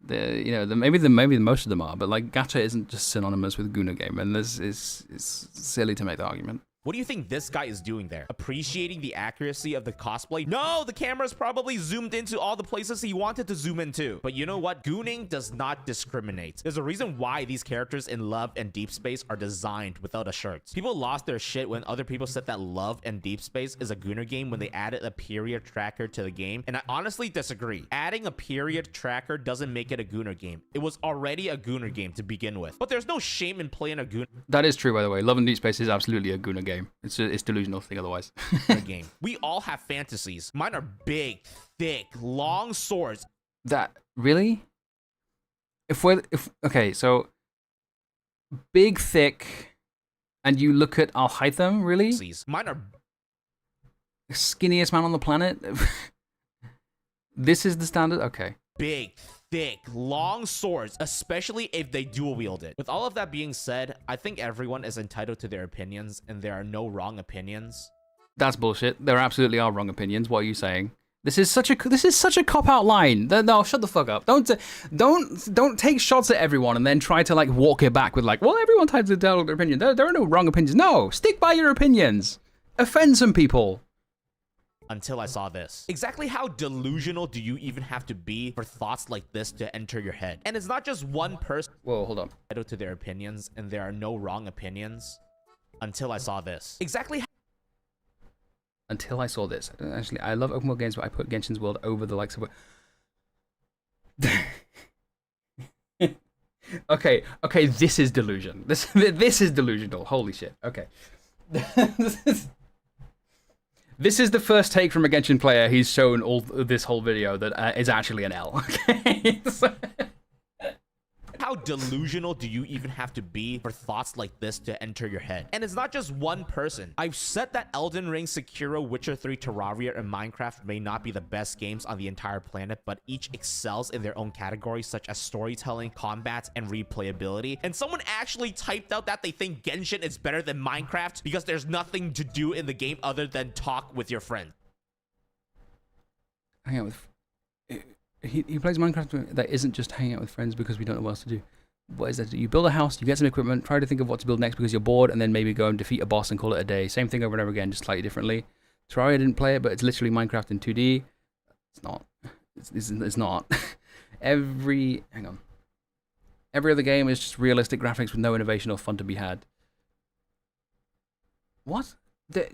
Maybe most of them are, but like gacha isn't just synonymous with Guna game, and this is silly to make the argument. What do you think this guy is doing there? Appreciating the accuracy of the cosplay? No, the camera's probably zoomed into all the places he wanted to zoom into. But you know what? Gooning does not discriminate. There's a reason why these characters in Love and Deep Space are designed without a shirt. People lost their shit when other people said that Love and Deep Space is a Gooner game when they added a period tracker to the game. And I honestly disagree. Adding a period tracker doesn't make it a Gooner game. It was already a Gooner game to begin with. But there's no shame in playing a Gooner. That is true, by the way. Love and Deep Space is absolutely a Gooner game. It's delusional thing otherwise. Game. We all have fantasies. Mine are big, thick, long swords. That really? Okay, so big, thick, and you look at Al-Haytham, really? Mine are skinniest man on the planet. This is the standard. Okay. Big, thick, long swords, especially if they dual wield it. With all of that being said, I think everyone is entitled to their opinions, and there are no wrong opinions. That's bullshit. There absolutely are wrong opinions. What are you saying? This is such a cop-out line. No, shut the fuck up. Don't take shots at everyone and then try to like walk it back with like, well, everyone has their opinion. There are no wrong opinions. No, stick by your opinions. Offend some people. Until I saw this. Exactly how delusional do you even have to be for thoughts like this to enter your head? And it's not just one person. Whoa, hold on. Entitled to their opinions, and there are no wrong opinions. Until I saw this. Exactly. Until I saw this. Actually, I love open world games, but I put Genshin's World over the likes of. Okay, this is delusion. This is delusional. Holy shit. Okay. This is the first take from a Genshin player. He's shown all this whole video that is actually an L. Okay. How delusional do you even have to be for thoughts like this to enter your head? And it's not just one person. I've said that Elden Ring, Sekiro, Witcher 3, Terraria, and Minecraft may not be the best games on the entire planet, but each excels in their own categories, such as storytelling, combat, and replayability. And someone actually typed out that they think Genshin is better than Minecraft because there's nothing to do in the game other than talk with your friend. Hang out with... He plays Minecraft that isn't just hanging out with friends because we don't know what else to do. What is that? You build a house, you get some equipment, try to think of what to build next because you're bored, and then maybe go and defeat a boss and call it a day. Same thing over and over again, just slightly differently. Terraria didn't play it, but it's literally Minecraft in 2D. It's not. It's not. Every other game is just realistic graphics with no innovation or fun to be had. What?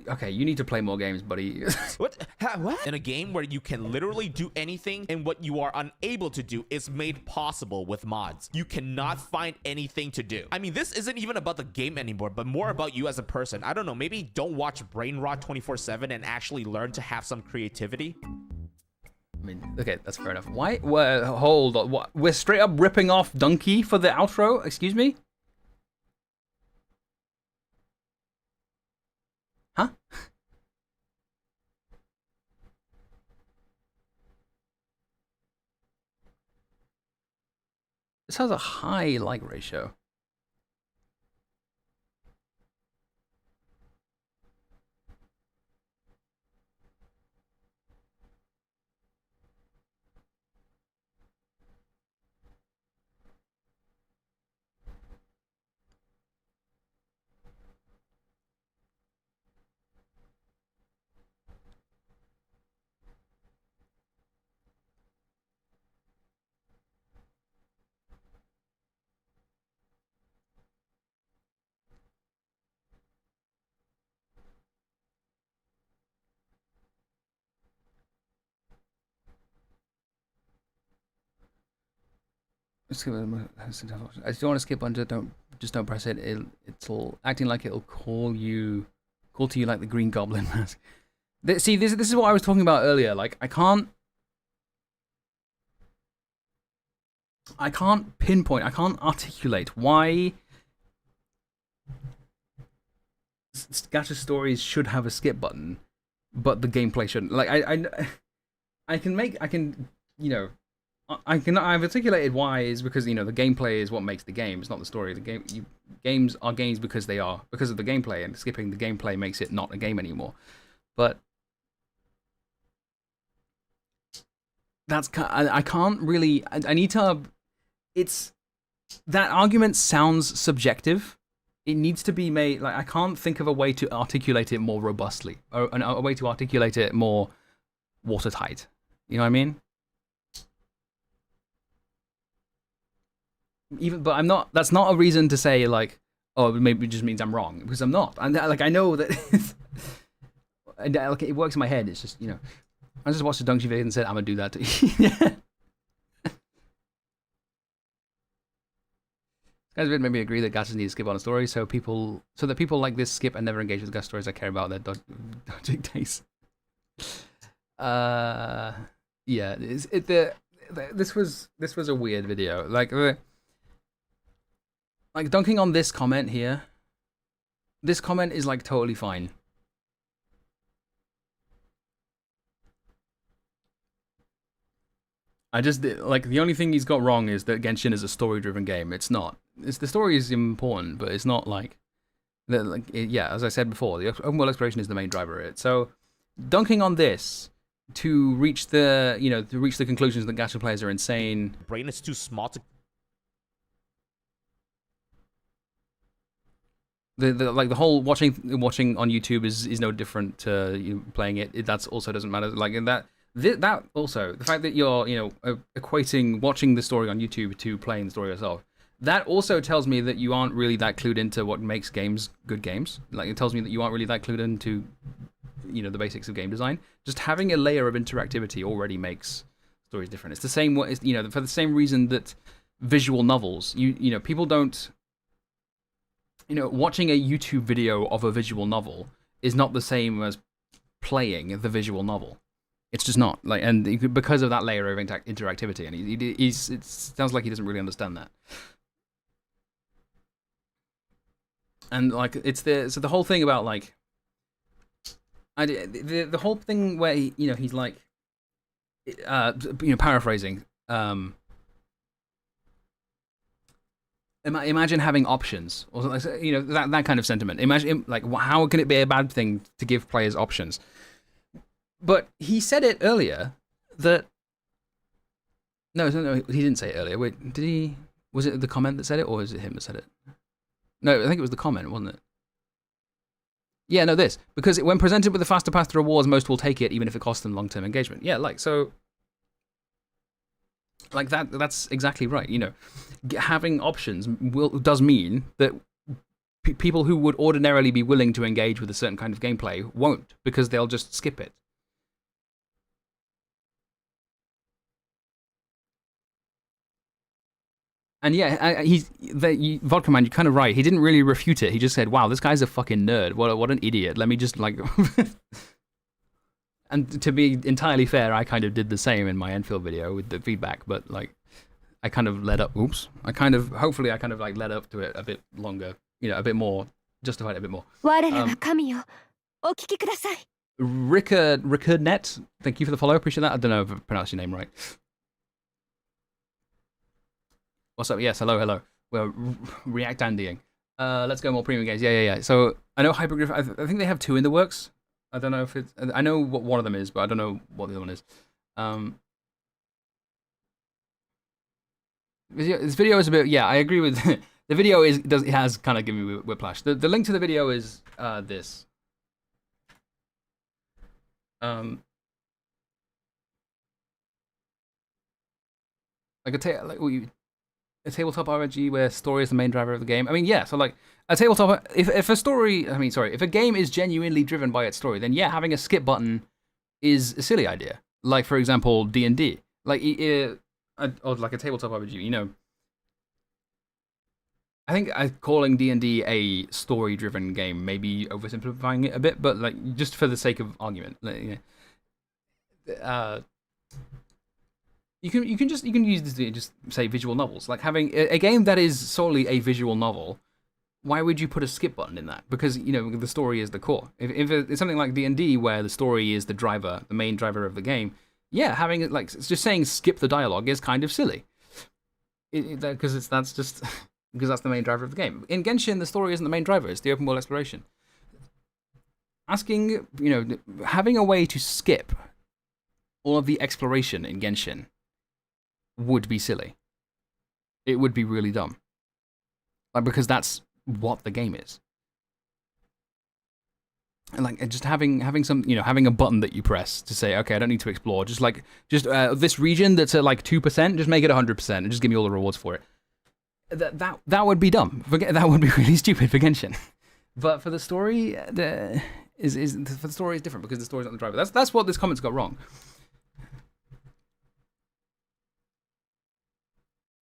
Okay, you need to play more games, buddy. What? In a game where you can literally do anything and what you are unable to do is made possible with mods. You cannot find anything to do. I mean, this isn't even about the game anymore, but more about you as a person. I don't know, maybe don't watch Brain Rot 24/7 and actually learn to have some creativity. I mean, okay, that's fair enough. Why? Hold on. What? We're straight up ripping off Donkey for the outro? Excuse me? Huh? This has a high like ratio. I just don't want to skip under. Don't press it. It'll acting like it'll call to you like the Green Goblin mask. See, this is what I was talking about earlier. Like I can't pinpoint. I can't articulate why Gacha stories should have a skip button, but the gameplay shouldn't. Like I've articulated why is because the gameplay is what makes the game. It's not the story. Games are games because they are because of the gameplay, and skipping the gameplay makes it not a game anymore. But I can't really. I need to. It's that argument sounds subjective, it needs to be made, like, I can't think of a way to articulate it more robustly, or a way to articulate it more watertight. You know what I mean? But I'm not, that's not a reason to say, like, oh, maybe it just means I'm wrong, because I'm not. And, like, I know that, like, it works in my head. It's just, you know, I just watched a Dungshi video and said, I'm gonna do that to you. Guys made me agree that gachas need to skip on a story, so that people like this skip and never engage with gacha stories that care about their dodging taste. Yeah, this was a weird video. Like dunking on this comment here. This comment is like totally fine. I just, like, the only thing he's got wrong is that Genshin is a story-driven game. It's not. The story is important, but it's not like, yeah, as I said before, the open world exploration is the main driver of it. So, dunking on this to reach the, you know, to reach the conclusions that gacha players are insane. Brain is too small to. The whole watching on YouTube is no different to you playing it. That also doesn't matter. Like in that also, the fact that you're, you know, equating watching the story on YouTube to playing the story yourself, that also tells me that you aren't really that clued into what makes games good games. Like, it tells me that you aren't really that clued into, you know, the basics of game design. Just having a layer of interactivity already makes stories different. It's the same way, you know, for the same reason that visual novels, you know, people don't, you know, watching a YouTube video of a visual novel is not the same as playing the visual novel. It's just not, like, and because of that layer of interactivity, and it sounds like he doesn't really understand that. And like, it's the whole thing about, like, the whole thing where he, you know, he's like, you know, paraphrasing. Imagine having options, or, you know, that kind of sentiment. Imagine, like, how can it be a bad thing to give players options? But he said it earlier that... No, he didn't say it earlier. Wait, did he... Was it the comment that said it, or is it him that said it? No, I think it was the comment, wasn't it? Yeah, no, this. Because when presented with a faster path to rewards, most will take it, even if it costs them long-term engagement. Yeah, like, so... Like, that's exactly right, you know. Having options does mean that people who would ordinarily be willing to engage with a certain kind of gameplay won't, because they'll just skip it. And yeah, Vodka Man, you're kind of right. He didn't really refute it. He just said, wow, this guy's a fucking nerd. What an idiot. Let me just, like... And to be entirely fair, I kind of did the same in my Enfield video with the feedback, but, like, I kind of led up... Oops. Hopefully I kind of, like, led up to it a bit longer. You know, a bit more... Justified it a bit more. Rickardnet, thank you for the follow. Appreciate that. I don't know if I pronounced your name right. What's up? Yes, hello. We're React Andying. Let's go more premium games. Yeah. So, I know Hypergriff, I think they have 2 in the works. I don't know if it's... I know what one of them is, but I don't know what the other one is. This video is a bit... Yeah, I agree with... The video it has kind of given me whiplash. The link to the video is this. Like a tabletop RPG where story is the main driver of the game. I mean, yeah, so like a tabletop, if a game is genuinely driven by its story, then yeah, having a skip button is a silly idea. Like, for example, D&D. Like, or like a tabletop RPG, you know. I think calling D&D a story-driven game may be oversimplifying it a bit, but like, just for the sake of argument, like, you can use this to just say visual novels. Like, having a game that is solely a visual novel, why would you put a skip button in that? Because, you know, the story is the core. If it's something like D&D where the story is the driver, the main driver of the game, yeah, having it, like, just saying skip the dialogue is kind of silly. Because that's just because that's the main driver of the game. In Genshin, the story isn't the main driver; it's the open world exploration. Asking, you know, having a way to skip all of the exploration in Genshin would be silly. It would be really dumb. Like, because that's what the game is. And like just having some, having a button that you press to say, okay, I don't need to explore. Just this region that's at like 2%, just make it 100% and just give me all the rewards for it. That would be dumb. That would be really stupid for Genshin. But for the story, for the story is different because the story's not the driver. That's what this comment's got wrong.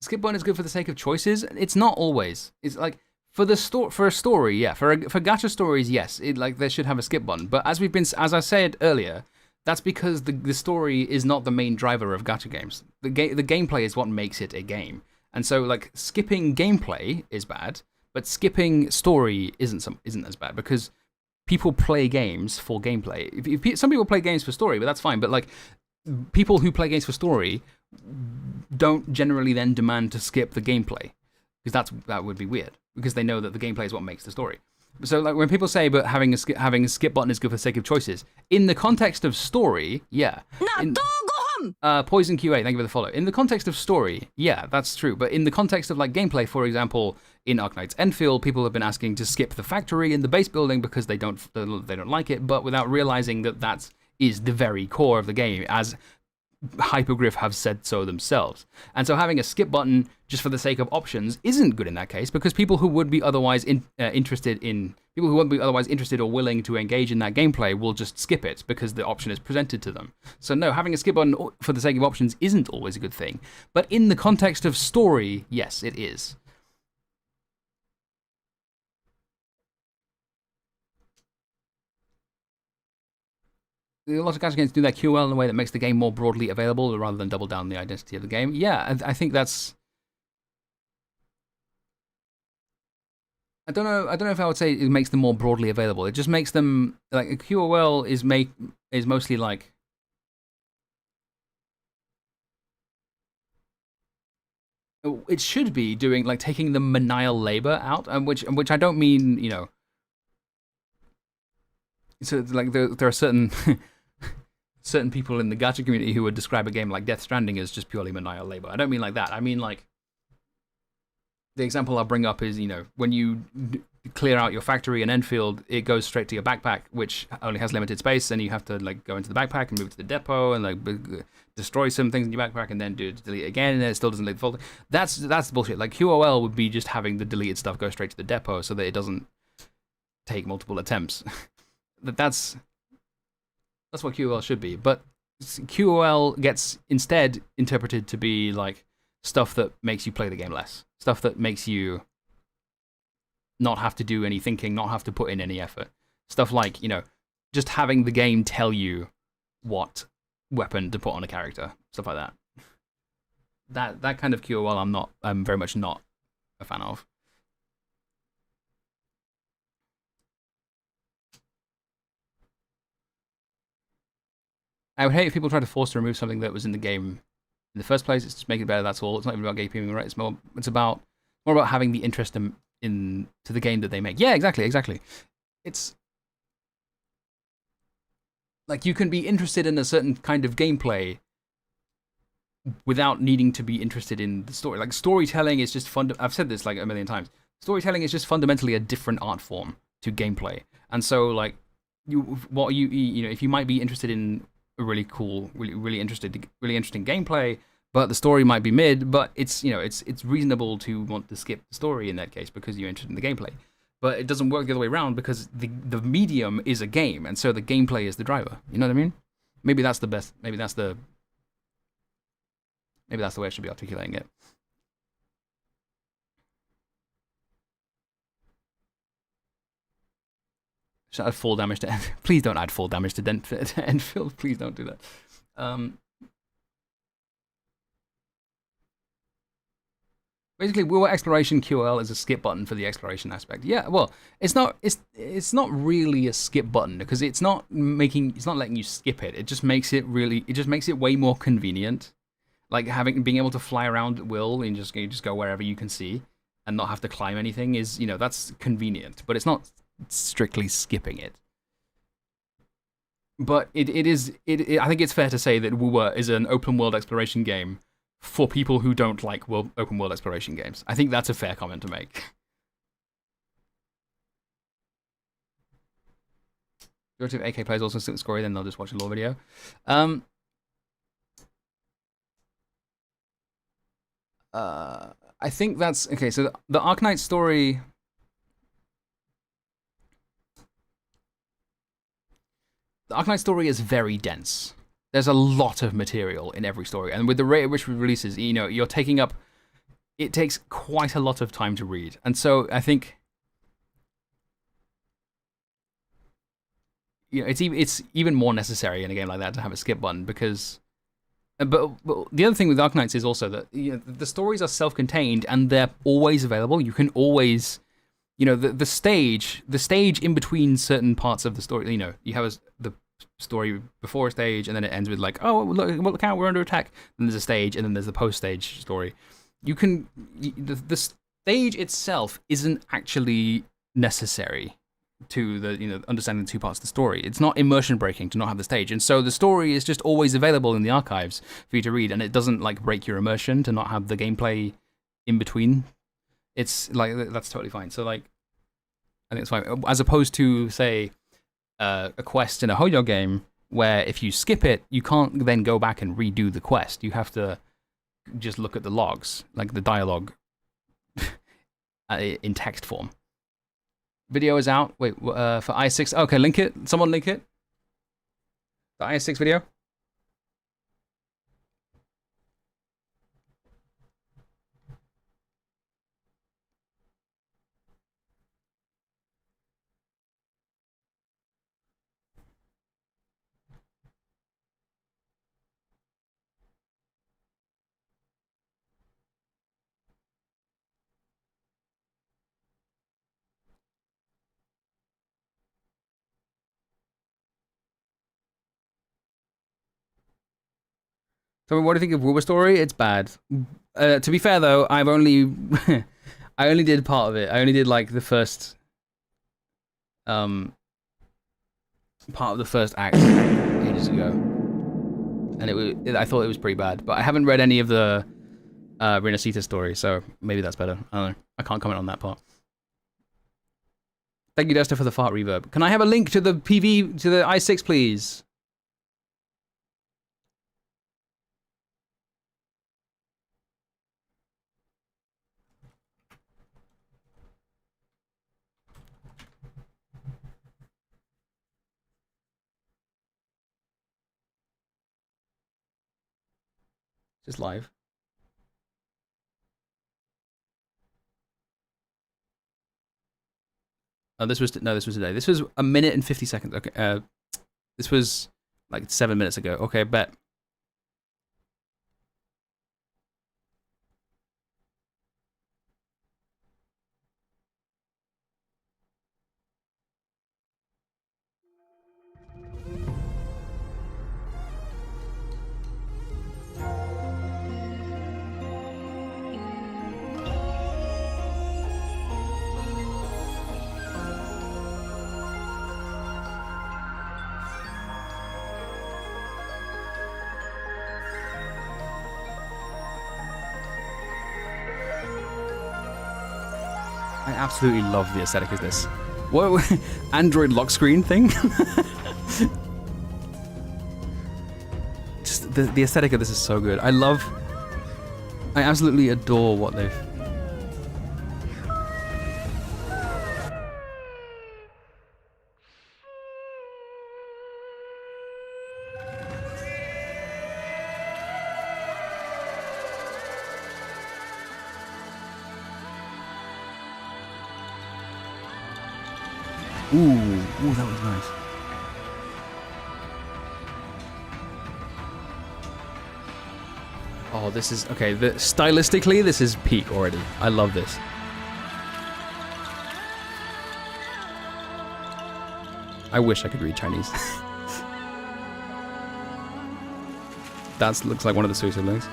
Skip button is good for the sake of choices. It's not always. It's like for a story, yeah. For gacha stories, yes. They should have a skip button. But as I said earlier, that's because the story is not the main driver of gacha games. The gameplay is what makes it a game. And so like skipping gameplay is bad, but skipping story isn't as bad because people play games for gameplay. Some people play games for story, but that's fine. But like people who play games for story don't generally then demand to skip the gameplay because that would be weird because they know that the gameplay is what makes the story. So like when people say but having a skip button is good for the sake of choices, in the context of story, yeah. Poison QA, thank you for the follow. In the context of story, yeah, that's true. But in the context of like gameplay, for example, in Arknight's Enfield, people have been asking to skip the factory in the base building because they don't like it, but without realizing that is the very core of the game, as Hypergriff have said so themselves. And so having a skip button just for the sake of options isn't good in that case because people who would be otherwise interested or willing to engage in that gameplay will just skip it because the option is presented to them. So no, having a skip button for the sake of options isn't always a good thing. But in the context of story, yes, it is. A lot of gacha games do their QL in a way that makes the game more broadly available rather than double down on the identity of the game. Yeah, I think that's... I don't know if I would say it makes them more broadly available. It just makes them... Like, a QOL is mostly like... It should be doing, like, taking the manial labor out, which I don't mean, So, like, there are certain... certain people in the gacha community who would describe a game like Death Stranding as just purely manial labor. I don't mean like that. I mean like the example I'll bring up is, when you clear out your factory in Enfield, it goes straight to your backpack, which only has limited space, and you have to like go into the backpack and move to the depot and like destroy some things in your backpack and then delete it again, and it still doesn't delete the folder. That's bullshit. Like QOL would be just having the deleted stuff go straight to the depot so that it doesn't take multiple attempts. That's what QOL should be, but QOL gets instead interpreted to be like stuff that makes you play the game less, stuff that makes you not have to do any thinking, not have to put in any effort. Stuff like, just having the game tell you what weapon to put on a character, stuff like that. That kind of QOL I'm very much not a fan of. I would hate if people try to force to remove something that was in the game in the first place. It's just make it better, that's all. It's not even about gatekeeping, right? It's more about having the interest into the game that they make. Yeah, exactly. It's like you can be interested in a certain kind of gameplay without needing to be interested in the story. Like storytelling is just I've said this like a million times. Storytelling is just fundamentally a different art form to gameplay. And so like if you might be interested in a really cool, really interesting gameplay, but the story might be mid, but it's reasonable to want to skip the story in that case because you're interested in the gameplay. But it doesn't work the other way around because the medium is a game, and so the gameplay is the driver. You know what I mean? Maybe that's the best. Maybe that's the way I should be articulating it. Should add full damage to please don't add full damage to Enfield. Please don't do that. Basically, War Exploration QL is a skip button for the exploration aspect. Yeah, well, it's not really a skip button because it's not letting you skip it. It just makes it way more convenient. Like being able to fly around at will and you just go wherever you can see and not have to climb anything is, that's convenient, but it's not strictly skipping it. But I think it's fair to say that Wuwa is an open world exploration game for people who don't like open world exploration games. I think that's a fair comment to make. Majority of AK players also stick with story, then they'll just watch a lore video. I think that's okay. So the Arknight story. The Arknight story is very dense. There's a lot of material in every story, and with the rate at which it releases, you know, you're taking up. It takes quite a lot of time to read, and so I think, you know, it's even more necessary in a game like that to have a skip button because. But the other thing with Arknights is also that, you know, the stories are self-contained and they're always available. You can always, you know, the stage in between certain parts of the story. You know, you have the story before a stage, and then it ends with like, oh, look out, we're under attack. Then there's a stage, and then there's the post-stage story. You can the stage itself isn't actually necessary to the, you know, understanding the two parts of the story. It's not immersion breaking to not have the stage, and so the story is just always available in the archives for you to read, and it doesn't like break your immersion to not have the gameplay in between. It's like, that's totally fine. So like, I think it's fine, as opposed to say a quest in a Hoyo game where if you skip it, you can't then go back and redo the quest. You have to just look at the logs, like the dialogue in text form. Video is out. Wait, for IS6. Okay, link it. Someone link it. The IS6 video. So what do you think of Wilbur Story? It's bad. To be fair though, I've only I only did part of it. I only did like the first part of the first act ages ago, and I thought it was pretty bad. But I haven't read any of the Renacita story, so maybe that's better. I don't know. I can't comment on that part. Thank you, Desta, for the fart reverb. Can I have a link to the PV to the i6, please? Just live. Oh, this was today. This was a minute and 50 seconds. Okay, this was like 7 minutes ago. Okay, bet. I absolutely love the aesthetic of this. What Android lock screen thing? Just the aesthetic of this is so good. I absolutely adore what they've. Ooh, that was nice. Oh, this is okay. Stylistically, this is peak already. I love this. I wish I could read Chinese. That looks like one of the suicide links.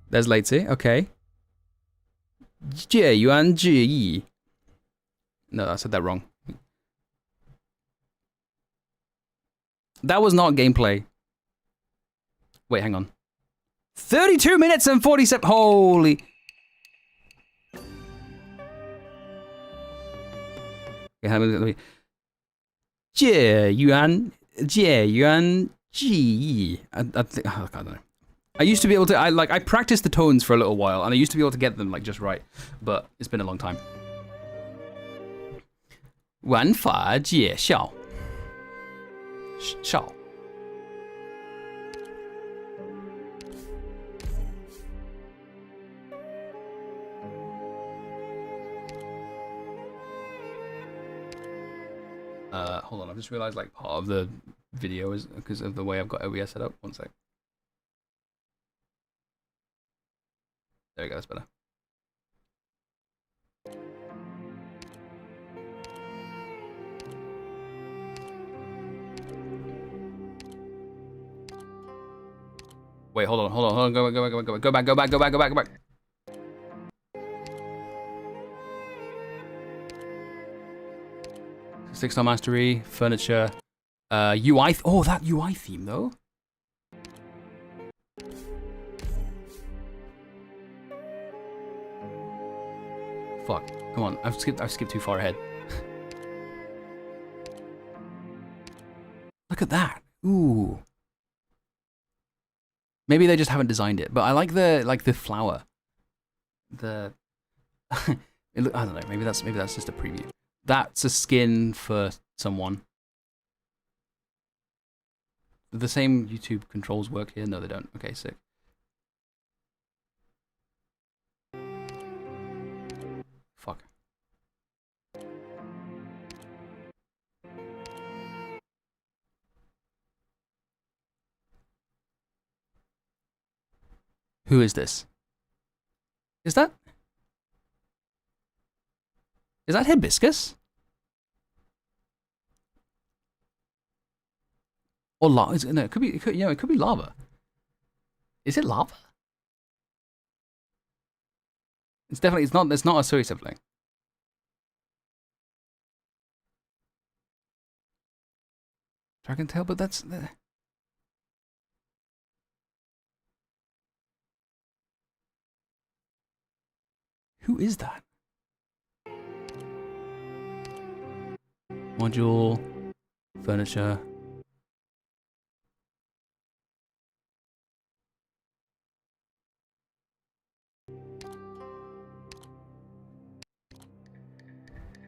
There's Lazy, okay. Jie Yuan Zhi Yi. No, I said that wrong. That was not gameplay. Wait, hang on. 32 minutes and 47. Holy. Okay, let me. 介元记忆. I think, oh, I don't know. I used to be able to. I practiced the tones for a little while, and I used to be able to get them like just right, but it's been a long time. 玩法介绍. Hold on, I've just realized like part of the video is because of the way I've got OBS set up. One sec. There we go, that's better. Wait, hold on, go back. 6-star mastery, furniture, UI. Oh, that UI theme though. Fuck. Come on, I've skipped too far ahead. Look at that. Ooh. Maybe they just haven't designed it, but I like the flower. I don't know. Maybe that's just a preview. That's a skin for someone. Do the same YouTube controls work here? No, they don't. Okay, sick. Fuck. Who is this? Is that hibiscus? Or lava? No, it could be lava. Is it lava? It's definitely it's not a Suri sibling. Dragon tail, but that's who is that? Module, furniture.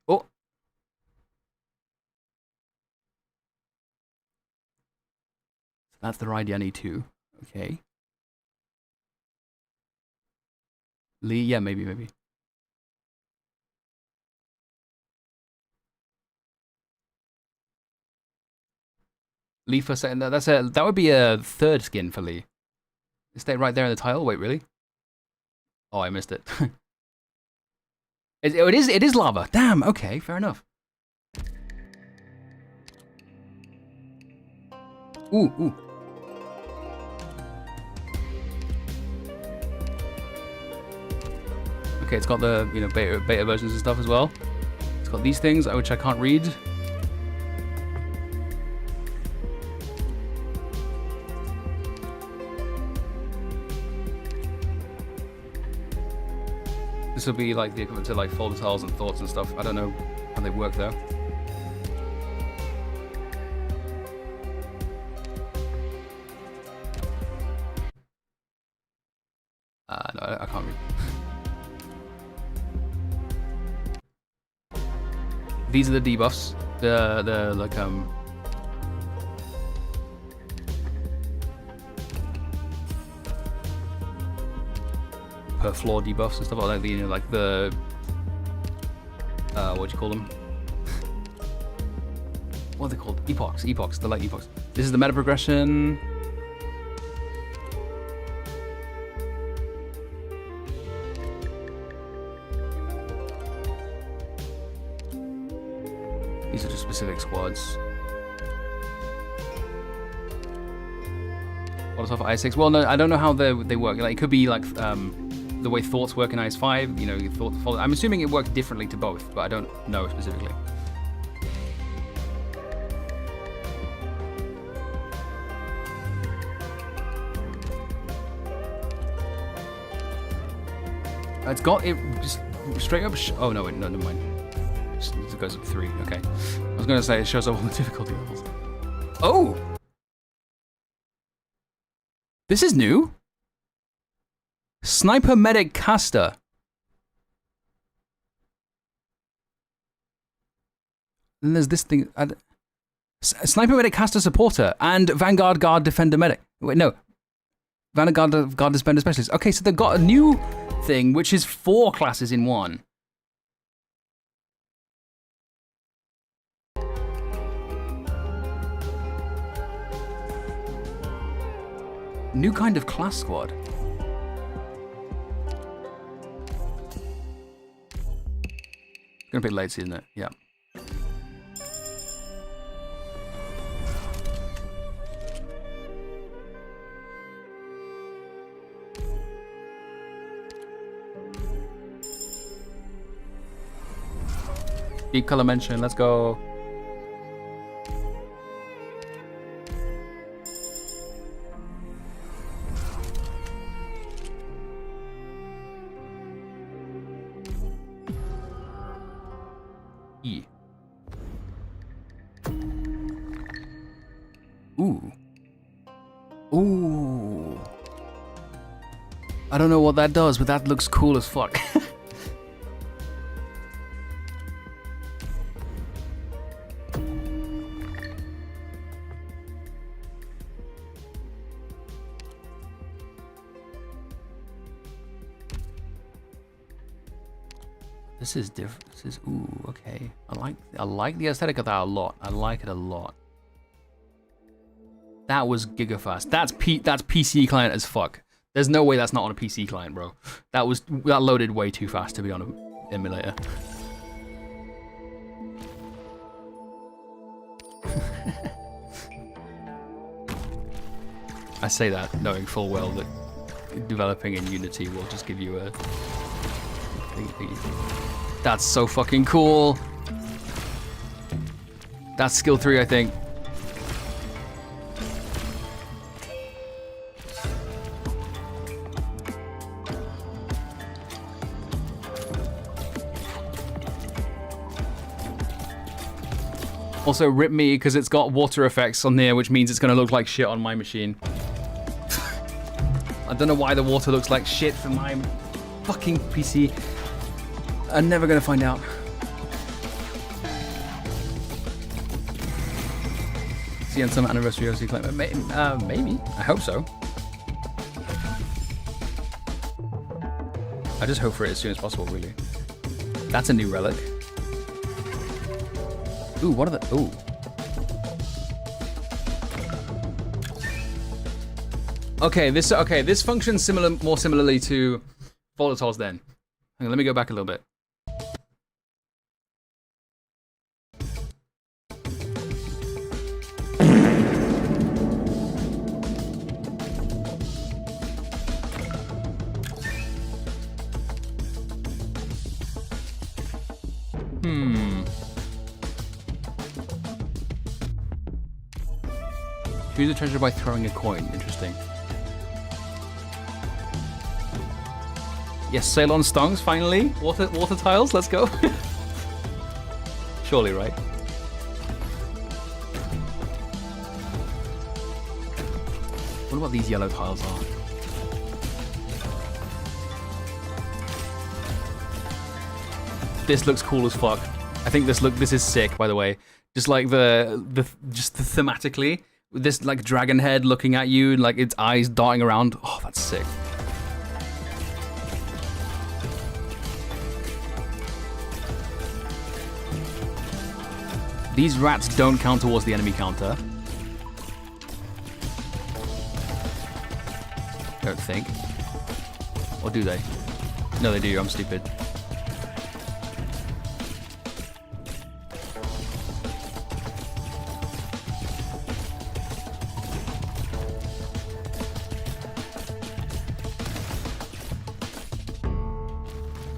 Oh. That's the ride I need to. Okay. Lee, yeah, maybe. Lee for second. That would be a third skin for Lee. Stay right there in the tile. Wait, really? Oh, I missed it. It is lava. Damn. Okay, fair enough. Ooh. Okay, it's got the beta versions and stuff as well. It's got these things which I can't read. This will be like the equivalent to like folder tiles and thoughts and stuff. I don't know how they work though. No, I can't read. These are the debuffs. The like per floor debuffs and stuff like that. Like the what do you call them? What are they called? Epochs. The light epochs. This is the meta progression. These are just specific squads. What is off IS6? Well, no, I don't know how they work. Like, it could be like the way thoughts work in IS5. I'm assuming it works differently to both, but I don't know specifically. It's got it just straight up. Oh no, wait, no, never mind. It goes up 3. Okay. I was gonna say it shows up all the difficulty levels. Oh, this is new. Sniper Medic Caster. And there's this thing. Sniper Medic Caster Supporter and Vanguard Guard Defender Medic. Wait, no. Vanguard Guard Defender Specialist. Okay, so they've got a new thing which is 4 classes in one. New kind of class squad. Gonna be late, isn't it? Yeah. Deep color mention, let's go. E. Ooh. Ooh. I don't know what that does, but that looks cool as fuck. This is different. This is ooh, okay. I like the aesthetic of that a lot. I like it a lot. That was gigafast. That's PC client as fuck. There's no way that's not on a PC client, bro. That loaded way too fast to be on an emulator. I say that knowing full well that developing in Unity will just give you a. That's so fucking cool. That's skill 3, I think. Also, rip me because it's got water effects on there, which means it's gonna look like shit on my machine. I don't know why the water looks like shit for my fucking PC. I'm never gonna find out. See on some anniversary OC claim. Maybe. I hope so. I just hope for it as soon as possible, really. That's a new relic. Ooh, what are the... Ooh. Okay, this functions more similarly to volatiles then. Hang on, let me go back a little bit. Choose a treasure by throwing a coin. Interesting. Yes, sail on stongs, finally. Water tiles, let's go. Surely, right? What about these yellow tiles are? This looks cool as fuck. I think this is sick, by the way. Just like just thematically, this like dragon head looking at you, like its eyes darting around. Oh, that's sick. These rats don't count towards the enemy counter. Don't think. Or do they? No, they do. I'm stupid.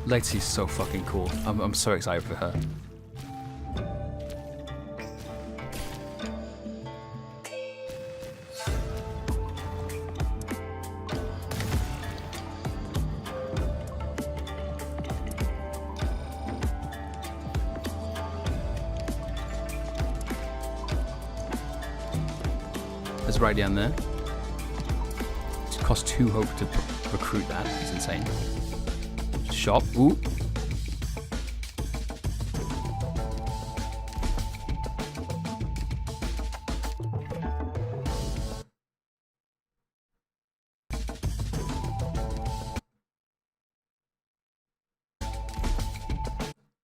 Lexi's so fucking cool. I'm so excited for her. Just right down there. It costs 2 hope to recruit that. It's insane. Shop. Ooh.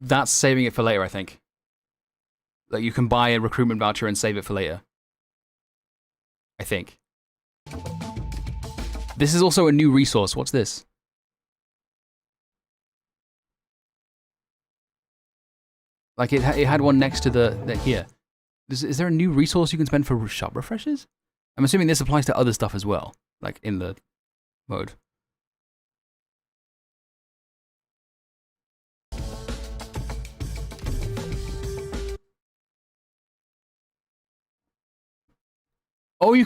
That's saving it for later, I think. Like, you can buy a recruitment voucher and save it for later. I think. This is also a new resource. What's this? Like, it had one next to the here. Is there a new resource you can spend for shop refreshes? I'm assuming this applies to other stuff as well, like in the mode. Oh, you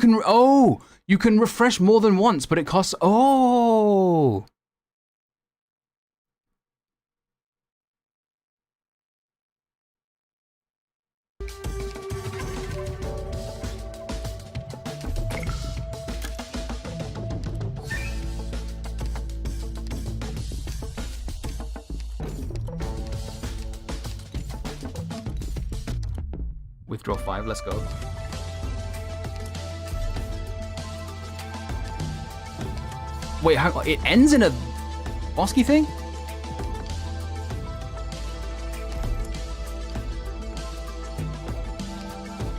can refresh more than once, but it costs, oh. Withdraw 5, let's go. Wait, how, it ends in a bosky thing?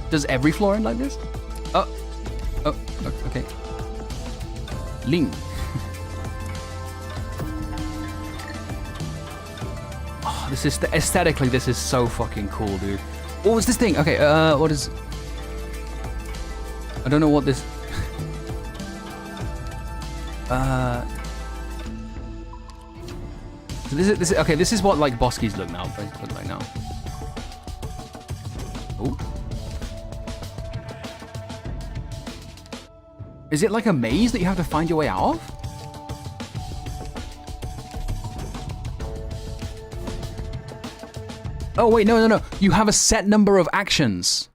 Does every floor end like this? Oh, okay. Ling. Oh, this is, aesthetically, this is so fucking cool, dude. What was this thing? Okay, what is... I don't know what this... This is okay. This is what like boskies look like now. Oh, is it like a maze that you have to find your way out of? Oh wait, no. You have a set number of actions.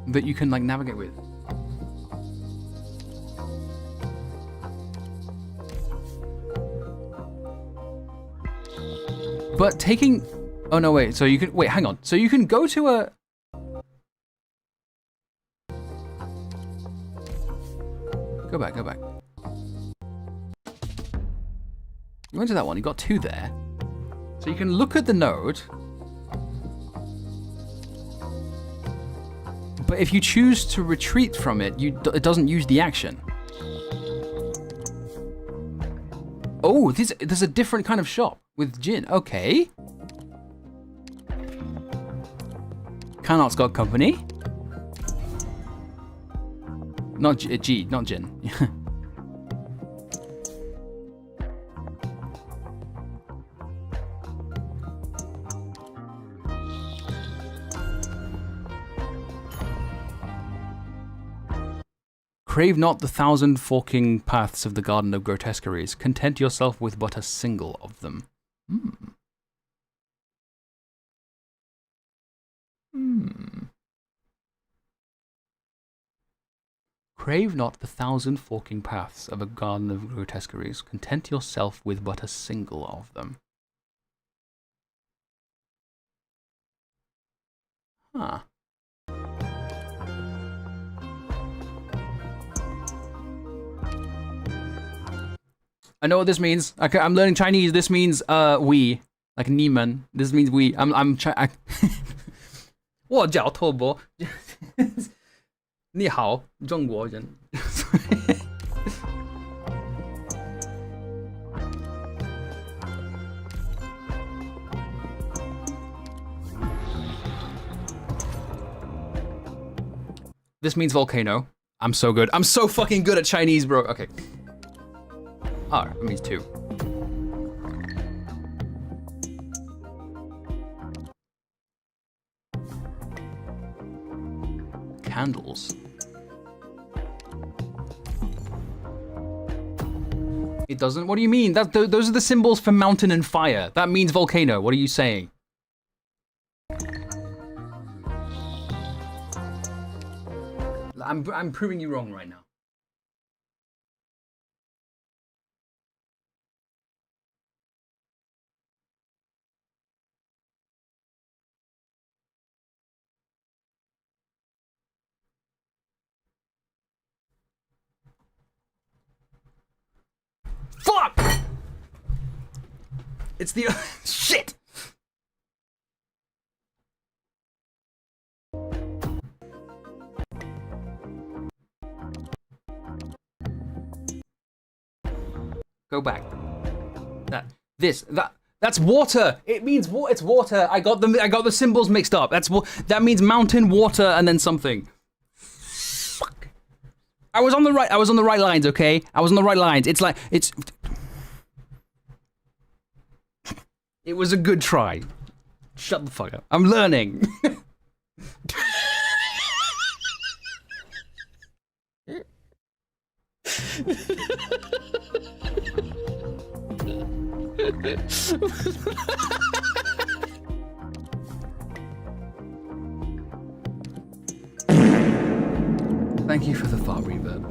That you can like navigate with. But taking, oh no wait, so you can, wait, hang on. So you can go to a, go back. You went to that one, you got 2 there. So you can look at the node. But if you choose to retreat from it, it doesn't use the action. Oh, there's a different kind of shop with Jin. Okay. Carnot's got company. Not G, not Jin. Crave not the 1,000 forking paths of the Garden of Grotesqueries. Content yourself with but a single of them. Crave not the 1,000 forking paths of a Garden of Grotesqueries. Content yourself with but a single of them. Huh. I know what this means. Okay, I'm learning Chinese. This means we, like Niman. This means we. I'm Chi. 我叫托博。你好，中国人。This means volcano. I'm so good. I'm so fucking good at Chinese, bro. Okay. Oh, it means 2. Candles. It doesn't? What do you mean? Those are the symbols for mountain and fire. That means volcano. What are you saying? I'm proving you wrong right now. Fuck! It's the shit. Go back. That's water. It means it's water. I got the symbols mixed up. That means mountain, water, and then something. Fuck. I was on the right lines, okay? I was on the right lines. It was a good try. Shut the fuck up. I'm learning. Thank you for the thought reverb.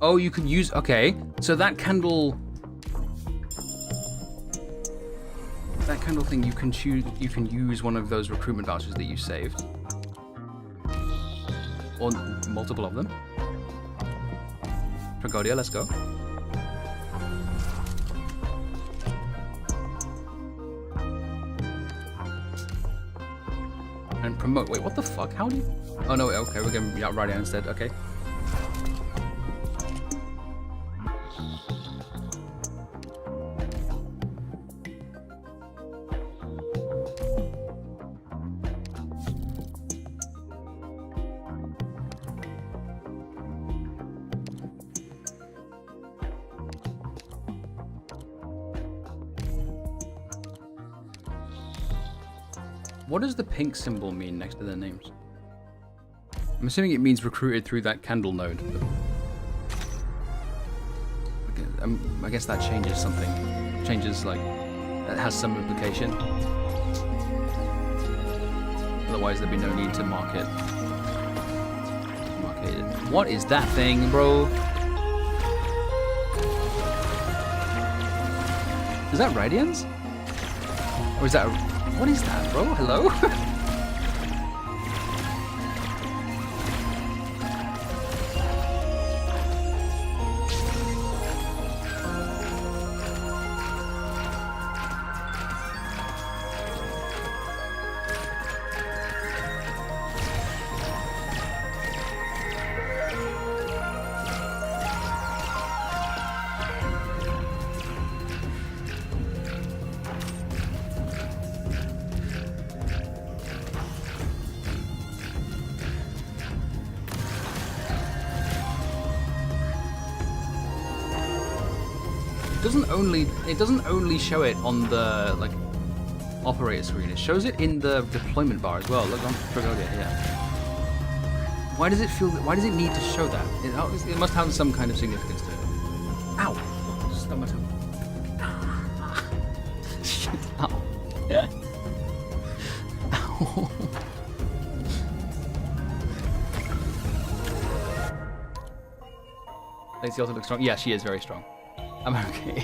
Oh, you can use, okay. So that candle thing, you can use one of those recruitment vouchers that you saved. Or multiple of them. Tragodia, let's go. And promote, wait, what the fuck? How do you? Oh no, okay, we're getting right in instead, okay. What does the pink symbol mean next to their names? I'm assuming it means recruited through that candle node. I guess that changes something. Changes, like, it has some implication. Otherwise there'd be no need to mark it. Mark it. What is that thing, bro? Is that Radiance? Or is that what is that, bro? Hello? It doesn't only show it on the like operator screen. It shows it in the deployment bar as well. Look on Tragodia, yeah. Why does it need to show that? It must have some kind of significance to it. Ow! Stuck my toe. Shit! Ow! Yeah. Ow! Lacey also looks strong. Yeah, she is very strong. I'm okay.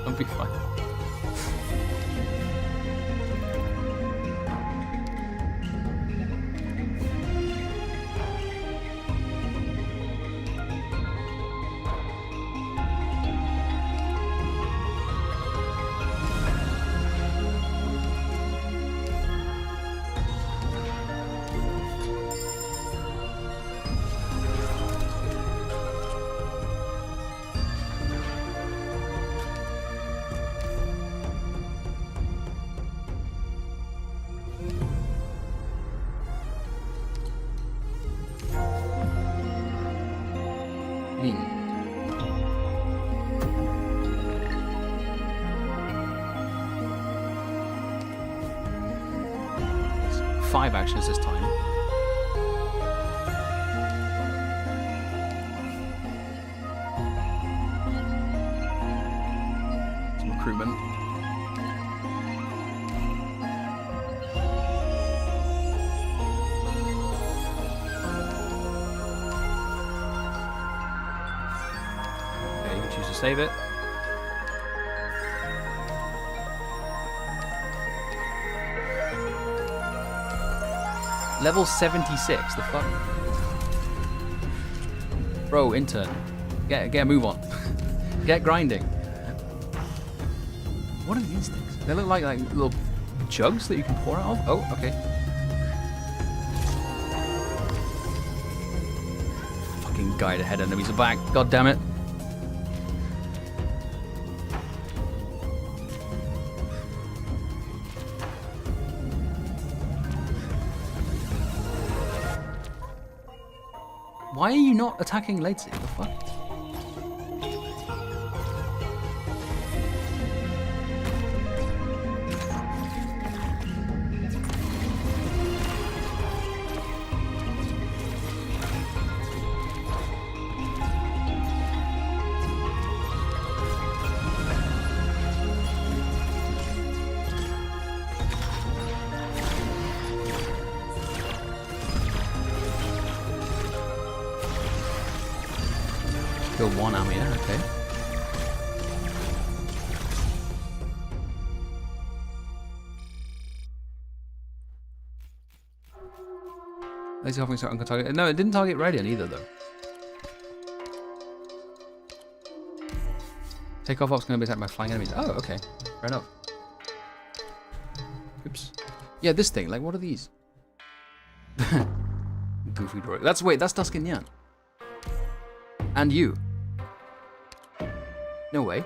I'll be fine. Lean. 5 actions this time. Some recruitment. Okay, you can choose to save it. Level 76, the fuck? Bro, intern. Get a move on. Get grinding. What are these things? They look like little jugs that you can pour out of? Oh, okay. Fucking guide ahead enemies are back. God damn it. Why are you not attacking Lacey? What the fuck? Kill one Amir, okay. Lazy offering shot on target. No, it didn't target Radiant either though. Take off ops can be attacked by flying enemies. Oh, okay. Fair enough. Oops. Yeah, this thing, like what are these? Goofy droid. That's Duskin Yan. And you. No way.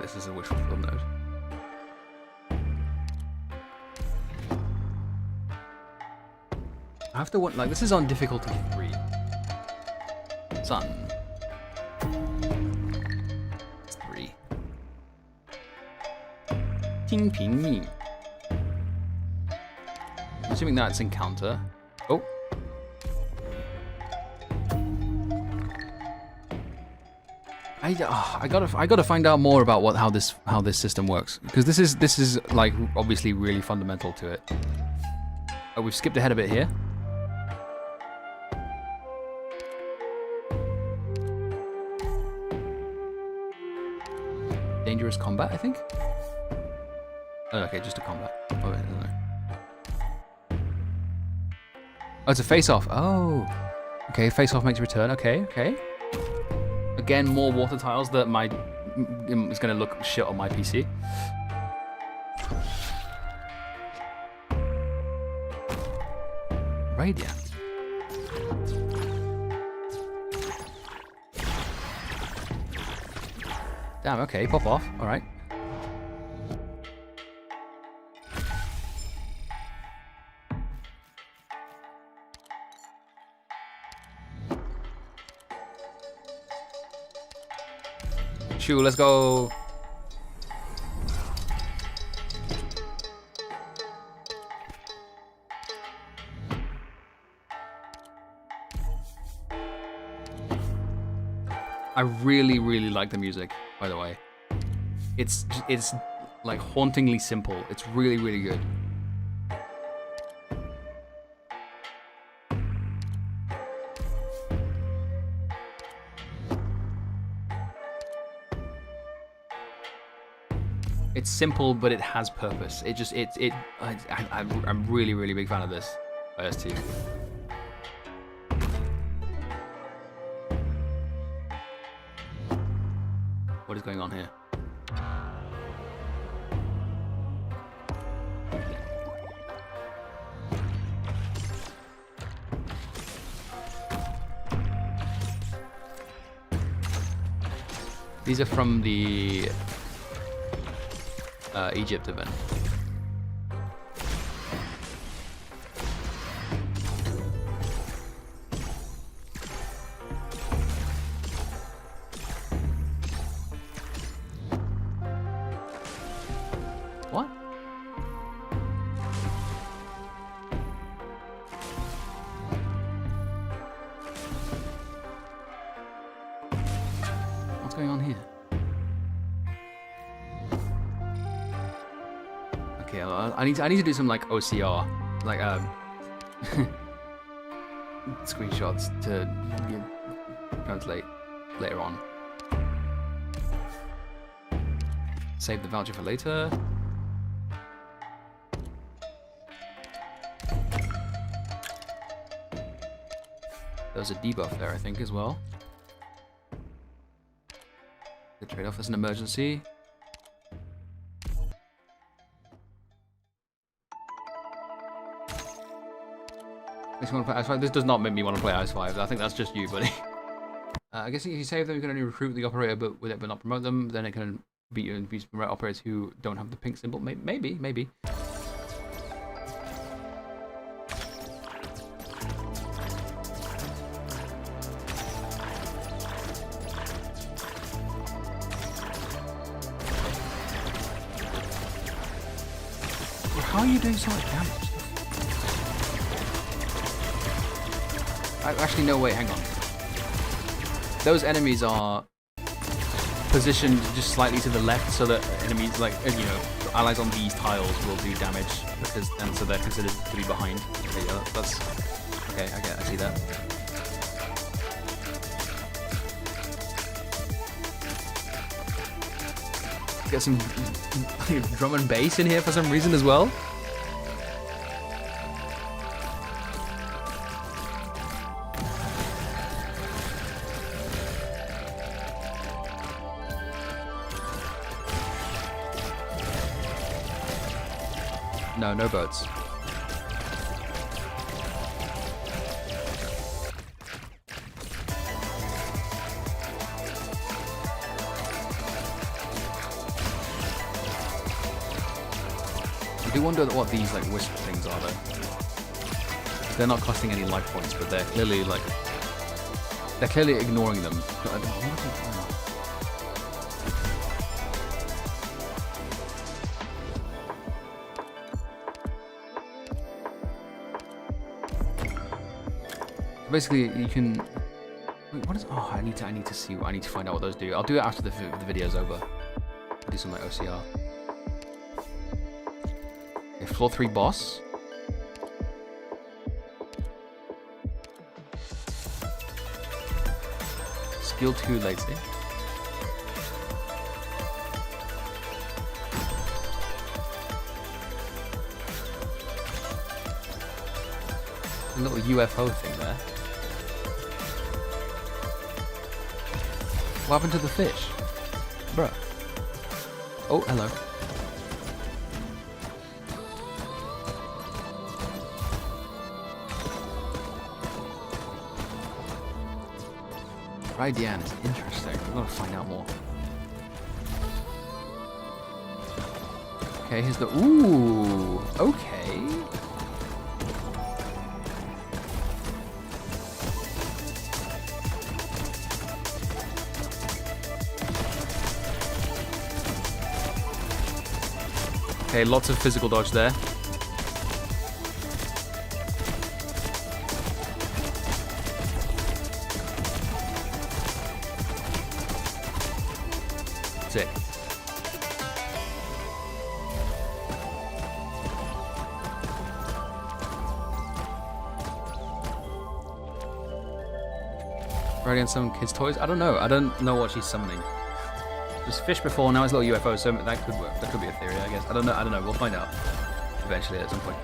This is a wish fulfilled node. I have to want, like, this is on difficulty 3. Sun. It's 3. Ting Ping Mi. I'm assuming that's encounter. Oh. I gotta find out more about how this system works, because this is like obviously really fundamental to it. Oh, we've skipped ahead a bit here. Dangerous combat, I think. Oh, okay, just a combat. Oh, wait, no. Oh, it's a face-off. Oh, okay, face-off makes a return. Okay, okay. Again, more water tiles that is going to look shit on my PC. Radiant. Damn, okay, pop off. Alright. Shoo, let's go. I really, really like the music, by the way. It's like hauntingly simple. It's really, really good. It's simple, but it has purpose. I'm really, really big fan of this IS2. What is going on here? These are from the Egypt event. What? What's going on here? Okay, I need to do some like OCR, like screenshots to translate later on. Save the voucher for later. There's a debuff there, I think, as well. The trade-off is an emergency. Makes me want to play IS5. This does not make me want to play IS5. I think that's just you, buddy. I guess if you save them, you can only recruit the operator, but not promote them. Then it can beat you and promote operators who don't have the pink symbol. Maybe. How are you doing so much damage? Actually, no, wait, hang on. Those enemies are positioned just slightly to the left so that enemies, like, you know, allies on these tiles will do damage, and so they're considered to be behind. Okay, yeah, that's... Okay, I see that. Get some drum and bass in here for some reason as well. No boats. I do wonder what these like wisp things are though. They're not costing any life points, but they're clearly like ignoring them. Basically, you can. Wait, what is? Oh, I need to see. I need to find out what those do. I'll do it after the video's over. I'll do some like OCR. Okay, floor 3 boss. Skill 2 later. A little UFO thing there. What happened to the fish? Bruh. Oh, hello. Raidian is interesting. We're gonna find out more. Okay, here's the... Ooh! Okay. Okay, lots of physical dodge there. Sick. Radiant summon kids' toys? I don't know. I don't know what she's summoning. was fish before, now it's little UFOs, so that could work. That could be a theory, I guess. I don't know. We'll find out eventually at some point.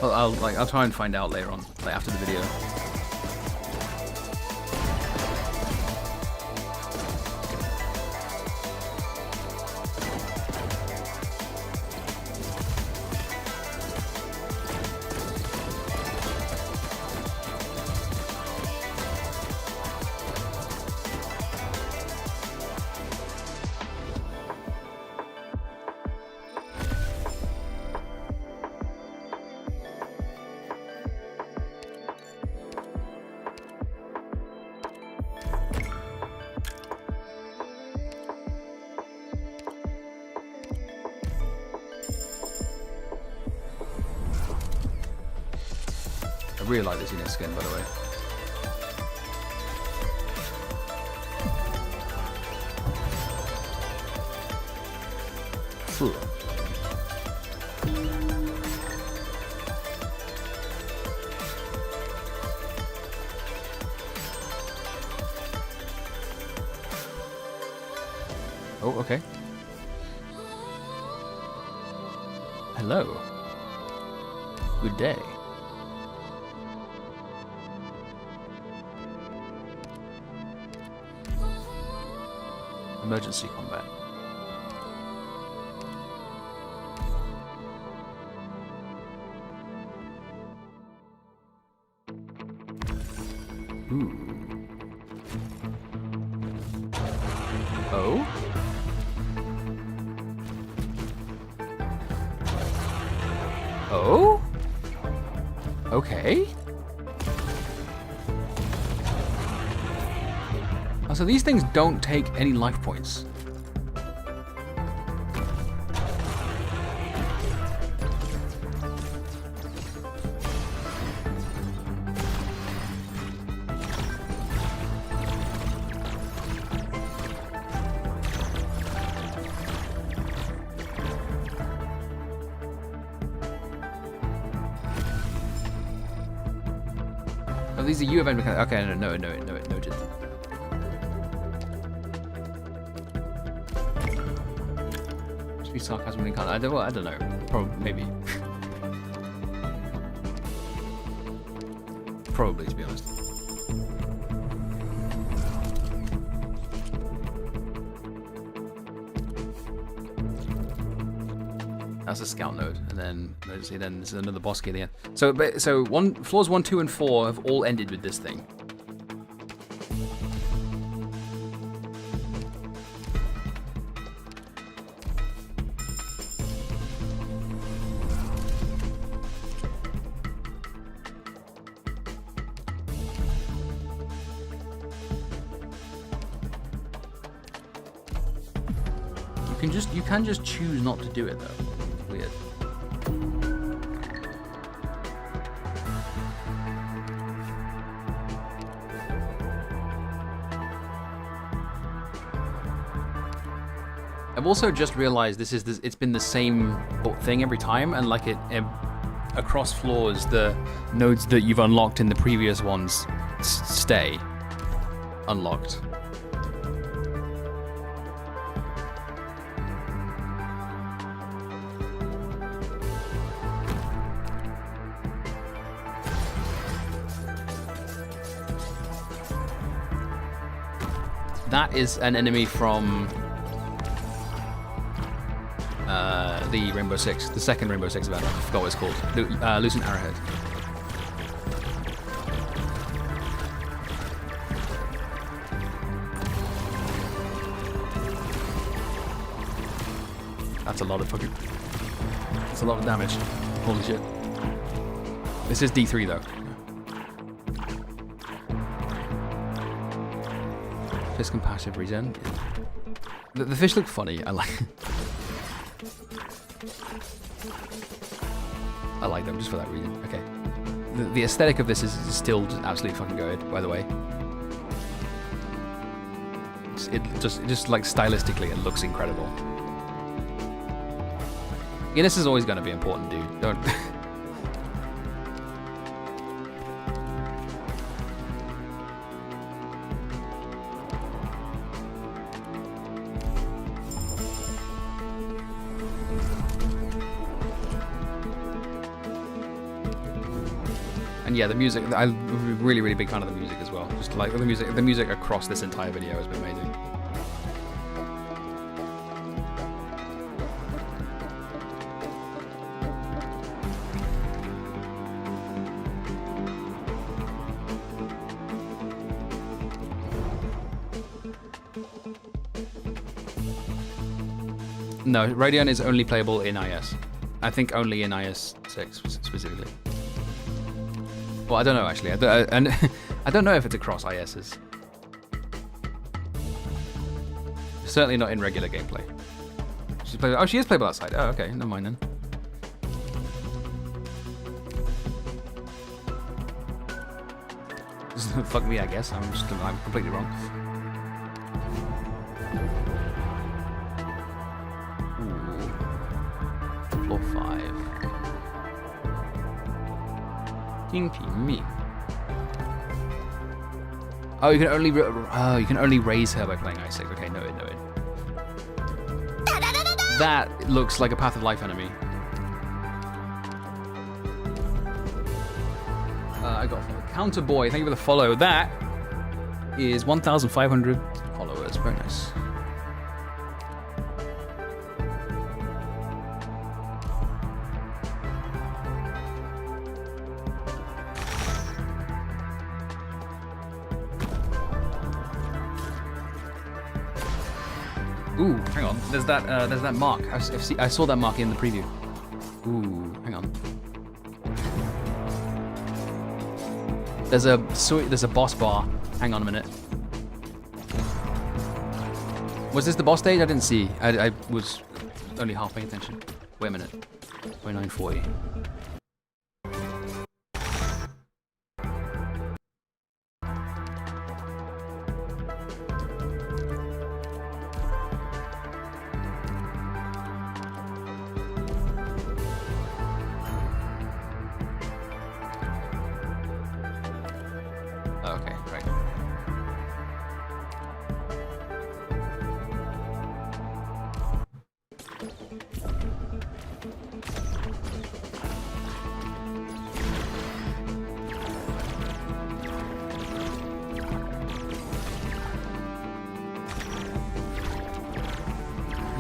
I'll try and find out later on, like after the video. I really like this unit skin, by the way. Phew. Oh, okay. Hello. Good day. Emergency combat. Ooh. Oh? Oh? Okay. Oh, so these things don't take any life points. Oh, these are U event mechanics. Okay, no, noted. Must be sarcasm when I don't know. Probably, maybe. Probably, to be honest. That's a scout node, and then emergency. Then there's another boss key at the end. So floors 1, 2, and 4 have all ended with this thing. You can just choose not to do it though. Weird. I've also just realized it's been the same thing every time, and like across floors, the nodes that you've unlocked in the previous ones stay unlocked. That is an enemy from the Rainbow Six, the second Rainbow Six event. I forgot what it's called. Lucent Arrowhead. That's a lot of fucking. That's a lot of damage. Holy shit. This is D3 though. Fish compassion regen. The fish look funny. I like them just for that reason. Okay. The aesthetic of this is still just absolutely fucking good, by the way. It just like stylistically, it looks incredible. Guinness is always going to be important, dude. Don't. And yeah, the music, I'm a really, really big fan of the music as well. Just like the music across this entire video has been amazing. No, Radeon is only playable in IS. I think only in IS6 specifically. Well, I don't know actually. I don't know if it's across ISs. Certainly not in regular gameplay. She's playable. Oh, she is playable outside. Oh, okay. Never mind then. Fuck me, I guess. I'm completely wrong. Ooh. Floor 5. 精品命. Oh, you can only raise her by playing I6. Okay, noted. That looks like a Path of Life enemy. I got a Counter Boy. Thank you for the follow. That is 1,500 followers. Very nice. Ooh, hang on. There's that mark. I saw that mark in the preview. Ooh, hang on. There's a boss bar. Hang on a minute. Was this the boss stage? I didn't see. I was only half paying attention. Wait a minute. 2940. Okay, right.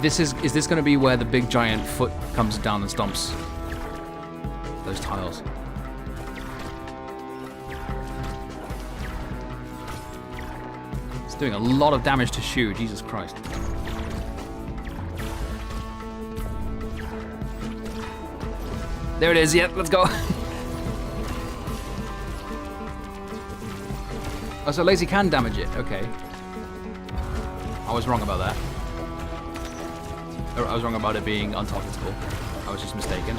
Is this going to be where the big giant foot comes down and stomps those tiles? It's doing a lot of damage to Shu, Jesus Christ. There it is, yep, let's go. Oh, so lazy can damage it, okay. I was wrong about that. I was wrong about it being untargetable. I was just mistaken.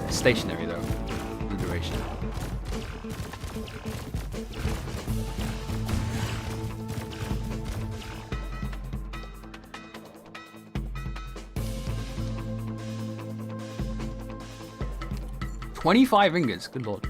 It's stationary though, the duration. $25 ingots, good lord.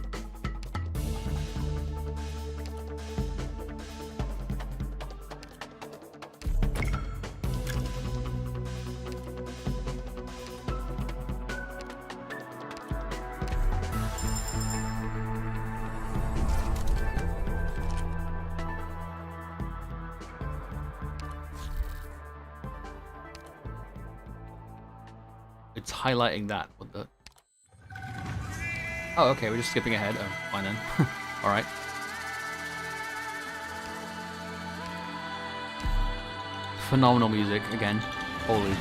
It's highlighting that. What the? Oh, okay, we're just skipping ahead. Oh, fine then. Alright. Phenomenal music, again. Holy.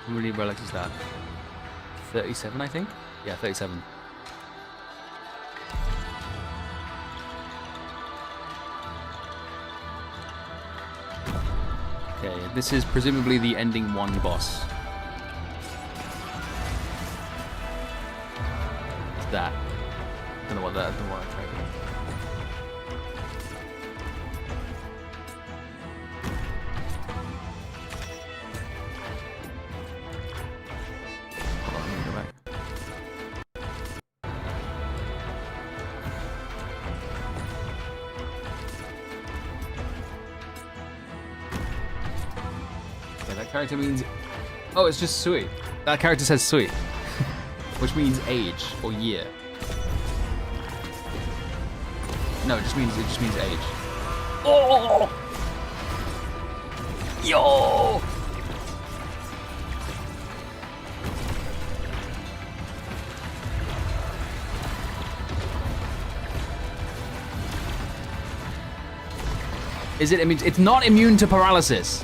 How many relics is that? 37, I think? Yeah, 37. Okay, this is presumably the ending 1 boss. It's that. I don't know what that. I don't know what I'm trying to do. Hold on, let me go back. character means... Oh, it's just sui. That character says sui. Which means age or year. No, it just means age. Oh! Yo! Is it immune? It's not immune to paralysis.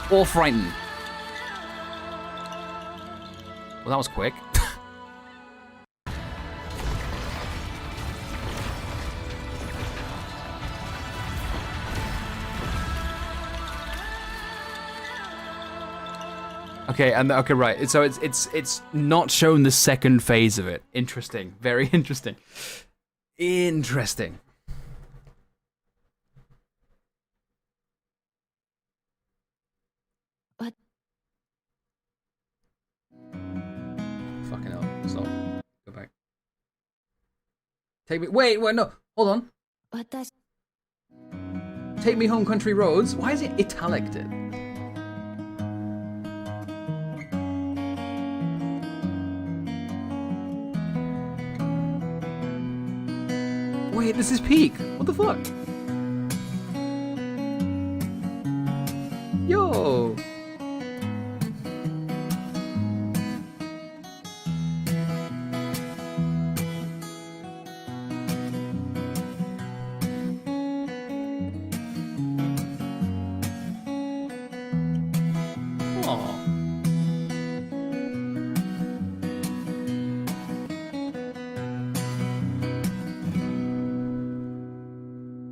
Or frightened. Well, that was quick. Okay, okay, right. So it's not shown the second phase of it. Interesting. Very interesting. Interesting. What? Fucking hell. Stop. Go back. Take me. Wait, no. Hold on. What does? Take me home, country roads. Why is it italiced? Wait, this is peak. What the fuck? Yo.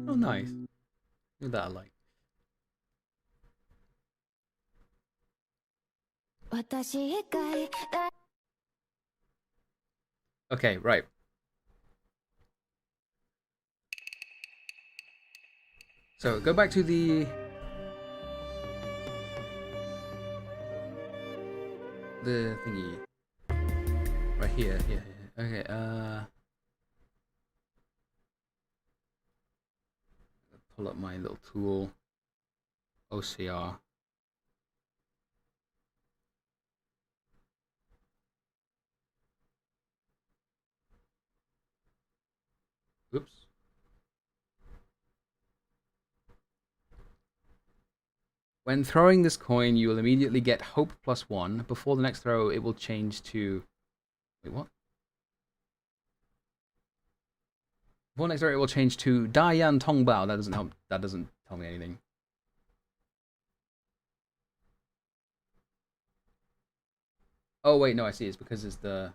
Oh, nice. Look at that I like. Okay, right. So go back to the thingy right here. Yeah. Okay. Pull up my little tool. OCR. Oops. When throwing this coin, you will immediately get hope +1. Before the next throw, it will change to... Wait, what? Before the next throw, it will change to Dayan Tongbao. That doesn't help. That doesn't tell me anything. Oh wait, no, I see. It's because it's the...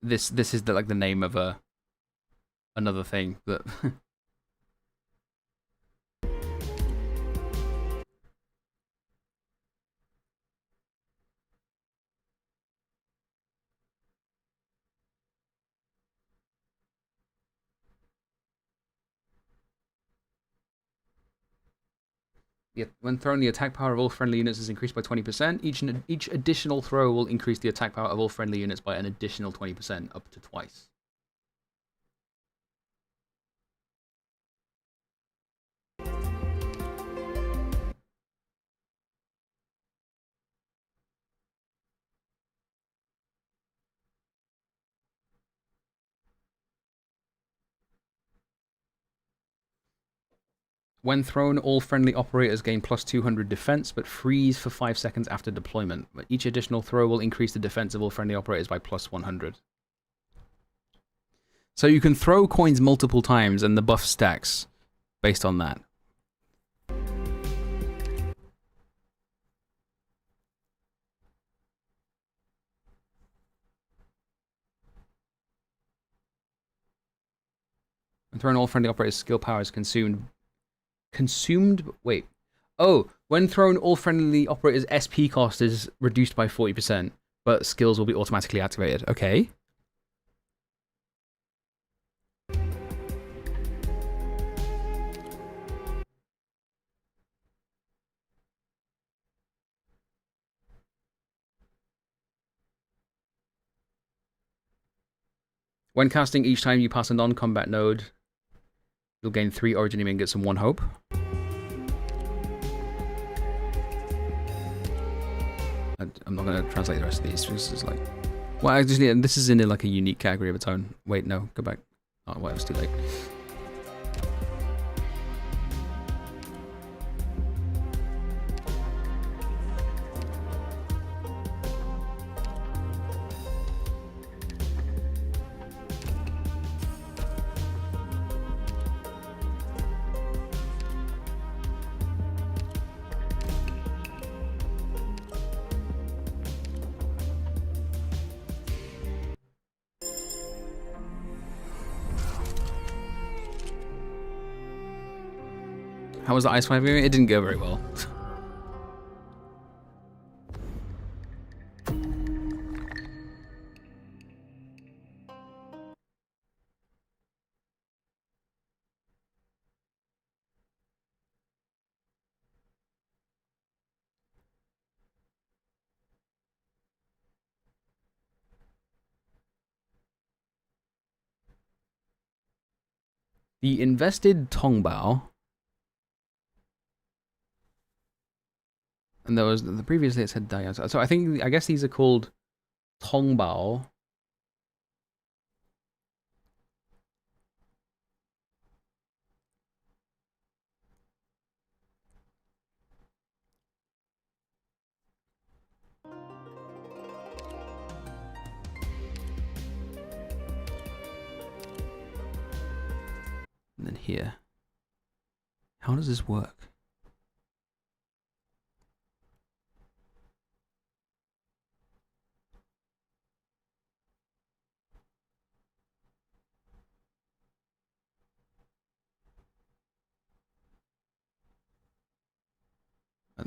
This is the, like, the name of another thing that... When thrown, the attack power of all friendly units is increased by 20%. Each additional throw will increase the attack power of all friendly units by an additional 20%, up to twice. When thrown, all friendly operators gain +200 defense, but freeze for 5 seconds after deployment. But each additional throw will increase the defense of all friendly operators by +100. So you can throw coins multiple times, and the buff stacks based on that. When thrown, all friendly operators' skill power is consumed. Wait. Oh, when thrown, all friendly operators' SP cost is reduced by 40%, but skills will be automatically activated. Okay. When casting, each time you pass a non-combat node, You'll gain 3 origin ingots and 1 hope. I'm not going to translate the rest of these. This is like, well, I just need. This is in like a unique category of its own. Wait, no, go back. Oh, well, it was too late. How was the IS5 game? It didn't go very well. The invested Tongbao. And there was the previously it said Dian. So I guess these are called Tongbao. And then here. How does this work?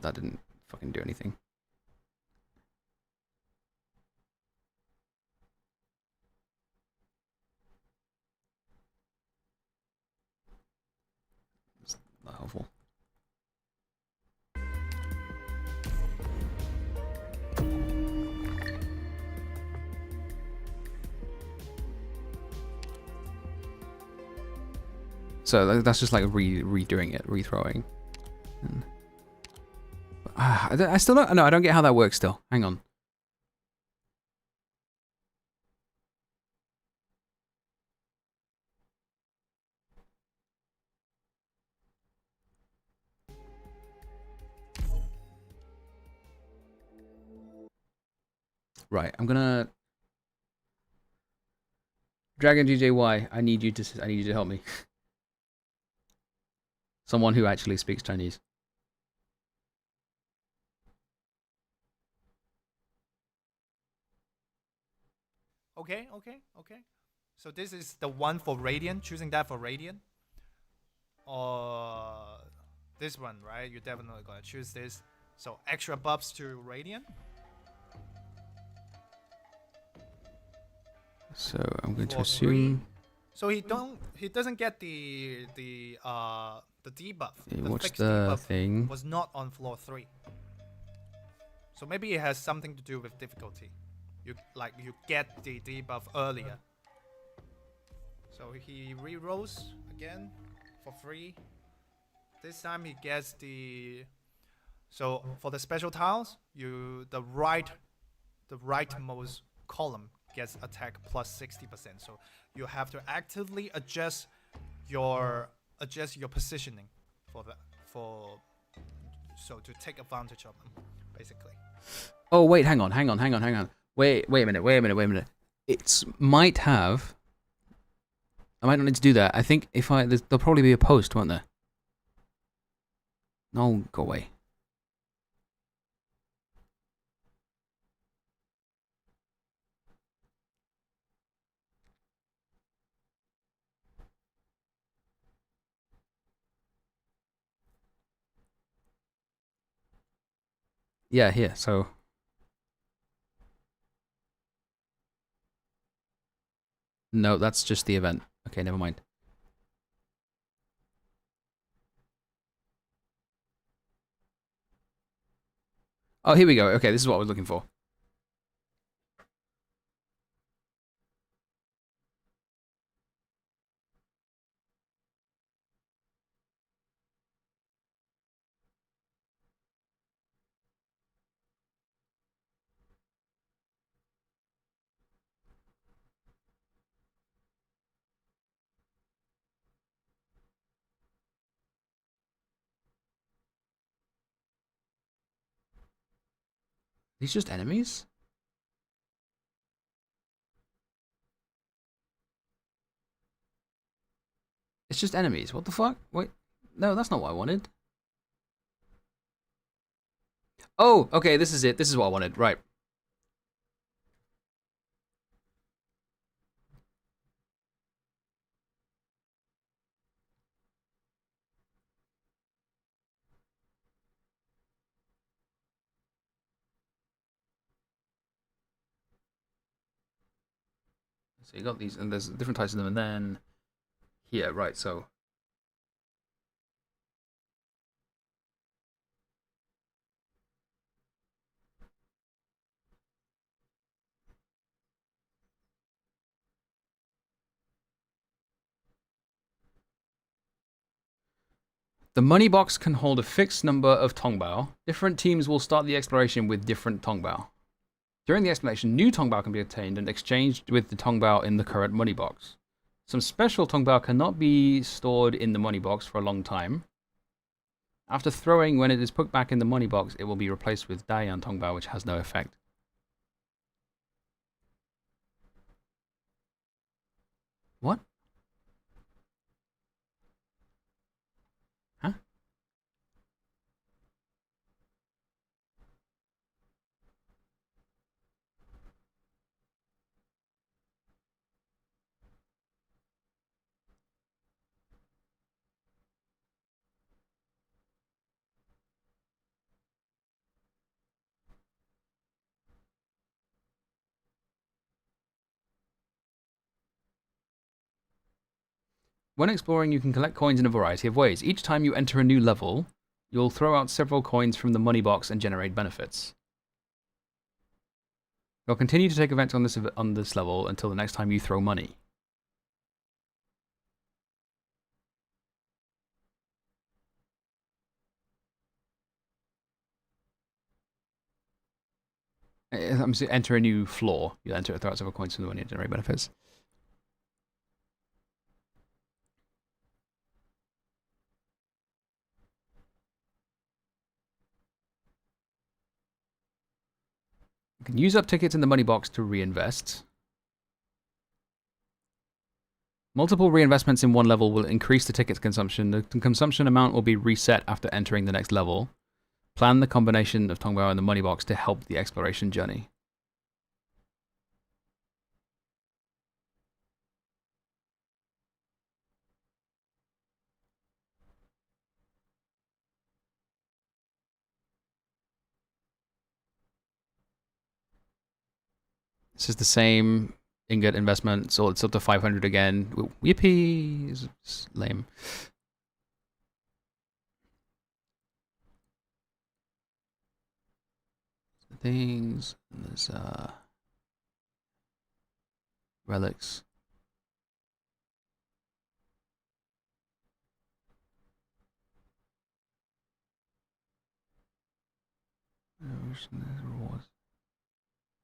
That didn't fucking do anything. It's not helpful. So that's just like redoing it, rethrowing. I still don't. No, I don't get how that works. Still, hang on. Right, I'm gonna Dragon GJY. I need you to help me. Someone who actually speaks Chinese. Okay. So this is the one for Radiant, choosing that for Radiant. Or this one, right? You're definitely gonna choose this. So extra buffs to Radiant. So I'm going to assume. So he doesn't get the debuff. Yeah, the what's fixed the debuff thing? was not on floor 3. So maybe it has something to do with difficulty. You get the debuff earlier. So he re-rolls again for free. This time he gets the. So for the special tiles, the rightmost column gets attack plus 60%. So you have to actively adjust your positioning so to take advantage of them, basically. Oh wait, hang on. Wait a minute. It might have. I might not need to do that. I think there'll probably be a post, won't there? No, go away. Yeah, here. So. No, that's just the event. Okay, never mind. Oh, here we go. Okay, this is what I was looking for. These just enemies? It's just enemies. What the fuck? Wait. No, that's not what I wanted. Oh, okay, this is it. This is what I wanted. Right. So you got these, and there's different types of them, and then here, right, so the money box can hold a fixed number of Tongbao. Different teams will start the exploration with different Tongbao. During the exploration, new Tongbao can be obtained and exchanged with the Tongbao in the current money box. Some special Tongbao cannot be stored in the money box for a long time. After throwing, when it is put back in the money box, it will be replaced with Dayan Tongbao, which has no effect. What? Huh? When exploring, you can collect coins in a variety of ways. Each time you enter a new level, you'll throw out several coins from the money box and generate benefits. You'll continue to take events on this level until the next time you throw money. I'm saying enter a new floor. You enter, throw out several coins from the money and generate benefits. You can use up tickets in the money box to reinvest. Multiple reinvestments in one level will increase the ticket's consumption. The consumption amount will be reset after entering the next level. Plan the combination of Tongbao and the money box to help the exploration journey. This is the same ingot investment, so it's up to 500 again. Yippee! It's lame. Things, and there's relics.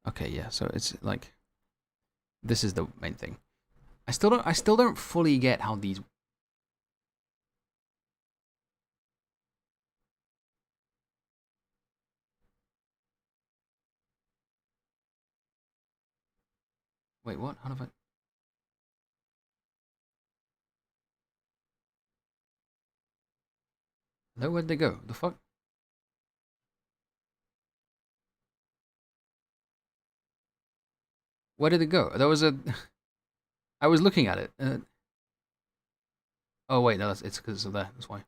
Okay, yeah, so it's like this is the main thing. I still don't fully get how these Wait, what? How do I Hello, where'd they go? The fuck? Where did it go? There was a I was looking at it. Oh wait, no, it's because of there. That's why.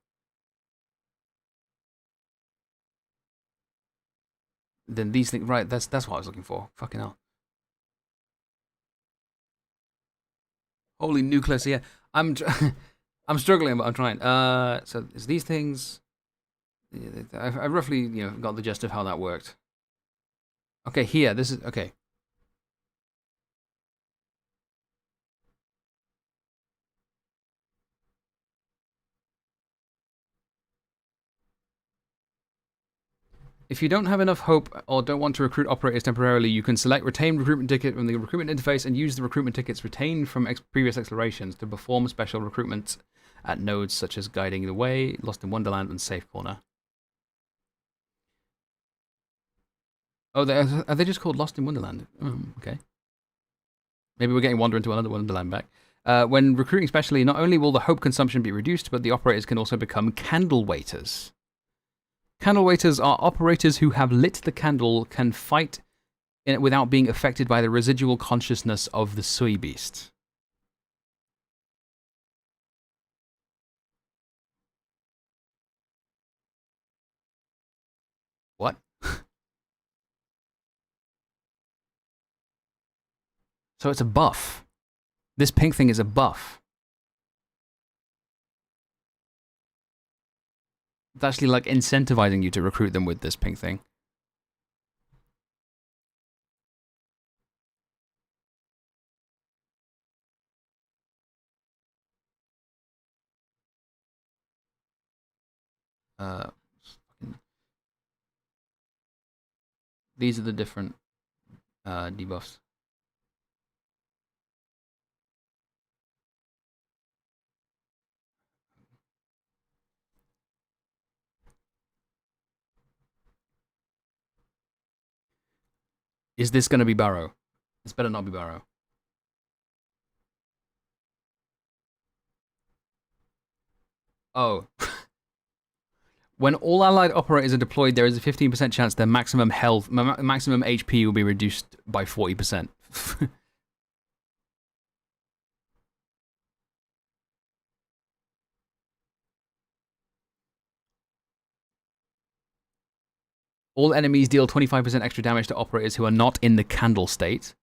Then these things, right? That's what I was looking for. Fucking hell. Holy nucleus! Yeah, I'm I'm struggling, but I'm trying. So it's these things. I roughly got the gist of how that worked. Okay, here. This is okay. If you don't have enough hope or don't want to recruit operators temporarily, you can select Retain Recruitment Ticket from the recruitment interface and use the recruitment tickets retained from previous explorations to perform special recruitments at nodes such as Guiding the Way, Lost in Wonderland, and Safe Corner. Oh, are they just called Lost in Wonderland? Okay. Maybe we're getting Wander into another Wonderland back. When recruiting specially, not only will the hope consumption be reduced, but the operators can also become candle waiters. Candle waiters are operators who have lit the candle, can fight without being affected by the residual consciousness of the Sui Beast. What? So it's a buff. This pink thing is a buff. It's actually like incentivizing you to recruit them with this pink thing. These are the different debuffs. Is this going to be Barrow? This better not be Barrow. Oh. When all allied operators are deployed, there is a 15% chance their maximum health, maximum HP will be reduced by 40%. All enemies deal 25% extra damage to operators who are not in the candle state.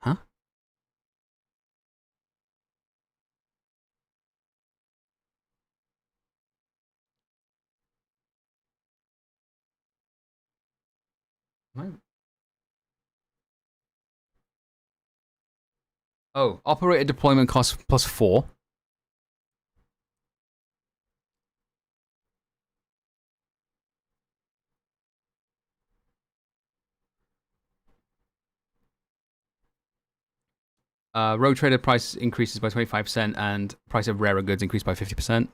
Huh? What? Oh, operator deployment costs +4. Road trader price increases by 25% and price of rarer goods increased by 50%.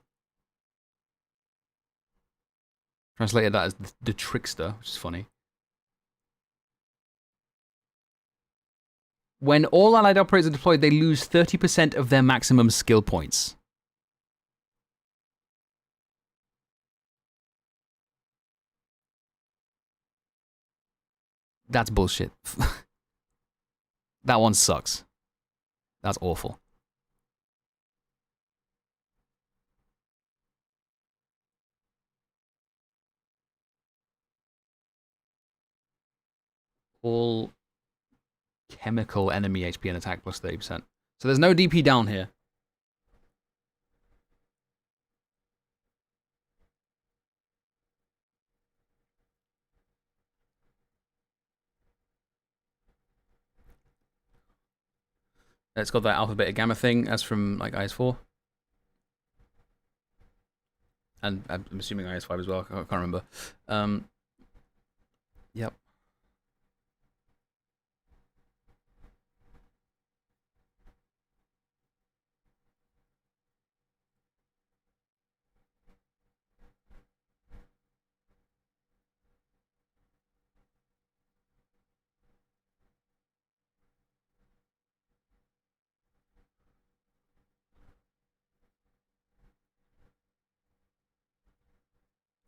Translated that as the trickster, which is funny. When all allied operators are deployed, they lose 30% of their maximum skill points. That's bullshit. That one sucks. That's awful. All chemical enemy HP and attack plus 30%. So there's no DP down here. It's got that alpha beta gamma thing as from like IS4. And I'm assuming IS5 as well, I can't remember. Yep.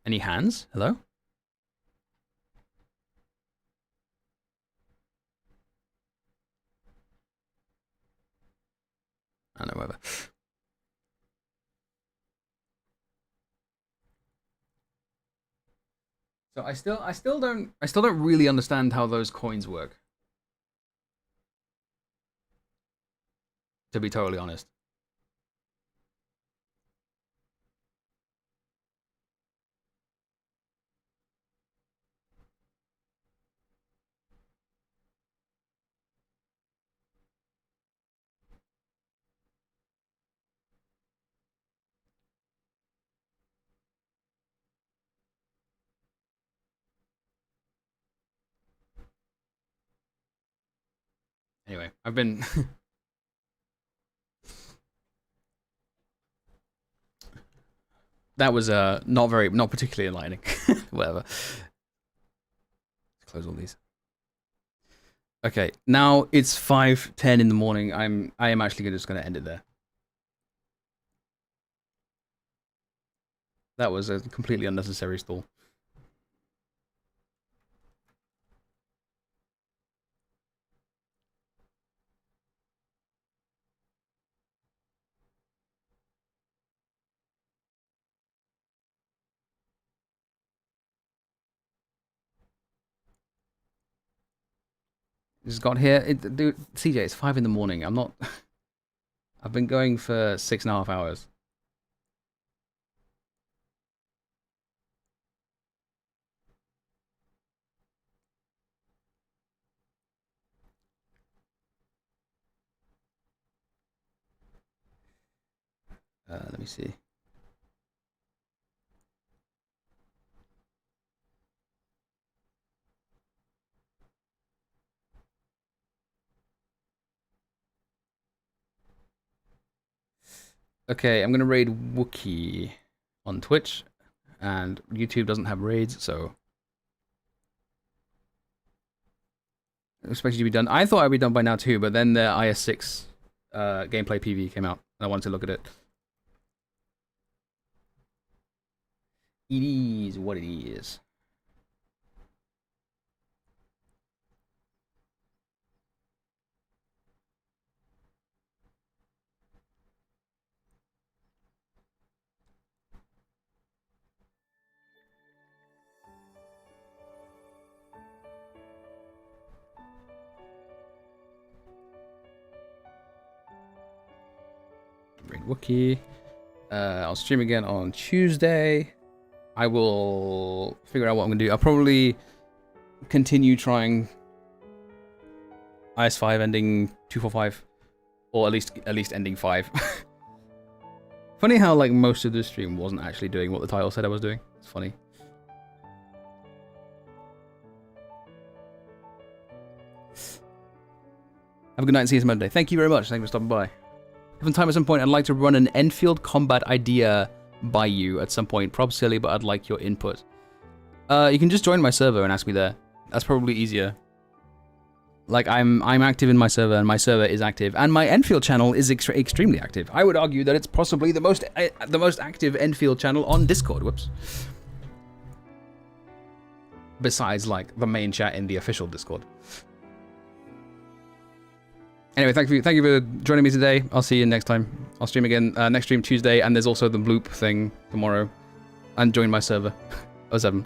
Any hands? Hello? I don't know, whatever. So I still don't really understand how those coins work. To be totally honest. Anyway, I've been... That was not particularly enlightening. Whatever. Close all these. Okay, now it's 5:10 in the morning. I am actually just going to end it there. That was a completely unnecessary stall. Just got here. Dude, CJ, it's 5 in the morning. I'm not... I've been going for 6.5 hours. Let me see. Okay, I'm gonna raid Wookiee on Twitch, and YouTube doesn't have raids, so I expected you to be done. I thought I'd be done by now too, but then the IS6 gameplay PV came out, and I wanted to look at it. It is what it is. Raid Wookiee. I'll stream again on Tuesday. I will figure out what I'm gonna do. I'll probably continue trying IS5 ending 245, or at least ending 5. Funny how like most of the stream wasn't actually doing what the title said I was doing. It's funny. Have a good night and see you Monday. Thank you very much. Thank you for stopping by. If in time at some point I'd like to run an Enfield combat idea by you at some point. Probably silly, but I'd like your input. You can just join my server and ask me there. That's probably easier. Like I'm active in my server, and my server is active, and my Enfield channel is extremely active. I would argue that it's possibly the most active Enfield channel on Discord. Whoops. Besides like the main chat in the official Discord. Anyway, thank you for joining me today. I'll see you next time. I'll stream again next stream Tuesday, and there's also the bloop thing tomorrow. And join my server. 07.